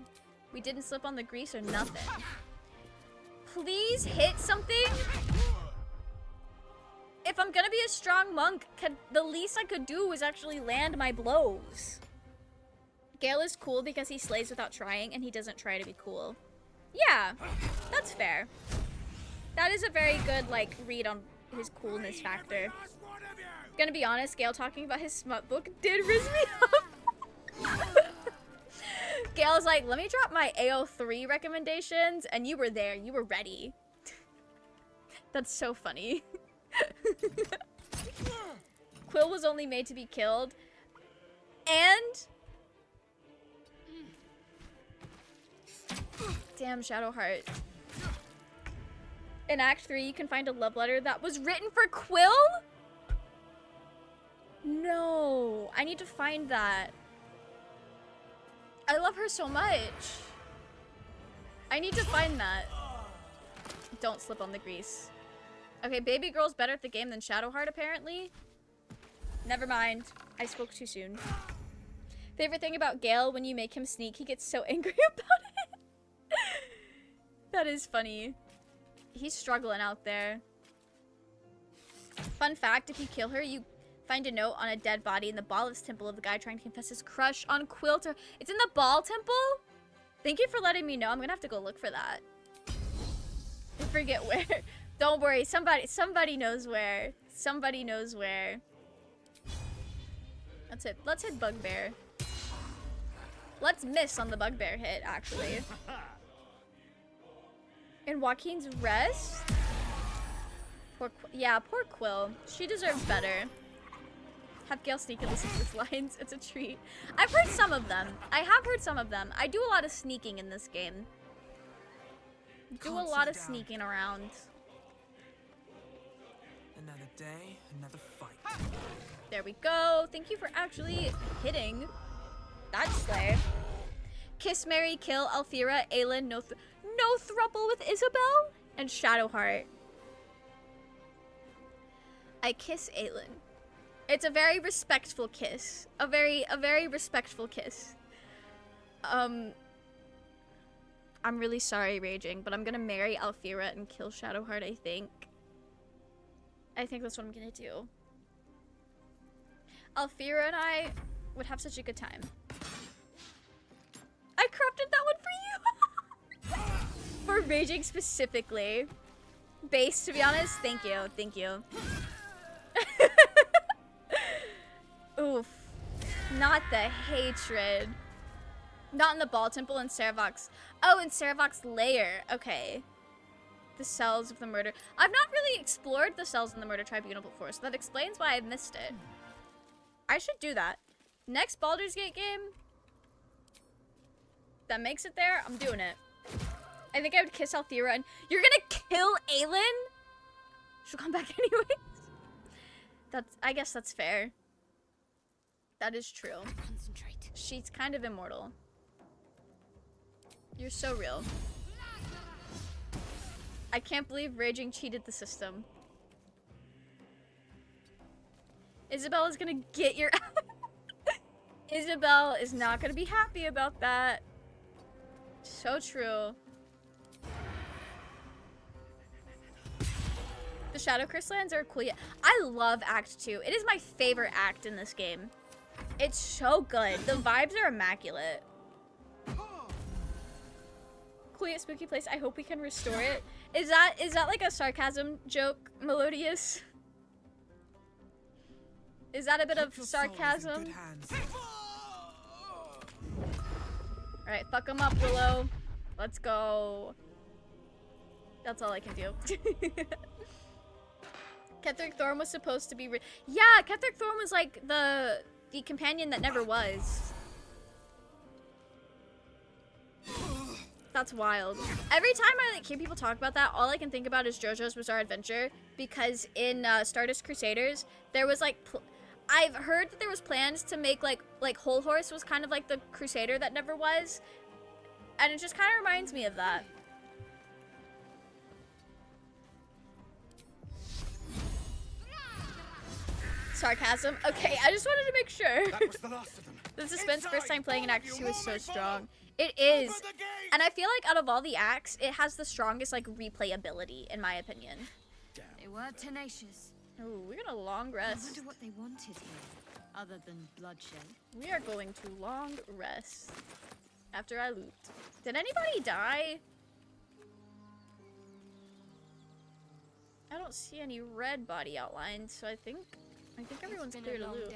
We didn't slip on the grease or nothing. Please hit something. If I'm gonna be a strong monk, the least I could do is actually land my blows. Gale is cool because he slays without trying, and he doesn't try to be cool. Yeah, that's fair. That is a very good, like, read on his coolness factor. Gonna be honest, Gale talking about his smut book did rizz me up. Gale's like, let me drop my AO3 recommendations, and you were there. You were ready. That's so funny. Quill was only made to be killed. And... Damn, Shadowheart. In Act 3, you can find a love letter that was written for Quill? No. I need to find that. I love her so much. I need to find that. Don't slip on the grease. Okay, baby girl's better at the game than Shadowheart, apparently. Never mind. I spoke too soon. Favorite thing about Gale, when you make him sneak, he gets so angry about it. That is funny. He's struggling out there. Fun fact, if you kill her, you find a note on a dead body in the Balliv's temple of the guy trying to confess his crush on Quilter. It's in the Ball temple? Thank you for letting me know. I'm gonna have to go look for that. I forget where. Don't worry, somebody knows where. Somebody knows where. That's it. Let's hit Bugbear. Let's miss on the Bugbear hit, actually. In Joaquin's rest? Yeah, poor Quill. She deserves better. Have Gale sneak and listen to his lines. It's a treat. I've heard some of them. I have heard some of them. I do a lot of sneaking in this game. Do a lot of sneaking around. Another day, another fight. There we go. Thank you for actually hitting. That's slay. Kiss, marry, kill, Alfira, Aelin, no throuple with Isabel, and Shadowheart. I kiss Aelin. It's a very respectful kiss. A very respectful kiss. I'm really sorry, Raging, but I'm gonna marry Alfira and kill Shadowheart, I think. I think that's what I'm gonna do. Alfira and I would have such a good time. I corrupted that one for you! For Raging specifically. Base, to be honest. Thank you. Thank you. Oof. Not the hatred. Not in the Ball Temple, in Saravok's. Oh, in Saravok's lair. Okay. The cells of the murder. I've not really explored the cells in the murder tribunal before, so that explains why I missed it. I should do that. Next Baldur's Gate game that makes it there, I'm doing it. I think I would kiss Althira and you're gonna kill Aelin? She'll come back anyways. I guess that's fair. That is true. Concentrate. She's kind of immortal. You're so real. I can't believe Raging cheated the system. Isabel is gonna get your Isabel is not gonna be happy about that. So true. The Shadow Crystlands are cool. I love Act 2. It is my favorite act in this game. It's so good. The vibes are immaculate. Cool, spooky place. I hope we can restore it. Is that like a sarcasm joke, Melodious? Is that a bit of sarcasm? Alright, fuck him up, Willow. Let's go. That's all I can do. Ketheric Thorm was supposed to be yeah, Ketheric Thorm was like the companion that never was. That's wild. Every time I hear people talk about that, all I can think about is JoJo's Bizarre Adventure, because in Stardust Crusaders, there was like I've heard that there was plans to make like Whole Horse was kind of like the Crusader that never was, and it just kind of reminds me of that. Sarcasm. Okay, I just wanted to make sure. That was the last of them. The suspense first time playing an Act 2 is so strong. It is. And I feel like out of all the acts, it has the strongest like replayability, in my opinion. They were tenacious. Ooh, we're gonna long I rest. wonder what they wanted here, other than bloodshed. We are going to long rest after I loot. Did anybody die? I don't see any red body outlines, so I think everyone's clear to loot.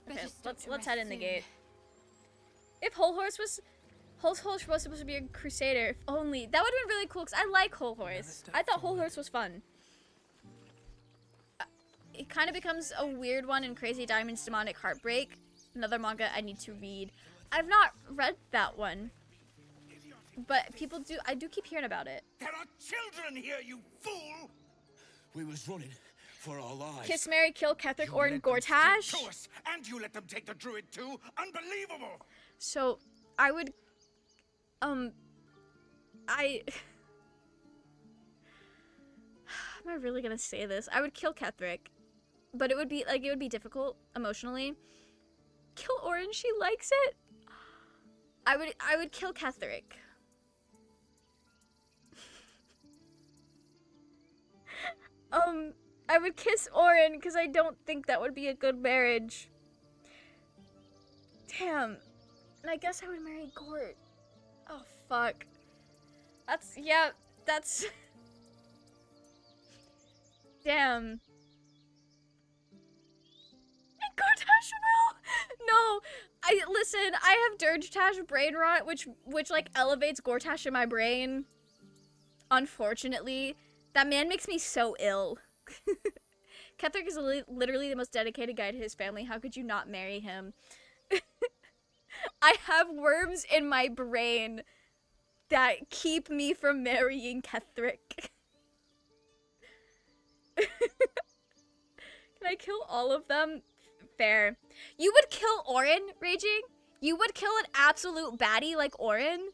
Okay, let's head in the gate. If Whole Horse was supposed to be a Crusader, if only. That would have been really cool, because I like Whole Horse. I thought Whole Horse was fun. It kind of becomes a weird one in Crazy Diamond's Demonic Heartbreak. Another manga I need to read. I've not read that one. But I do keep hearing about it. There are children here, you fool! We was running for our lives. Kiss, marry, kill, Ketheric, Ornn, Gortash. To us, and you let them take the druid too? Unbelievable! So, I would, am I really gonna say this? I would kill Ketheric, but it would be difficult emotionally. Kill Ornn, she likes it. I would kill Ketheric. I would kiss Ornn because I don't think that would be a good marriage. Damn. And I guess I would marry Gort. Oh, fuck. That's... Damn. Gortash will! No! Listen, I have Dirgetash brain rot, which like, elevates Gortash in my brain. Unfortunately. That man makes me so ill. Ketheric is literally the most dedicated guy to his family. How could you not marry him? I have worms in my brain that keep me from marrying Ketheric. Can I kill all of them? Fair. You would kill Ornn, Raging? You would kill an absolute baddie like Orin?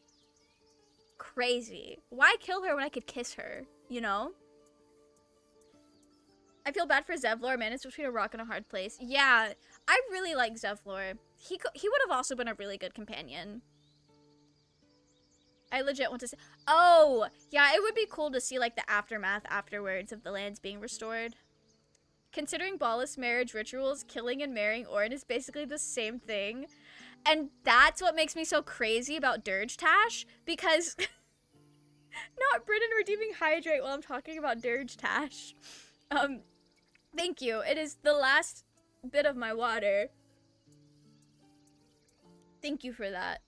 Crazy. Why kill her when I could kiss her, you know? I feel bad for Zevlor, man. It's between a rock and a hard place. Yeah, I really like Zevlor. He would have also been a really good companion. I legit want to say... Oh! Yeah, it would be cool to see, like, the aftermath afterwards of the lands being restored. Considering Ballas marriage rituals, killing and marrying Orin is basically the same thing. And that's what makes me so crazy about Dirge Tash, because... Not Britton redeeming Hydrate while I'm talking about Dirge Tash. Thank you. It is the last bit of my water. Thank you for that.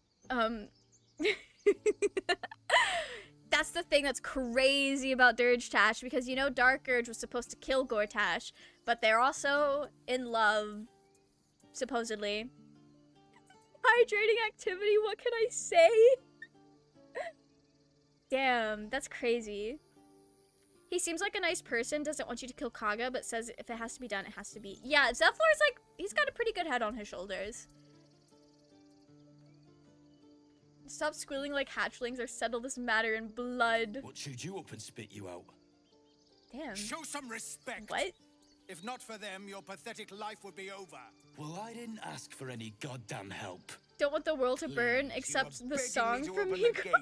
That's the thing that's crazy about Dirge Tash, because you know Dark Urge was supposed to kill Gortash, but they're also in love, supposedly. Hydrating activity, what can I say? Damn, that's crazy. He seems like a nice person, doesn't want you to kill Kaga, but says if it has to be done, it has to be. Yeah, Zevlor's like, he's got a pretty good head on his shoulders. Stop squealing like hatchlings or settle this matter in blood. What chewed you up and spit you out? Damn. Show some respect. What? If not for them, your pathetic life would be over. Well, I didn't ask for any goddamn help. Don't want the world to burn, except the song from Musical.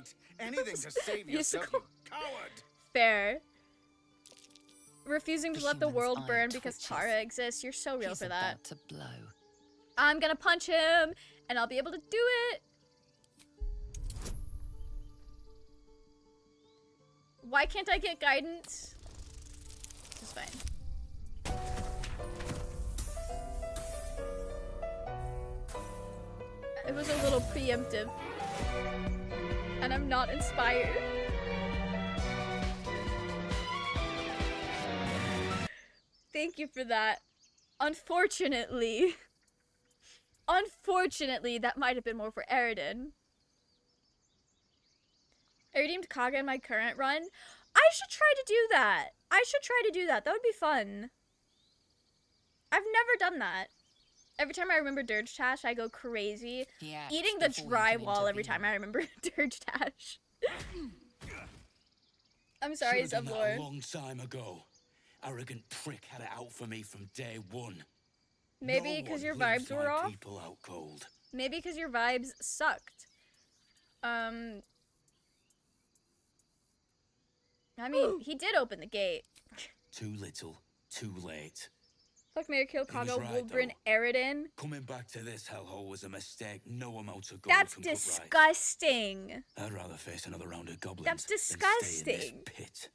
Anything to save yourself, you coward. Fair. Refusing to let the world burn because Tara exists. You're so real for that. About to blow. I'm gonna punch him, and I'll be able to do it. Why can't I get guidance? This is fine. It was a little preemptive. And I'm not inspired. Thank you for that. Unfortunately, that might have been more for Eridan. I redeemed Kaga in my current run. I should try to do that. That would be fun. I've never done that. Every time I remember Dirge Tash, I go crazy. Eating the drywall every time I remember Dirge Tash. I'm sorry, Zevlor. A long time ago. Arrogant prick had it out for me from day one. Maybe because your vibes were off? People out cold. Maybe because your vibes sucked. I mean, he did open the gate. Too little, too late. Fuck Mayor Kill Kaga, Wolverine, Eridan. Coming back to this hellhole was a mistake no amount of gold That's can put right. disgusting. I'd rather face another round of goblins That's than stay in this disgusting. pit.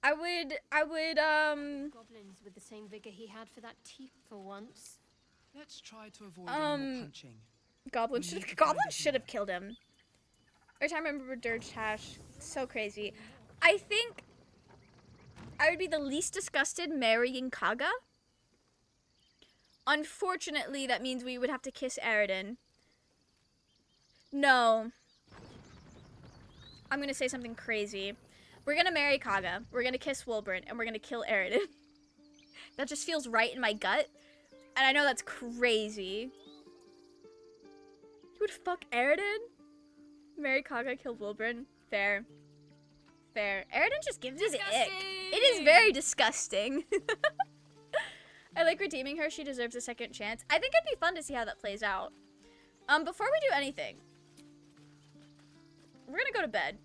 I would, Goblins with the same vigor he had for that teeth for once. Let's try to avoid any more punching. Goblin should have killed him. Every time I remember Dirge Tash, so crazy. I think I would be the least disgusted marrying Kaga. Unfortunately, that means we would have to kiss Eridan. No. I'm gonna say something crazy. We're gonna marry Kaga, we're gonna kiss Wolbrin, and we're gonna kill Eridan. That just feels right in my gut. And I know that's crazy. You would fuck Eridan? Marry Kaga, kill Wolbrin? Fair. Fair. Eridan just gives us ick. It is very disgusting. I like redeeming her. She deserves a second chance. I think it'd be fun to see how that plays out. Before we do anything, we're gonna go to bed.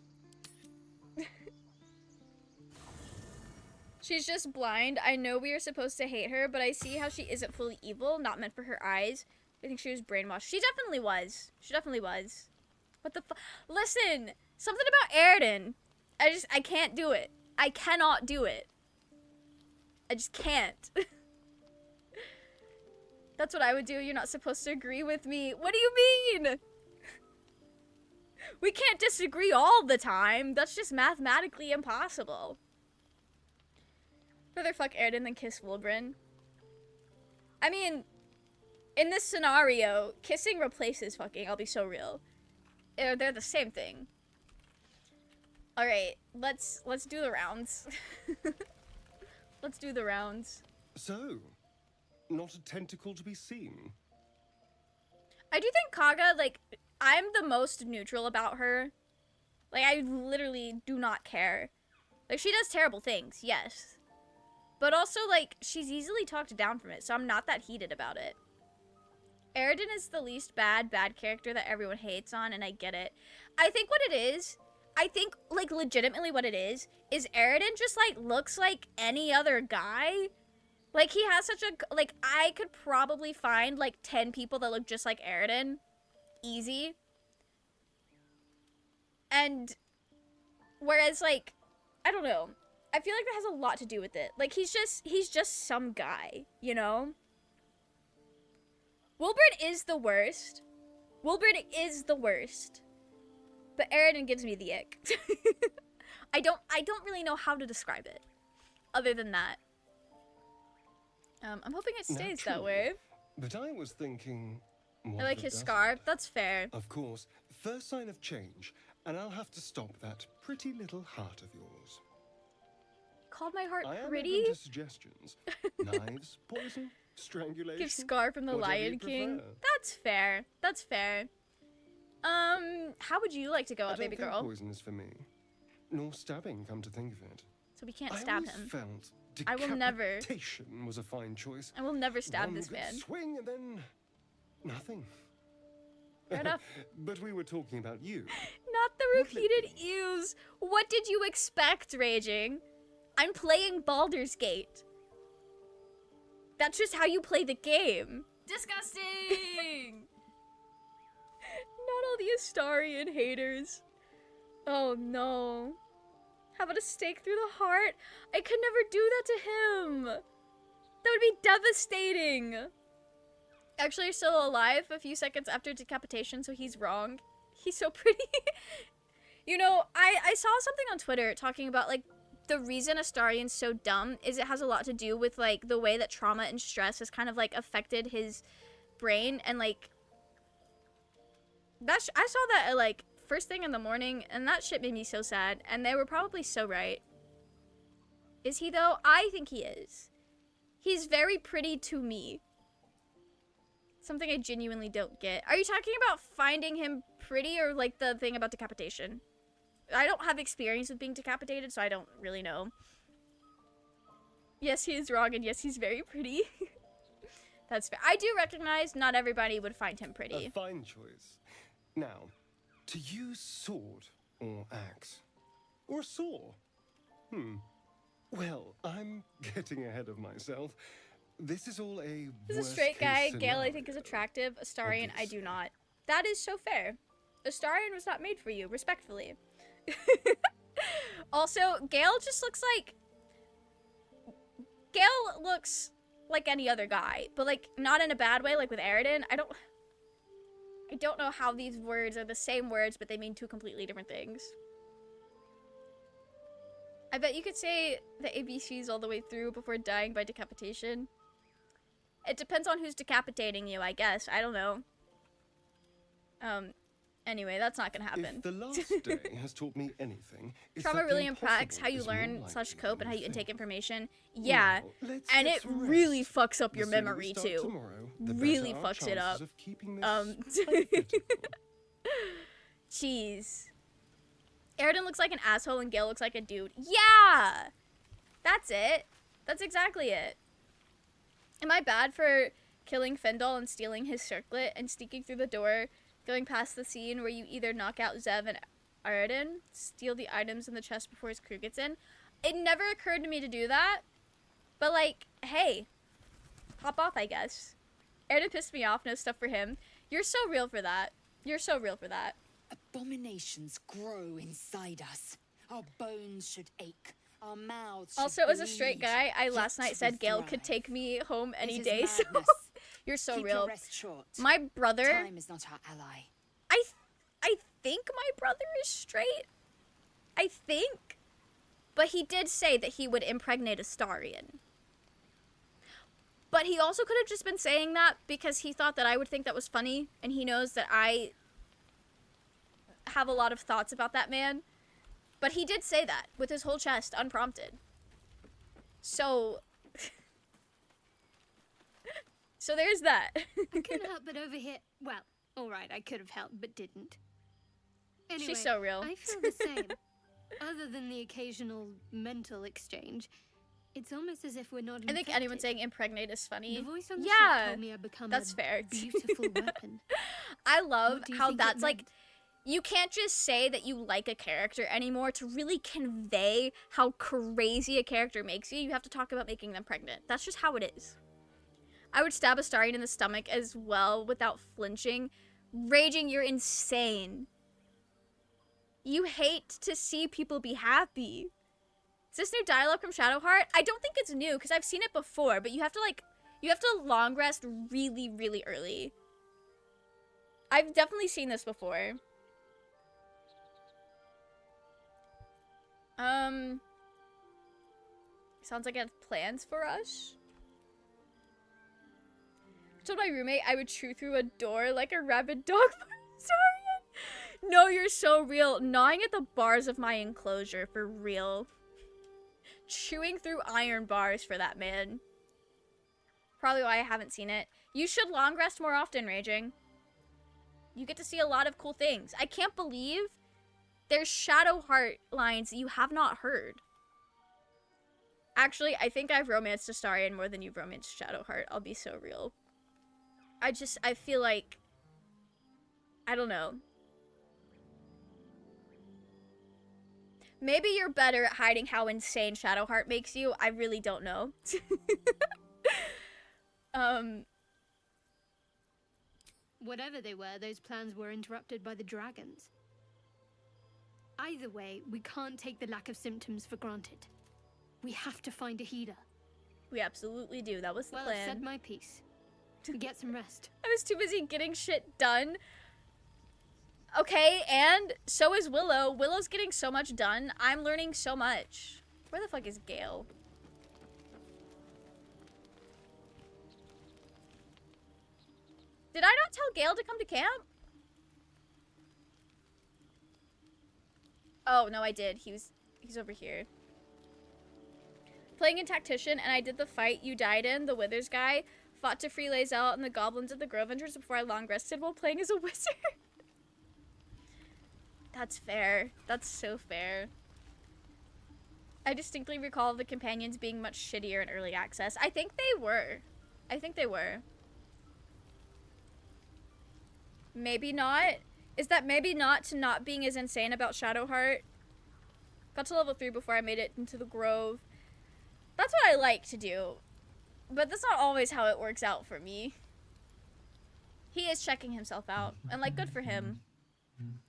She's just blind. I know we are supposed to hate her, but I see how she isn't fully evil, not meant for her eyes. I think she was brainwashed. She definitely was. She definitely was. What the fuck? Listen, something about Eridan. I can't do it. I cannot do it. I just can't. That's what I would do. You're not supposed to agree with me. What do you mean? We can't disagree all the time. That's just mathematically impossible. Rather fuck Eridan than kiss Wolbrin. I mean, in this scenario, kissing replaces fucking. I'll be so real. They're the same thing. All right, let's do the rounds. Let's do the rounds. So, not a tentacle to be seen. I do think Kaga, like, I'm the most neutral about her. Like, I literally do not care. Like, she does terrible things, yes. But also, like, she's easily talked down from it, so I'm not that heated about it. Aridin is the least bad character that everyone hates on, and I get it. I think what it is, like, legitimately what it is Aridin just, like, looks like any other guy. Like, he has such a, like, I could probably find, like, 10 people that look just like Aridin. Easy. And, whereas, like, I don't know. I feel like that has a lot to do with it. Like, he's just some guy, you know? Wilbert is the worst. Wilbert is the worst. But Aridin gives me the ick. I don't really know how to describe it. Other than that. I'm hoping it stays that way. But I was thinking... I like his scarf. That's fair. Of course. First sign of change, and I'll have to stop that pretty little heart of yours. Called my heart I am pretty? open to suggestions. Knives, poison, strangulation. Give Scar from the Lion King. That's fair. That's fair. How would you like to go up, baby girl? Poison is for me. Nor stabbing, come to think of it. So we can't stab him. Felt I will never. Decapitation was a fine choice. I will never stab this One good man. swing and then nothing. Fair enough. But we were talking about you. Not the repeated ews. What did you expect, Raging? I'm playing Baldur's Gate. That's just how you play the game. Disgusting! Not all the Astarian haters. Oh no. How about a stake through the heart? I could never do that to him. That would be devastating. Actually, you're still alive a few seconds after decapitation, so he's wrong. He's so pretty. You know, I saw something on Twitter talking about, like, the reason Astarian's so dumb is it has a lot to do with, like, the way that trauma and stress has kind of, like, affected his brain. And, like, I saw that at, like, first thing in the morning, and that shit made me so sad. And they were probably so right. Is he, though? I think he is. He's very pretty to me. Something I genuinely don't get. Are you talking about finding him pretty, or, like, the thing about decapitation? I don't have experience with being decapitated, so I don't really know. Yes, he is wrong, and yes, he's very pretty. That's fair. I do recognize not everybody would find him pretty. A fine choice. Now, to use sword or axe or saw. Well, I'm getting ahead of myself. This is all a He's a straight guy. Gale, I think, is attractive. Astarian, I do not. That is so fair. Astarian was not made for you, respectfully. Also, Gale just looks like... Gale looks like any other guy, but, like, not in a bad way, like with Aridin. I don't know how these words are the same words, but they mean two completely different things. I bet you could say the ABCs all the way through before dying by decapitation. It depends on who's decapitating you, I guess. I don't know. Anyway, that's not gonna happen. If the last day has taught me anything, trauma really impacts how you learn / cope and how you intake information. Yeah, and it really fucks up your memory too. Really fucks it up. Jeez. Aridin looks like an asshole and Gale looks like a dude. Yeah! That's it. That's exactly it. Am I bad for killing Fendel and stealing his circlet and sneaking through the door, going past the scene where you either knock out Zev and Aridin, steal the items in the chest before his crew gets in? It never occurred to me to do that. But, like, hey. Hop off, I guess. Aridin pissed me off. No stuff for him. You're so real for that. You're so real for that. Abominations grow inside us. Our bones should ache. Our mouths should Also, as a straight bleed. guy, I last night said Gale thrive. could take me home any It is day, so madness. you're so Keep real. your rest short. My brother... Time is not our ally. I think my brother is straight. I think. But he did say that he would impregnate Astarian. But he also could have just been saying that because he thought that I would think that was funny, and he knows that I have a lot of thoughts about that man. But he did say that with his whole chest, unprompted. So... so there's that. I couldn't help but overhear... Well, Alright, I could have helped, but didn't. Anyway, She's so real. I feel the same. Other than the occasional mental exchange, it's almost as if we're not I think anyone saying impregnate is funny. The voice on the yeah, ship told me I'd become that's a fair. beautiful weapon. I love What do you how think it that's like, meant? you can't just say that you like a character anymore. To really convey how crazy a character makes you, you have to talk about making them pregnant. That's just how it is. I would stab Astarion in the stomach as well without flinching. Raging, you're insane. You hate to see people be happy. Is this new dialogue from Shadowheart? I don't think it's new, because I've seen it before, but you have to long rest really, really early. I've definitely seen this before. Sounds like it has plans for us. I told my roommate I would chew through a door like a rabid dog for Astarion. No, you're so real. Gnawing at the bars of my enclosure, for real. Chewing through iron bars for that man. Probably why I haven't seen it. You should long rest more often, Raging. You get to see a lot of cool things. I can't believe there's Shadowheart lines that you have not heard. Actually, I think I've romanced Astarion more than you've romanced Shadowheart. I'll be so real. I feel like, I don't know. Maybe you're better at hiding how insane Shadowheart makes you. I really don't know. Whatever they were, those plans were interrupted by the dragons. Either way, we can't take the lack of symptoms for granted. We have to find a healer. We absolutely do. That was the plan. I've said my piece. Get some rest. I was too busy getting shit done. Okay, and so is Willow. Willow's getting so much done. I'm learning so much. Where the fuck is Gale? Did I not tell Gale to come to camp? Oh, no, I did. He's over here. Playing in Tactician, and I did the fight you died in, the Withers guy. Fought to free Lae'zel and the goblins of the Grove Hunters before I long rested while playing as a wizard. That's fair. That's so fair. I distinctly recall the companions being much shittier in early access. I think they were. I think they were. Maybe not. Is that maybe not to not being as insane about Shadowheart? Got to level 3 before I made it into the Grove. That's what I like to do. But that's not always how it works out for me. He is checking himself out. And, like, good for him.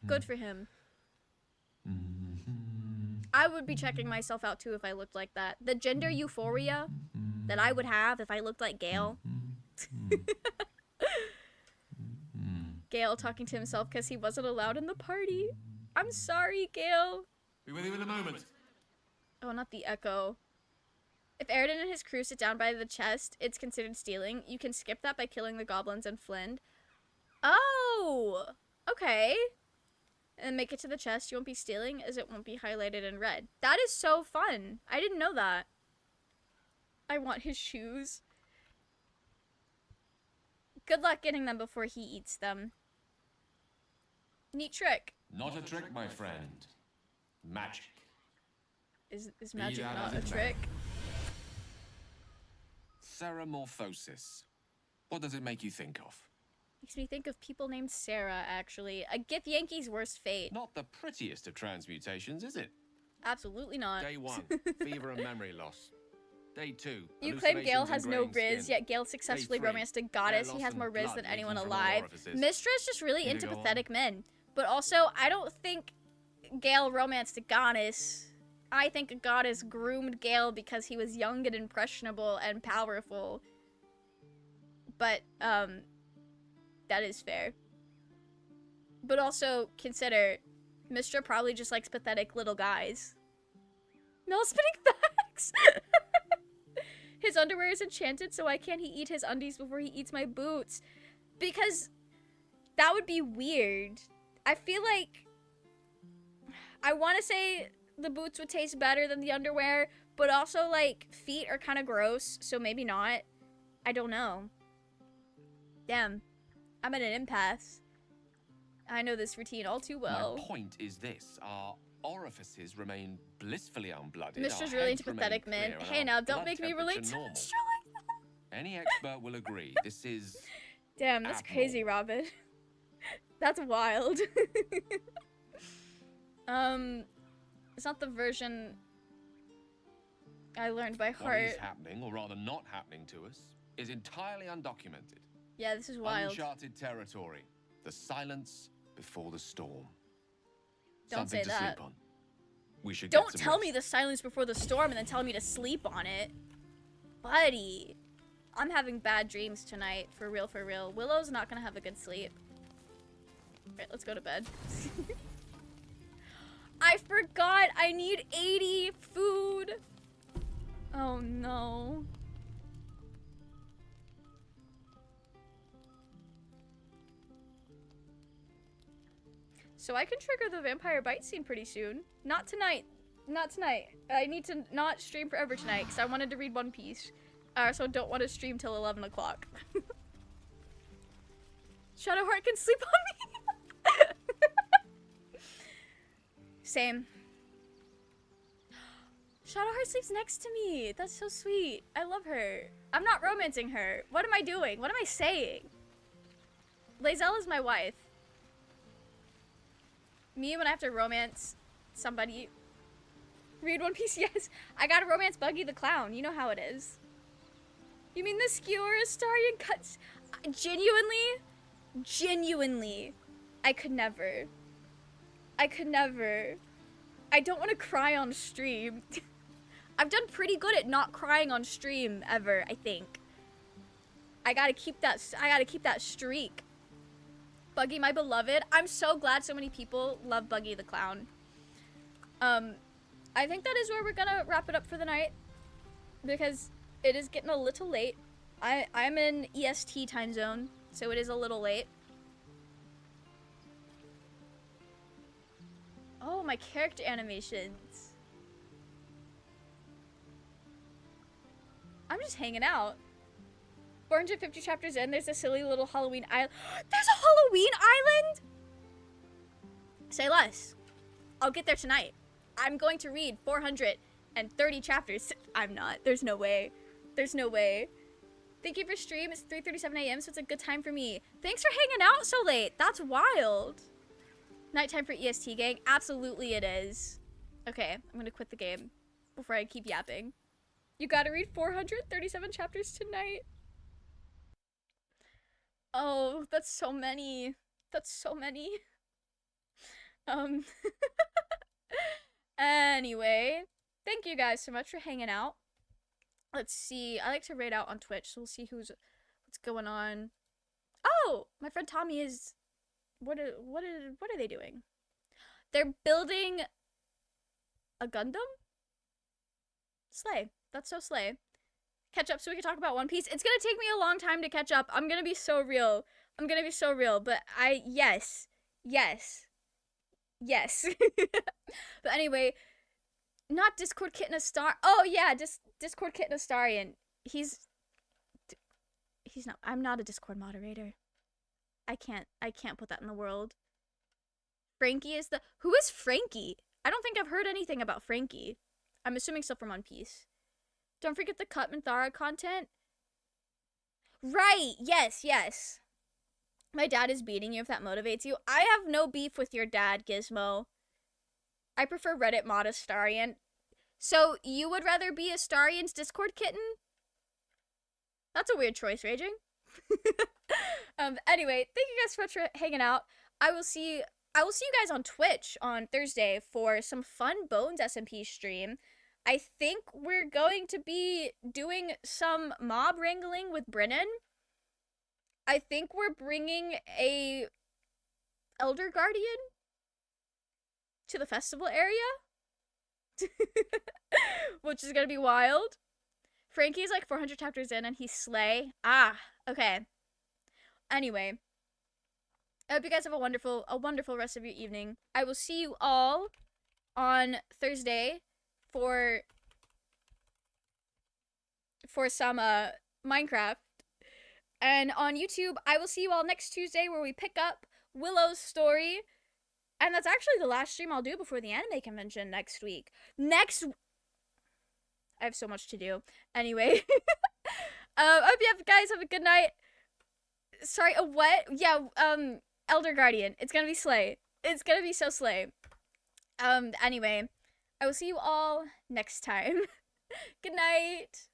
Good for him. I would be checking myself out, too, if I looked like that. The gender euphoria that I would have if I looked like Gale. Gale talking to himself because he wasn't allowed in the party. I'm sorry, Gale. Be with you in a moment. Oh, not the echo. If Aridin and his crew sit down by the chest, it's considered stealing. You can skip that by killing the goblins and Flynn. Oh! Okay. And make it to the chest. You won't be stealing, as it won't be highlighted in red. That is so fun. I didn't know that. I want his shoes. Good luck getting them before he eats them. Neat trick. Not a trick, my friend. Magic. Is magic not a trick? Ceramorphosis. What does it make you think of? Makes me think of people named Sarah, actually. A Gith Yankee's worst fate. Not the prettiest of transmutations, is it? Absolutely not. Day 1, fever and memory loss. Day 2, you claim Gale hallucinations has and no graying riz, skin. yet Gale successfully Day 3, romanced a goddess. hair He loss has more and riz blood than anyone leaking from alive. orifices. Mistra's just really Here into we go on. pathetic men. But also, I don't think Gale romanced a goddess. I think a goddess groomed Gale because he was young and impressionable and powerful. But, that is fair. But also, consider, Mistra probably just likes pathetic little guys. Mel spitting facts! His underwear is enchanted, so why can't he eat his undies before he eats my boots? Because that would be weird. I feel like I want to say the boots would taste better than the underwear, but also, like, feet are kind of gross, so maybe not. I don't know. Damn. I'm at an impasse. I know this routine all too well. My point is this. Our orifices remain blissfully unblooded. Mistra's our really heads into remain pathetic men. clear, and Hey our now, don't blood make me relate to temperature Mistra normal. like that. Any expert will agree this is Damn, that's crazy, Robin. That's wild. It's not the version I learned by what heart. is happening, or rather not happening to us, is entirely undocumented. Yeah, this is wild. Uncharted territory. The silence before the storm. Don't Something say to that. sleep on. We should Don't get some tell rest. me the silence before the storm and then tell me to sleep on it. Buddy. I'm having bad dreams tonight. For real, for real. Willow's not gonna have a good sleep. Alright, let's go to bed. I forgot I need 80 food. Oh no. So I can trigger the vampire bite scene pretty soon. Not tonight. Not tonight. I need to not stream forever tonight because I wanted to read One Piece. So I don't want to stream till 11 o'clock. Shadowheart can sleep on me. Same. Shadowheart sleeps next to me. That's so sweet. I love her. I'm not romancing her. What am I doing? What am I saying? Lazelle is my wife. Me, when I have to romance somebody. Read One Piece, yes. I gotta romance Buggy the Clown. You know how it is. You mean the skewer Astarian cuts? Genuinely. I could never. I don't want to cry on stream. I've done pretty good at not crying on stream ever, I think. I gotta keep that streak. Buggy, my beloved. I'm so glad so many people love Buggy the Clown. I think that is where we're gonna wrap it up for the night. Because it is getting a little late. I'm in EST time zone, so it is a little late. Oh, my character animations. I'm just hanging out. 450 chapters in, there's a silly little Halloween island. There's a Halloween island? Say less. I'll get there tonight. I'm going to read 430 chapters. I'm not. There's no way. There's no way. Thank you for stream. It's 3:37 a.m., so it's a good time for me. Thanks for hanging out so late. That's wild. Nighttime for EST gang. Absolutely it is. Okay, I'm gonna quit the game before I keep yapping. You gotta read 437 chapters tonight. Oh, that's so many. That's so many. Anyway, thank you guys so much for hanging out. Let's see. I like to raid out on Twitch, so we'll see what's going on. Oh, my friend Tommy is. What are they doing? They're building a Gundam? Slay. That's so slay. Catch up so we can talk about One Piece. It's gonna take me a long time to catch up. I'm gonna be so real. But yes. But anyway, not Discord Kitten a Star. Oh yeah, Discord Kitten Astarian. He's not. I'm not a Discord moderator. I can't put that in the world. Frankie is the. Who is Frankie? I don't think I've heard anything about Frankie. I'm assuming stuff from One Piece. Don't forget the Cut Minthara content. Right. Yes. My dad is beating you if that motivates you. I have no beef with your dad, Gizmo. I prefer Reddit mod Astarian. So you would rather be Astarian's Discord kitten? That's a weird choice, Raging. Anyway, thank you guys so much for hanging out. I will see you guys on Twitch on Thursday for some fun Bones SMP stream. I think we're going to be doing some mob wrangling with Brennan. I think we're bringing a Elder Guardian to the festival area. Which is gonna be wild. Frankie's like 400 chapters in and he's slay. Ah, okay. Anyway, I hope you guys have a wonderful rest of your evening. I will see you all on Thursday for some Minecraft. And on YouTube, I will see you all next Tuesday where we pick up Willow's story. And that's actually the last stream I'll do before the anime convention next week. I have so much to do. Anyway. I hope you guys have a good night. Sorry, a what? Yeah, Elder Guardian. It's gonna be slay. It's gonna be so slay. Anyway. I will see you all next time. Good night.